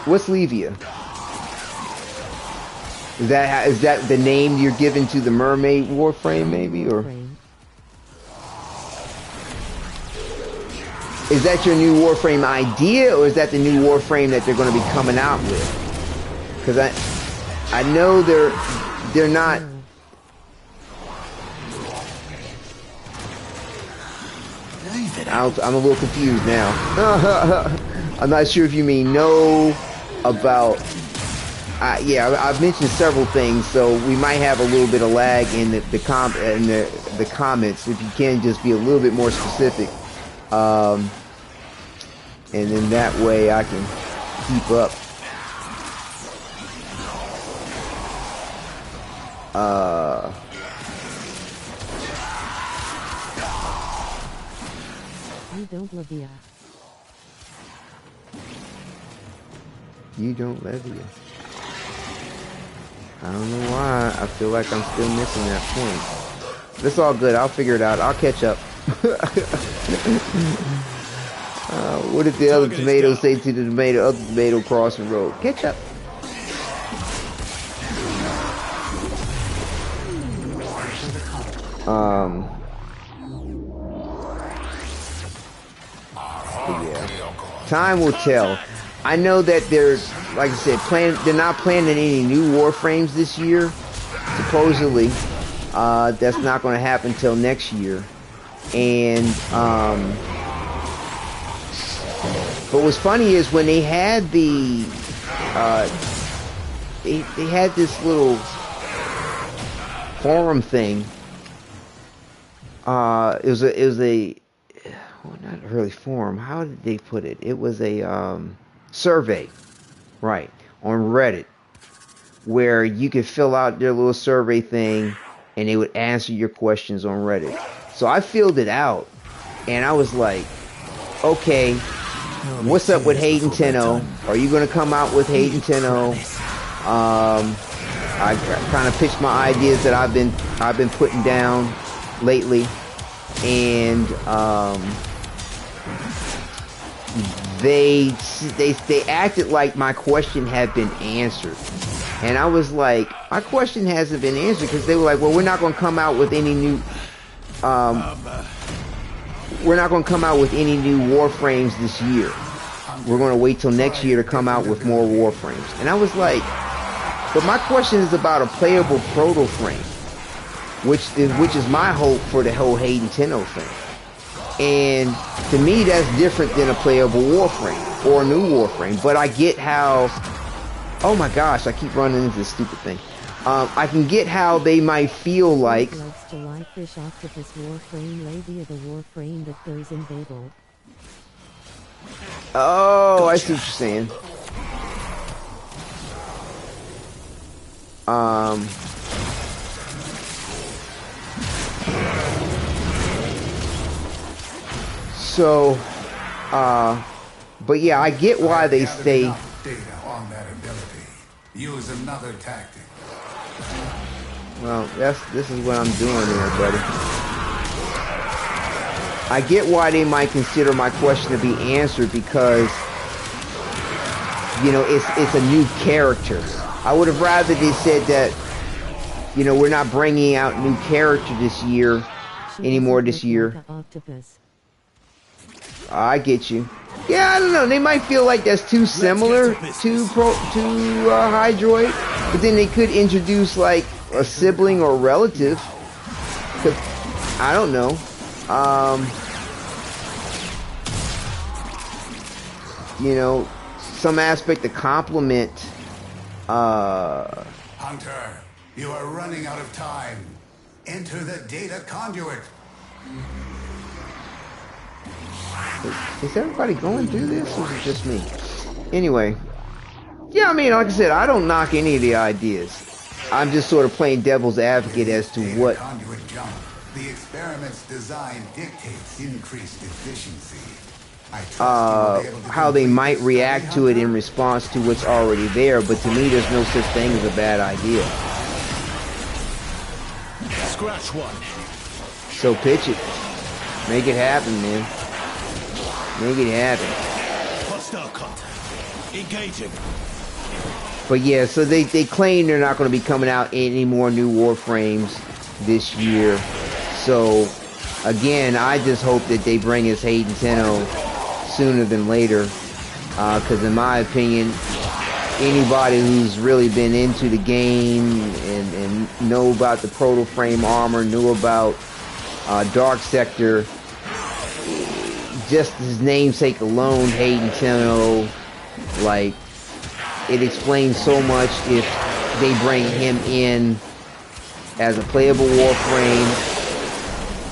What's Levia? Is that the name you're giving to the mermaid Warframe, maybe, or is that your new Warframe idea, or is that the new Warframe that they're going to be coming out with? Because I know they're not. I'm a little confused now. I'm not sure if you mean know about. Yeah, I've mentioned several things, so we might have a little bit of lag in the comments. If you can just be a little bit more specific, and then that way I can keep up. You don't Levia. You don't Levia. I don't know why. I feel like I'm still missing that point. It's all good. I'll figure it out. I'll catch up. What did the other tomato say to the other tomato crossing the road? Catch up. Yeah. Time will tell. I know that there's, like I said, they're not planning any new Warframes this year. Supposedly, that's not going to happen till next year. And but what's funny is when they had the they had this little forum thing. It was a well, not really forum. How did they put it? It was a survey, right, on Reddit, where you could fill out their little survey thing and they would answer your questions on Reddit. So I filled it out and I was like, okay, what's up with Hayden Tenno? Are you going to come out with Hayden Tenno? I kind of pitched my ideas that I've been putting down lately, and they acted like my question had been answered, and I was like, my question hasn't been answered, because they were like, well, we're not going to come out with any new Warframes this year. We're going to wait till next year to come out with more Warframes. And I was like, but my question is about a playable Protoframe, which is my hope for the whole Hayden Tenno thing. And to me, that's different than a playable Warframe or a new Warframe. But I get how, oh my gosh, I keep running into this stupid thing. I can get how they might feel like. July Fish Octopus Warframe Levia, the Warframe that goes in Babel. Oh, I see what you're saying. So, but yeah, I get why they say. Data on that ability. Use another tactic. Well, this is what I'm doing here, buddy. I get why they might consider my question to be answered, because, you know, it's a new character. I would have rather they said that, you know, we're not bringing out new character this year anymore this year. I get you. Yeah, I don't know. They might feel like that's too similar to Hydroid, but then they could introduce like a sibling or relative. I don't know. You know, some aspect to complement. Hunter, you are running out of time. Enter the data conduit. Is everybody going through this, or is it just me? Anyway, yeah, I mean, like I said, I don't knock any of the ideas. I'm just sort of playing devil's advocate as to what. Conduit jump. The experiment's design dictates increased efficiency. How they might react to it in response to what's already there, but to me, there's no such thing as a bad idea. Scratch one. So pitch it. Make it happen, man. Make it happen. Hostile contact. Engaging. But yeah, so they claim they're not going to be coming out any more new Warframes this year. So again, I just hope that they bring us Hayden Tenno sooner than later. Because in my opinion, anybody who's really been into the game and know about the Protoframe armor, knew about Dark Sector, just his namesake alone, Hayden Tenno, like, it explains so much if they bring him in as a playable Warframe,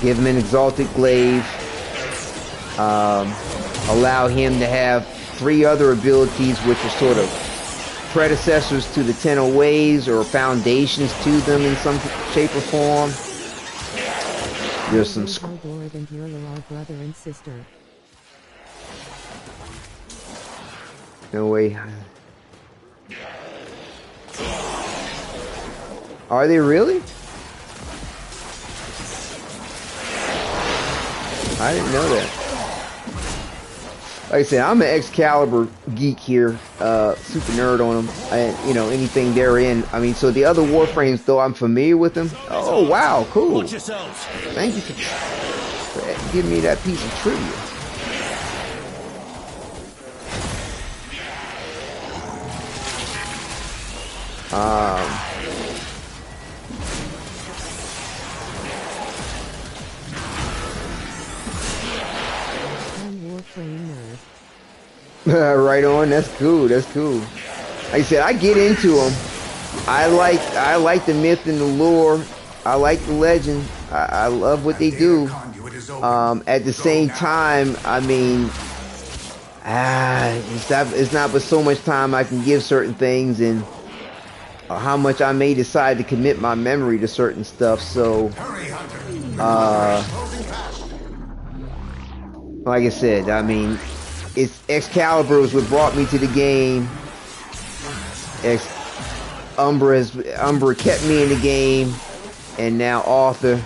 give him an Exalted Glaive, allow him to have 3 other abilities which are sort of predecessors to the Tenno ways or foundations to them in some shape or form. There's some brother and sister. No way. Are they really? I didn't know that. Like I said, I'm an Excalibur geek here, super nerd on them, and you know, anything they're in. I mean, so the other Warframes, though I'm familiar with them. Oh wow, cool. Thank you for giving me that piece of trivia. Right on. That's cool. That's cool. Like I said, I get into them. I like the myth and the lore. I like the legend. I love what they do. At the same time, I mean, it's not but so much time I can give certain things, and how much I may decide to commit my memory to certain stuff. So, like I said, I mean, it's Excalibur was what brought me to the game. Umbra kept me in the game, and now Arthur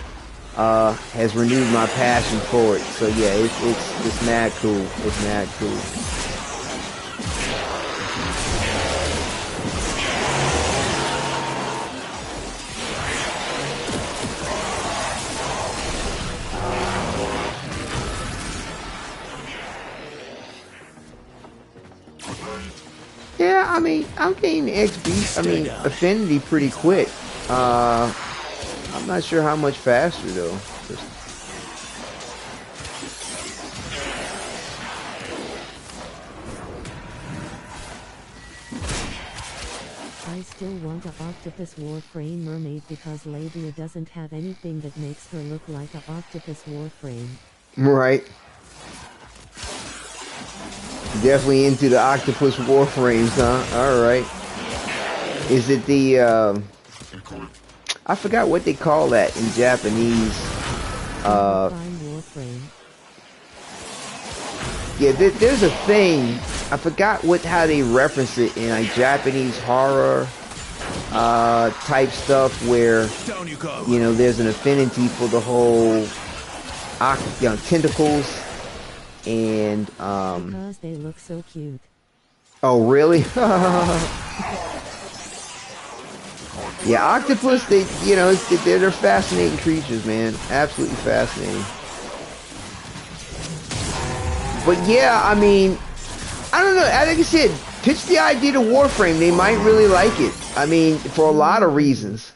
has renewed my passion for it. So yeah, it's mad cool. It's mad cool. Yeah, I mean, I'm getting XP, I mean, Affinity pretty quick. I'm not sure how much faster, though. I still want an Octopus Warframe Mermaid because Labia doesn't have anything that makes her look like an Octopus Warframe. Right. Definitely into the Octopus Warframes, huh? Alright. Is it the, I forgot what they call that in Japanese. Yeah, there's a thing. I forgot how they reference it in like Japanese horror type stuff where, you know, there's an affinity for the whole tentacles. And because they look so cute. Oh really? Yeah, octopus, they're fascinating creatures, man. Absolutely fascinating. But yeah, I mean, I don't know. Like I said, pitch the idea to Warframe. They might really like it. I mean, for a lot of reasons.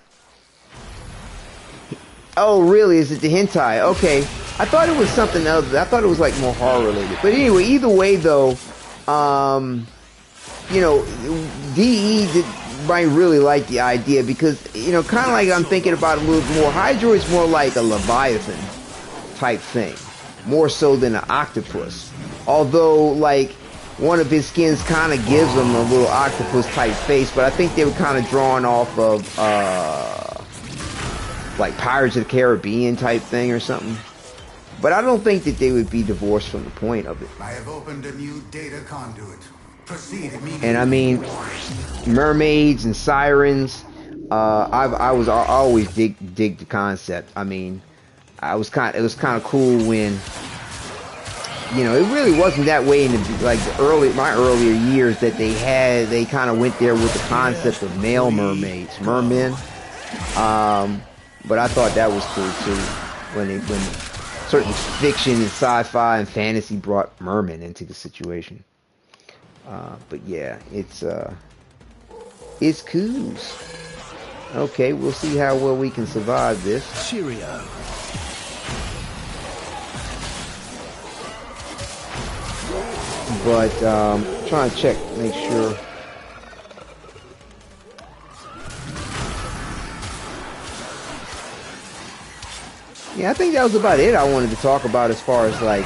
Oh, really? Is it the hentai? Okay. I thought it was something else. I thought it was like more horror related. But anyway, either way though, you know, might really like the idea because, you know, kind of like I'm thinking about it a little more. Hydra is more like a Leviathan type thing, more so than an octopus. Although, like, one of his skins kind of gives him a little octopus type face, but I think they were kind of drawn off of, like Pirates of the Caribbean type thing or something. But I don't think that they would be divorced from the point of it. I have opened a new data conduit. Proceed immediately. And I mean, mermaids and sirens. I always dig the concept. I mean, it was kind of cool when, you know, it really wasn't that way in the, like my earlier years that they kind of went there with the concept of male mermaids, mermen. But I thought that was cool too when certain fiction and sci-fi and fantasy brought mermen into the situation. But yeah, it's cool. Okay, we'll see how well we can survive this. Cheerio. But trying to check, make sure. Yeah, I think that was about it I wanted to talk about as far as like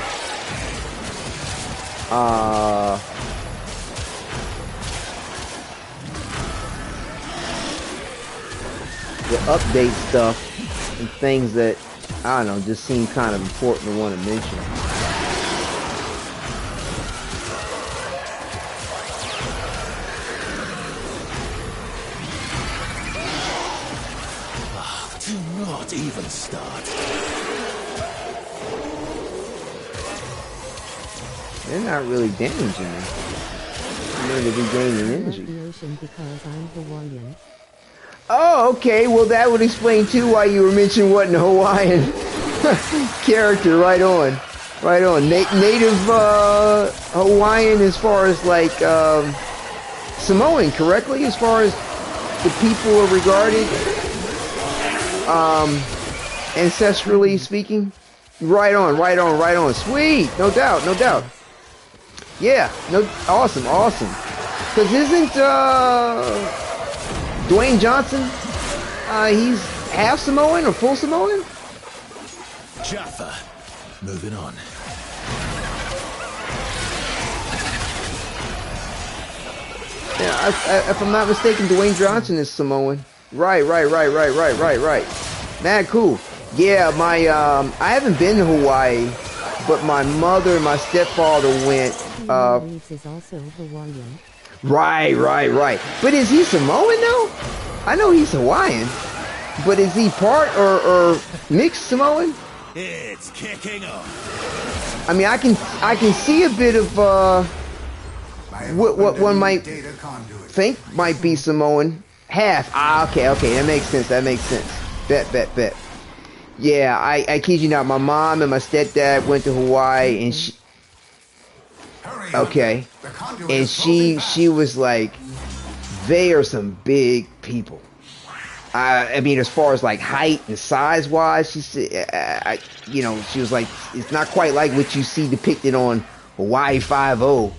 the update stuff and things that, I don't know, just seem kind of important to want to mention. Do not even start. They're not really damaging me. I'm going to be gaining energy. The ocean because I'm Hawaiian. Oh, okay. Well, that would explain too why you were mentioning what in Hawaiian character. Right on, right on. Native Hawaiian, as far as like Samoan, correctly, as far as the people are regarded, ancestrally speaking. Right on, right on, right on. Sweet, no doubt, no doubt. Yeah, no, awesome, awesome. Because isn't Dwayne Johnson, he's half Samoan or full Samoan? Jaffa. Moving on. Yeah, if I'm not mistaken, Dwayne Johnson is Samoan. Right. Mad cool. Yeah, my I haven't been to Hawaii, but my mother and my stepfather went. Is also Hawaiian. Right. But is he Samoan though? I know he's Hawaiian, but is he part or mixed Samoan? It's kicking off. I mean, I can see a bit of what one might think might be Samoan. Half. Okay. That makes sense. Bet. Yeah, I kid you not. My mom and my stepdad went to Hawaii, and she was like, they are some big people. I mean, as far as like height and size wise, she said, you know, she was like, it's not quite like what you see depicted on Hawaii 5-0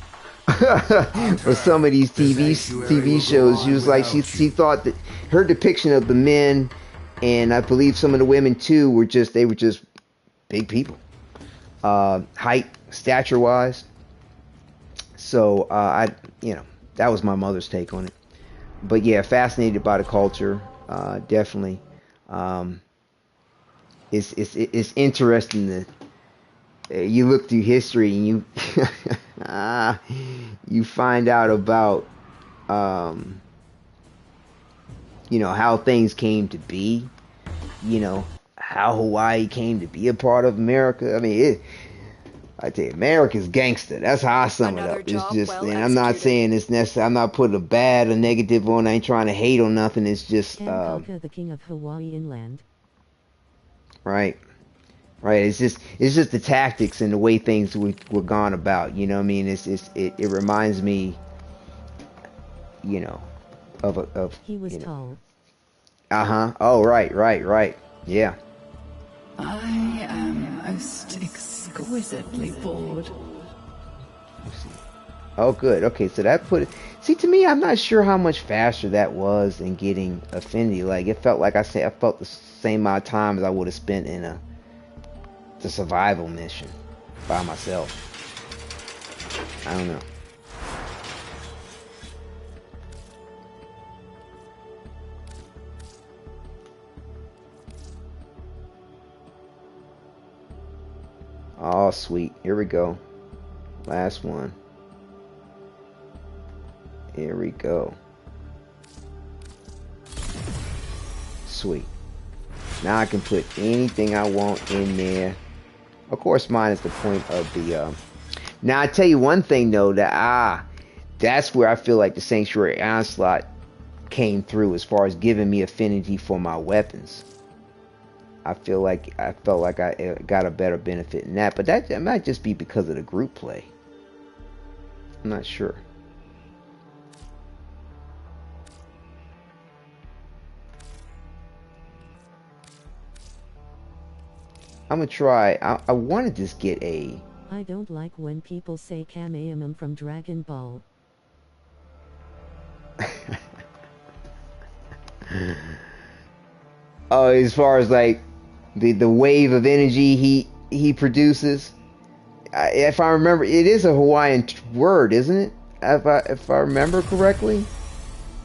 or some of these TV shows. She was like, she thought that her depiction of the men, and I believe some of the women too, were just big people, height, stature wise. So you know, that was my mother's take on it. But yeah, fascinated by the culture, definitely. It's interesting that you look through history and you you find out about you know, how things came to be, you know, how Hawaii came to be a part of America. I mean, I tell you, America's gangster. That's how I sum it up. It's just, and I'm not saying it's necessary. I'm not putting a bad or negative on. I ain't trying to hate on nothing. It's just the king of Hawaiian land. Right. right? It's just the tactics and the way things were gone about. You know what I mean? It reminds me, you know, of He was you know. tall. Uh-huh. Oh, right. Yeah. I am most exquisitely bored. Oh, good. Okay, so that put it. See, to me, I'm not sure how much faster that was in getting affinity. Like, it felt like I felt the same amount of time as I would have spent in the survival mission by myself. I don't know. Oh, sweet. Here we go. Last one. Here we go. Sweet. Now I can put anything I want in there. Of course, mine is the point of the... Now, I tell you one thing, though, that's where I feel like the Sanctuary Onslaught came through as far as giving me affinity for my weapons. I felt like I got a better benefit in that, but that might just be because of the group play. I'm not sure. I'm gonna try. I want to just get a... I don't like when people say Kamehameha from Dragon Ball. Oh, as far as like the wave of energy he produces. If I remember, it is a Hawaiian word, isn't it? If I remember correctly.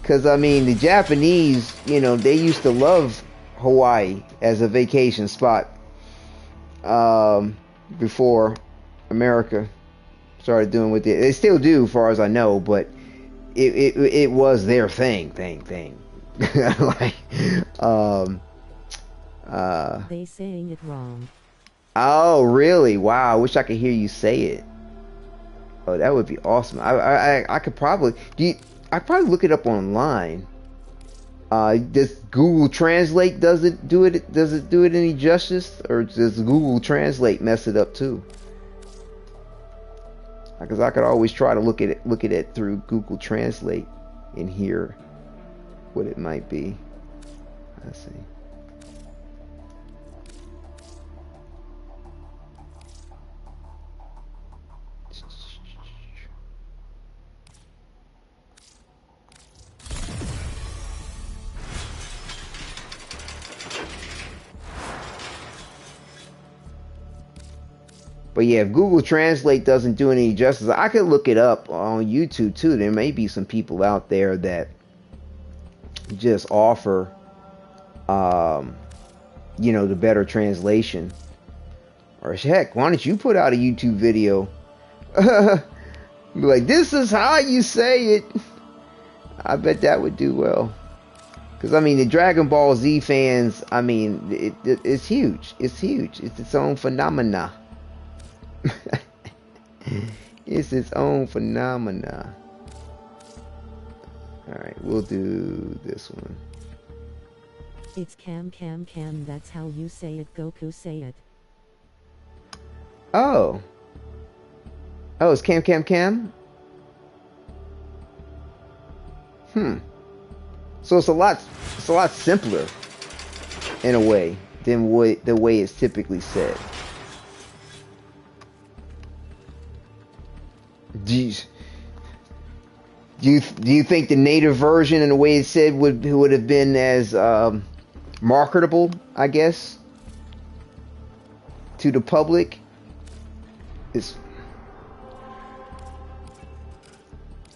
Because I mean, the Japanese, you know, they used to love Hawaii as a vacation spot. Before America started doing what they still do, as far as I know, but it was their thing. Like, they saying it wrong. Oh, really? Wow, I wish I could hear you say it. Oh, that would be awesome. I could probably I probably look it up online. Does Google Translate does it do it any justice, or does Google Translate mess it up too? Because I could always try to look at it through Google Translate and hear what it might be. Let's see. But yeah, if Google Translate doesn't do any justice, I could look it up on YouTube too. There may be some people out there that just offer, you know, the better translation. Or heck, why don't you put out a YouTube video? Be like, this is how you say it. I bet that would do well. Because, I mean, the Dragon Ball Z fans, I mean, it's huge. It's huge. It's its own phenomena. It's its own phenomena. Alright, we'll do this one. It's Cam, that's how you say it, Goku say it. Oh, it's Cam? So it's a lot simpler in a way than the way it's typically said. Do you think the native version and the way it's said would have been as marketable, I guess, to the public? Because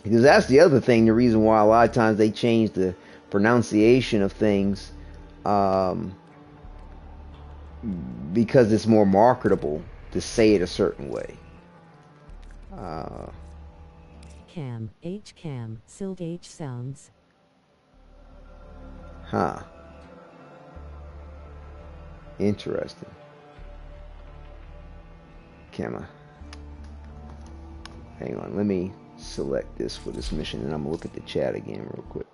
that's the other thing, the reason why a lot of times they change the pronunciation of things, because it's more marketable to say it a certain way. Cam, Silk H sounds. Huh. Interesting. Camera. Hang on, let me select this for this mission, and I'm gonna look at the chat again real quick.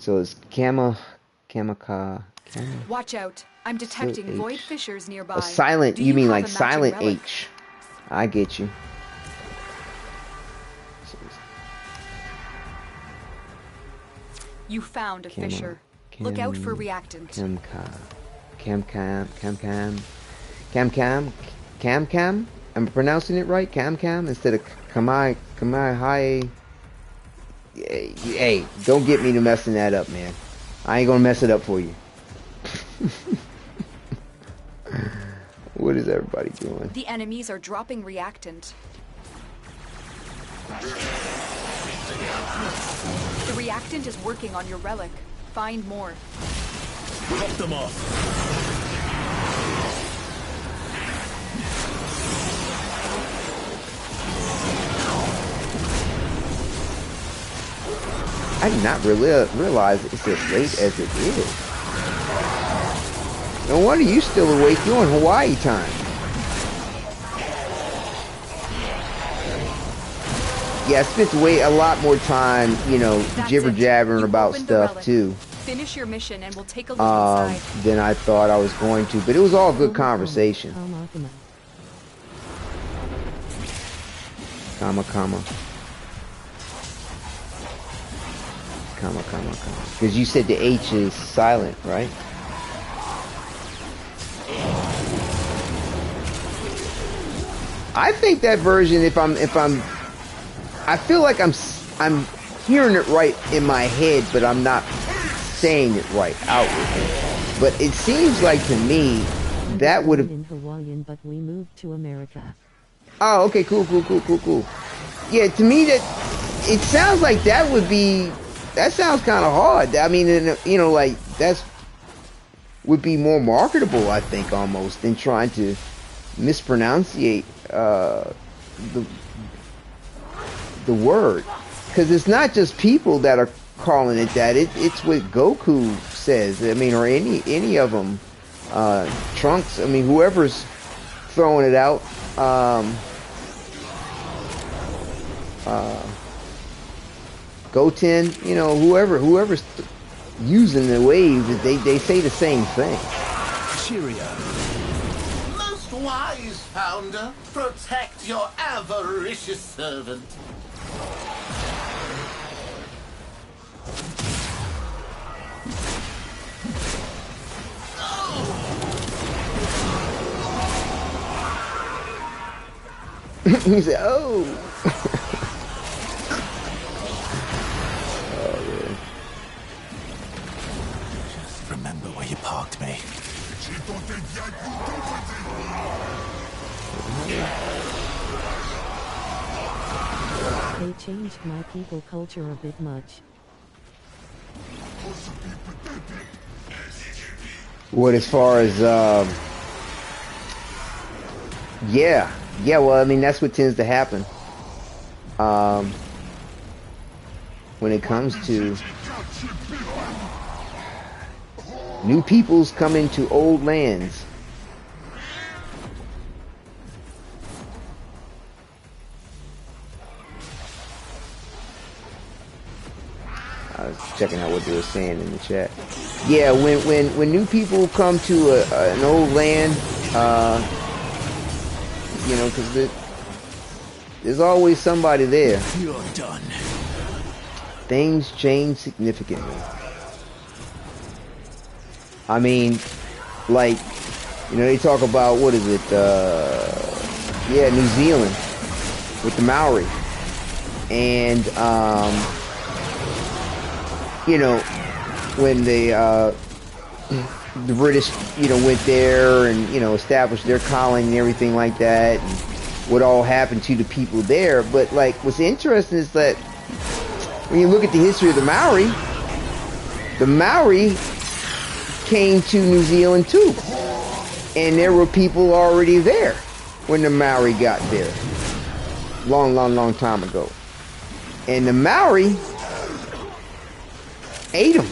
So it's Kamaka. Watch out. I'm detecting H. void fissures nearby. A silent, Do you mean have like a matching silent relic? H. I get you. You found a fissure. Look out for reactant. Cam. Am I pronouncing it right? Cam instead of Kamai High. Hey, don't get me to messing that up, man. I ain't gonna mess it up for you. What is everybody doing? The enemies are dropping reactant. The reactant is working on your relic. Find more. Drop them off. I did not really realize it's as late as it is. No wonder you still awake. You're in Hawaii time. Yeah, I spent a lot more time, you know, jibber-jabbering about stuff too. Finish your mission and we'll take a look inside. Than I thought I was going to, but it was all good conversation. Comma. Because you said the H is silent, right? I think that version, I feel like I'm hearing it right in my head, but I'm not saying it right outwardly. But it seems like to me that would have. In Hawaiian, but we moved to America. Oh, okay, cool. Yeah, to me that it sounds like that would be. That sounds kind of hard. I mean, you know, like that's would be more marketable, I think, almost than trying to mispronunciate the word, because it's not just people that are calling it that. It's what Goku says. I mean, or any of them, Trunks. I mean, whoever's throwing it out. Goten, you know, whoever's using the wave, they say the same thing. Cheerio. Most wise founder, protect your avaricious servant. He said, "Oh." Just remember where you parked me. They changed my people culture a bit much. What, as far as yeah, well, I mean, that's what tends to happen when it comes to new peoples coming to old lands. I was checking out what they were saying in the chat. Yeah, when new people come to an old land, you know, because there's always somebody there. You're done. Things change significantly. I mean, like, you know, they talk about, what is it? Yeah, New Zealand with the Maori, and you know, when the British, you know, went there and, you know, established their colony and everything like that, and what all happened to the people there. But, like, what's interesting is that when you look at the history of the Maori came to New Zealand too, and there were people already there when the Maori got there, long time ago, and the Maori ate them.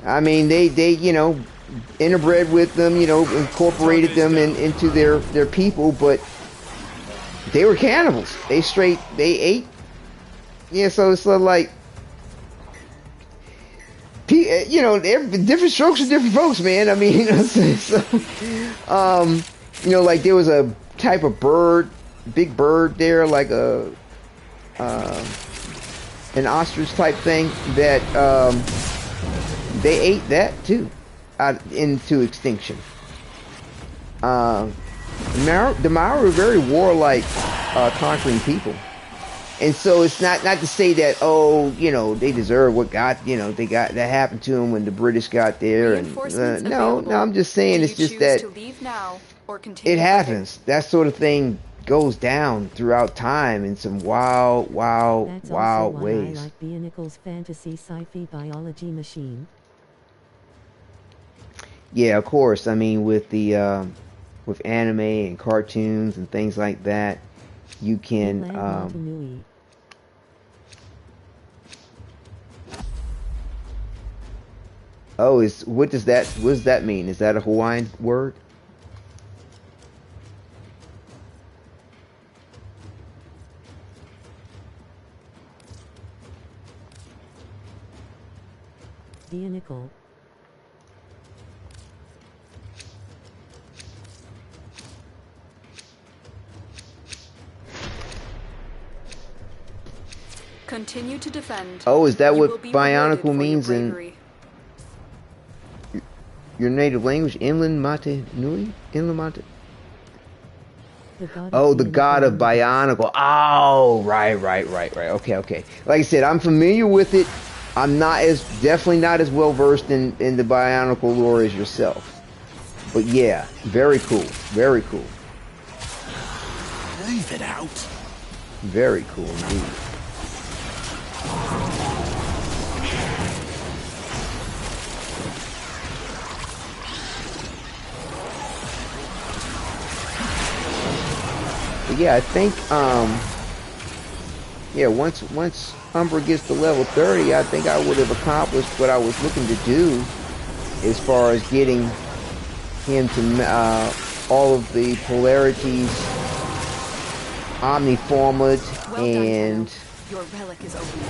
I mean, they you know, interbred with them, you know, incorporated them into their people, but they were cannibals. They ate. Yeah, so it's sort of like, You know, different strokes for different folks, man. I mean, you know, so, you know, like there was a type of bird, big bird there, like a an ostrich type thing that they ate that too, into extinction. The Maori are very warlike, conquering people. And so it's not to say that, oh, you know, they deserve what got, you know, that happened to them when the British got there. And no, I'm just saying it's just that to leave now or continue it happens. That sort of thing goes down throughout time in some wild That's also why ways. I like Bionicle's fantasy sci-fi biology machine. Yeah, of course. I mean, with the with anime and cartoons and things like that, you can what does that mean? Is that a Hawaiian word? Bionicle. Continue to defend. Oh, is that what Bionicle means in your native language? Inland Mate Nui? Inland Mate? The god of Bionicle. Oh, right. Okay. Like I said, I'm familiar with it. I'm definitely not as well versed in the Bionicle lore as yourself. But yeah, very cool. Very cool. Leave it out. Very cool indeed. But yeah, I think once Umbra gets to level 30, I think I would have accomplished what I was looking to do as far as getting him to all of the polarities, Omni Forma, and your relic is opened.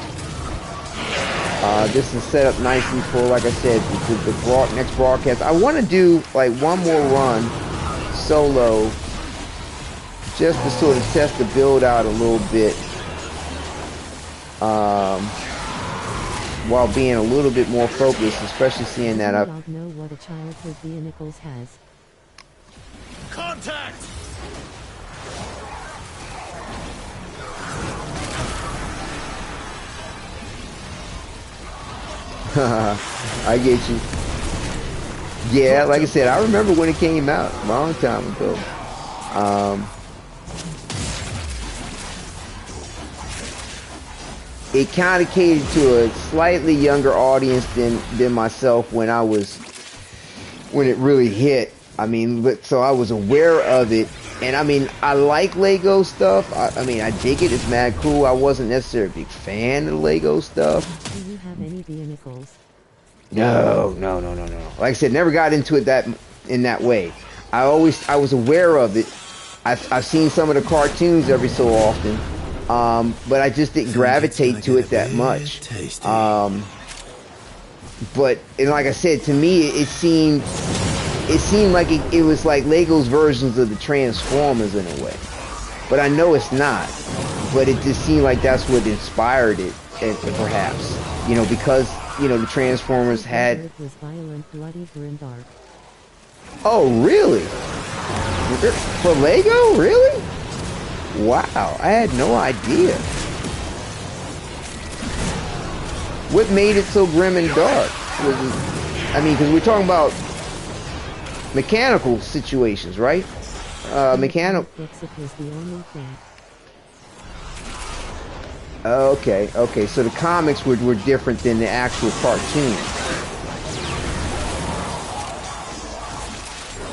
This is set up nicely for, like I said, the next broadcast. I want to do like one more run solo, just to sort of test the build out a little bit, while being a little bit more focused, especially seeing that I don't know what a childhood Bionicles has. Contact! I get you. Yeah, like I said, I remember when it came out a long time ago. It kind of catered to a slightly younger audience than myself when it really hit. I mean, so I was aware of it, and I mean, I like Lego stuff. I mean, I dig it. It's mad cool. I wasn't necessarily a big fan of Lego stuff. Do you have any Bionicles? No. Like I said, never got into it in that way. I was aware of it. I've seen some of the cartoons every so often, but I just didn't gravitate to it that much. But and like I said, to me, it seemed like it was like Lego's versions of the Transformers in a way. But I know it's not. But it just seemed like that's what inspired it, and perhaps, you know, because, you know, the Transformers had. It was violent, bloody, grimdark. Oh, really? For Lego? Really? Wow, I had no idea. What made it so grim and dark? I mean, because we're talking about mechanical situations, right? Mechanical. Was the only thing. Okay. So the comics were different than the actual cartoon.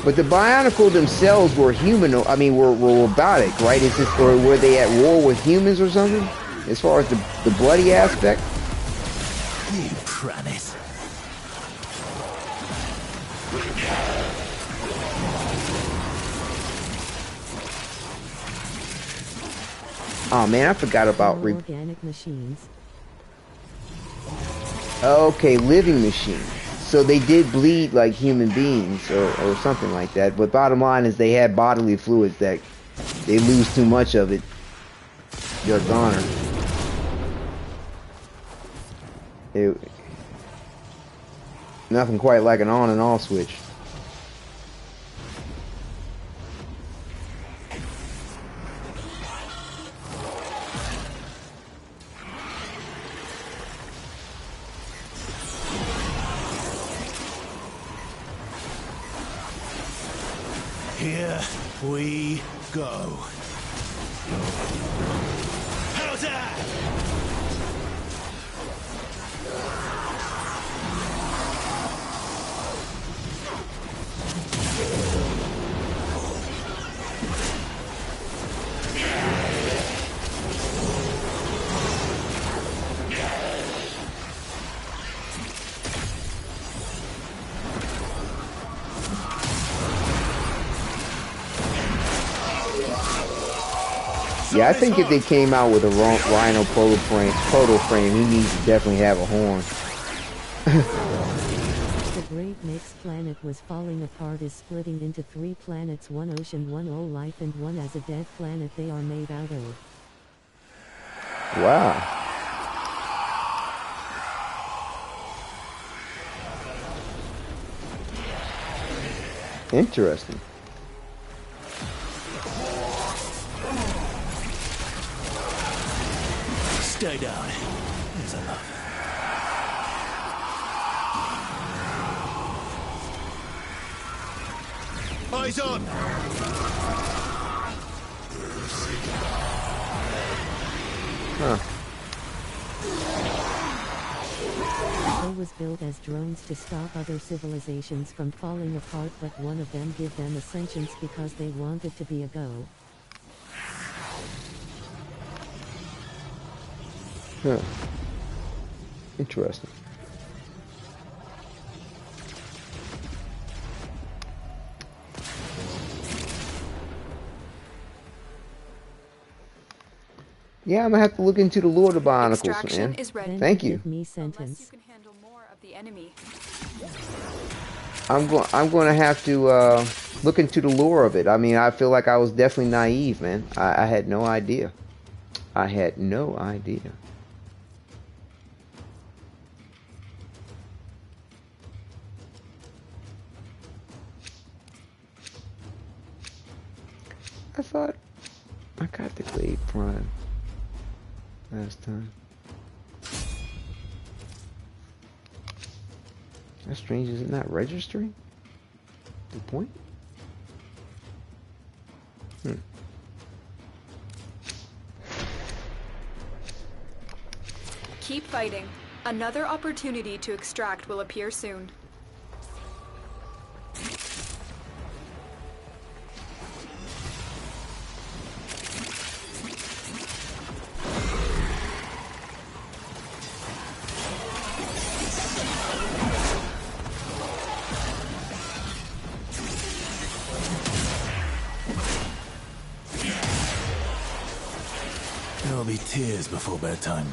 But the Bionicle themselves were humanoid. I mean, were robotic, right? Or were they at war with humans or something? As far as the bloody aspect. You promise. Oh man, I forgot about organic machines. Okay, living machine. So they did bleed like human beings or something like that. But bottom line is they had bodily fluids that they lose too much of it. You're a goner. Nothing quite like an on and off switch. Here we go. How's that? Yeah, I think if they came out with a Rhino Protoframe, he needs to definitely have a horn. The Great Mix planet was falling apart is splitting into 3 planets, 1 ocean, 1 all life, and 1 as a dead planet they are made out of. Wow. Interesting. Stay down. There's enough. Eyes on! Huh. They was built as drones to stop other civilizations from falling apart, but one of them gave them a sentience because they wanted to be a go. Huh. Interesting. Yeah, I'm gonna have to look into the lore of the Bionicles, man. Thank you. Me sentence. I'm going to have to look into the lore of it. I mean, I feel like I was definitely naive, man. I had no idea. I had no idea. I thought I got the Glade Prime last time. That's strange, is it not registering? The point? Keep fighting. Another opportunity to extract will appear soon. There'll be tears before bedtime.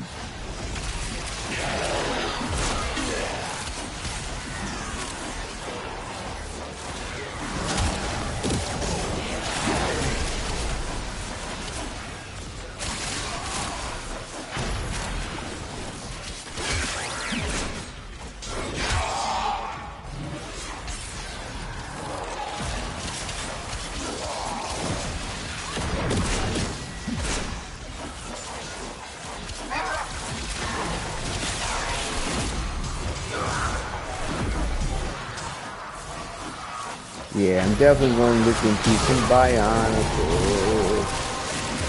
Yeah, I'm definitely going to look into some Bionicle.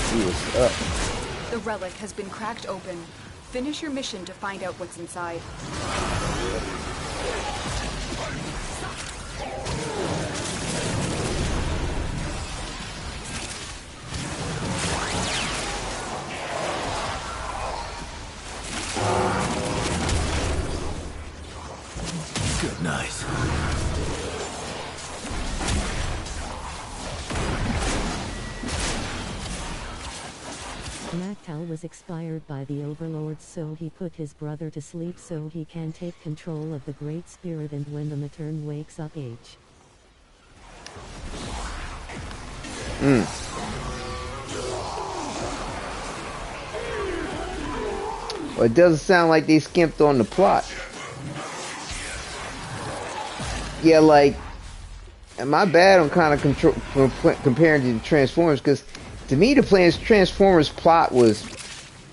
See what's up. The relic has been cracked open. Finish your mission to find out what's inside. Good night. was expired by the overlords, so he put his brother to sleep so he can take control of the Great Spirit, and when the Matern wakes up H. Well, it doesn't sound like they skimped on the plot. Yeah, like, am I bad on kind of comparing to the Transformers? Because to me, the Transformers plot was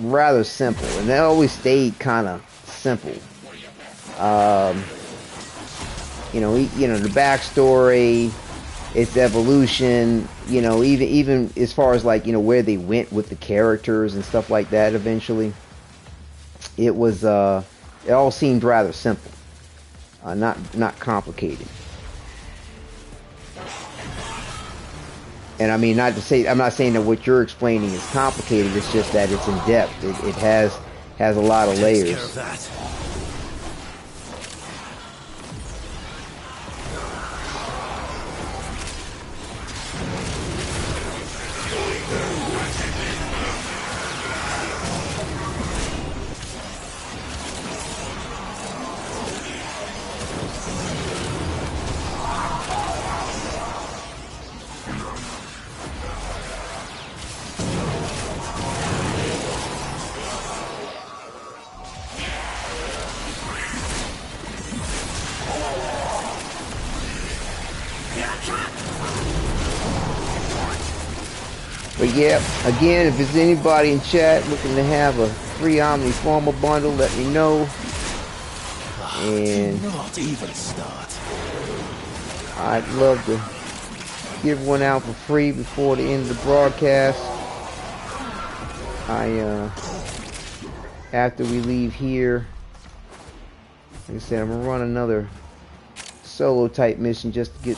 rather simple, and they always stayed kind of simple. You know, the backstory, its evolution. You know, even as far as like, you know, where they went with the characters and stuff like that. Eventually, it was it all seemed rather simple, not complicated. And I mean, not to say, I'm not saying that what you're explaining is complicated. It's just that it's in depth. It has a lot of layers. Takes care of that. But yeah, again, if there's anybody in chat looking to have a free Omni Forma Bundle, let me know. And do not even start. I'd love to give one out for free before the end of the broadcast. After we leave here, like I said, I'm gonna run another solo type mission just to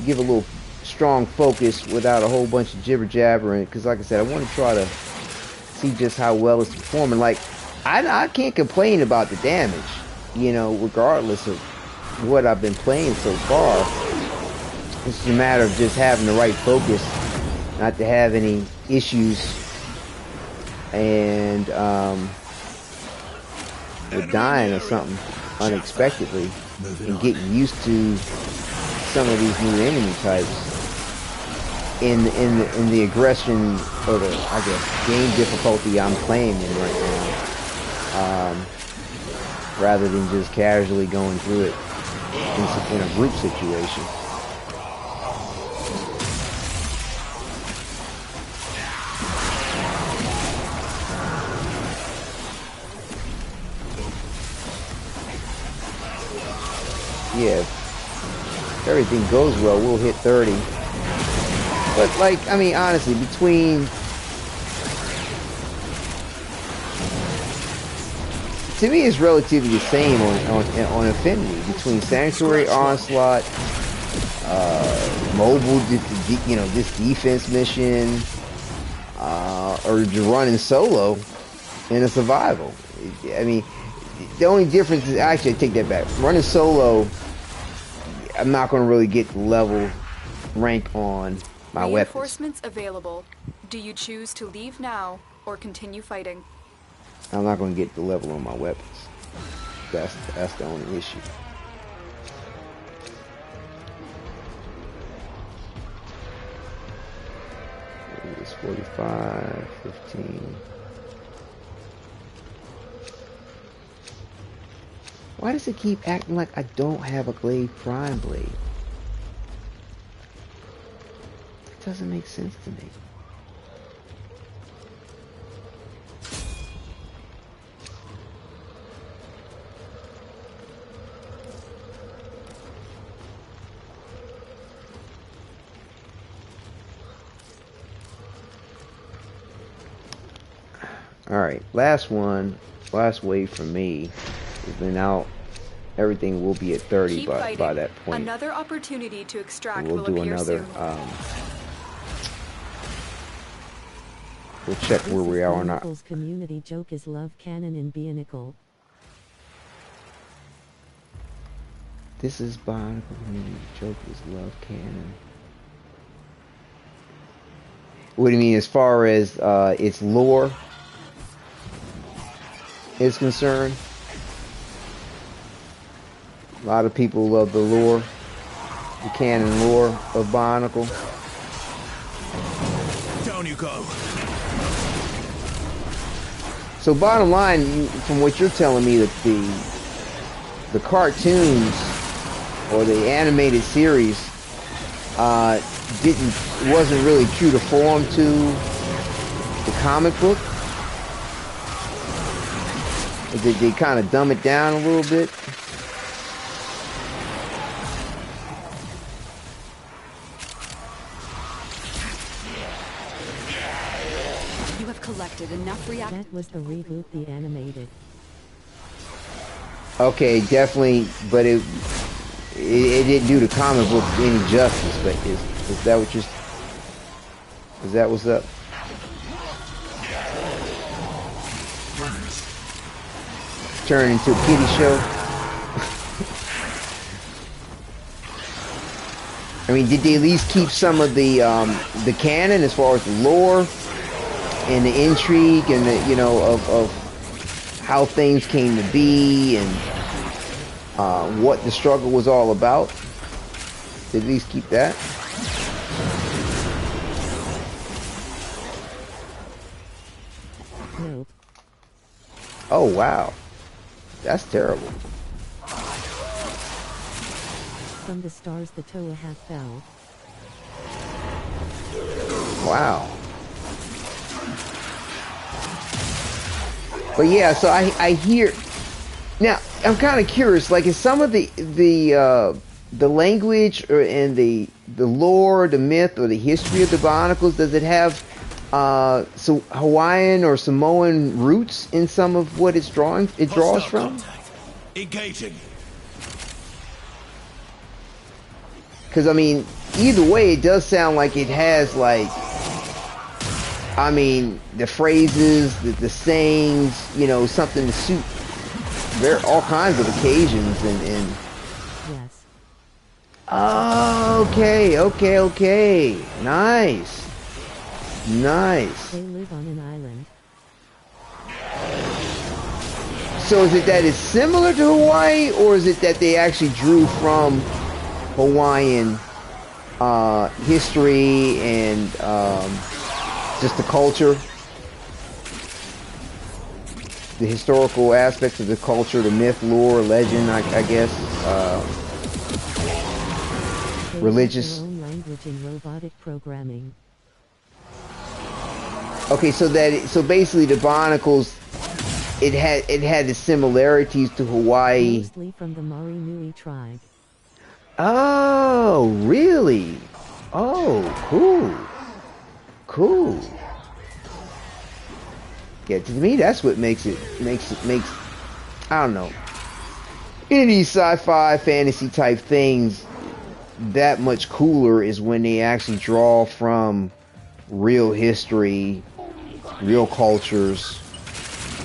give a little strong focus without a whole bunch of jibber jabber in it, because like I said, I want to try to see just how well it's performing. Like, I can't complain about the damage, you know, regardless of what I've been playing so far. It's just a matter of just having the right focus, not to have any issues, and with dying or something unexpectedly, and getting used to some of these new enemy types in the aggression, or the, I guess, game difficulty I'm playing in right now, rather than just casually going through it in a group situation. Yeah, if everything goes well, we'll hit 30. But like, I mean, honestly, between, to me, it's relatively the same on Affinity, between Sanctuary, Onslaught, mobile, you know, this defense mission, or just running solo in a survival. I mean, the only difference is, actually, I take that back. Running solo, I'm not going to really get the level rank on my weapons. Reinforcements available. Do you choose to leave now or continue fighting? I'm not going to get the level on my weapons. That's the only issue. It's 45, 15. Why does it keep acting like I don't have a Glaive Prime Blade? It doesn't make sense to me. Alright, last wave for me has been out. Everything will be at 30 by that point. Another opportunity to extract we'll do another we'll check where we are on our community joke is love canon in Bionicle. This is Bionicle community joke is love canon. What do you mean as far as its lore is concerned? A lot of people love the lore, the canon lore of Bionicle. Down you go. So bottom line, from what you're telling me, that the cartoons or the animated series wasn't really true to form to the comic book. Did they kind of dumb it down a little bit? You have collected enough react. That was the reboot, the animated. Okay, definitely, but it didn't do the comic book any justice. But is that what you're? Is that what's up? Turn into a kiddie show. I mean, did they at least keep some of the canon as far as the lore and the intrigue and the, you know, of how things came to be and what the struggle was all about? Did at least keep that? Nope. Oh wow, that's terrible. From the stars the Toa have fell. Wow. But yeah, so I hear now. I'm kind of curious. Like, is some of the language and the lore, the myth, or the history of the Bionicles, does it have so Hawaiian or Samoan roots in some of what it draws from? Engaging. Because I mean, either way, it does sound like it has, like, I mean, the phrases, the sayings, you know, something to suit all kinds of occasions and Yes. Oh, okay. Nice. They live on an island. So is it that it's similar to Hawaii, or is it that they actually drew from Hawaiian history and just the culture, the historical aspects of the culture, the myth, lore, legend, I guess, religious. Their own language in robotic programming. Okay, so basically the Bionicles, it had the similarities to Hawaii. Mostly from the Maori Nui tribe. Oh, really? Oh, cool. Yeah, to me, that's what makes I don't know, any sci-fi fantasy type things that much cooler is when they actually draw from real history, real cultures,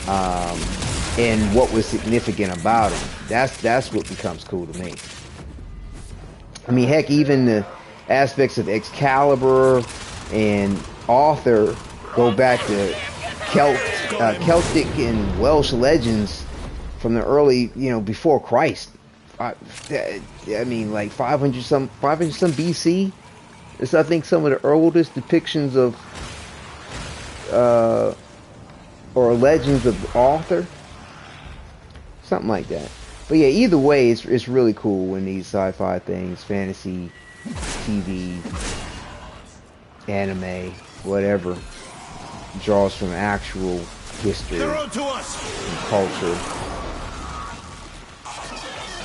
and what was significant about them. That's what becomes cool to me. I mean, heck, even the aspects of Excalibur and Author go back to Celtic and Welsh legends from the early, you know, before Christ. I mean, like 500 some BC. It's, I think, some of the oldest depictions of or legends of Author, something like that. But yeah, either way, it's really cool when these sci-fi things, fantasy, TV, anime, whatever, draws from actual history and culture,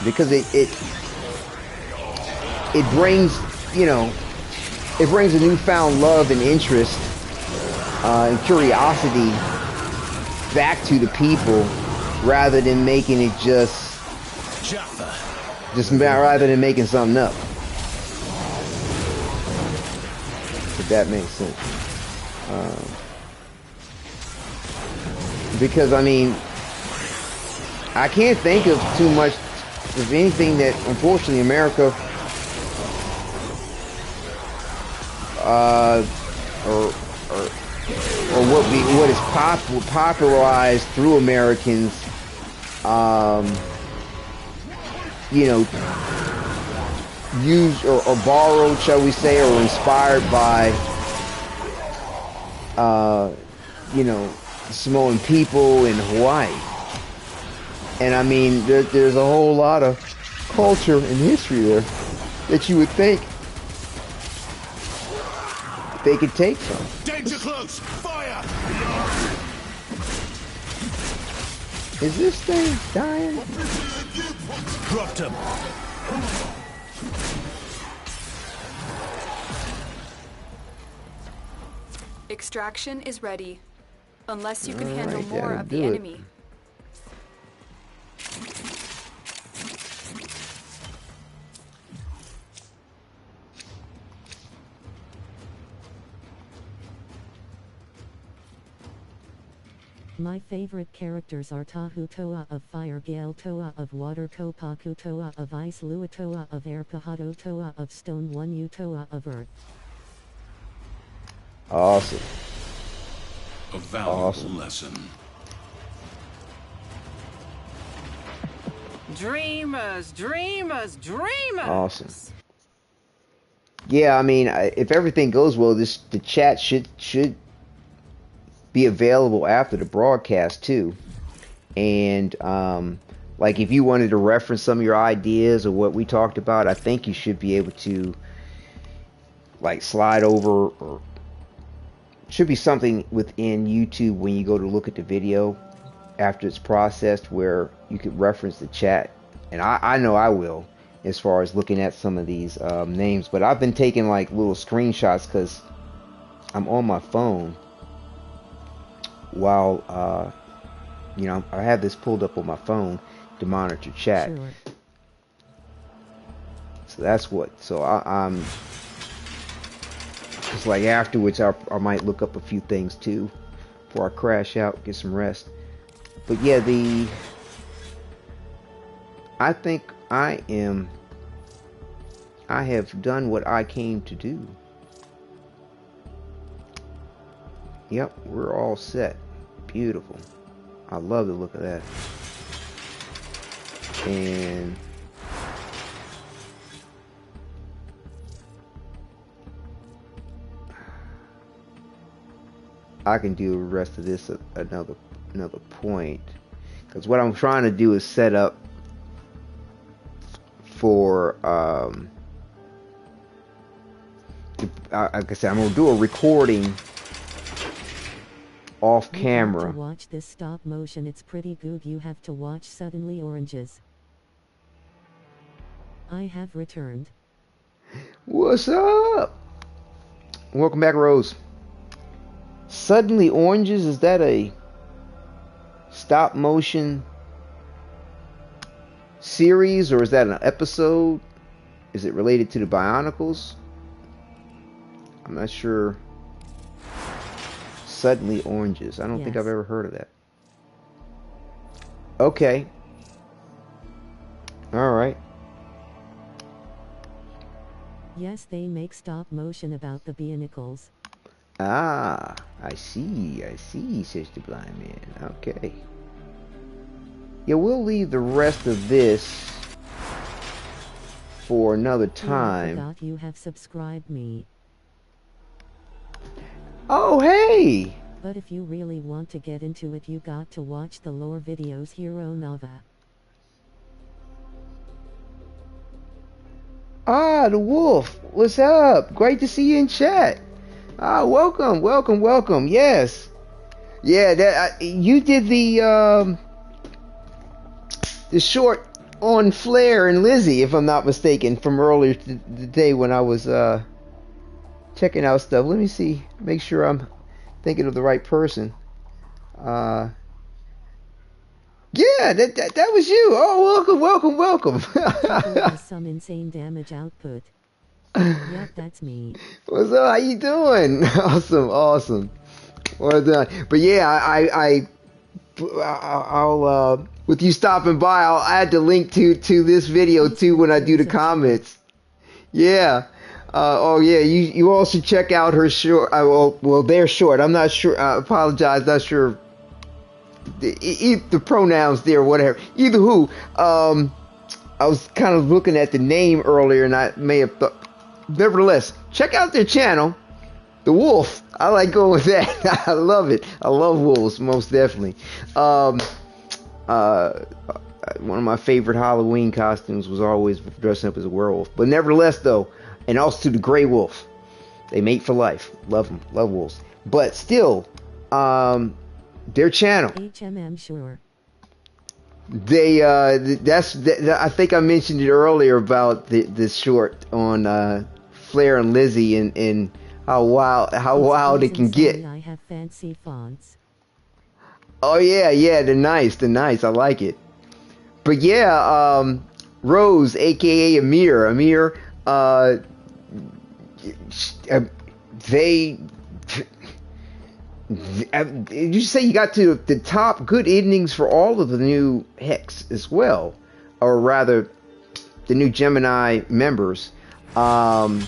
because it brings, you know, it brings a newfound love and interest and curiosity back to the people, rather than making it just rather than making something up. If that makes sense. Because I mean, I can't think of too much of anything that, unfortunately, America or what is popularized through Americans, you know, used or borrowed, shall we say, or inspired by, you know, Samoan people in Hawaii. And I mean, there's a whole lot of culture and history there that you would think they could take from. Danger close! Fire! Is this thing dying? Dropped him. Extraction is ready. Unless you can All handle right, more that'll of the do it. enemy. My favorite characters are Tahu Toa of Fire, Gale Toa of Water, Kopaku Toa of Ice, Lua Toa of Air, Pahado Toa of Stone, One Yu Toa of Earth. Awesome. A valuable lesson. Dreamers, dreamers, dreamers. Awesome. Yeah, I mean, if everything goes well, the chat should be available after the broadcast too. And like if you wanted to reference some of your ideas or what we talked about, I think you should be able to like slide over, or should be something within YouTube when you go to look at the video after it's processed where you could reference the chat. And I know I will, as far as looking at some of these names. But I've been taking like little screenshots because I'm on my phone while you know, I have this pulled up on my phone to monitor chat. Sure. So that's what. So I'm just like afterwards I might look up a few things too before I crash out, get some rest. But yeah, I think I have done what I came to do. Yep, we're all set. Beautiful. I love the look of that. And I can do the rest of this at another point, because what I'm trying to do is set up for like I said, I'm gonna do a recording off camera. You have to watch this stop motion, it's pretty good. You have to watch Suddenly Oranges. I have returned. What's up? Welcome back, Rose. Suddenly Oranges, is that a stop motion series or is that an episode? Is it related to the Bionicles? I'm not sure. Suddenly Oranges. I don't think I've ever heard of that. Okay. All right. Yes, they make stop motion about the Bionicles. Ah, I see, says the blind man. Okay. Yeah, we'll leave the rest of this for another time. I forgot you have subscribed me. Oh, hey! But if you really want to get into it, you got to watch the lore videos. Hero Nova. Ah, the wolf. What's up? Great to see you in chat. Ah, welcome. Yes. Yeah, that you did the short on Flair and Lizzie, if I'm not mistaken, from earlier today when I was checking out stuff. Let me see, make sure I'm thinking of the right person. Yeah, that was you. Oh, welcome. Some insane damage output. Yep, that's me. What's up? How you doing? Awesome. Well done. But yeah, I'll with you stopping by, I'll add the link to this video too when I do the comments. Yeah. Oh yeah, you also check out her short. Well, they're short. I'm not sure. I apologize. Not sure the pronouns there, whatever. Either who. I was kind of looking at the name earlier, and I may have thought. Nevertheless, check out their channel, The Wolf. I like going with that. I love it. I love wolves, most definitely. One of my favorite Halloween costumes was always dressing up as a werewolf. But nevertheless, though, and also the gray wolf. They mate for life. Love them. Love wolves. But still, their channel. HMM sure. They I think I mentioned it earlier about the short on Flair and Lizzie and how wild it can get. I have fancy fonts. Oh yeah, they're nice. I like it. But yeah, Rose, aka Amir, did you say you got to the top good endings for all of the new Hex as well, or rather, the new Gemini members? So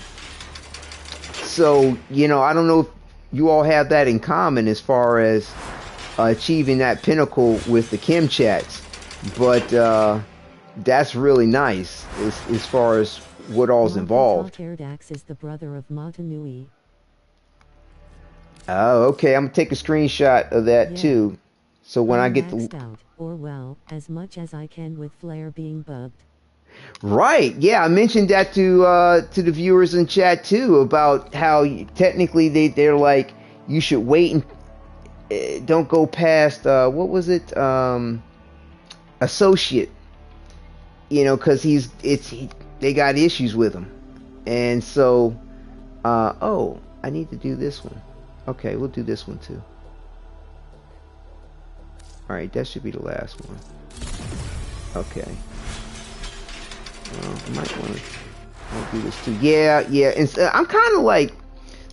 I don't know if you all have that in common as far as achieving that pinnacle with the Chem chats, but that's really nice as far as what all's involved. Cont'd is the brother of Montanui. Oh, okay. I'm gonna take a screenshot of that too. So when I get the out, or well, as much as I can with Flare being bugged. Right, yeah, I mentioned that to the viewers in chat too about how technically they're like you should wait and don't go past what was it associate, because they got issues with him, and so oh, I need to do this one. Okay, we'll do this one too. Alright, that should be the last one. Okay. I might want to do this too. Yeah. And I'm kind of like,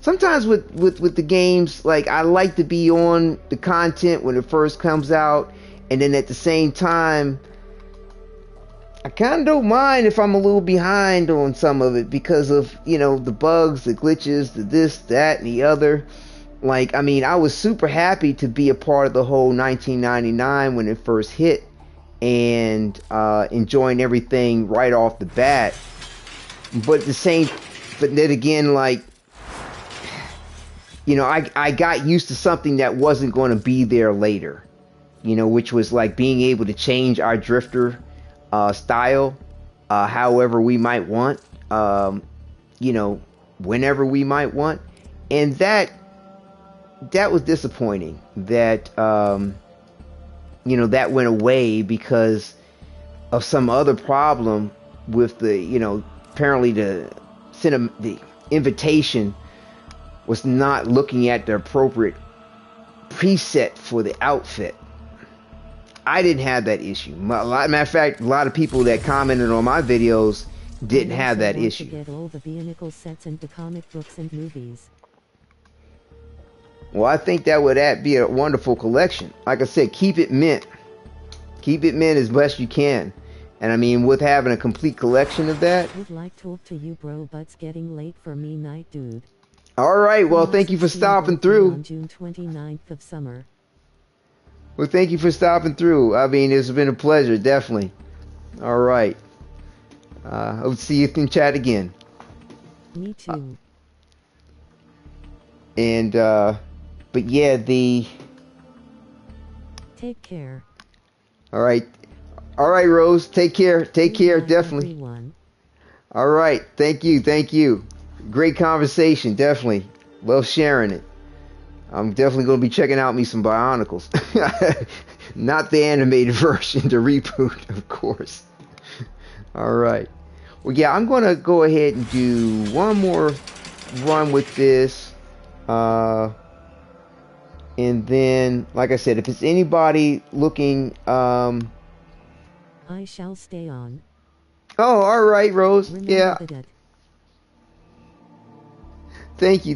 sometimes with the games, like I like to be on the content when it first comes out, and then at the same time, I kind of don't mind if I'm a little behind on some of it because of, the bugs, the glitches, the this, that, and the other. Like, I mean, I was super happy to be a part of the whole 1999 when it first hit and enjoying everything right off the bat. But then again, like, I got used to something that wasn't going to be there later, which was like being able to change our drifter style however we might want, whenever we might want. And that was disappointing that that went away because of some other problem with the apparently the invitation was not looking at the appropriate preset for the outfit. I didn't have that issue. Matter of fact, a lot of people that commented on my videos didn't have that issue. To get all the Bionicle sets and the comic books and movies. Well, I think that would be a wonderful collection. Like I said, keep it mint. Keep it mint as best you can. And I mean, with having a complete collection of that. Would like to talk to you, bro, but it's getting late for me night, dude. All right, well, thank you for stopping through. On June 29th of summer. Well, thank you for stopping through. I mean, it's been a pleasure, definitely. All right. Hope to see you in chat again. Me too. But yeah, Take care. All right, Rose. Take care. Take care, definitely. Everyone. All right. Thank you. Great conversation, definitely. Love sharing it. I'm definitely going to be checking out me some Bionicles. Not the animated version, the reboot, of course. All right. Well, yeah, I'm going to go ahead and do one more run with this. And then, like I said, if it's anybody looking... I shall stay on. Oh, all right, Rose. Remember yeah. that. Thank you.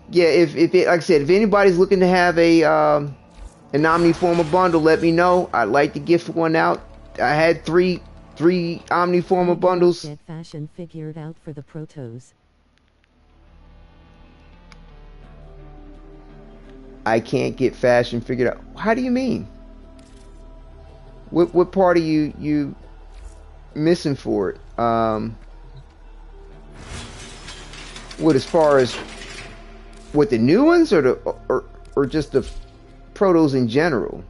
Yeah, if like I said, if anybody's looking to have an Omni Forma Bundle, let me know. I'd like to gift one out. I had three Omni Forma bundles. Get fashion figured out for the protos. I can't get fashion figured out. How do you mean? What part are you missing for it? What, as far as what, the new ones, or just the protos in general?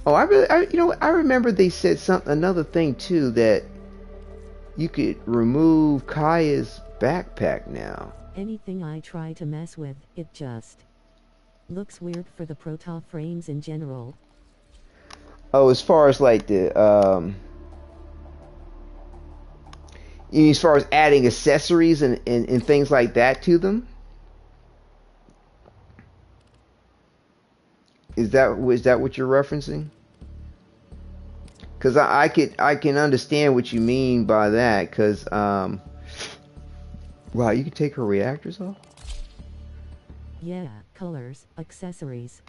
Oh, I remember they said another thing too, that you could remove Kaya's backpack now. Anything I try to mess with, it just looks weird for the Protoframes in general. Oh, as far as like the as far as adding accessories and things like that to them? Is that what you're referencing? Because I can understand what you mean by that. Because wow, you can take her reactors off? Yeah, colors, accessories.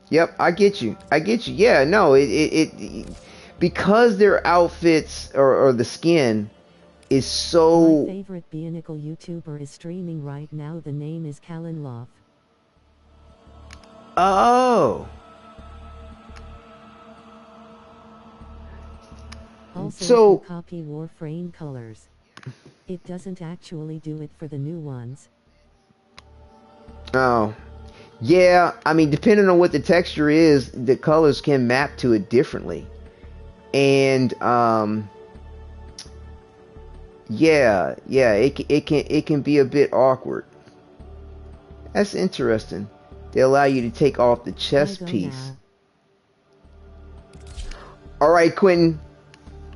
Yep, I get you. Yeah, no, it because their outfits or the skin is so. My favorite Bionicle YouTuber is streaming right now. The name is Callan Love. Oh. Also, so copy Warframe colors. It doesn't actually do it for the new ones. Oh. Yeah, I mean, depending on what the texture is, the colors can map to it differently. And yeah, it can be a bit awkward. That's interesting. They allow you to take off the chest piece. All right, Quentin.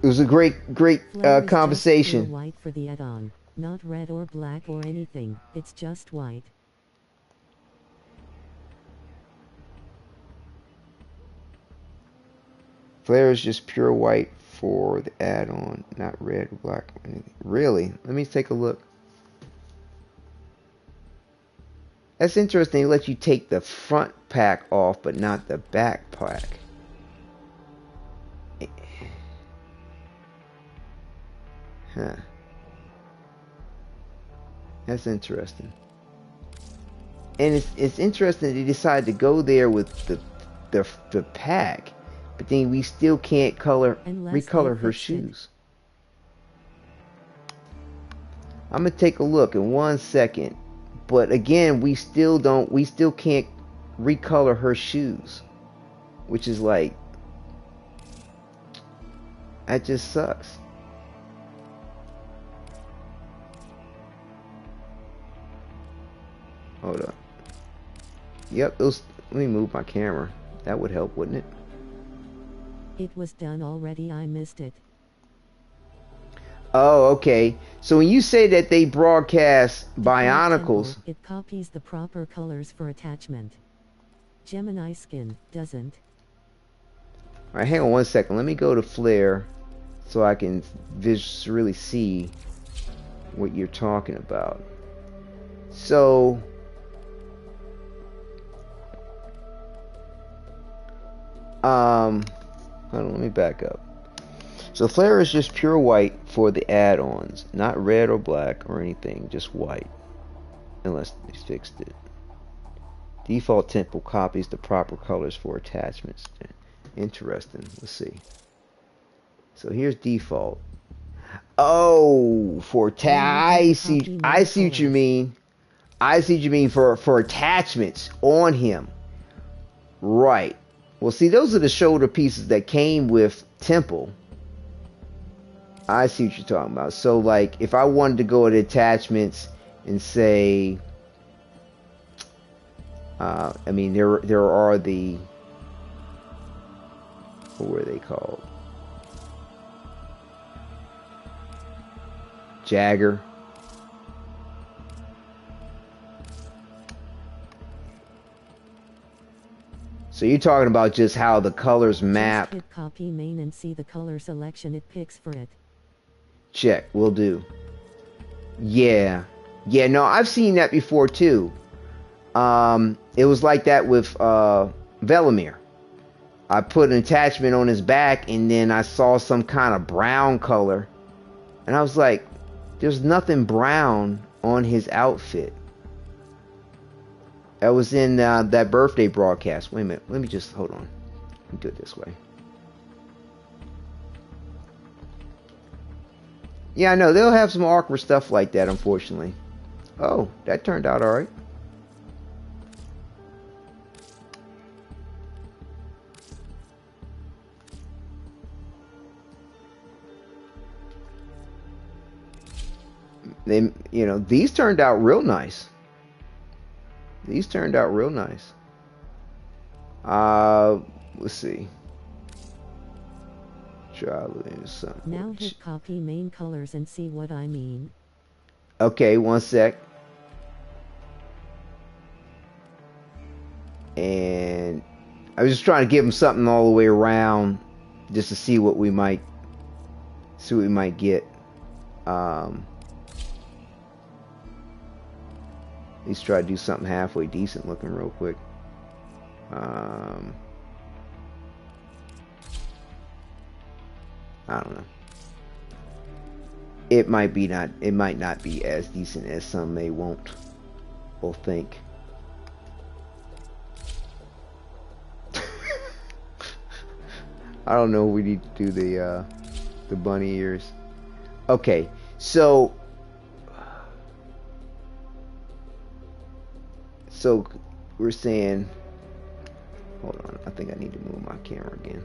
It was a great conversation. Just white for the add-on, not red or black or anything. It's just white. Flare is just pure white for the add-on, not red or black or anything. Really? Let me take a look. That's interesting. It lets you take the front pack off, but not the back pack. Huh. That's interesting. And it's interesting they decided to go there with the pack, but then we still can't recolor her shoes. I'm gonna take a look in 1 second. But again, we still can't recolor her shoes, which is like, that just sucks. Hold up. Yep, let me move my camera. That would help, wouldn't it? It was done already, I missed it. Oh, okay. So when you say that they broadcast Bionicles, it copies the proper colors for attachment. Gemini skin doesn't. Alright, hang on 1 second. Let me go to Flare so I can really see what you're talking about. So hold on, let me back up. So Flare is just pure white for the add-ons, not red or black or anything, just white, unless they fixed it. Default template copies the proper colors for attachments. Interesting. Let's see. So here's default. Oh, for I see what you mean. I see what you mean for attachments on him. Right. Well, see, those are the shoulder pieces that came with Temple. I see what you're talking about. So, like, if I wanted to go to attachments and say, I mean, there are the, what were they called? Jagger. So you're talking about just how the colors map. Just hit copy main and see the color selection it picks for it. Check, will do. Yeah, no, I've seen that before too. It was like that with Velimir. I put an attachment on his back and then I saw some kind of brown color and I was like, there's nothing brown on his outfit. That was in that birthday broadcast. Wait a minute. Let me just hold on. Let me do it this way. Yeah, I know they'll have some awkward stuff like that, unfortunately. Oh, that turned out all right. They, you know, these turned out real nice. These turned out real nice. Let's see. Now hit copy main colors and see what I mean. Okay, one sec. And I was just trying to give him something all the way around, just to see what we might get. Let's try to do something halfway decent looking real quick. I don't know. It might not be as decent as some may want or think. I don't know if we need to do the bunny ears. Okay, so we're saying, hold on, I think I need to move my camera again.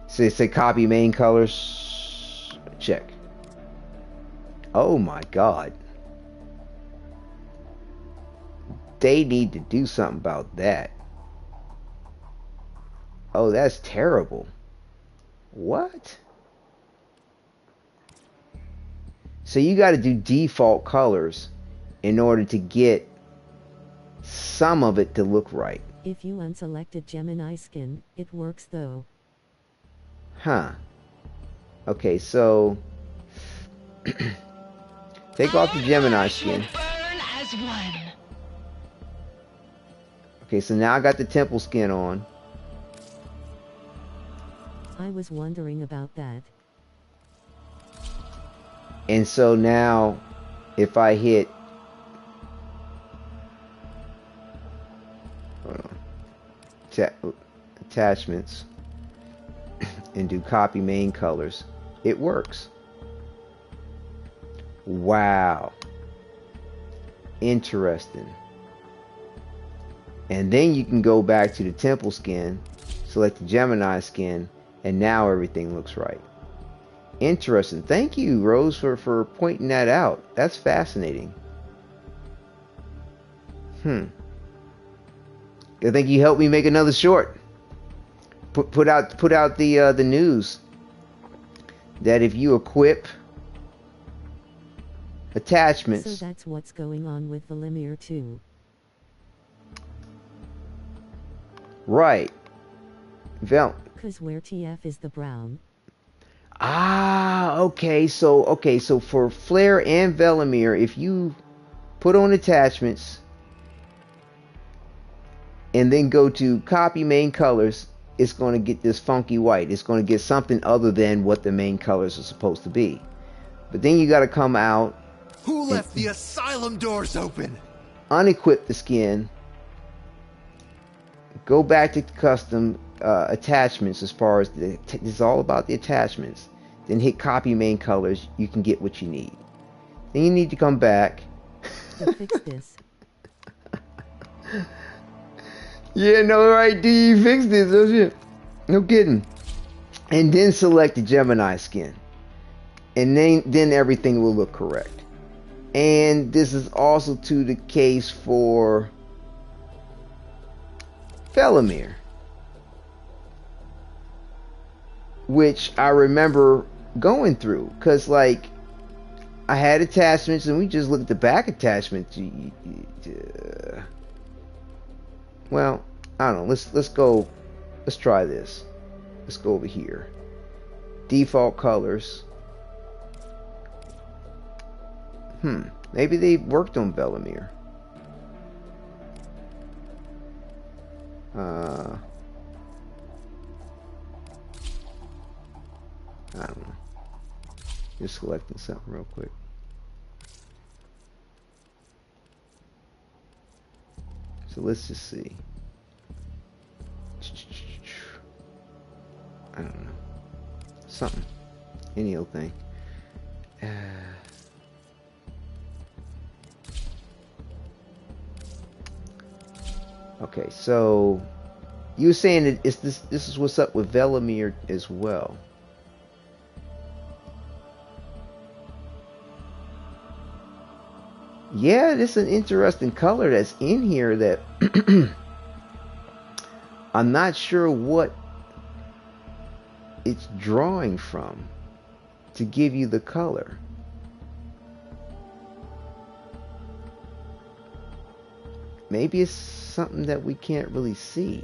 So they say copy main colors. Check. Oh my god. They need to do something about that. Oh, that's terrible. What? So you got to do default colors in order to get some of it to look right. If you unselected Gemini skin, it works though. Huh. Okay, so take off the Gemini skin. Okay, so now I got the temple skin on. I was wondering about that. And so now if I hit, hold on, attachments and do copy main colors, it works. Wow. Interesting. And then you can go back to the temple skin, select the Gemini skin, and now everything looks right. Interesting. Thank you, Rose, for pointing that out. That's fascinating. I think you helped me make another short. Put out the news that if you equip attachments. So that's what's going on with Velimir too. Right. Because where TF is the brown. Ah, okay. So for Flare and Velimir, if you put on attachments and then go to copy main colors, it's going to get this funky white. It's going to get something other than what the main colors are supposed to be. But then you got to come out. Who left the asylum doors open? Unequip the skin. Go back to custom attachments as far as it's all about the attachments. Then hit copy main colors. You can get what you need. Then you need to come back. To fix this. Yeah, no, right? Do you fix this? Oh shit. No kidding. And then select the Gemini skin. And then everything will look correct. And this is also to the case for Velimir, which I remember going through, because like I had attachments and we just looked at the back attachment. Well, I don't know. Let's try this. Let's go over here. Default colors. Maybe they worked on Velimir. I don't know. Just selecting something real quick. So let's just see. I don't know. Something. Any old thing. Okay, so you were saying that it's this is what's up with Velimir as well. Yeah, this is an interesting color that's in here that I'm not sure what it's drawing from to give you the color. Maybe it's something that we can't really see.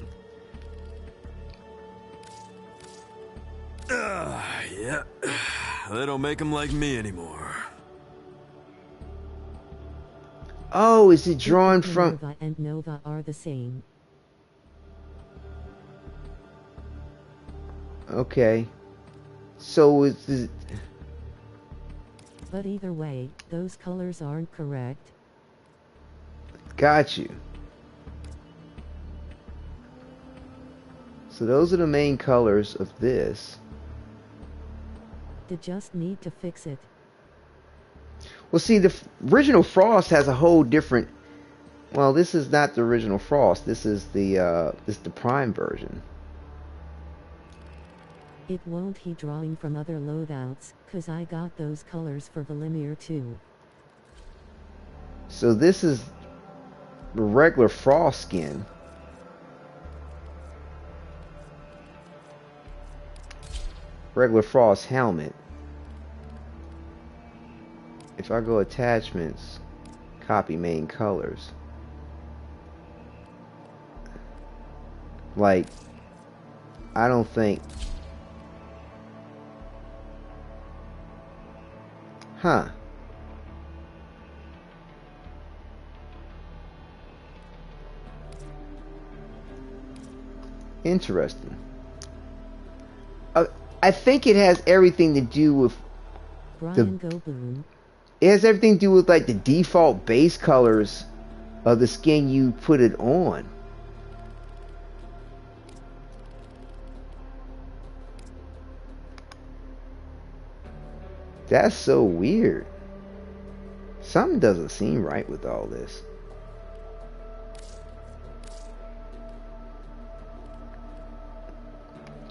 Yeah. They don't make them like me anymore. Oh, is it drawn from... Minerva and Nova are the same. Okay. So is it... But either way, those colors aren't correct. Got you. So those are the main colors of this. They just need to fix it. Well, see, the original Frost has a whole different... Well, this is not the original Frost. This is the Prime version. It won't be drawing from other loadouts, cause I got those colors for Velimir too. So this is the regular Frost skin. Regular Frost helmet. If I go attachments, copy main colors. Like, I don't think... Huh. Interesting. I think it has everything to do with Brian Go Boom. It has everything to do with like the default base colors of the skin you put it on. That's so weird. Something doesn't seem right with all this.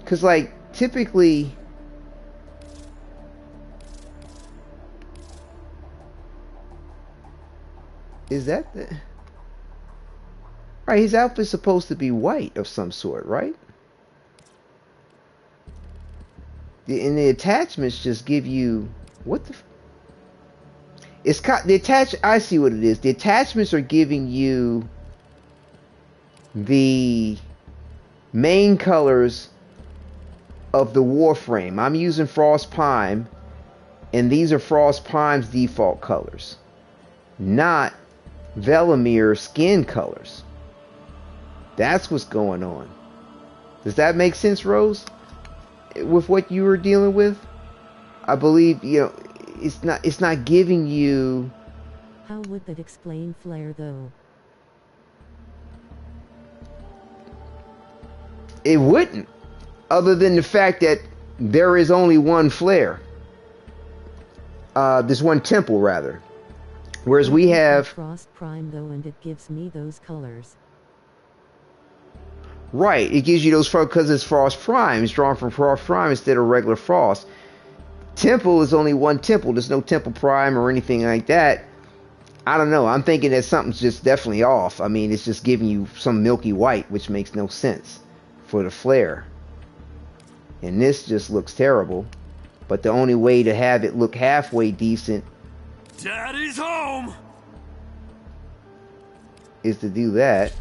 Cause like typically is that the right, his outfit's supposed to be white of some sort, right? And the attachments just give you what the it's the attach I see what it is. The attachments are giving you the main colors of the Warframe. I'm using Frost Prime, and these are Frost Prime's default colors, not Velimir skin colors. That's what's going on. Does that make sense, Rose? With what you were dealing with? I believe, you know, it's not giving you... How would that explain flare though? It wouldn't. Other than the fact that there is only one flare. There's one temple, rather. Whereas we have... Frost Prime though, and it gives me those colors. Right, it gives you those because it's Frost Prime. It's drawn from Frost Prime instead of regular Frost. Temple is only one temple. There's no Temple Prime or anything like that. I don't know. I'm thinking that something's just definitely off. I mean, it's just giving you some milky white, which makes no sense for the flare. And this just looks terrible. But the only way to have it look halfway decent... Daddy's home! ...is to do that.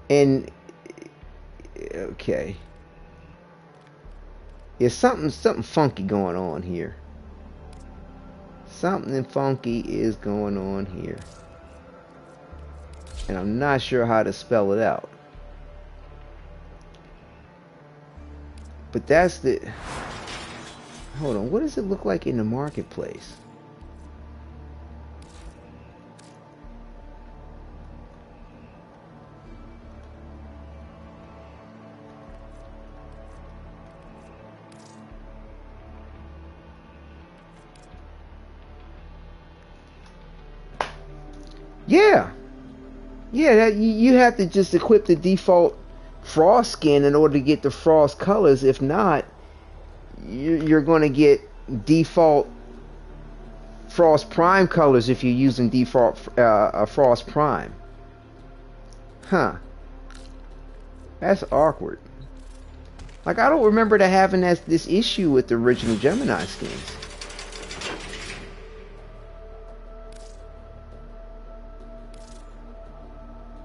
And... okay. There's something funky going on here. Something funky is going on here. And I'm not sure how to spell it out. But that's the... hold on. What does it look like in the marketplace? Yeah. Yeah, that, you have to just equip the default frost skin in order to get the frost colors. If not, you're going to get default frost prime colors if you're using default frost prime. Huh. That's awkward. Like, I don't remember having this issue with the original Gemini skins.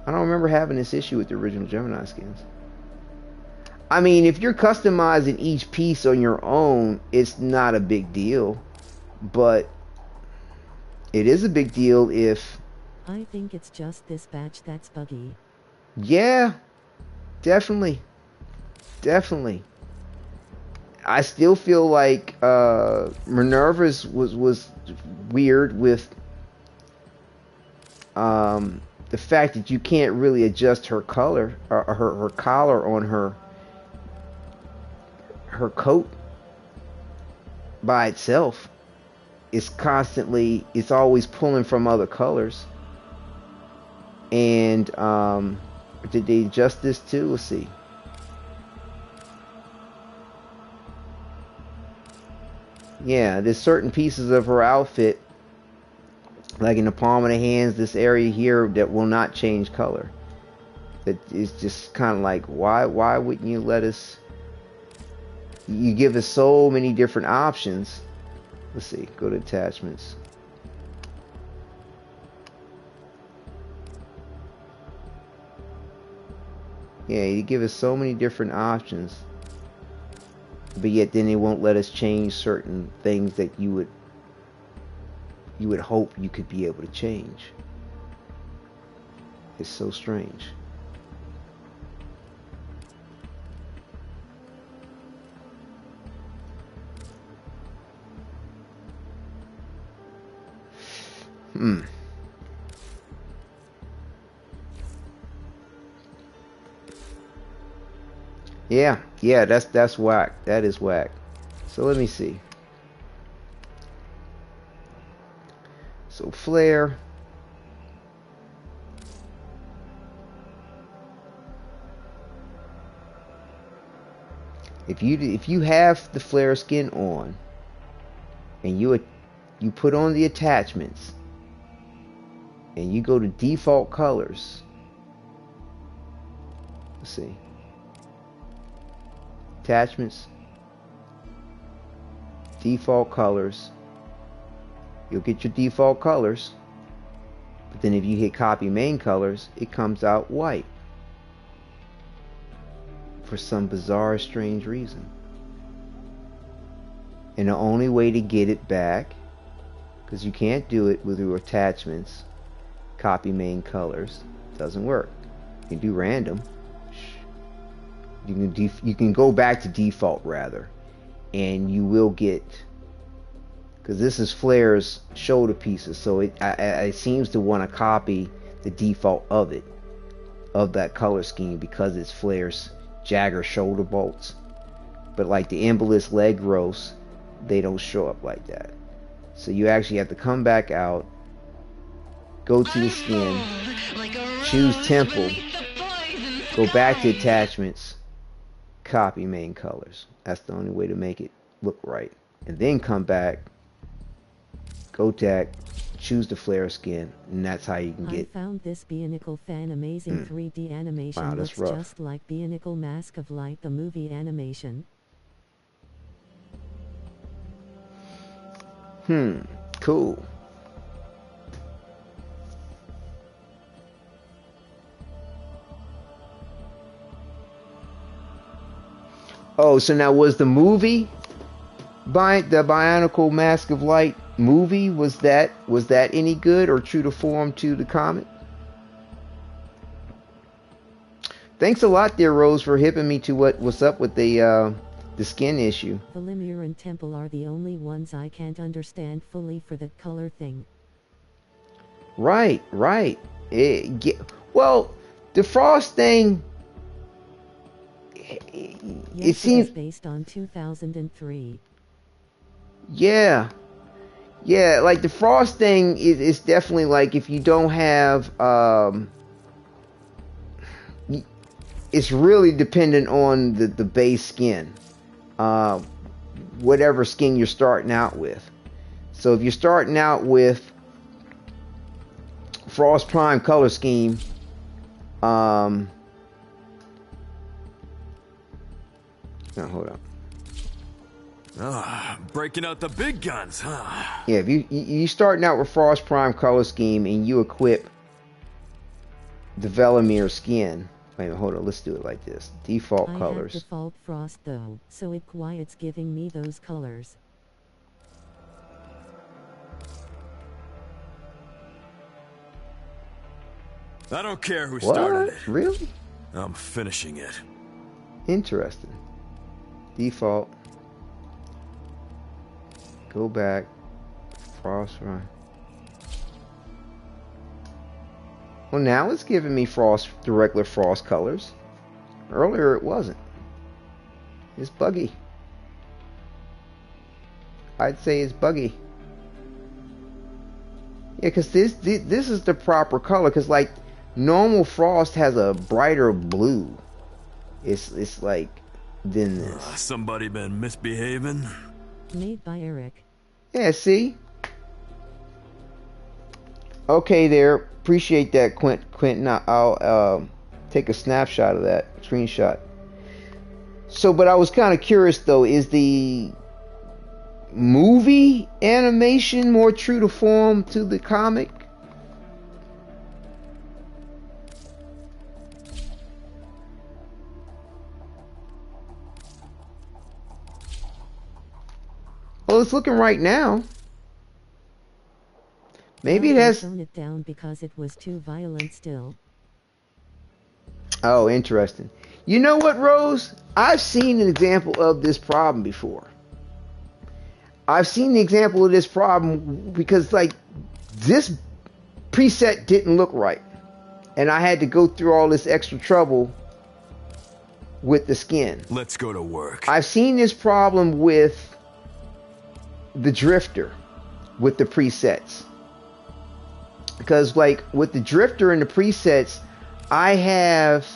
I don't remember having this issue with the original Gemini skins. I mean, if you're customizing each piece on your own, it's not a big deal. But it is a big deal if... I think it's just this batch that's buggy. Yeah, definitely. Definitely. I still feel like Minerva's was weird with... the fact that you can't really adjust her color or her collar on her coat by itself. It's always pulling from other colors. And did they adjust this too? Let's see. Yeah, there's certain pieces of her outfit, like in the palm of the hands, this area here, that will not change color. That is just kind of like, why wouldn't you let us? You give us so many different options. Let's see, go to attachments. Yeah, you give us so many different options, but yet then they won't let us change certain things that you would hope you could be able to change. It's so strange. Yeah, that's whack. That is whack. So let me see. So flare. If you have the flare skin on, and you put on the attachments, and you go to default colors. Let's see. Attachments, default colors. You'll get your default colors, but then if you hit copy main colors, it comes out white for some bizarre, strange reason. And the only way to get it back, because you can't do it with your attachments, copy main colors, doesn't work. You can do random. You can go back to default rather, and you will get, because this is Flare's shoulder pieces, so it seems to want to copy the default of that color scheme, because it's Flare's Jagger shoulder bolts. But like the Embolus leg rows, they don't show up like that. So you actually have to come back out, go to the skin, choose temple, go back to attachments, copy main colors. That's the only way to make it look right. And then come back, go tech, choose the flare skin, and that's how you can get. I found this Bionicle fan amazing 3D animation. Wow, looks rough. just like Bionicle Mask of Light, the movie animation. Cool. Oh, so now was the movie, the Bionicle Mask of Light movie, was that any good or true to form to the comic? Thanks a lot there, Rose, for hipping me to what's up with the the skin issue. Velimir and Temple are the only ones I can't understand fully for that color thing. Right. Well, the frost thing. It seems based on 2003. Yeah, like the frost thing is definitely like if you don't have it's really dependent on the base skin, whatever skin you're starting out with. So if you're starting out with Frost Prime color scheme, now hold up. Breaking out the big guns, huh? Yeah, if you starting out with Frost Prime color scheme and you equip the Velimir skin. Wait a minute, hold on. Let's do it like this. Default colors. I have default frost though, so it's giving me those colors. I don't care who started it. Really? I'm finishing it. Interesting. Default. Go back. Frost Prime. Well, now it's giving me the regular frost colors. Earlier it wasn't. It's buggy. I'd say it's buggy. Yeah, because this is the proper color. Because like normal frost has a brighter blue. It's like than this. Somebody been misbehaving? Made by Eric. Yeah, see? Okay there. Appreciate that, Quentin. I'll take a snapshot of that, screenshot. So, but I was kind of curious though, is the movie animation more true to form to the comic? Well, it's looking right now. Maybe it has. Tone it down because it was too violent still. Oh, interesting. You know what, Rose? I've seen an example of this problem before. I've seen the example of this problem because, like, this preset didn't look right, and I had to go through all this extra trouble with the skin. Let's go to work. I've seen this problem with the Drifter, with the presets. Because like with the Drifter and the presets, I have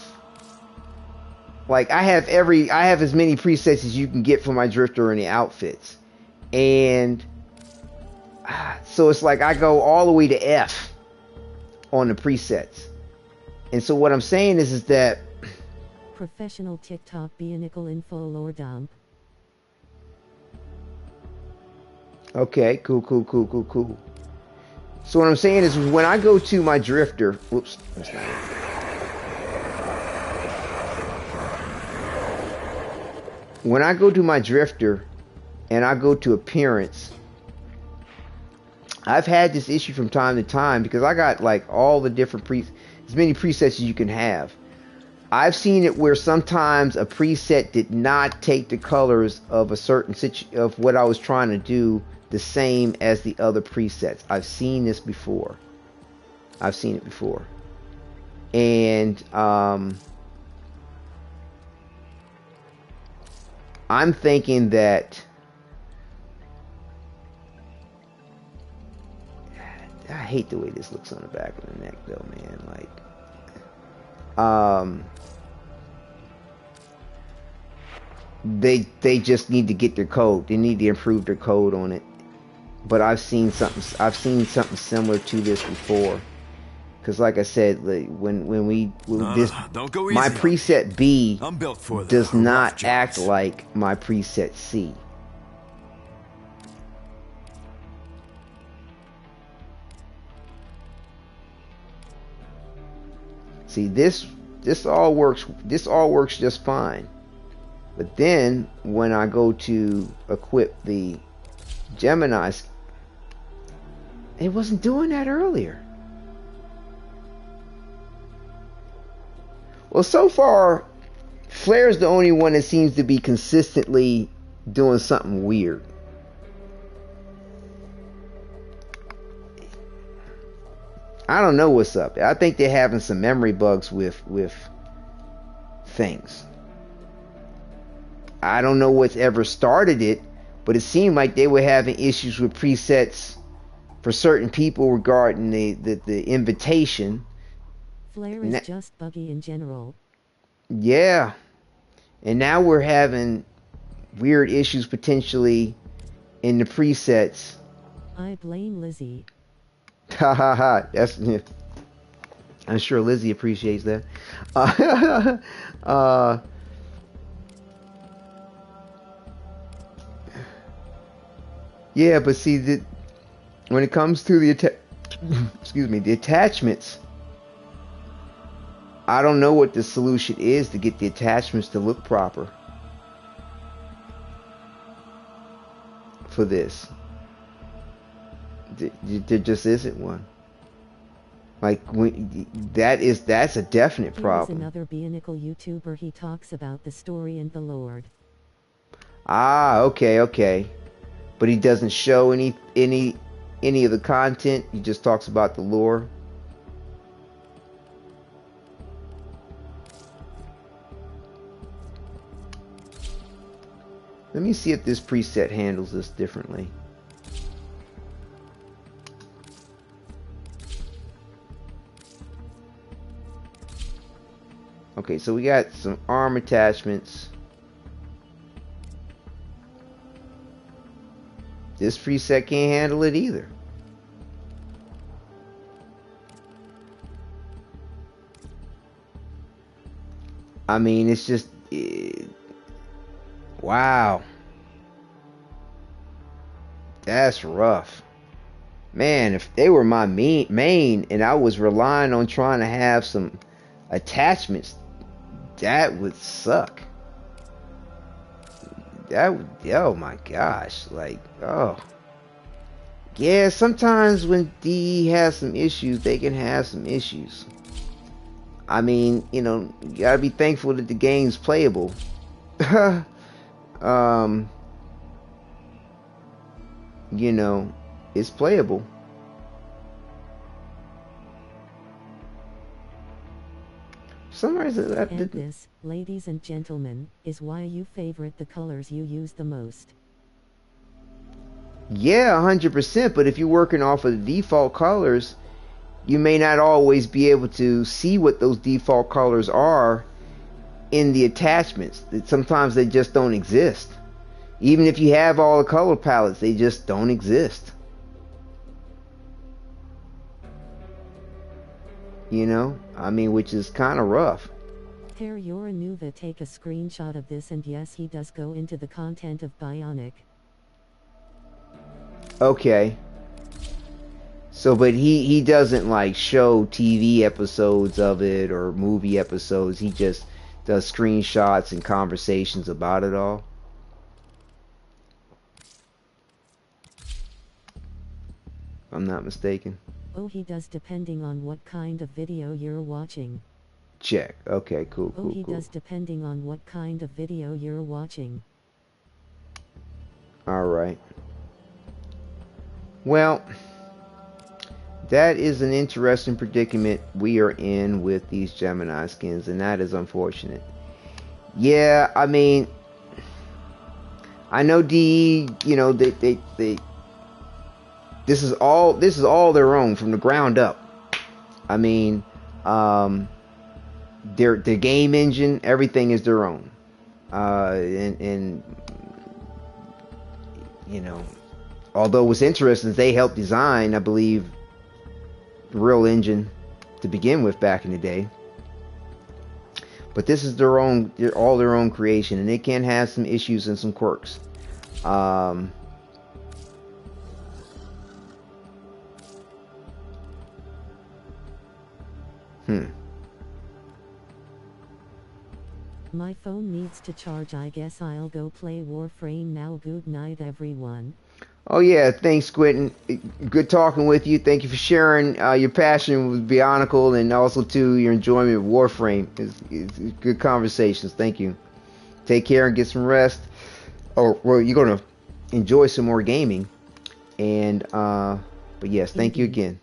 as many presets as you can get for my Drifter and the outfits. And so it's like I go all the way to F on the presets. And so what I'm saying is that Professional TikTok Bionicle info lore dump. Okay, cool. So what I'm saying is when I go to my Drifter, whoops, that's not it. When I go to my Drifter and I go to appearance, I've had this issue from time to time because I got like all the different as many presets as you can have. I've seen it where sometimes a preset did not take the colors of a certain of what I was trying to do the same as the other presets. I've seen this before. I've seen it before. And I'm thinking that I hate the way this looks on the back of the neck though, man. Like they just need to get their code. They need to improve their code on it. But I've seen something similar to this before. Because like I said, like, when don't go easy. My preset B does not act like my preset C. See, this all works just fine. But then when I go to equip the Gemini, it wasn't doing that earlier. Well, so far Flair's the only one that seems to be consistently doing something weird. I don't know what's up. I think they're having some memory bugs with things. I don't know what's ever started it, but it seemed like they were having issues with presets for certain people regarding the invitation. Flair is just buggy in general. Yeah. And now we're having weird issues potentially in the presets. I blame Lizzie. Ha ha ha. That's, I'm sure Lizzie appreciates that. Yeah, but see, when it comes to the the attachments, I don't know what the solution is to get the attachments to look proper for this. There just isn't one. Like, that's a definite problem. Here's another Bionicle YouTuber. He talks about the story and the lore. Ah, okay. But he doesn't show any of the content. He just talks about the lore. Let me see if this preset handles this differently. Okay, so we got some arm attachments. This preset can't handle it either. I mean, it's just... wow. That's rough. Man, if they were my main and I was relying on trying to have some attachments, that would suck. That would, oh my gosh, like, oh. Yeah, sometimes when DE has some issues, they can have some issues. I mean, you know, you gotta be thankful that the game's playable. You know, it's playable. And this, ladies and gentlemen, is why you favorite the colors you use the most. Yeah, 100%. But if you're working off of the default colors, you may not always be able to see what those default colors are in the attachments. Sometimes they just don't exist. Even if you have all the color palettes, they just don't exist. You know, I mean, which is kind of rough. Here, Yoranuva, take a screenshot of this, and yes, he does go into the content of Bionic. Okay. So, but he doesn't like show TV episodes of it or movie episodes. He just does screenshots and conversations about it all. If I'm not mistaken. Oh, he does, depending on what kind of video you're watching. Check. Okay, cool. Oh, he does, depending on what kind of video you're watching. Alright. Well, that is an interesting predicament we are in with these Gemini skins, and that is unfortunate. Yeah, I mean, I know DE, you know, they this is all their own from the ground up. I mean, their game engine, everything is their own. And you know, although what's interesting is they helped design, I believe, the real engine to begin with back in the day. But this is their own, all their own creation, and they can have some issues and some quirks. My phone needs to charge. I guess I'll go play Warframe now. Good night, everyone. Oh yeah, thanks, Quentin. Good talking with you. Thank you for sharing your passion with Bionicle and also too your enjoyment of Warframe. It's good conversations. Thank you. Take care and get some rest. Oh well, you're gonna enjoy some more gaming. And but yes, thank you again.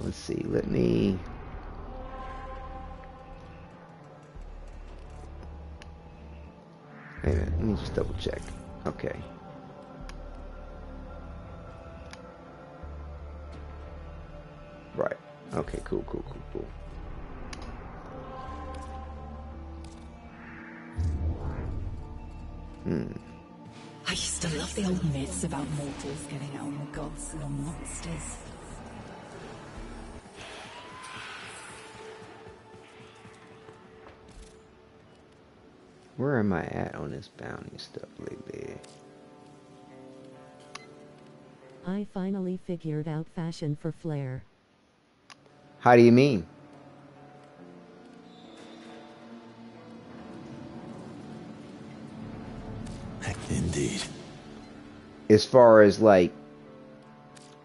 Let's see. Let me. Wait a minute. Let me just double check. Okay. Right. Okay, cool. I used to love the old myths about mortals getting out on the gods and monsters. Where am I at on this bounty stuff lately? I finally figured out fashion for Flare. How do you mean? Indeed. As far as like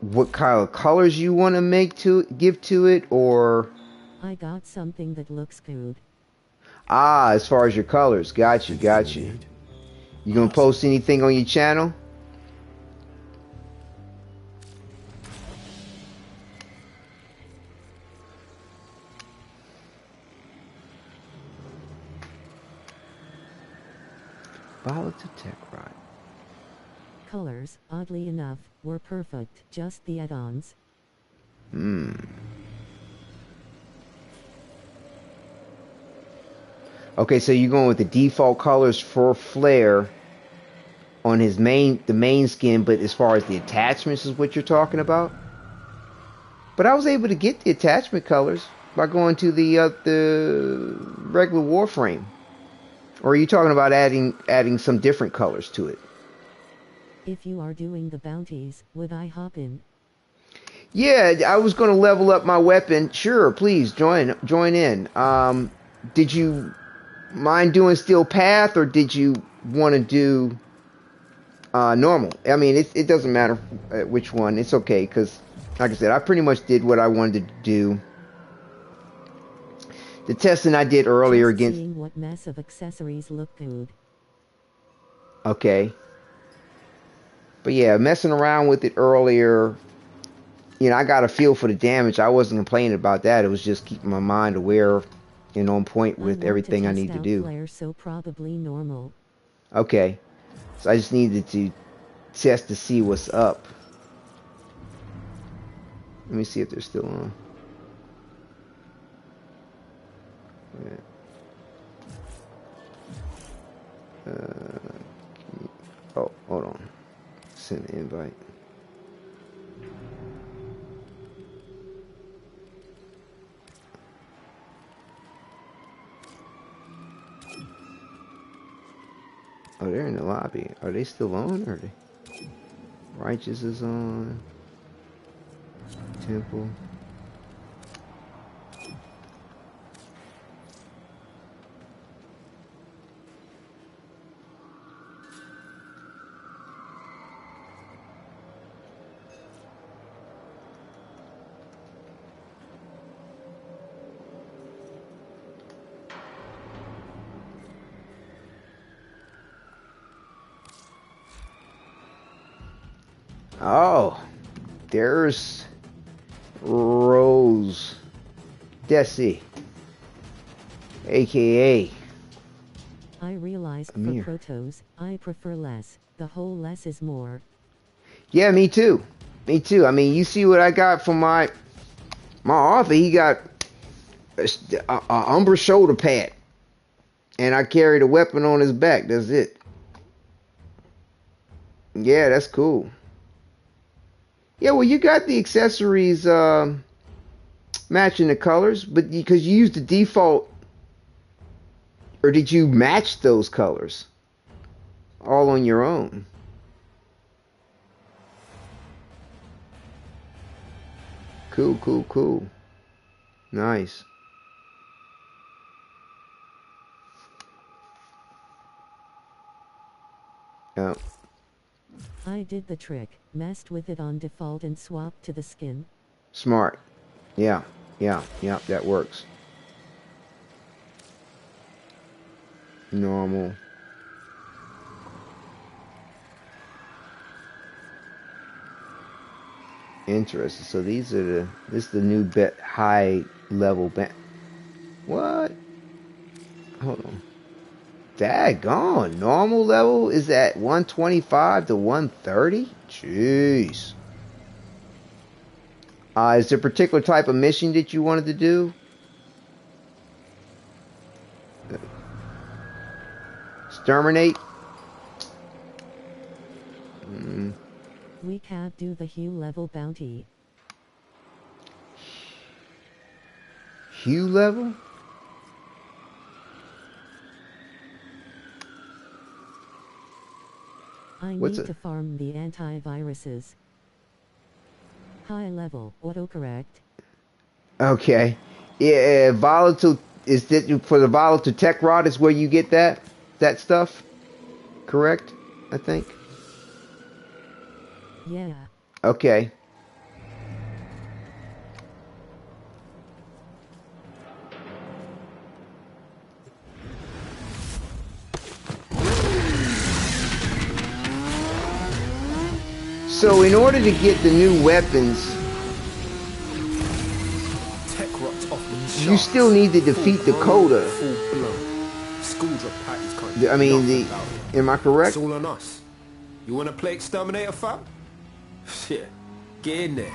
what kind of colors you want to give to it, or I got something that looks good. as far as your colors, got you. You gonna post anything on your channel? Volatile Techrot. Colors, oddly enough, were perfect, just the add-ons. Okay, so you're going with the default colors for Flare on the main skin, but as far as the attachments is what you're talking about? But I was able to get the attachment colors by going to the regular Warframe. Or are you talking about adding some different colors to it? If you are doing the bounties, would I hop in? Yeah, I was going to level up my weapon. Sure, please join in. Did you mind doing Steel Path, or did you want to do normal? I mean, it doesn't matter which one. It's okay, because, like I said, I pretty much did what I wanted to do. The testing I did earlier against... seeing what mess of accessories look good. Okay. But yeah, messing around with it earlier, I got a feel for the damage. I wasn't complaining about that. It was just keeping my mind aware and on point with everything I need to do. Flare, so probably normal. Okay. So I just needed to test to see what's up. Let me see if they're still on. Oh, hold on. Send an invite. Oh, they're in the lobby. Are they still on? Or are they? Righteous is on. Temple. Oh, there's Rose Desi, aka I realized Amir. for protos, I prefer less. The whole less is more. Yeah, me too. Me too. I mean, you see what I got from my author. He got a Umbra shoulder pad, and I carried a weapon on his back. That's it. Yeah, that's cool. Yeah, well, you got the accessories matching the colors, but because you used the default, or did you match those colors all on your own? Cool. Nice. Oh, I did the trick, messed with it on default and swapped to the skin. Smart. Yeah, that works. Normal. Interesting. So these are this is the new high level what? Hold on. Daggone. Normal level is at 125 to 130? Jeez. Is there a particular type of mission that you wanted to do? Exterminate? We can't do the Hue level bounty. Hue level? I need to farm the antiviruses. High level, autocorrect. Okay. Yeah, volatile is that for the volatile Techrot is where you get that stuff? Correct? I think. Yeah. Okay. So in order to get the new weapons, you still need to defeat the coda. I mean, am I correct? It's all on us. You want to play Exterminator, fam? Shit, get in there.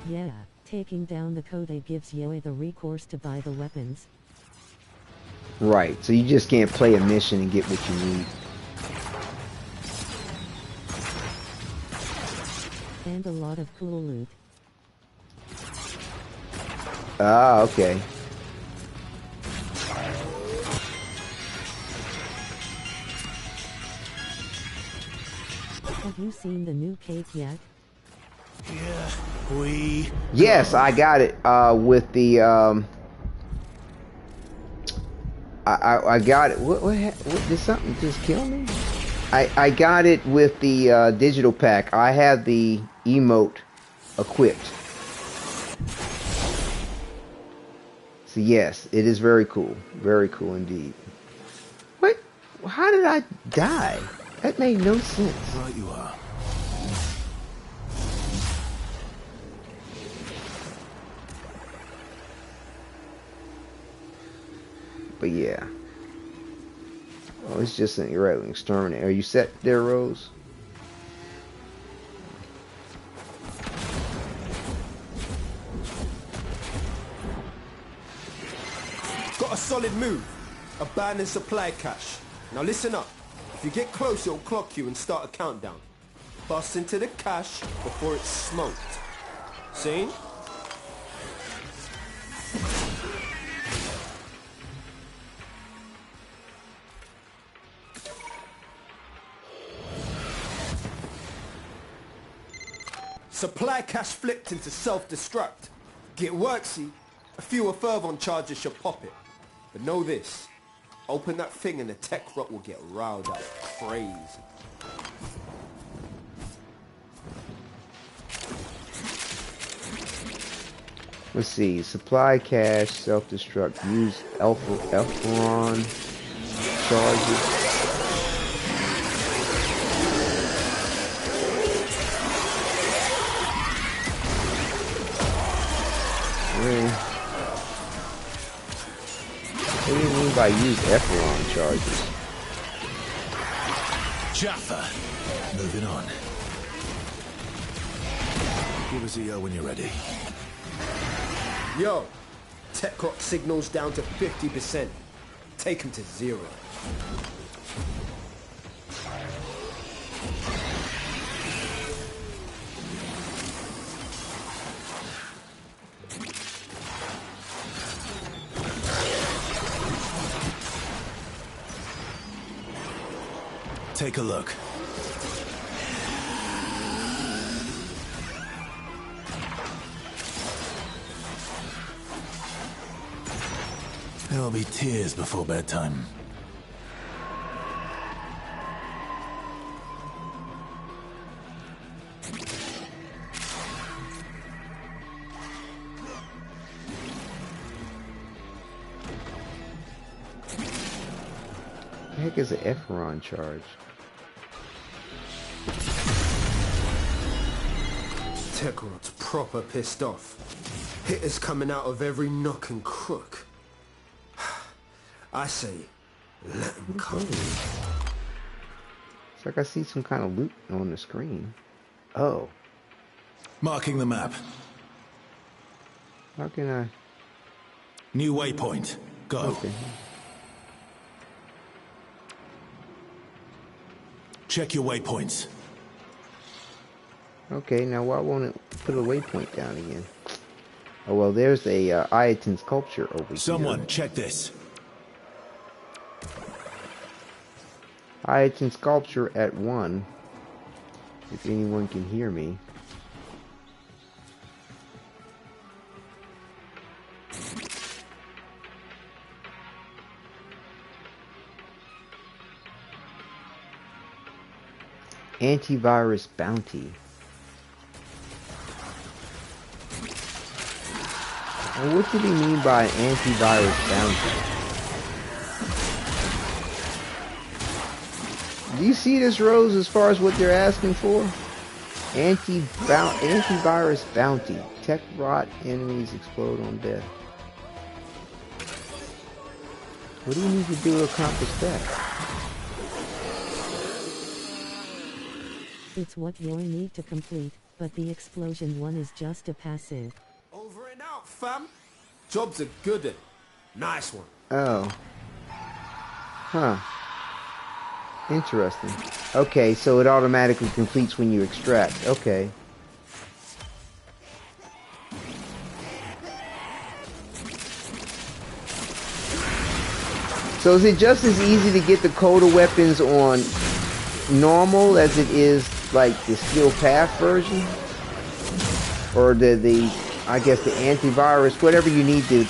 Yeah, taking down the coda gives Yoe the recourse to buy the weapons. Right, so you just can't play a mission and get what you need. And a lot of cool loot. Ah, okay. Have you seen the new cake yet? Yeah, Yes, I got it. With the I got it. What did something just kill me? I got it with the digital pack. I have the emote equipped. So yes, it is very cool. Very cool indeed. What? How did I die? That made no sense. Right you are. But yeah. Oh, it's just an irregular exterminator. Are you set there, Rose? Got a solid move. Abandoned supply cache. Now listen up. If you get close, it'll clock you and start a countdown. Bust into the cache before it's smoked. See? Supply cache flipped into self-destruct. Get worksy, a few Fervon charges should pop it. But know this, open that thing and the Techrot will get riled up crazy. Let's see. Supply cache, self-destruct, use Elferon charges. What do you mean by use Elferon charges? Jaffa. Moving on. Give us a yell when you're ready. Yo, Techrot signals down to 50%. Take him to 0. Take a look. There'll be tears before bedtime. The heck is an Ephron charge? Techrot's proper pissed off. Hitters coming out of every nook and crook. I say, let him come. It's like I see some kind of loot on the screen. Oh. Marking the map. How can I? New waypoint. Go. Okay. Check your waypoints. Okay, now why won't it put a waypoint down again? Oh well, there's a Iotine sculpture over here. Someone check this. Iotine sculpture at 1. If anyone can hear me. Antivirus bounty. And what did he mean by antivirus bounty? Do you see this, Rose, as far as what they're asking for? Antivirus bounty. Techrot enemies explode on death. What do you need to do to accomplish that? It's what you'll need to complete, but the explosion one is just a passive. Over and out, fam. Job's a good one. Nice one. Oh. Huh. Interesting. Okay, so it automatically completes when you extract. Okay. So is it just as easy to get the Coda weapons on normal as it is like the Steel Path version? Or the I guess the antivirus, whatever you need to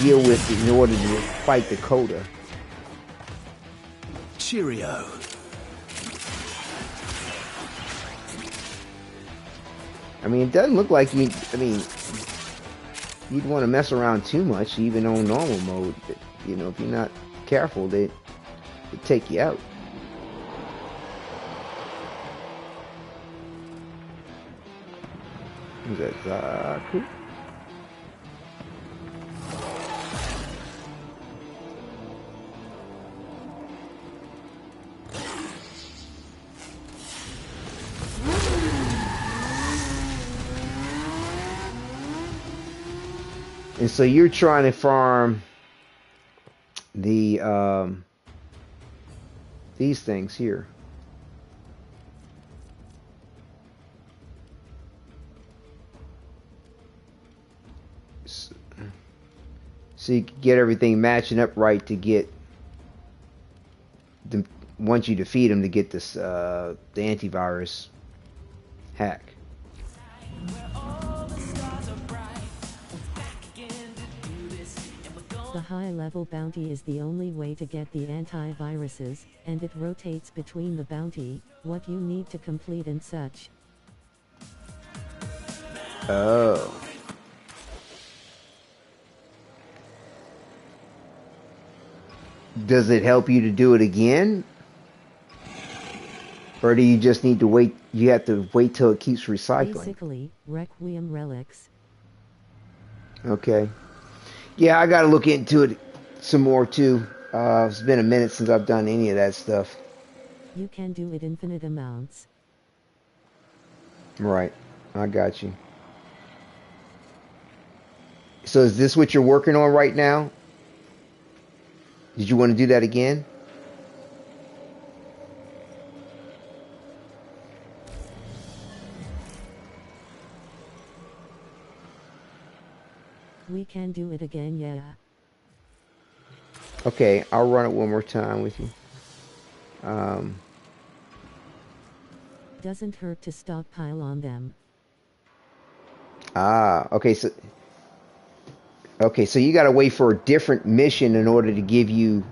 deal with in order to fight the Coda. Cheerio. I mean, it doesn't look like you'd want to mess around too much, even on normal mode. But, you know, if you're not careful, they take you out. Who's that? Zaku? And so you're trying to farm the these things here. So you can get everything matching up right to get them, once you defeat them, to get this the antivirus hack. The high-level bounty is the only way to get the antiviruses, and it rotates between the bounty, what you need to complete and such. Oh. Does it help you to do it again? Or do you just need to wait, you have to wait till it keeps recycling? Basically, Requiem relics. Okay. Yeah, I gotta look into it some more too. It's been a minute since I've done any of that stuff. You can do it infinite amounts. Right. I got you. So is this what you're working on right now? Did you want to do that again? We can do it again, yeah. Okay, I'll run it one more time with you. Doesn't hurt to stockpile on them. Okay, so Okay, so you gotta wait for a different mission in order to give you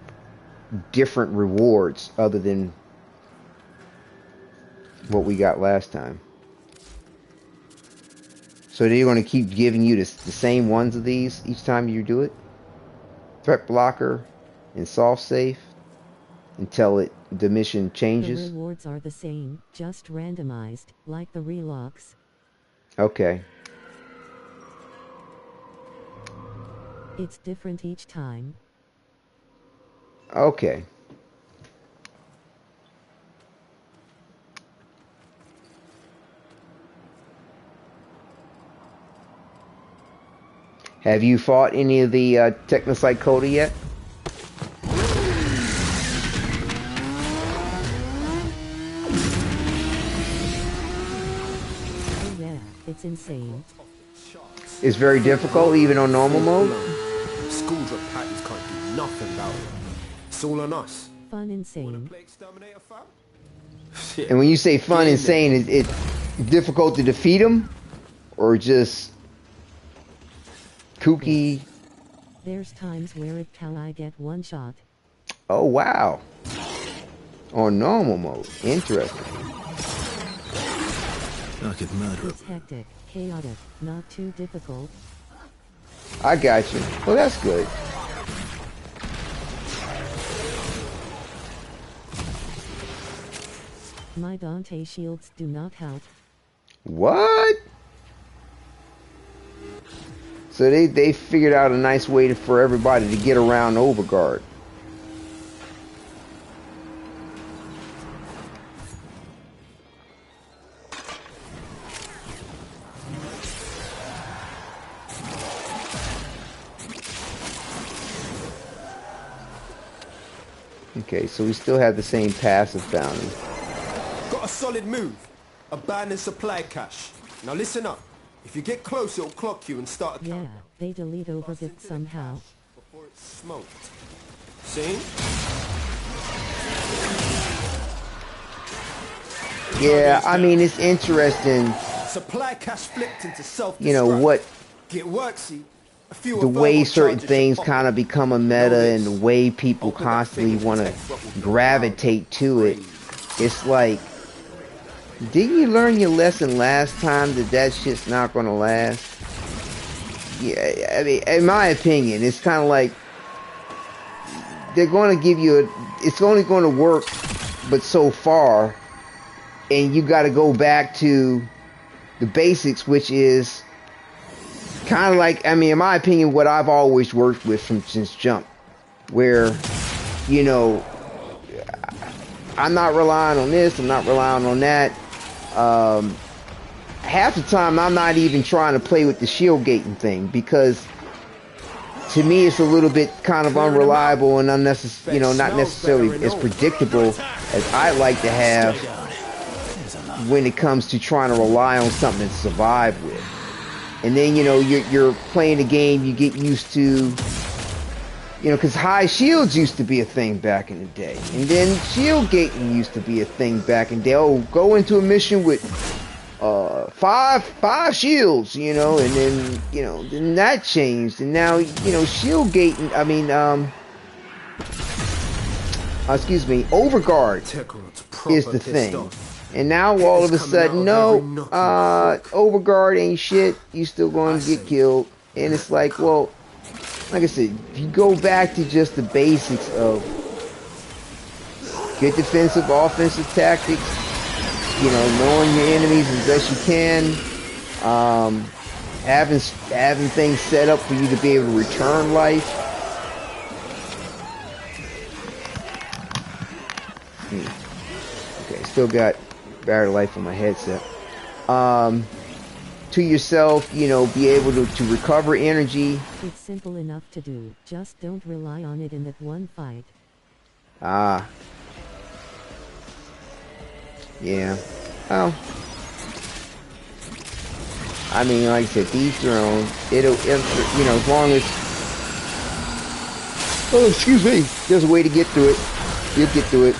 different rewards other than what we got last time. So they're going to keep giving you the same ones of these each time you do it? Threat blocker and soft safe until the mission changes? The rewards are the same, just randomized, like the relocks. Okay. It's different each time. Okay. Have you fought any of the Technocyte Coda yet? Oh yeah, it's insane. It's very difficult, even on normal mode? School drop patties can't do nothing about it. It's all on us. Fun insane. And when you say fun insane, is it difficult to defeat them? Or just kooky? There's times where it can I get one shot. Oh wow. On normal mode. Interesting. I could murder It's hectic, chaotic, not too difficult. I got you. Well, that's good. My Dante shields do not help. What? So they figured out a nice way for everybody to get around Overguard. Okay, so we still have the same passive bounty. Got a solid move. Abandoned supply cache. Now listen up. If you get close, it'll clock you and start a count. Yeah, they delete overbit somehow. Before it's smoked. See? Yeah, I mean, it's interesting. Supply cache flipped into self-destruct. You know what? Get worksy. The way certain things kind of become a meta and the way people constantly want to gravitate to it. It's like, didn't you learn your lesson last time that shit's not going to last? Yeah, I mean, in my opinion, it's kind of like they're going to give you it's only going to work but so far, and you got to go back to the basics, which is kind of like, I mean, in my opinion, what I've always worked with since Jump, where, you know, I'm not relying on this, I'm not relying on that. Half the time, I'm not even trying to play with the shield gating thing, because to me, it's a little bit kind of unreliable and unnecessary, you know, not necessarily as predictable as I like to have when it comes to trying to rely on something to survive with. And then, you know, you're playing a game, you get used to, you know, because high shields used to be a thing back in the day. And then shield gating used to be a thing back in the day. Oh, go into a mission with five shields, you know, and then, you know, then that changed. And now, you know, shield gating, I mean, excuse me, Overguard is the thing. And now all of a sudden, no, Overguard ain't shit. You still going to get killed. And it's like, well, like I said, if you go back to just the basics of good defensive, offensive tactics, you know, knowing your enemies as best you can, having things set up for you to be able to return life. Okay, still got battery life on my headset. To yourself, you know, be able to recover energy. It's simple enough to do, just don't rely on it in that one fight. Yeah. Well, I mean, like I said, each their own. It'll, you know, as long as, oh, excuse me, there's a way to get through it. You'll get through it.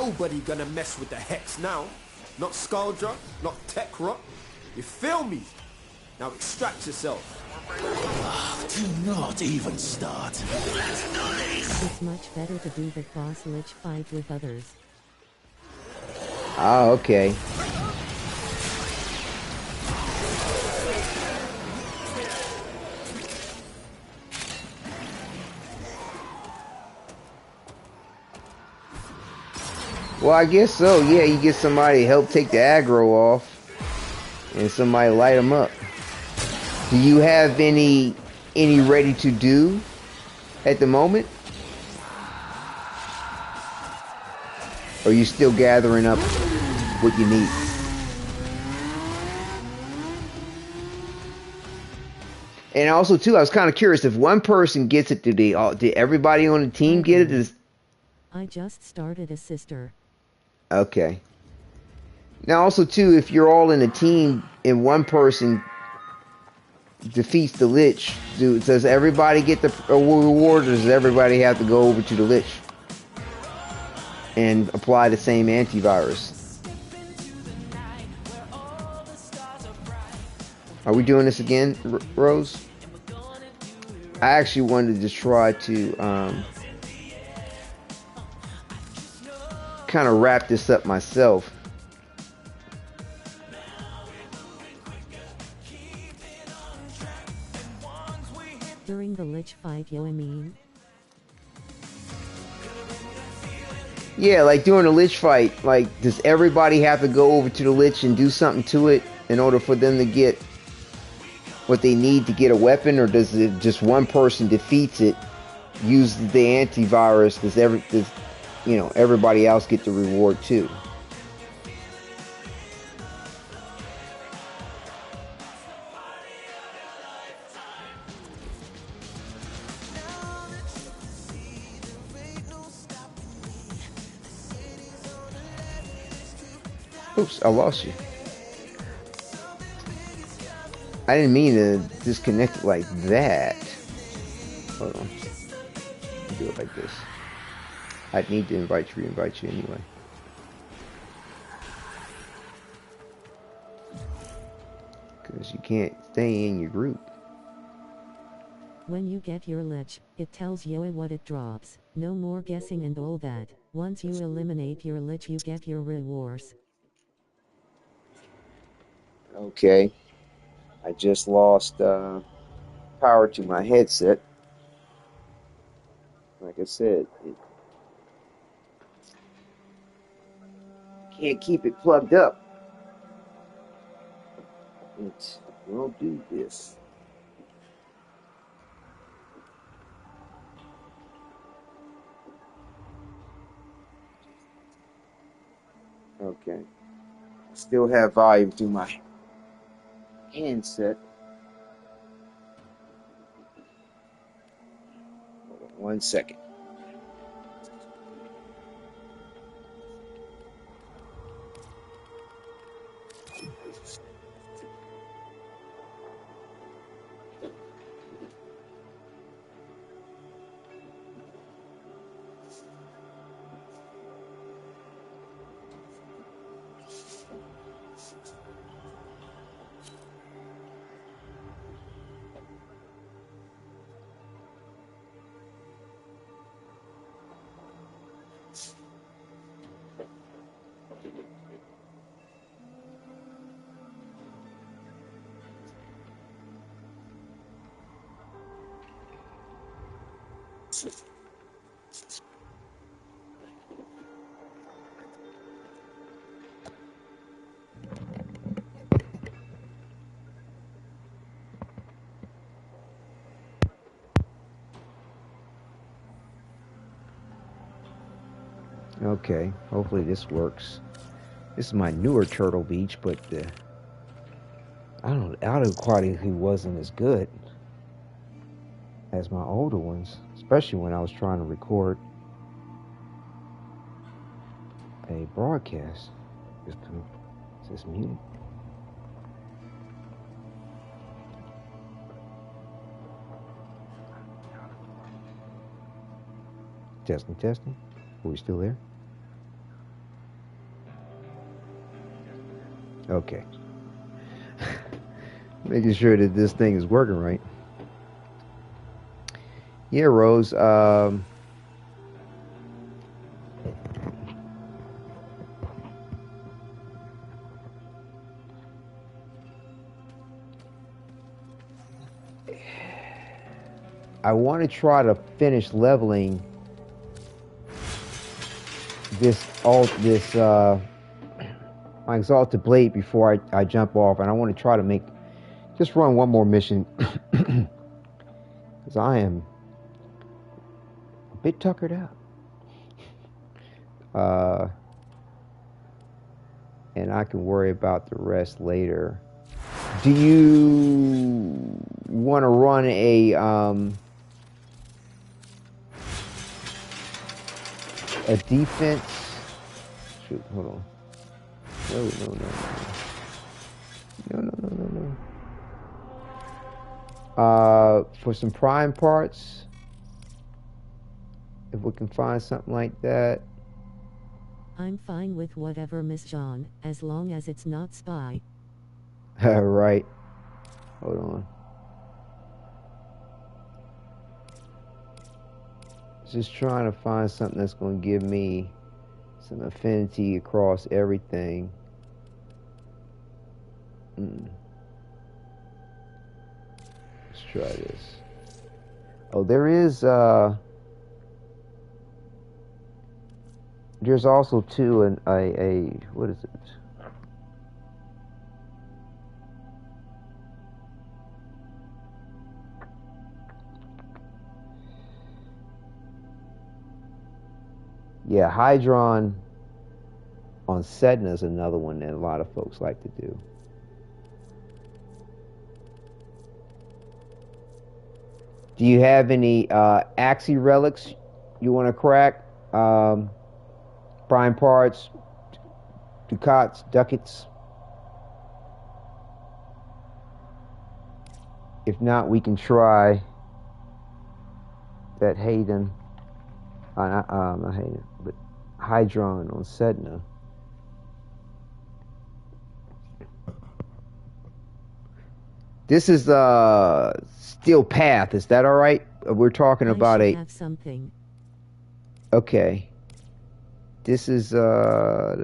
nobody gonna mess with the Hex now. Not Scaldra, not Techrot. You feel me? Now extract yourself. Do not even start. It's much better to do the boss lich fight with others. Oh, okay. Well, I guess so. Yeah, you get somebody to help take the aggro off, and somebody light them up. Do you have any ready to do at the moment? Or are you still gathering up what you need? And also, too, I was kind of curious, if one person gets it, did everybody on the team get it? I just started a sister. Okay. Now, also, too, if you're all in a team and one person defeats the Lich, does everybody get the reward, or does everybody have to go over to the Lich and apply the same antivirus? Are we doing this again, Rose? I actually wanted to try to kind of wrap this up myself. During the Lich fight, I mean? Yeah, like during a Lich fight, like, does everybody have to go over to the Lich and do something to it in order for them to get what they need to get a weapon, or does it just one person defeats it, use the antivirus, does everybody else get the reward too? Oops, I lost you. I didn't mean to disconnect it like that. Hold on. I'll do it like this. I'd need to re-invite you anyway. Because you can't stay in your group. When you get your Lich, it tells you what it drops. No more guessing and all that. Once you eliminate your Lich, you get your rewards. Okay. I just lost power to my headset. Like I said, it can't keep it plugged up. It will do this. Okay. I still have volume through my handset. Hold on 1 second. Okay, hopefully this works. This is my newer Turtle Beach, but the audio quality wasn't as good as my older ones, especially when I was trying to record a broadcast. Is this muted? Testing. Are we still there? Okay. Making sure that this thing is working right. Yeah, Rose. I want to try to finish leveling my Exalted Blade before I jump off, and I want to try to just run one more mission because I am a bit tuckered out. And I can worry about the rest later. Do you want to run a defense? Shoot, hold on. No. For some prime parts, if we can find something like that. I'm fine with whatever, Miss Jean, as long as it's not spy. Right. Hold on. Just trying to find something that's going to give me some affinity across everything. Let's try this. Oh, there's also too a what is it? Yeah, Hydron on Sedna is another one that a lot of folks like to do. Do you have any Axie relics you want to crack? Prime parts, ducats. If not, we can try that Hayden. Not Hayden, but Hydron on Sedna. This is Steel Path. Is that all right? We're talking about I have something. Okay. This is I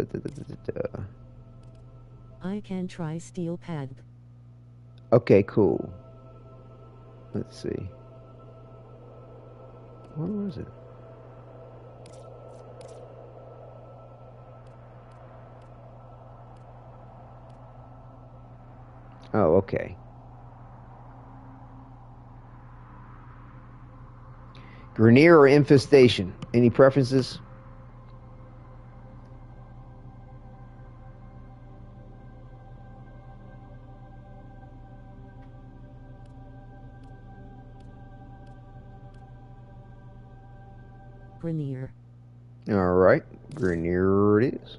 can try Steel Path. Okay, cool. Let's see. Where was it? Oh, okay. Grenier or Infestation? Any preferences? Grenier. All right, Grenier it is.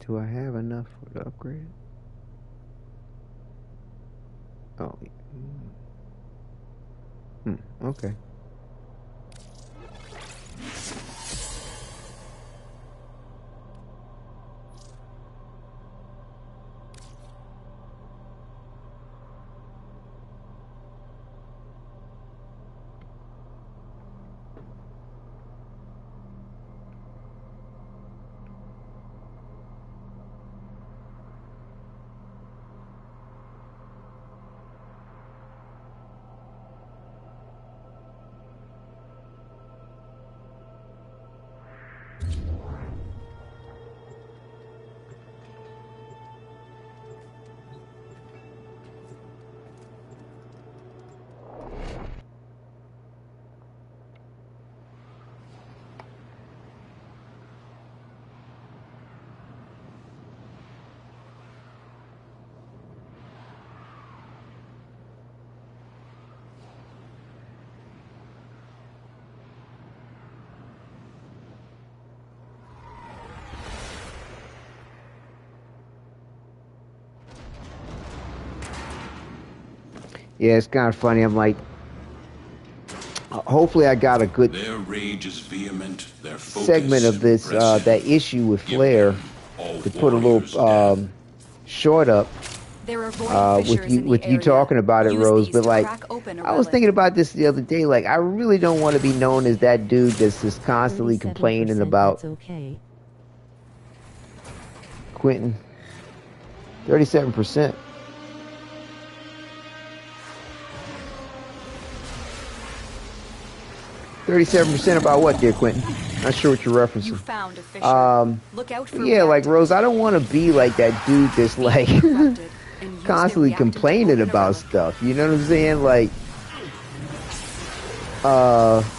Do I have enough for the upgrade? Oh. Okay. Yeah, it's kind of funny. I'm like, hopefully I got a good Their rage is vehement, their focus segment of this impressive. that issue with Flare All to put a warriors little short up There are void fissures in the with you area. talking about it, Use Rose. these But to like, crack open a I was relic. thinking about this the other day. Like, I really don't want to be known as that dude that's just constantly complaining 37% about that's okay. Quentin. 37%. %37 about what, dear Quentin? Not sure what you're referencing. You found a fissure. Look out for Yeah, like Rose, I don't want to be like that dude that's like constantly complaining about stuff. You know what I'm saying? Like,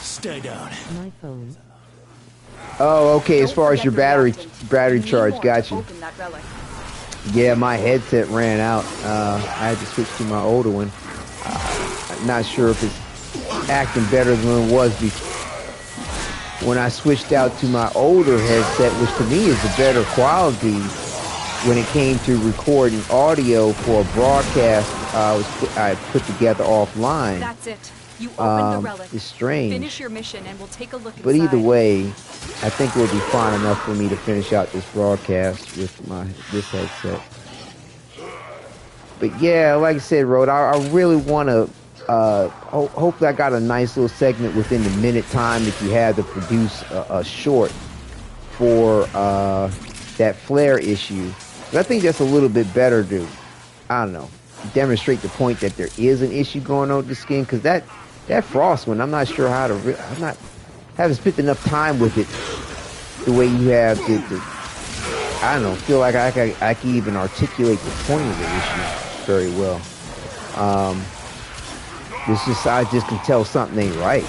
Stay down. My phone. oh, okay. As far as your battery charge, got you. Open that relic. Yeah, my headset ran out. I had to switch to my older one. I'm not sure if it's acting better than it was before. When I switched out to my older headset, which to me is a better quality when it came to recording audio for a broadcast I put together offline. That's it. You opened the relic. It's strange. Finish your mission and we'll take a look inside. But either way, I think it will be fine enough for me to finish out this broadcast with this headset. But yeah, like I said, Rod, I really want to. Hopefully, I got a nice little segment within the minute time if you had to produce a short for that Flare issue. But I think that's a little bit better to, I don't know, demonstrate the point that there is an issue going on with the skin, because that Frost one, I'm not sure how to. Haven't spent enough time with it the way you have to I don't know, feel like I can even articulate the point of the issue very well. It's just, I just can tell something ain't right.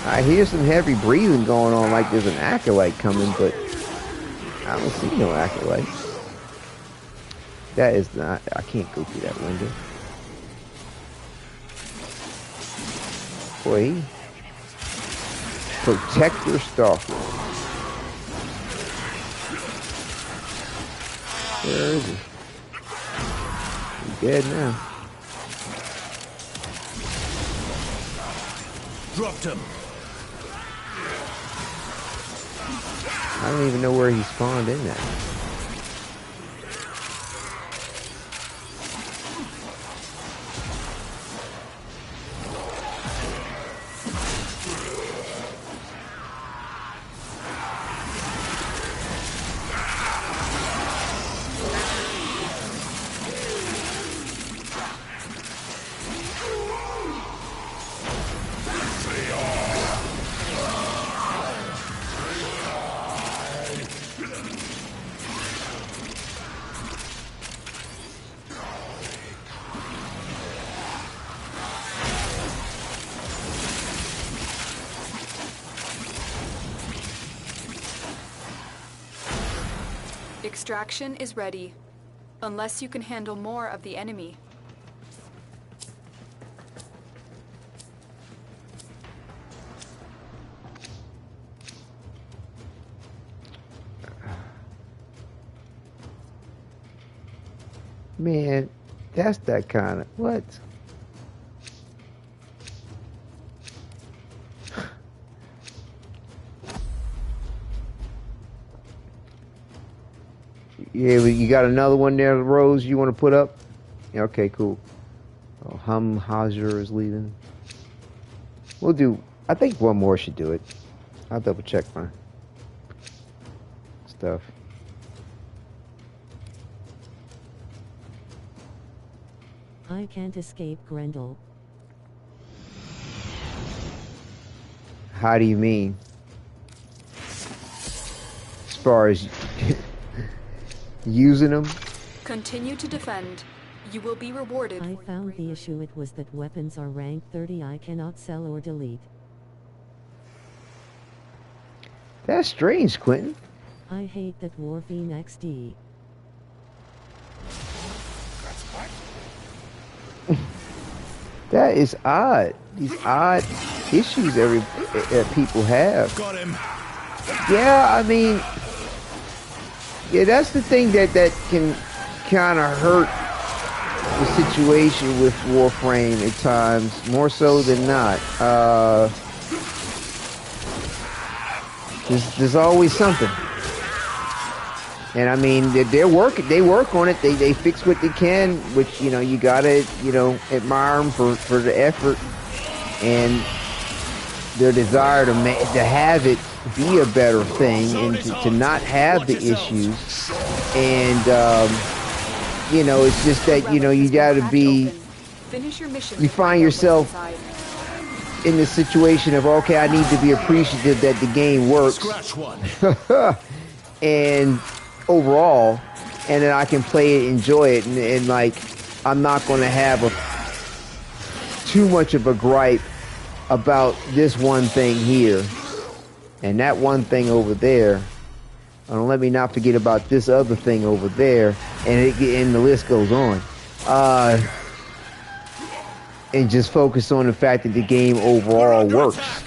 I hear some heavy breathing going on, like there's an acolyte coming, but I don't see no acolyte. That is not, I can't go through that window. Boy, Protector Stalker. Where is he? He's dead now. Dropped him. I don't even know where he spawned in at. Extraction is ready, unless you can handle more of the enemy. Man, that's that kind of, what? Yeah, you got another one there, Rose, you want to put up? Yeah, okay, cool. Oh, Hazer is leaving. We'll do, I think one more should do it. I'll double check my stuff. I can't escape Grendel. How do you mean? As far as using them? Continue to defend. You will be rewarded. I found the issue, it was that weapons are rank 30 I cannot sell or delete. That's strange, Quentin. I hate that Warframe XD. That is odd. These odd issues people have. Got him. Yeah, I mean, yeah, that's the thing that can kind of hurt the situation with Warframe at times, more so than not. There's always something. And I mean, they work on it. They fix what they can, which, you know, you gotta, you know, admire them for the effort and their desire to have it be a better thing and to not have the issues. And you know, it's just that, you know, you gotta be, you find yourself in the situation of, okay, I need to be appreciative that the game works. Scratch one. And overall, and then I can play it, enjoy it, and like, I'm not going to have too much of a gripe about this one thing here and that one thing over there. And let me not forget about this other thing over there, and the list goes on. And just focus on the fact that the game overall works,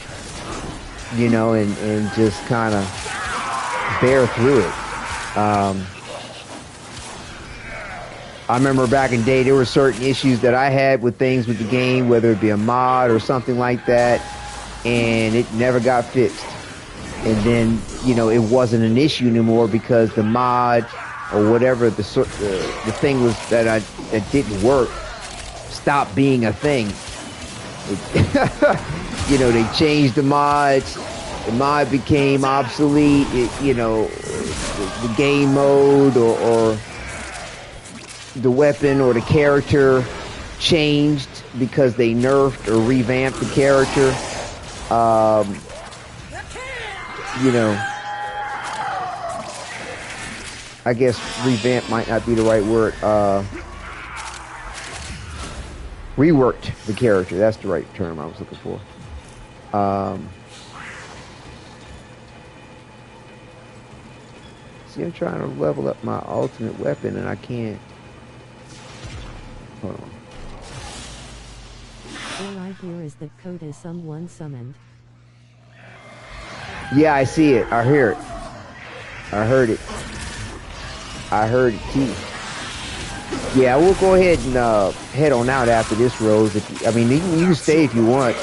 you know, and just kind of bear through it. I remember back in the day, there were certain issues that I had with things with the game, whether it be a mod or something like that, and it never got fixed. And then, you know, it wasn't an issue anymore because the mod or whatever the thing was that didn't work stopped being a thing. You know, they changed the mods. The mod became obsolete. You know, the game mode or the weapon or the character changed because they nerfed or revamped the character. You know, I guess revamp might not be the right word. Reworked the character. That's the right term I was looking for. See, I'm trying to level up my ultimate weapon and I can't. Hold on. All I hear is that code is someone summoned. Yeah, I see it. I hear it. I heard it. I heard it too. Yeah, we'll go ahead and head on out after this, Rose. I mean, you can stay if you want.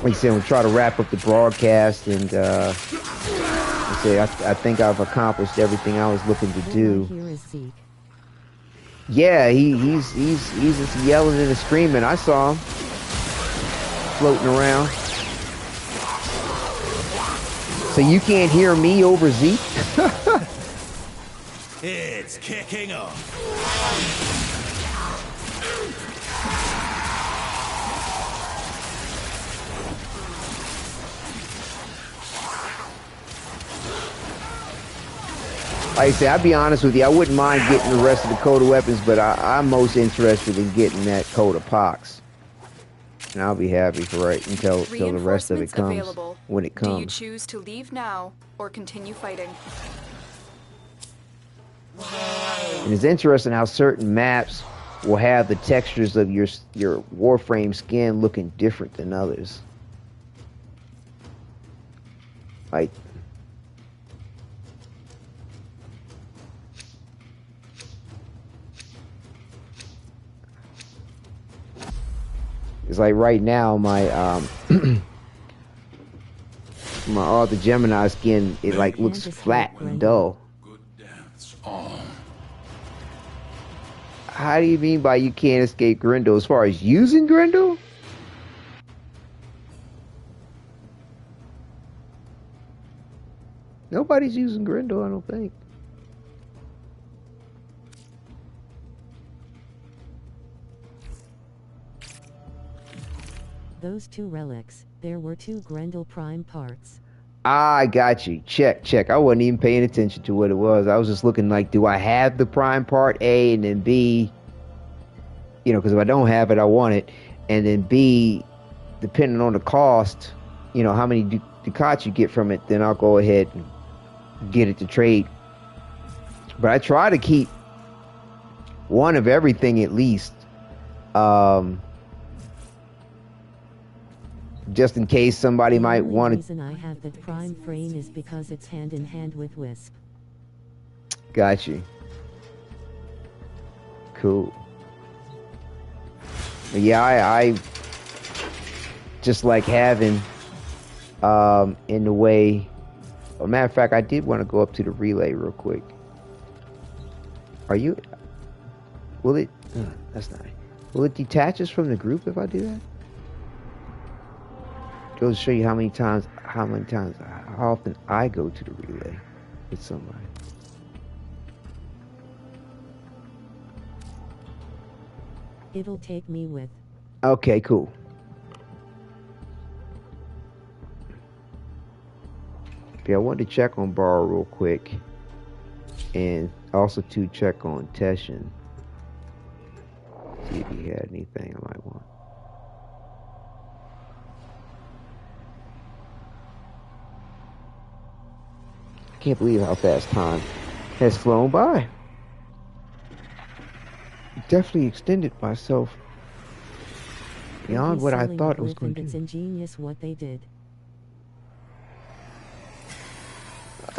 Like I said, we'll try to wrap up the broadcast, and I think I've accomplished everything I was looking to do. Yeah, he's just yelling and screaming. I saw him floating around. So you can't hear me over Zeke? It's kicking off. Like I say, I'll be honest with you, I wouldn't mind getting the rest of the code of weapons, but I'm most interested in getting that code of pox. And I'll be happy for until the rest of it comes, available. when it comes. Do you choose to leave now or continue fighting? And it's interesting how certain maps will have the textures of your Warframe skin looking different than others. Like, it's like right now my my other Gemini skin, it like looks flat and dull. How do you mean by you can't escape Grendel? As far as using Grendel? Nobody's using Grendel, I don't think. Those two relics, there were 2 Grendel Prime parts. I got you. Check. I wasn't even paying attention to what it was. I was just looking like, do I have the Prime part A, and then B, you know, because if I don't have it, I want it. And then B, depending on the cost, you know, how many ducats you get from it, then I'll go ahead and get it to trade. But I try to keep one of everything at least. Just in case somebody might want The reason I have the prime frame is because it's hand in hand with Wisp. Got you. Cool. But yeah, I just like having in the way. As a matter of fact, I did want to go up to the relay real quick. Are you? Will it? That's not. Will it detach us from the group if I do that? Goes to show you how often I go to the relay with somebody. It'll take me with. Okay, cool. Yeah, I wanted to check on Borrow real quick, and also to check on Teshin. See if he had anything I might want. I can't believe how fast time has flown by. Definitely extended myself beyond what I thought it was going to do. It's ingenious what they did.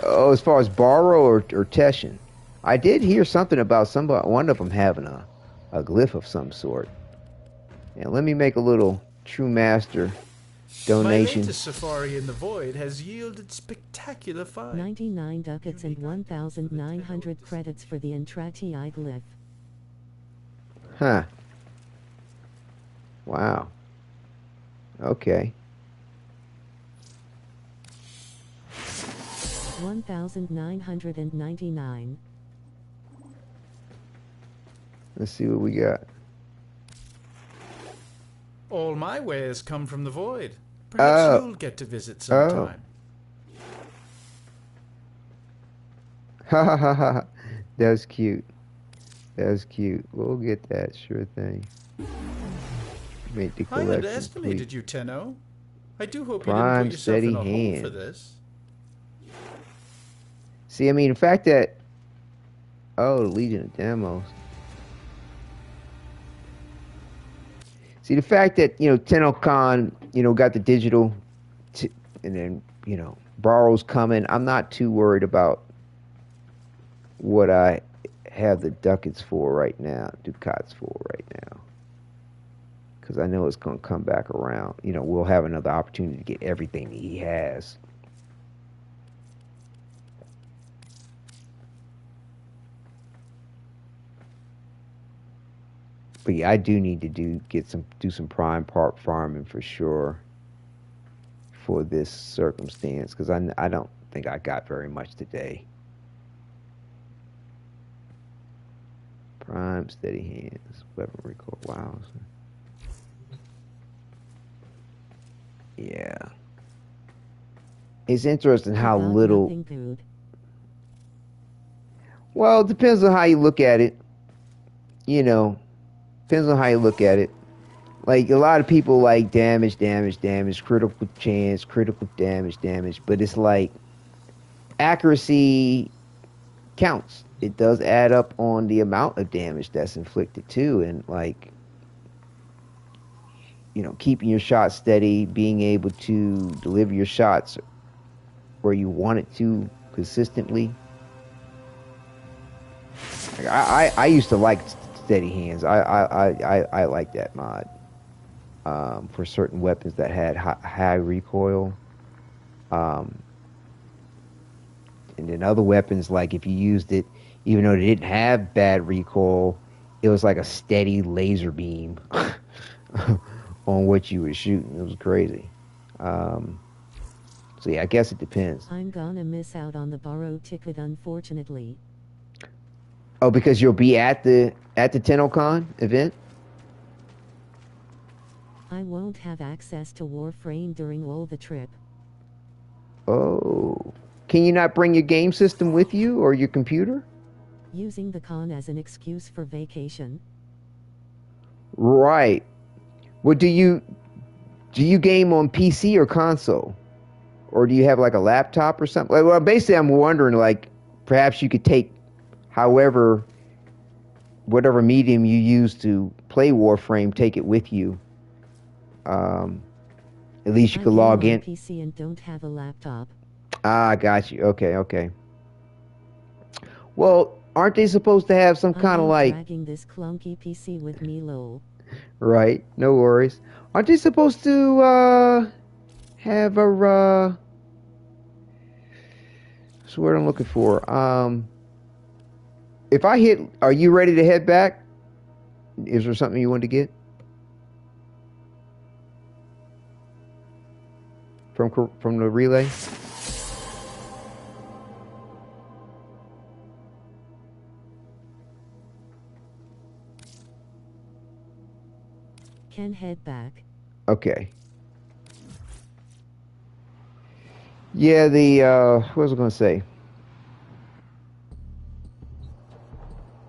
Oh, as far as Borrow or Teshin, I did hear something about one of them having a glyph of some sort. And let me make a little True Master donation. My latest safari in the void has yielded spectacular finds. 99 ducats and 1,900 credits for the Entrati glyph. Huh. Wow. Okay. 1,999. Let's see what we got. All my wares come from the void. Perhaps you'll get to visit sometime. Ha ha ha ha. That's cute. That's cute. We'll get that, sure thing. Make the I collection underestimated complete. you, Tenno. I do hope Prime, you didn't put yourself in a steady hole for hand. this. See, I mean, the fact that... Oh, the Legion of Demos. See, the fact that, TennoCon, got the digital, and then, Borrow's coming. I'm not too worried about what I have the ducats for right now, ducats for right now. Because I know it's going to come back around. We'll have another opportunity to get everything that he has. But yeah, I do need to do some prime part farming for sure for this circumstance, because I don't think I got very much today. Prime steady hands, weapon recoil. Wow. Yeah. It's interesting how little. Well, it depends on how you look at it. Depends on how you look at it. Like, a lot of people like damage, critical chance, critical damage, but it's like accuracy counts. It does add up on the amount of damage that's inflicted too, and like, keeping your shots steady, being able to deliver your shots where you want it to consistently. Like, I used to like steady hands. I like that mod for certain weapons that had high recoil, and then other weapons, like if you used it even though they didn't have bad recoil, it was like a steady laser beam on what you were shooting. It was crazy. So yeah, I guess it depends. I'm gonna miss out on the borrow ticket, unfortunately. Oh, because you'll be at the TennoCon event? I won't have access to Warframe during all the trip. Oh. Can you not bring your game system with you or your computer? Using the con as an excuse for vacation. Right. Well, do you game on PC or console? Or do you have like a laptop or something? Well, basically I'm wondering, like, perhaps you could take however whatever medium you use to play Warframe, take it with you. At least you can log in. I PC and don't have a laptop. Ah, got you. Okay. Well, aren't they supposed to have some kind of like dragging this clunky PC with me, lol. Right, no worries. Aren't they supposed to have a that's what I'm looking for. If I hit, are you ready to head back? Is there something you want to get from the relay? Can head back. Okay. Yeah, what was I going to say?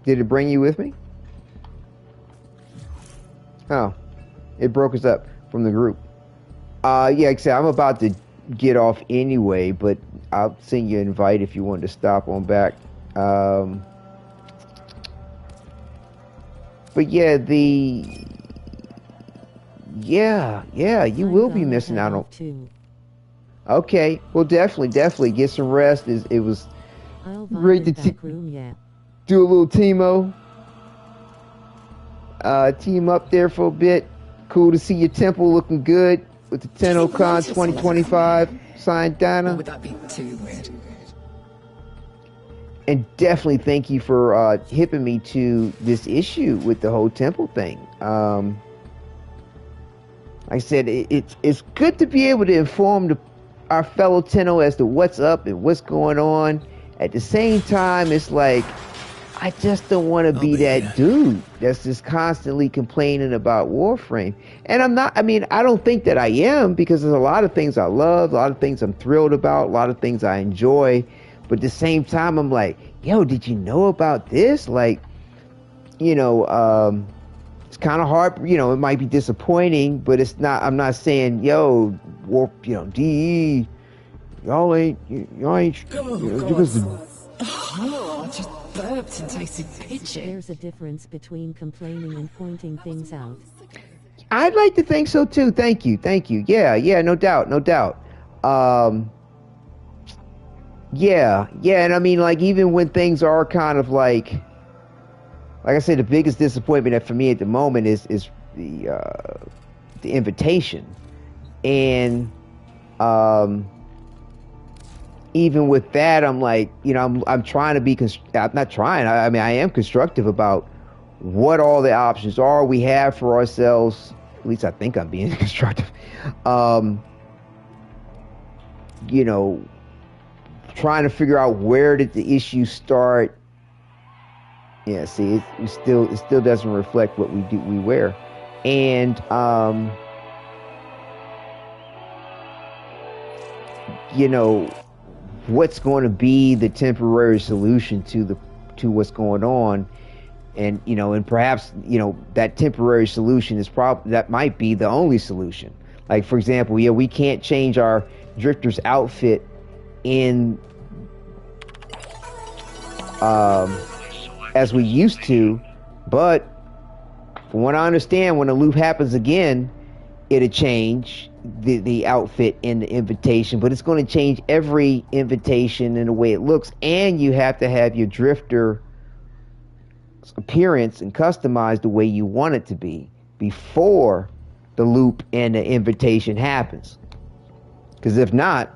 Did it bring you with me? Oh, it broke us up from the group. Yeah, like I said, I'm about to get off anyway, but I'll send you an invite if you want to stop on back. But yeah, you will be missing out on. Okay, well, definitely get some rest. It was great to do a little team up there for a bit. Cool to see your temple looking good with the TennoCon 2025 signed Dana. Would that be too weird? And definitely thank you for hipping me to this issue with the whole temple thing. Like I said, it's good to be able to inform our fellow Tenno as to what's up and what's going on. At the same time, it's like, I just don't want to be that dude that's just constantly complaining about Warframe. And I don't think that I am, because there's a lot of things I love, a lot of things I'm thrilled about, a lot of things I enjoy. But at the same time, I'm like, yo, did you know about this? Like, it's kind of hard, it might be disappointing, but it's not, I'm not saying, yo, DE, y'all ain't, Just burped and tasted pitchy. There's a difference between complaining and pointing things out. I'd like to think so too. Thank you. Yeah, no doubt. Yeah, and I mean, like, even when things are kind of like I said, the biggest disappointment for me at the moment is the invitation, and even with that, I'm like, I'm trying to be I'm not trying. I mean, I am constructive about what all the options are we have for ourselves. At least I think I'm being constructive. Trying to figure out where did the issue start. Yeah, see, it still doesn't reflect what we wear, and what's going to be the temporary solution to what's going on, and and perhaps that temporary solution is that might be the only solution. Like, for example, we can't change our drifter's outfit in as we used to, but from what I understand, when the loop happens again, it'll change the outfit in the invitation, but it's going to change every invitation in the way it looks, and you have to have your drifter appearance and customized the way you want it to be before the loop and the invitation happens. Because if not,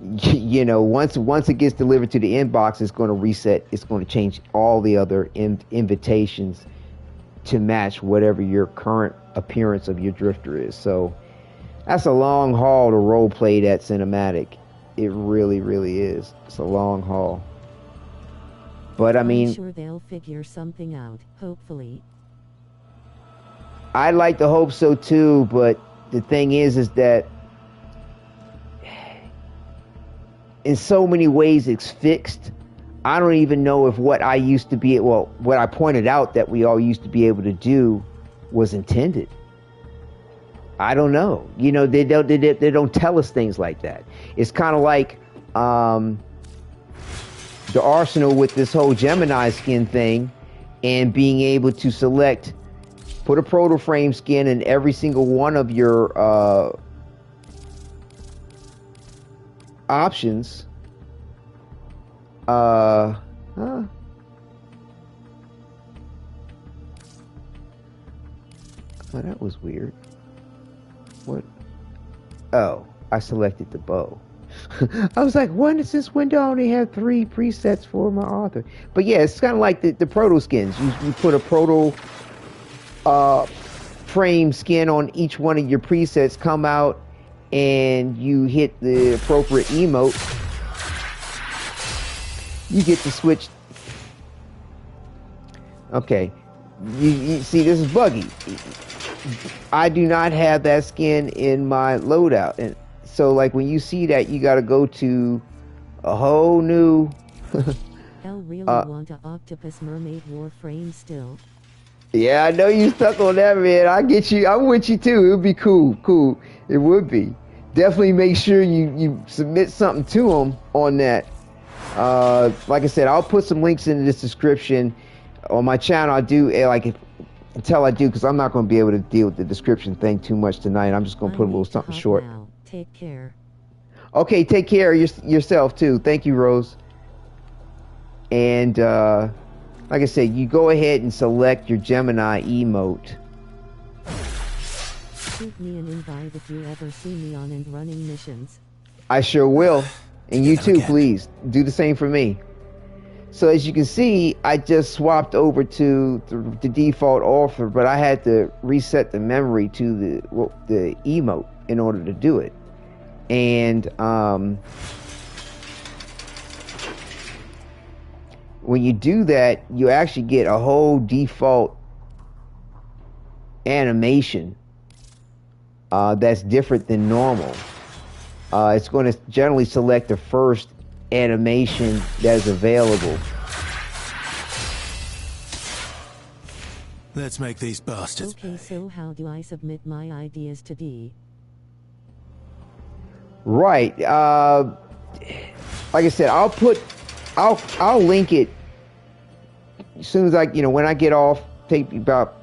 once it gets delivered to the inbox, it's going to reset. It's going to change all the other invitations to match whatever your current appearance of your drifter is. So that's a long haul to role play that cinematic. It really, really is. It's a long haul. But I'm sure they'll figure something out, hopefully. I'd like to hope so too, but the thing is that in so many ways it's fixed. I don't even know if what I pointed out that we all used to be able to do was intended. I don't know. They don't tell us things like that. It's kind of like the arsenal with this whole Gemini skin thing, and being able to put a Protoframe skin in every single one of your options. Oh, that was weird. What? Oh, I selected the bow. I was like, why does this window only have 3 presets for my author? But yeah, it's kind of like the proto skins. You put a proto frame skin on each one of your presets, come out, and you hit the appropriate emote. You get to switch. Okay, you see, this is buggy. I do not have that skin in my loadout, and so like when you see that, you got to go to a whole new. I'll really want a octopus mermaid Warframe still. Yeah, I know you stuck on that, man. I get you. I'm with you too. It would be cool. It would be. Definitely make sure you submit something to them on that. Like I said, I'll put some links in this description on my channel. I do until I do, because I'm not going to be able to deal with the description thing too much tonight. I'm just going to put a little something short. Now. Take care. Okay, take care of yourself too. Thank you, Rose. And like I said, you go ahead and select your Gemini emote. Shoot me an invite if you ever see me on and running missions. I sure will. And you too, please. Do the same for me. So as you can see, I just swapped over to the default author, but I had to reset the memory to the emote in order to do it. And when you do that, you actually get a whole default animation that's different than normal. It's going to generally select the first animation that is available. Let's make these bastards pay. So how do I submit my ideas to D? Right. Like I said, I'll link it as soon as when I get off. Take about,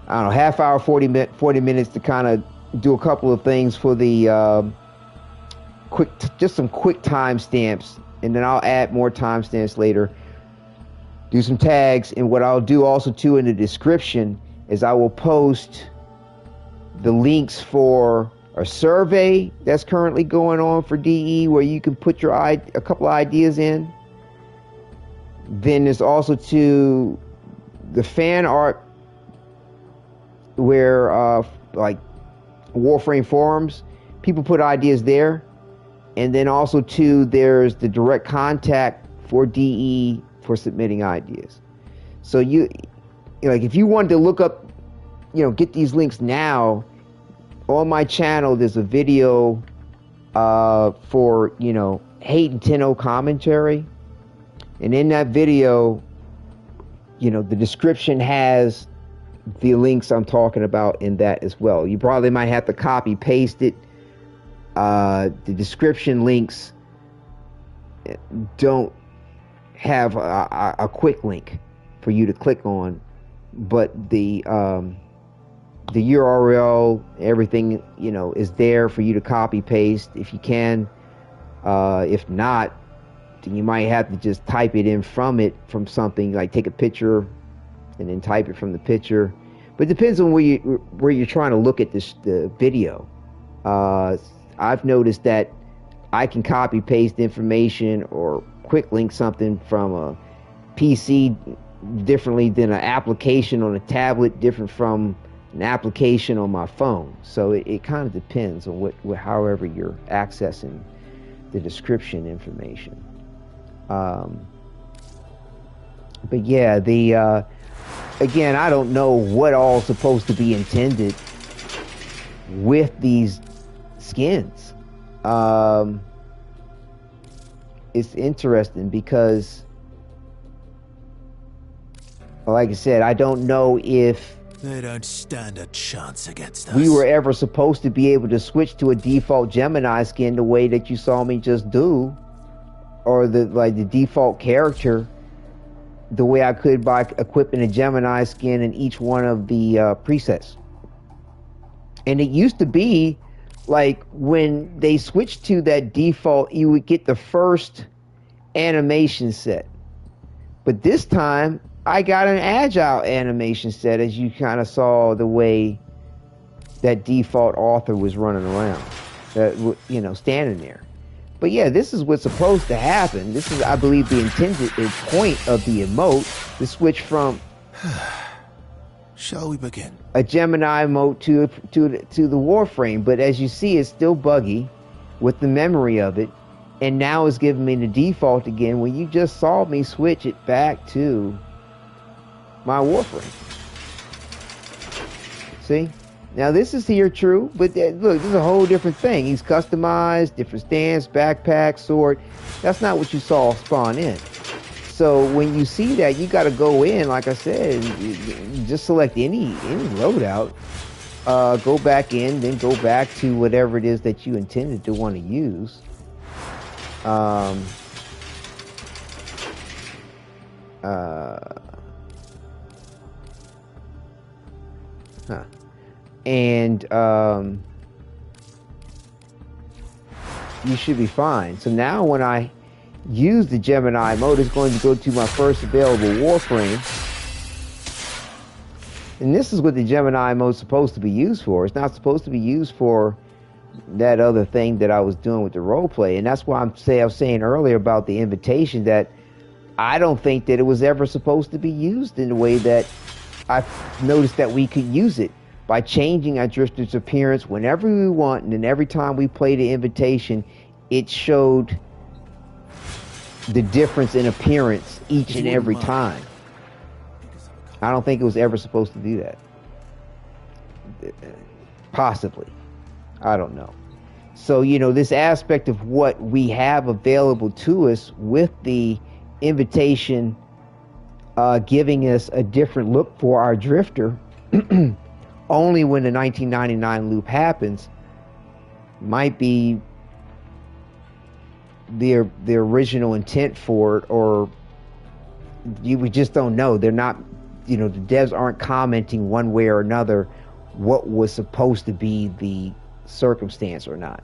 I don't know, half hour, 40 minutes to kind of do a couple of things for the just some quick timestamps, and then I'll add more timestamps later. Do some tags, and what I'll do also too in the description is I will post the links for a survey that's currently going on for DE, where you can put a couple of ideas in. Then there's also to the fan art, where like Warframe forums, people put ideas there. And then also too, there's the direct contact for DE for submitting ideas. So if you wanted to look up, get these links now, on my channel there's a video for Hayden Tenno commentary, and in that video, the description has the links I'm talking about in that as well. You probably might have to copy paste it. The description links don't have a quick link for you to click on, but the URL, everything is there for you to copy paste if you can. If not, then you might have to just type it in from something, like take a picture and then type it from the picture. But it depends on where you're trying to look at the video. I've noticed that I can copy paste information or quick link something from a PC differently than an application on a tablet, different from an application on my phone. So it kind of depends on however you're accessing the description information. But yeah, again, I don't know what all is supposed to be intended with these skins. It's interesting because, like I said, I don't know if they don't stand a chance against us. We were ever supposed to be able to switch to a default Gemini skin the way that you saw me just do, or the default character the way I could by equipping a Gemini skin in each one of the presets. And it used to be like when they switched to that default, you would get the first animation set. But this time, I got an agile animation set, as you kind of saw the way that default author was running around, standing there. But yeah, this is what's supposed to happen. This is, I believe, the intended point of the emote, to switch from Shall we begin? a Gemini emote to the Warframe. But as you see, it's still buggy with the memory of it. And now it's giving me the default again when you just saw me switch it back to my Warframe. See? Now this is here true, but look, this is a whole different thing. He's customized, different stance, backpack, sword. That's not what you saw spawn in. So when you see that, you got to go in, like I said, you just select any loadout, go back in, then go back to whatever it is that you intended to want to use. And you should be fine. So now when I use the Gemini mode, it's going to go to my first available Warframe. And this is what the Gemini mode is supposed to be used for. It's not supposed to be used for that other thing that I was doing with the roleplay. And that's why I was saying earlier about the invitation, that I don't think that it was ever supposed to be used in the way that I noticed that we could use it, by changing our drifter's appearance whenever we want, and then every time we played the invitation, it showed the difference in appearance each and every time. I don't think it was ever supposed to do that. Possibly. I don't know. So, this aspect of what we have available to us with the invitation giving us a different look for our drifter only when the 1999 loop happens, might be the original intent for it, or we just don't know. They're not, the devs aren't commenting one way or another what was supposed to be the circumstance or not.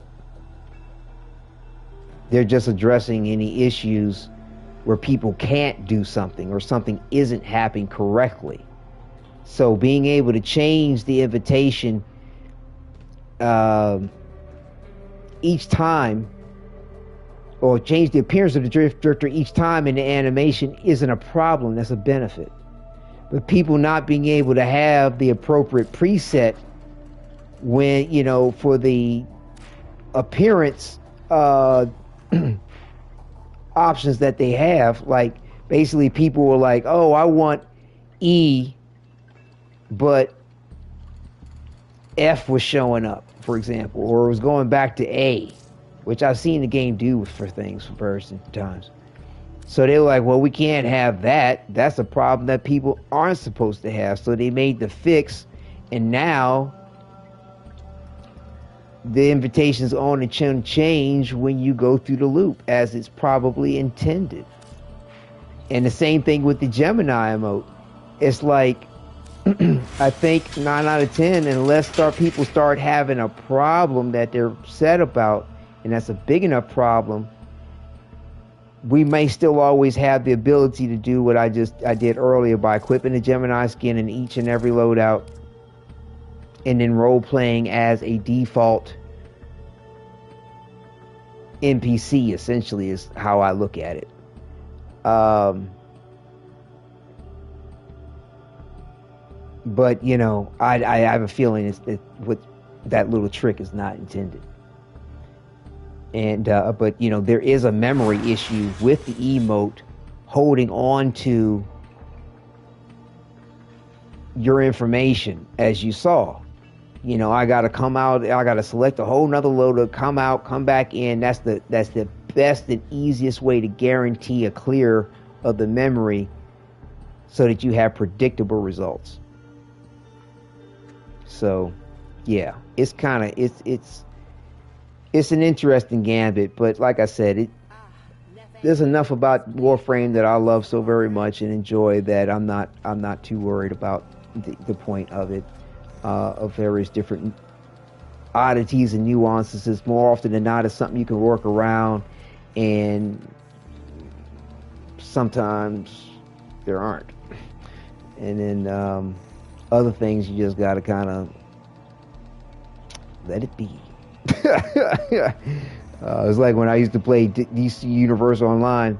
They're just addressing any issues where people can't do something or something isn't happening correctly. So being able to change the invitation each time, or change the appearance of the drifter each time in the animation, isn't a problem. That's a benefit. But people not being able to have the appropriate preset when, for the appearance options that they have, like basically people were like, oh, I want E, but F was showing up, for example, or it was going back to A, which I've seen the game do for things for person times. So they were like, well, we can't have that. That's a problem that people aren't supposed to have. So they made the fix, and now the invitation's on and change when you go through the loop, as it's probably intended. And the same thing with the Gemini emote. It's like, I think 9 out of 10, unless people start having a problem that they're upset about, and that's a big enough problem, we may still always have the ability to do what I did earlier by equipping the Gemini skin in each and every loadout, and then role playing as a default NPC, essentially, is how I look at it. But I have a feeling what that little trick is not intended. And but there is a memory issue with the emote holding on to your information, as you saw. I gotta come out, I gotta select a whole nother loader, come out, come back in. That's the best and easiest way to guarantee a clear of the memory, so that you have predictable results. So yeah, it's kind of it's an interesting gambit, but like I said, there's enough about Warframe that I love so very much and enjoy that I'm not too worried about the point of it, of various different oddities and nuances. It's more often than not, it's something you can work around, and sometimes there aren't. And then other things you just gotta kind of let it be. It's like when I used to play DC Universal Online.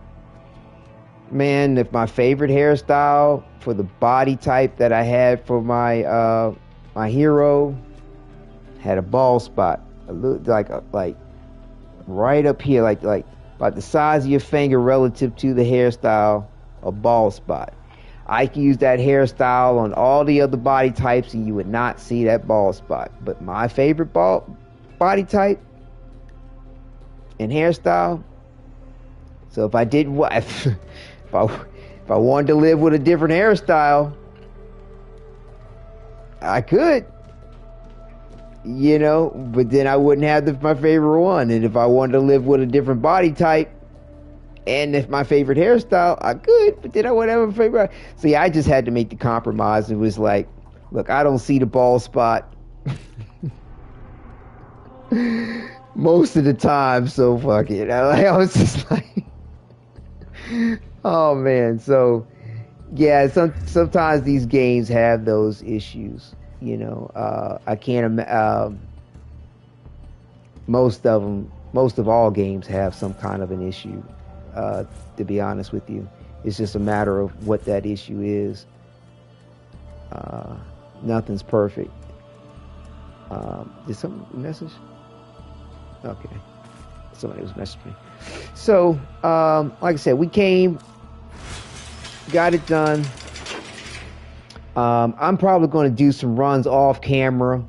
Man, if my favorite hairstyle for the body type that I had for my my hero had a bald spot, like right up here, like about the size of your finger relative to the hairstyle, a bald spot. I could use that hairstyle on all the other body types and you would not see that bald spot. But my favorite body type and hairstyle. So if I did if I wanted to live with a different hairstyle, I could, you know, but then I wouldn't have my favorite one. And if I wanted to live with a different body type and if my favorite hairstyle, I could, but then I wouldn't have a favorite. See, I just had to make the compromise. It was like, look, I don't see the bald spot most of the time, so fuck it. I was just like, oh man. So yeah, sometimes these games have those issues, you know. I can't most of all games have some kind of an issue, to be honest with you. It's just a matter of what that issue is. Nothing's perfect. Did some message? Okay, somebody was messaging me. So like I said, we came, got it done. I'm probably going to do some runs off camera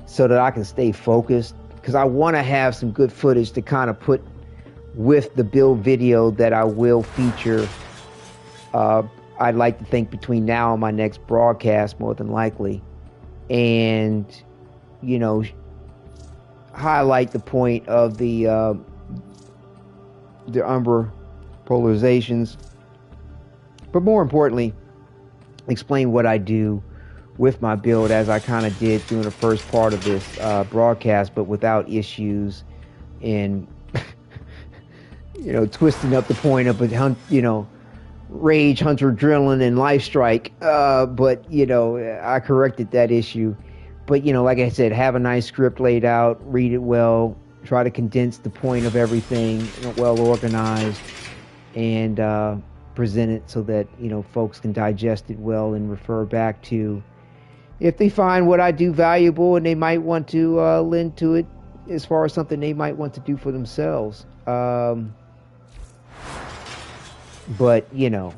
so that I can stay focused, because I want to have some good footage to kind of put with the build video that I will feature. I'd like to think between now and my next broadcast, more than likely, and you know, highlight the point of the Umbra polarizations, but more importantly, explain what I do with my build, as I kind of did during the first part of this broadcast, but without issues and you know, twisting up the point of a Rage, Hunter, Adrenaline, and Life Strike. But you know, I corrected that issue. But you know, like I said, have a nice script laid out, read it well, try to condense the point of everything, well organized, and present it so that, you know, folks can digest it well and refer back to if they find what I do valuable and they might want to lend to it as far as something they might want to do for themselves. But you know,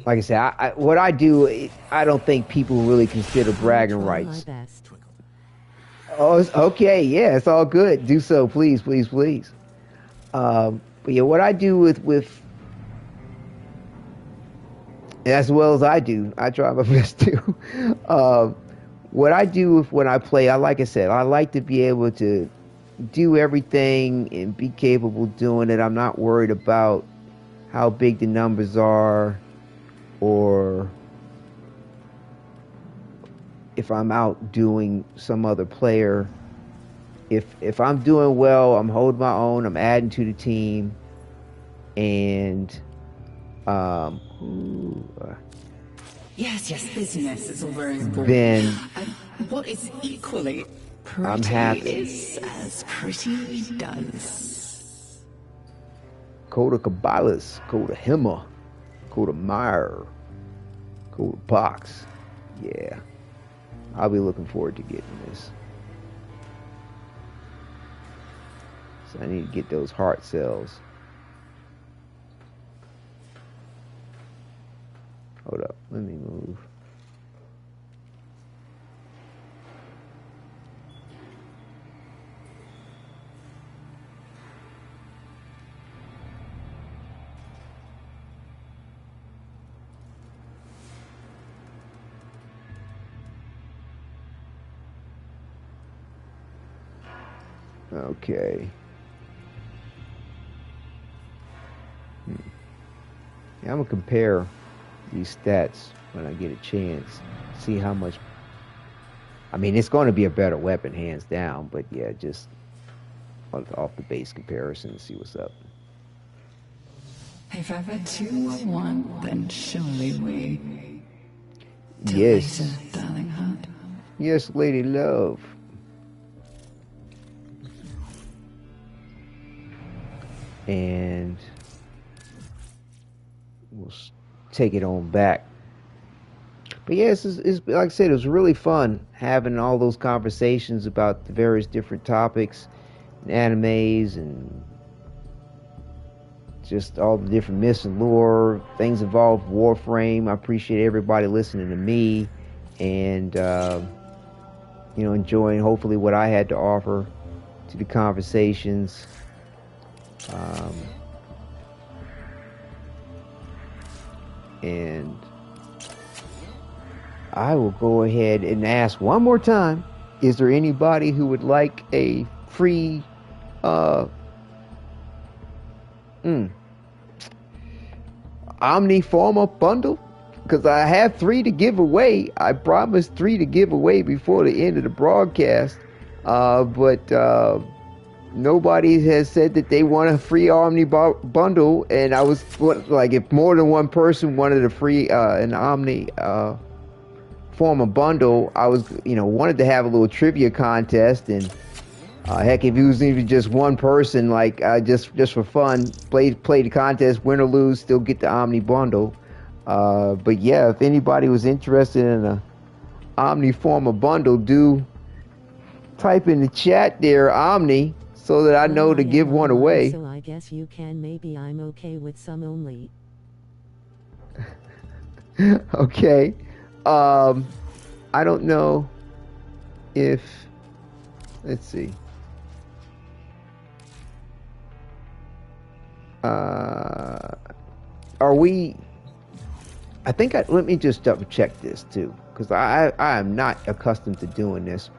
like I said, what I do, I don't think people really consider bragging rights. Oh, okay, yeah, it's all good. Do so, please, please, please. But yeah, what I do with as well as I do, I try my best to. What I do when I play, like I said, I like to be able to do everything and be capable of doing it. I'm not worried about how big the numbers are, or if I'm outdoing some other player. If I'm doing well, I'm holding my own, I'm adding to the team, and yes, business is all very important. Then what is equally pretty I'm happy. is as pretty does. Coda Cabalas, Coda Himmer, Coda Meyer, Coda Box. Yeah, I'll be looking forward to getting this. So I need to get those heart cells. Hold up, let me move. Okay. Yeah, I'm gonna compare these stats when I get a chance. See how much. I mean, it's going to be a better weapon, hands down. But yeah, just off the base comparison to see what's up. If ever two are one, then surely we. Till Yes. later, darling heart. Yes, Lady Love. And we'll take it on back. But yeah, it's like I said, it was really fun having all those conversations about the various different topics, and animes, and just all the different myths and lore, things involved Warframe. I appreciate everybody listening to me and, you know, enjoying hopefully what I had to offer to the conversations. And I will go ahead and ask one more time, is there anybody who would like a free Omni Forma Bundle? Because I have 3 to give away. I promised 3 to give away before the end of the broadcast. But nobody has said that they want a free Omni Bundle. And I was like, if more than one person wanted a free an Omni Forma Bundle, I was, you know, wanted to have a little trivia contest. And heck, if it was even just one person, like just for fun, play the contest, win or lose, still get the Omni Bundle. But yeah, if anybody was interested in a Omni Forma Bundle, do type in the chat there, Omni, so that I know to give one away. So I guess you can. Maybe I'm okay with some only. Okay. I don't know if, let's see. Are we, I think let me just double check this too, because I am not accustomed to doing this.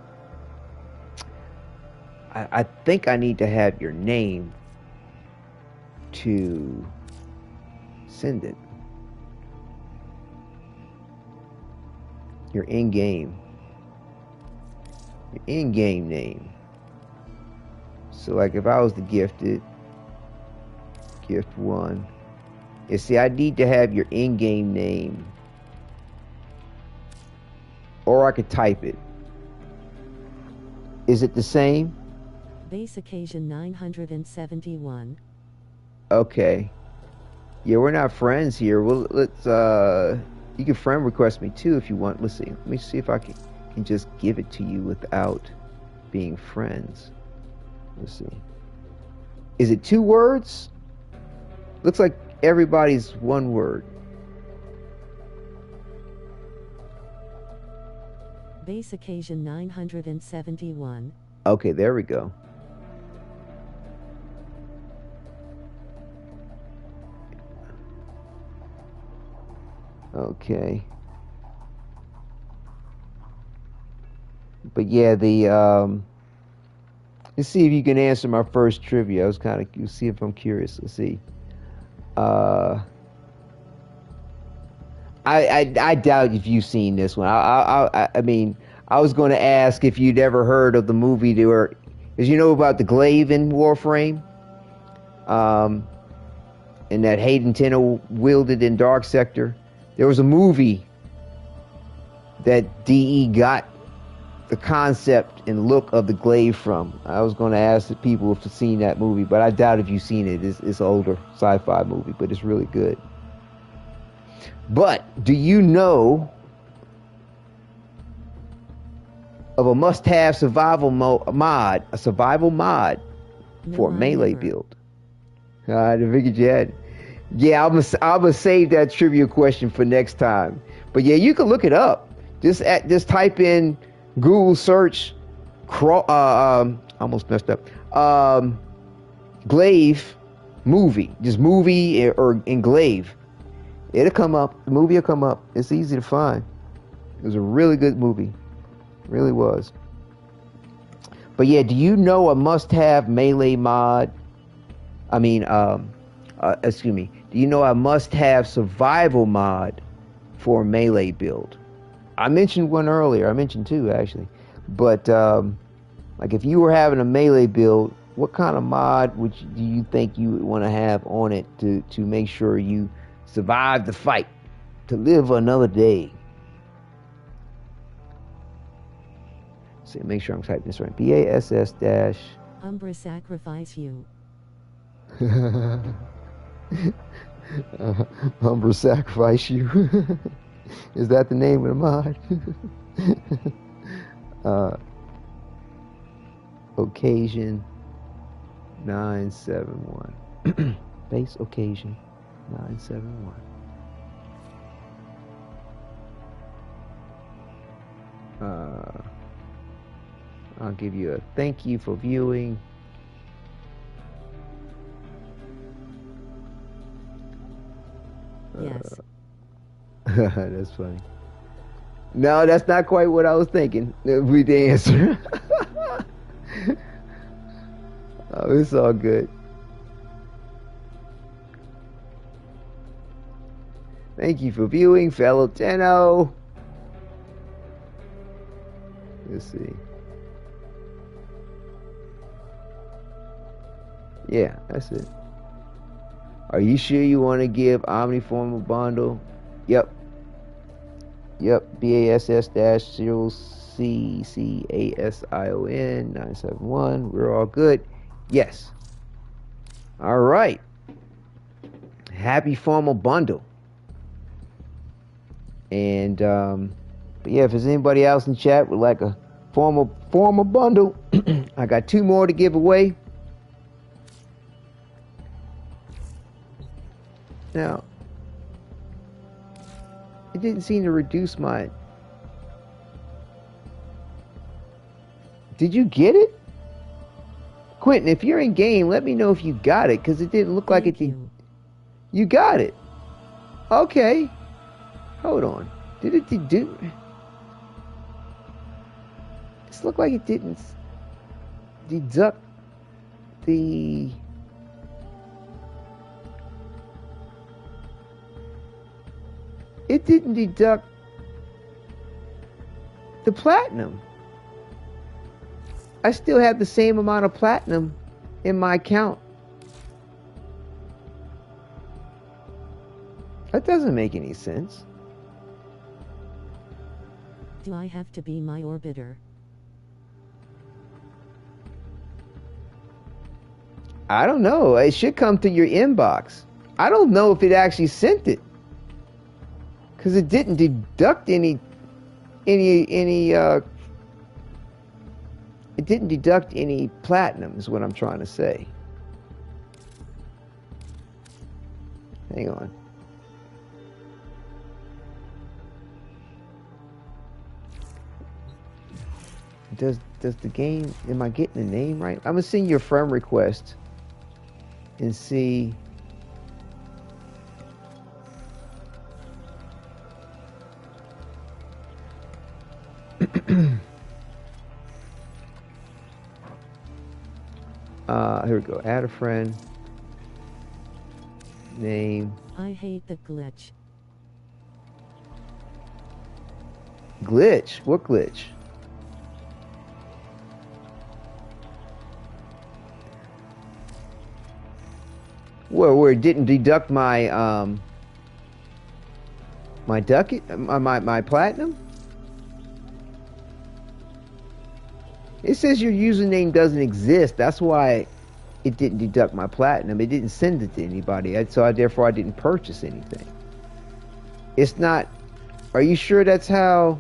I think I need to have your name to send it. Your in-game name. So like if I was to gift it, gift 1. You see, I need to have your in-game name, or I could type it. Is it the same? Base occasion 971. Okay. Yeah, we're not friends here. Well, let's you can friend request me too if you want. Let's see. Let me see if I can just give it to you without being friends. Let's see. Is it 2 words? Looks like everybody's 1 word. Base occasion 971. Okay, there we go. Okay. But yeah, let's see if you can answer my first trivia. I was kind of, you see if I'm curious. Let's see. I doubt if you've seen this one. I mean, I was going to ask if you'd ever heard of the movie because you know about the glaive in Warframe, and that Hayden Tenno wielded in Dark Sector. There was a movie that DE got the concept and look of the glaive from. I was going to ask the people if they've seen that movie, but I doubt if you've seen it. It's an older sci-fi movie, but it's really good. But do you know of a must-have survival mod, a survival mod for a melee build? I figured you had. Yeah, I'm gonna save that trivia question for next time. But yeah, you can look it up. Just type in Google search. Almost messed up. Glaive movie. Just movie or in glaive. It'll come up. The movie will come up. It's easy to find. It was a really good movie. It really was. But yeah, do you know a must-have melee mod? I mean, excuse me, do you know a must-have survival mod for a melee build? I mentioned one earlier. I mentioned two, actually. But, like, if you were having a melee build, what kind of mod do you think you would want to have on it to make sure you survive the fight, to live another day? So make sure I'm typing this right. BASS dash. Umbra sacrifice you. Umbra sacrifice you. Is that the name of the mod? Occasion 971. Base occasion 971. I'll give you a thank you for viewing. Yes. That's funny. No, that's not quite what I was thinking. With the answer. Oh, it's all good. Thank you for viewing, fellow Tenno. Let's see. Yeah, that's it. Are you sure you want to give Omni Forma Bundle? Yep. Yep. BASS-0CCASION 971. We're all good. Yes. All right. Happy Formal Bundle. And but yeah, if there's anybody else in chat with like a formal bundle, I got 2 more to give away. Now, it didn't seem to reduce my... Did you get it? Quentin, if you're in game, let me know if you got it, because it didn't look like it did. You got it. Okay. Hold on. Did it do... This looked like it didn't deduct the... It didn't deduct the platinum. I still have the same amount of platinum in my account. That doesn't make any sense. Do I have to be my orbiter? I don't know. It should come to your inbox. I don't know if it actually sent it. Because it didn't deduct it didn't deduct any platinum is what I'm trying to say. Hang on. Does the game, am I getting the name right? I'm gonna send you a friend request and see. Here we go. Add a friend. Name. I hate the glitch. Glitch? What glitch? Where it didn't deduct my my platinum? It says your username doesn't exist. That's why it didn't deduct my platinum. It didn't send it to anybody. Therefore I didn't purchase anything. It's not. Are you sure that's how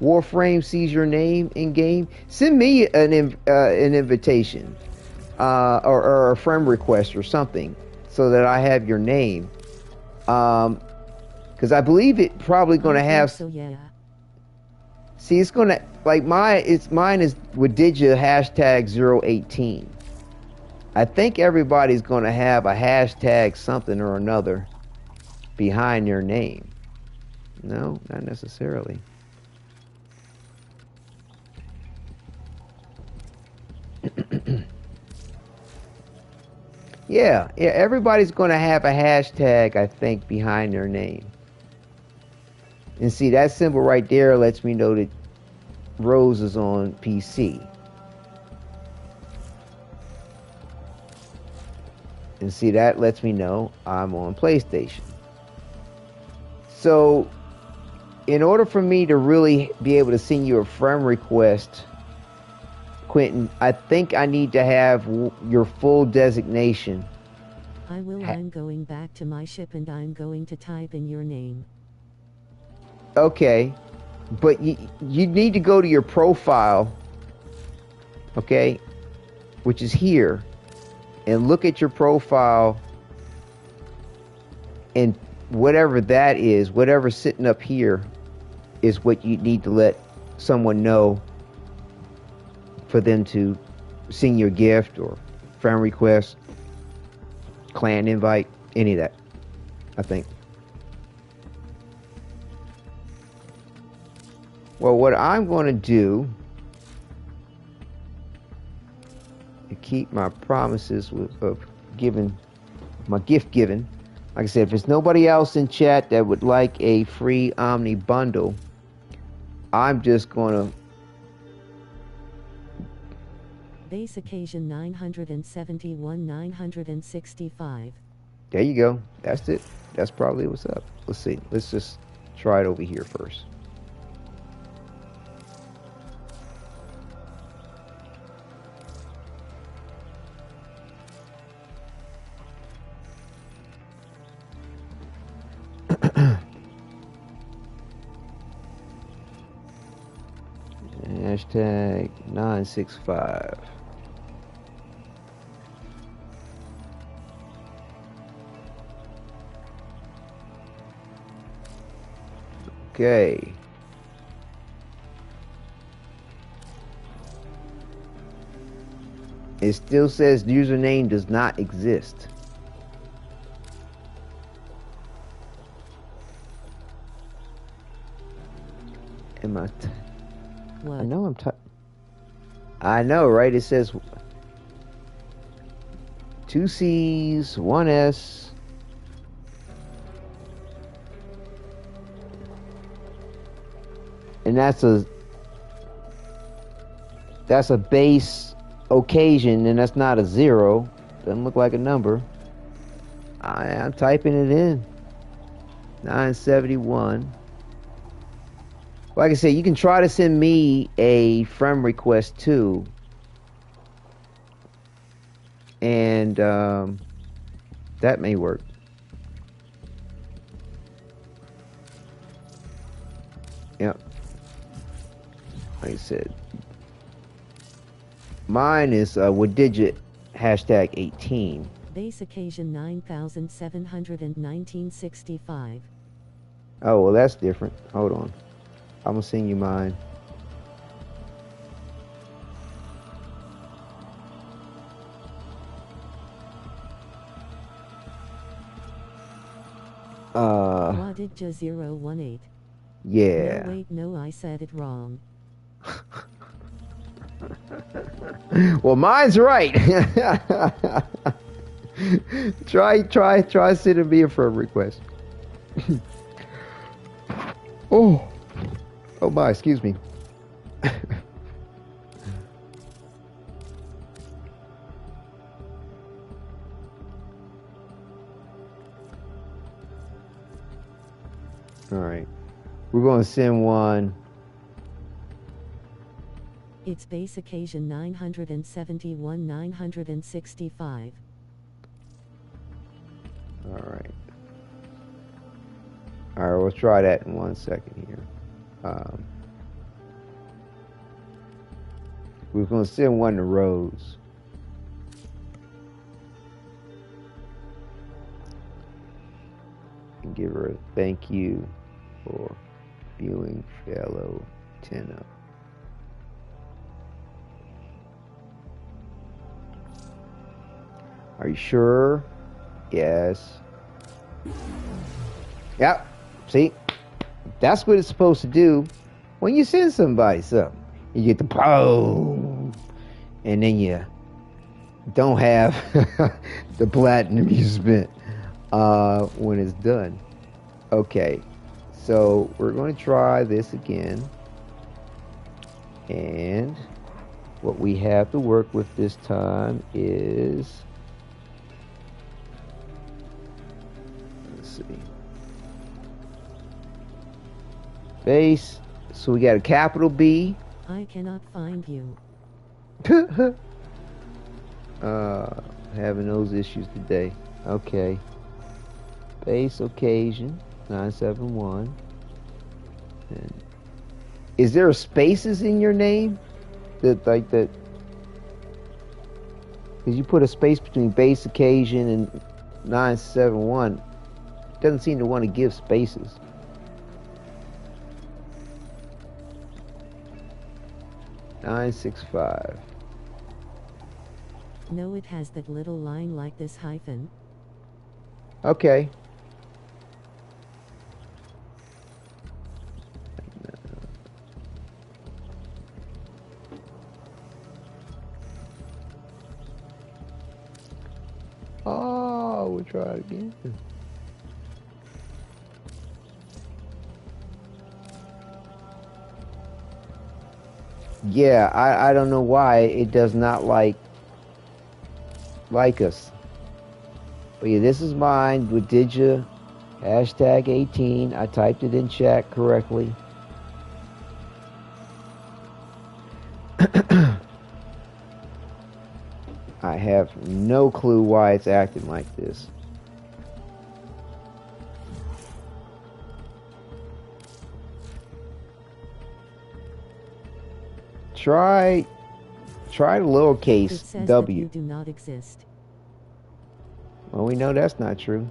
Warframe sees your name in game? Send me an invitation or a friend request or something so that I have your name. Because I believe it probably going to have. So yeah. See, it's gonna mine is Wadidja #018. I think everybody's gonna have a hashtag something or another behind their name. No, not necessarily. Yeah, everybody's going to have a hashtag, I think, behind their name. And see, that symbol right there lets me know that Rose is on PC. And see, that lets me know I'm on PlayStation. So, in order for me to really be able to send you a friend request, Quentin, I think I need to have your full designation. I will. I'm going back to my ship and I'm going to type in your name. Okay, but you need to go to your profile, okay, which is here, and look at your profile, and whatever that is, whatever's sitting up here, is what you need to let someone know for them to send you a gift or friend request, clan invite, any of that, I think. Well, what I'm going to do to keep my promises of giving, my gift giving, like I said, if there's nobody else in chat that would like a free Omni bundle, I'm just going to... Base occasion 971 965. There you go. That's it. That's probably what's up. Let's see. Let's just try it over here first. Hashtag 965. Okay. It still says username does not exist. Am I? What? I know I know, right? It says 2 C's, 1 S. And that's a base occasion, and that's not a 0. Doesn't look like a number. I'm typing it in. 971. Like I said, you can try to send me a friend request too. And that may work. Yep. Like I said, mine is Wadidja hashtag 18. Base occasion 971965. Oh, well, that's different. Hold on. I'm gonna send you mine. Wadidja 018. Yeah. No, wait, no, I said it wrong. Well, mine's right. try sending me a friend request. Oh my, excuse me. All right, we're going to send one. It's base occasion 971 965. All right, we'll try that in 1 second here. We're going to send one to Rose. And give her a thank you for viewing fellow Tenno. Are you sure? Yes. Yep. See? That's what it's supposed to do when you send somebody something. You get the boom, and then you don't have the platinum you spent when it's done. Okay, so we're going to try this again. And what we have to work with this time is, let's see, base. So we got a capital B. I cannot find you. Having those issues today. Okay. Base occasion 971. And is there spaces in your name? That like that? Because you put a space between base occasion and 971. It doesn't seem to want to give spaces. $965. No, it has that little line like this hyphen. Okay. Oh, we'll try it again. Yeah, I don't know why it does not like us. But yeah, this is mine, Wadidja, hashtag 18. I typed it in chat correctly. I have no clue why it's acting like this. Try the lowercase It says w. That you do not exist. Well, we know that's not true.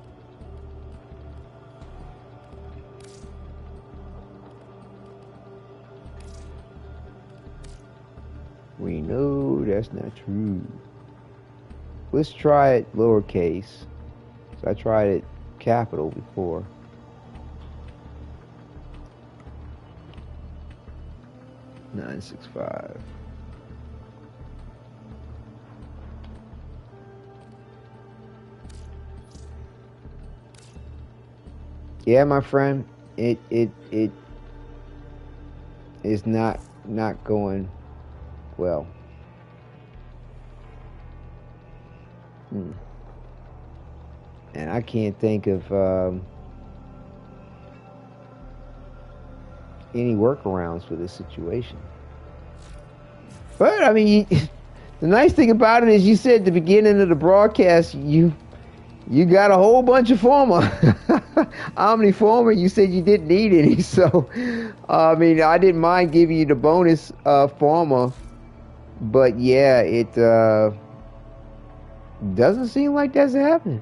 We know that's not true. Let's try it lowercase. So I tried it capital before. $965. Yeah, my friend, it is not going well. And I can't think of any workarounds for this situation. But I mean, the nice thing about it is, you said at the beginning of the broadcast you got a whole bunch of Forma. Omni Forma, you said you didn't need any, so I mean, I didn't mind giving you the bonus Forma, but yeah, it doesn't seem like that's happening.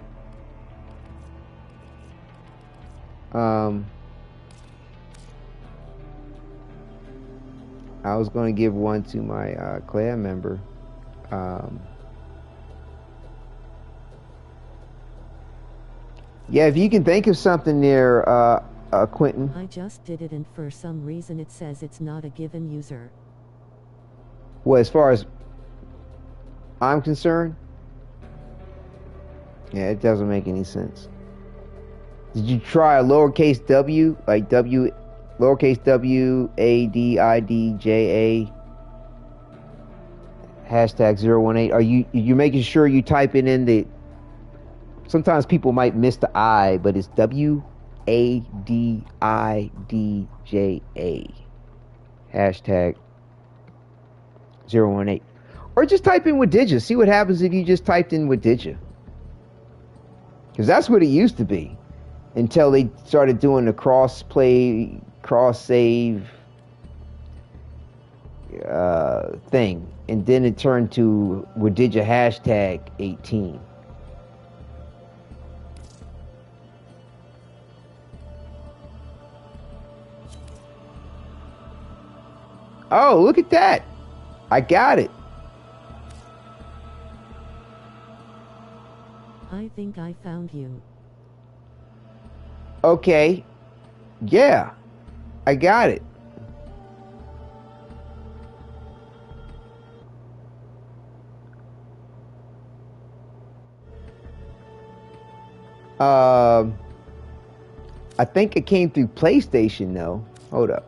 I was going to give one to my clan member. Yeah, if you can think of something there, Quentin. I just did it, and for some reason it says it's not a given user. Well, as far as I'm concerned, yeah, it doesn't make any sense. Did you try a lowercase w, like w, lowercase w, a, d, I, d, j, a, hashtag 018? Are you making sure you type it in the... Sometimes people might miss the I, but it's W-A-D-I-D-J-A. Hashtag 018. Or just type in Wadidja. See what happens if you just typed in Wadidja. Because that's what it used to be. Until they started doing the cross-play, cross-save thing. And then it turned to Wadidja hashtag 18. Oh, look at that. I got it. I think I found you. Okay. Yeah. I got it. I think it came through PlayStation though. Hold on.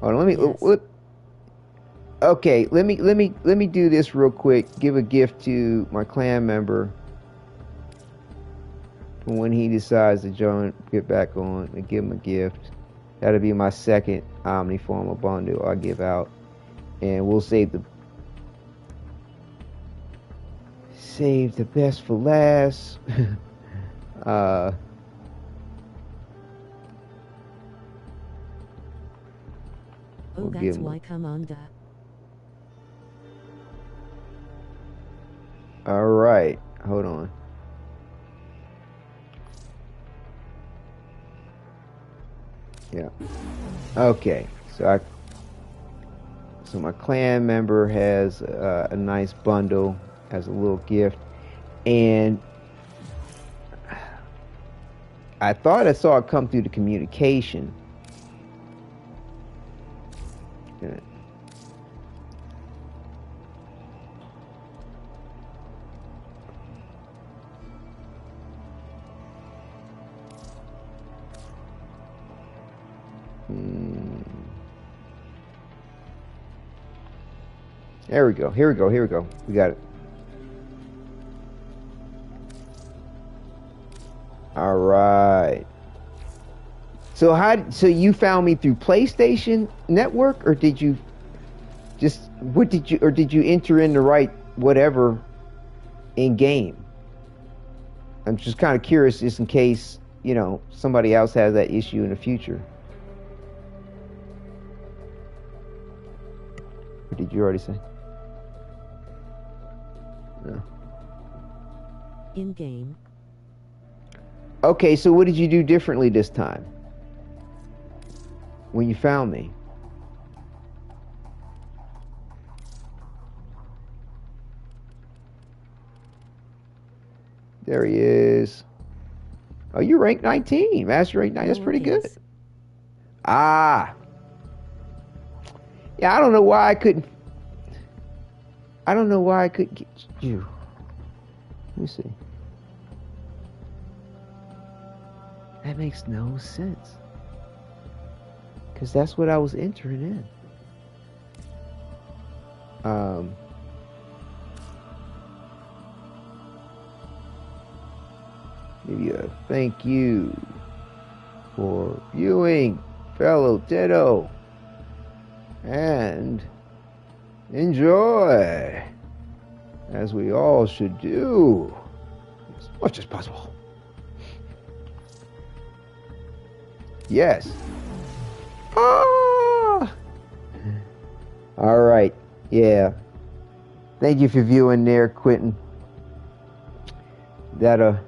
Let me. Yes. Okay, let me do this real quick. Give a gift to my clan member when he decides to get back on, and give him a gift. That'll be my second Omni Forma Bundle I give out, and we'll save the best for last. Oh, that's why. Come on, da. All right, hold on. Yeah. Okay. So my clan member has a nice bundle as a little gift, and I thought I saw it come through the communication. Yeah. There we go. Here we go. We got it. All right. So you found me through PlayStation Network, or did you enter in the right whatever in game? I'm just kind of curious, just in case, somebody else has that issue in the future. Or did you already say? No. In game. Okay, so what did you do differently this time? When you found me? There he is. Oh, you're rank 19. Master rank 9. That's pretty good. Ah. Yeah, I don't know why I couldn't get you. Let me see. That makes no sense. Because that's what I was entering in. Give you a thank you for viewing, fellow Tenno, and enjoy, as we all should do, as much as possible. Yes. Ah! All right. Yeah. Thank you for viewing there, Quentin. That'll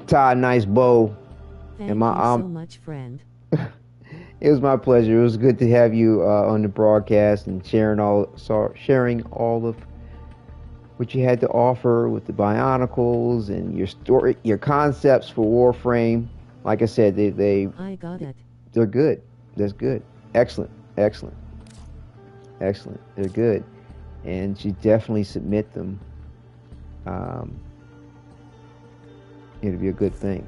tie a nice bow. Thank you so much, friend. It was my pleasure. It was good to have you on the broadcast and sharing all of what you had to offer with the Bionicles and your story, your concepts for Warframe. Like I said, I got it. They're good. That's good. Excellent. They're good, and you definitely submit them. It'll be a good thing.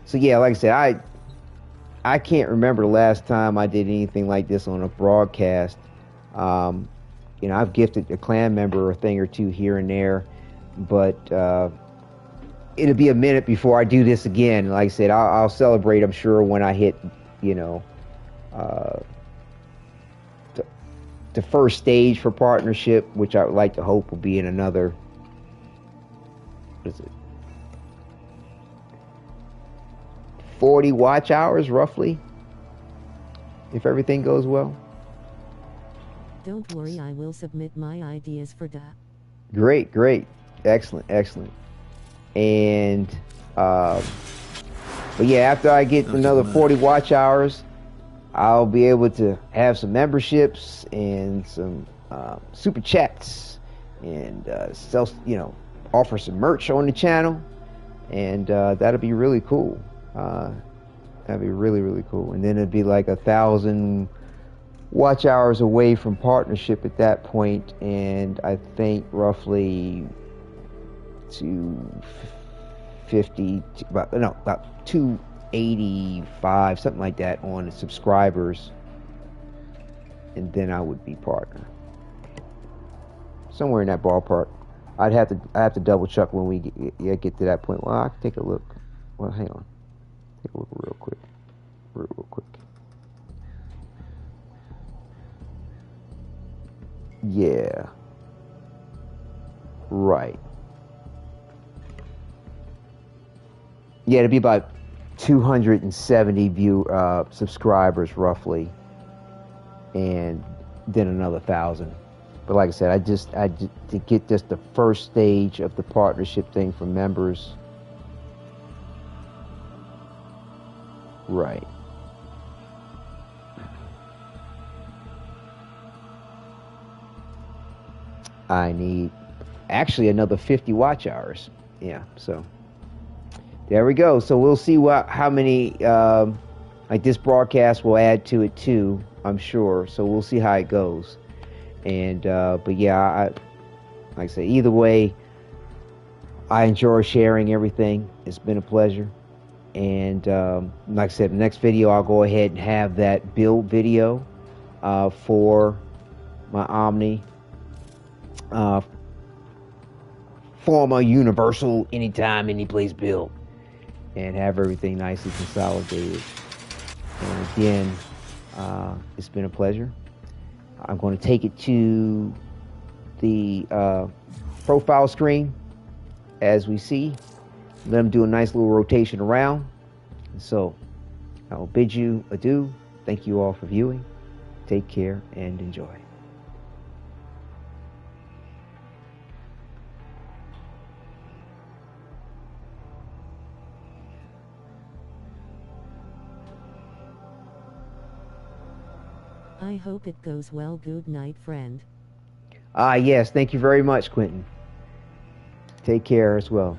So yeah, like I said, I can't remember the last time I did anything like this on a broadcast. I've gifted a clan member a thing or two here and there, but it'll be a minute before I do this again. Like I said, I'll celebrate, I'm sure, when I hit, the first stage for partnership, which I would like to hope will be in another, what is it, 40 watch hours, roughly, if everything goes well. Don't worry, I will submit my ideas for that. Great. Excellent. And, but yeah, after I get another 40 watch hours, I'll be able to have some memberships and some super chats and offer some merch on the channel, and that'll be really cool. That'd be really cool. And then it'd be like 1,000 watch hours away from partnership at that point, and I think roughly to 250, about 285, something like that on the subscribers, and then I would be partner. Somewhere in that ballpark. I have to double check when we get to that point. Well, I can take a look. Well, hang on. Take a look real quick. Real quick. Yeah. Right. Yeah, it'd be about 270 subscribers roughly, and then another 1,000. But like I said, I just to get just the first stage of the partnership thing for members. Right. I need actually another 50 watch hours. Yeah, so there we go. So we'll see how many like this broadcast will add to it too, I'm sure. So we'll see how it goes. And but yeah, like I say, either way, I enjoy sharing everything. It's been a pleasure. And like I said, the next video I'll go ahead and have that build video for my Omni Forma Universal Anytime, Anyplace build, and have everything nicely consolidated. And again, it's been a pleasure. I'm going to take it to the profile screen as we see. Let them do a nice little rotation around. So I will bid you adieu. Thank you all for viewing. Take care and enjoy. I hope it goes well. Good night, friend. Yes, thank you very much, Quentin. Take care as well.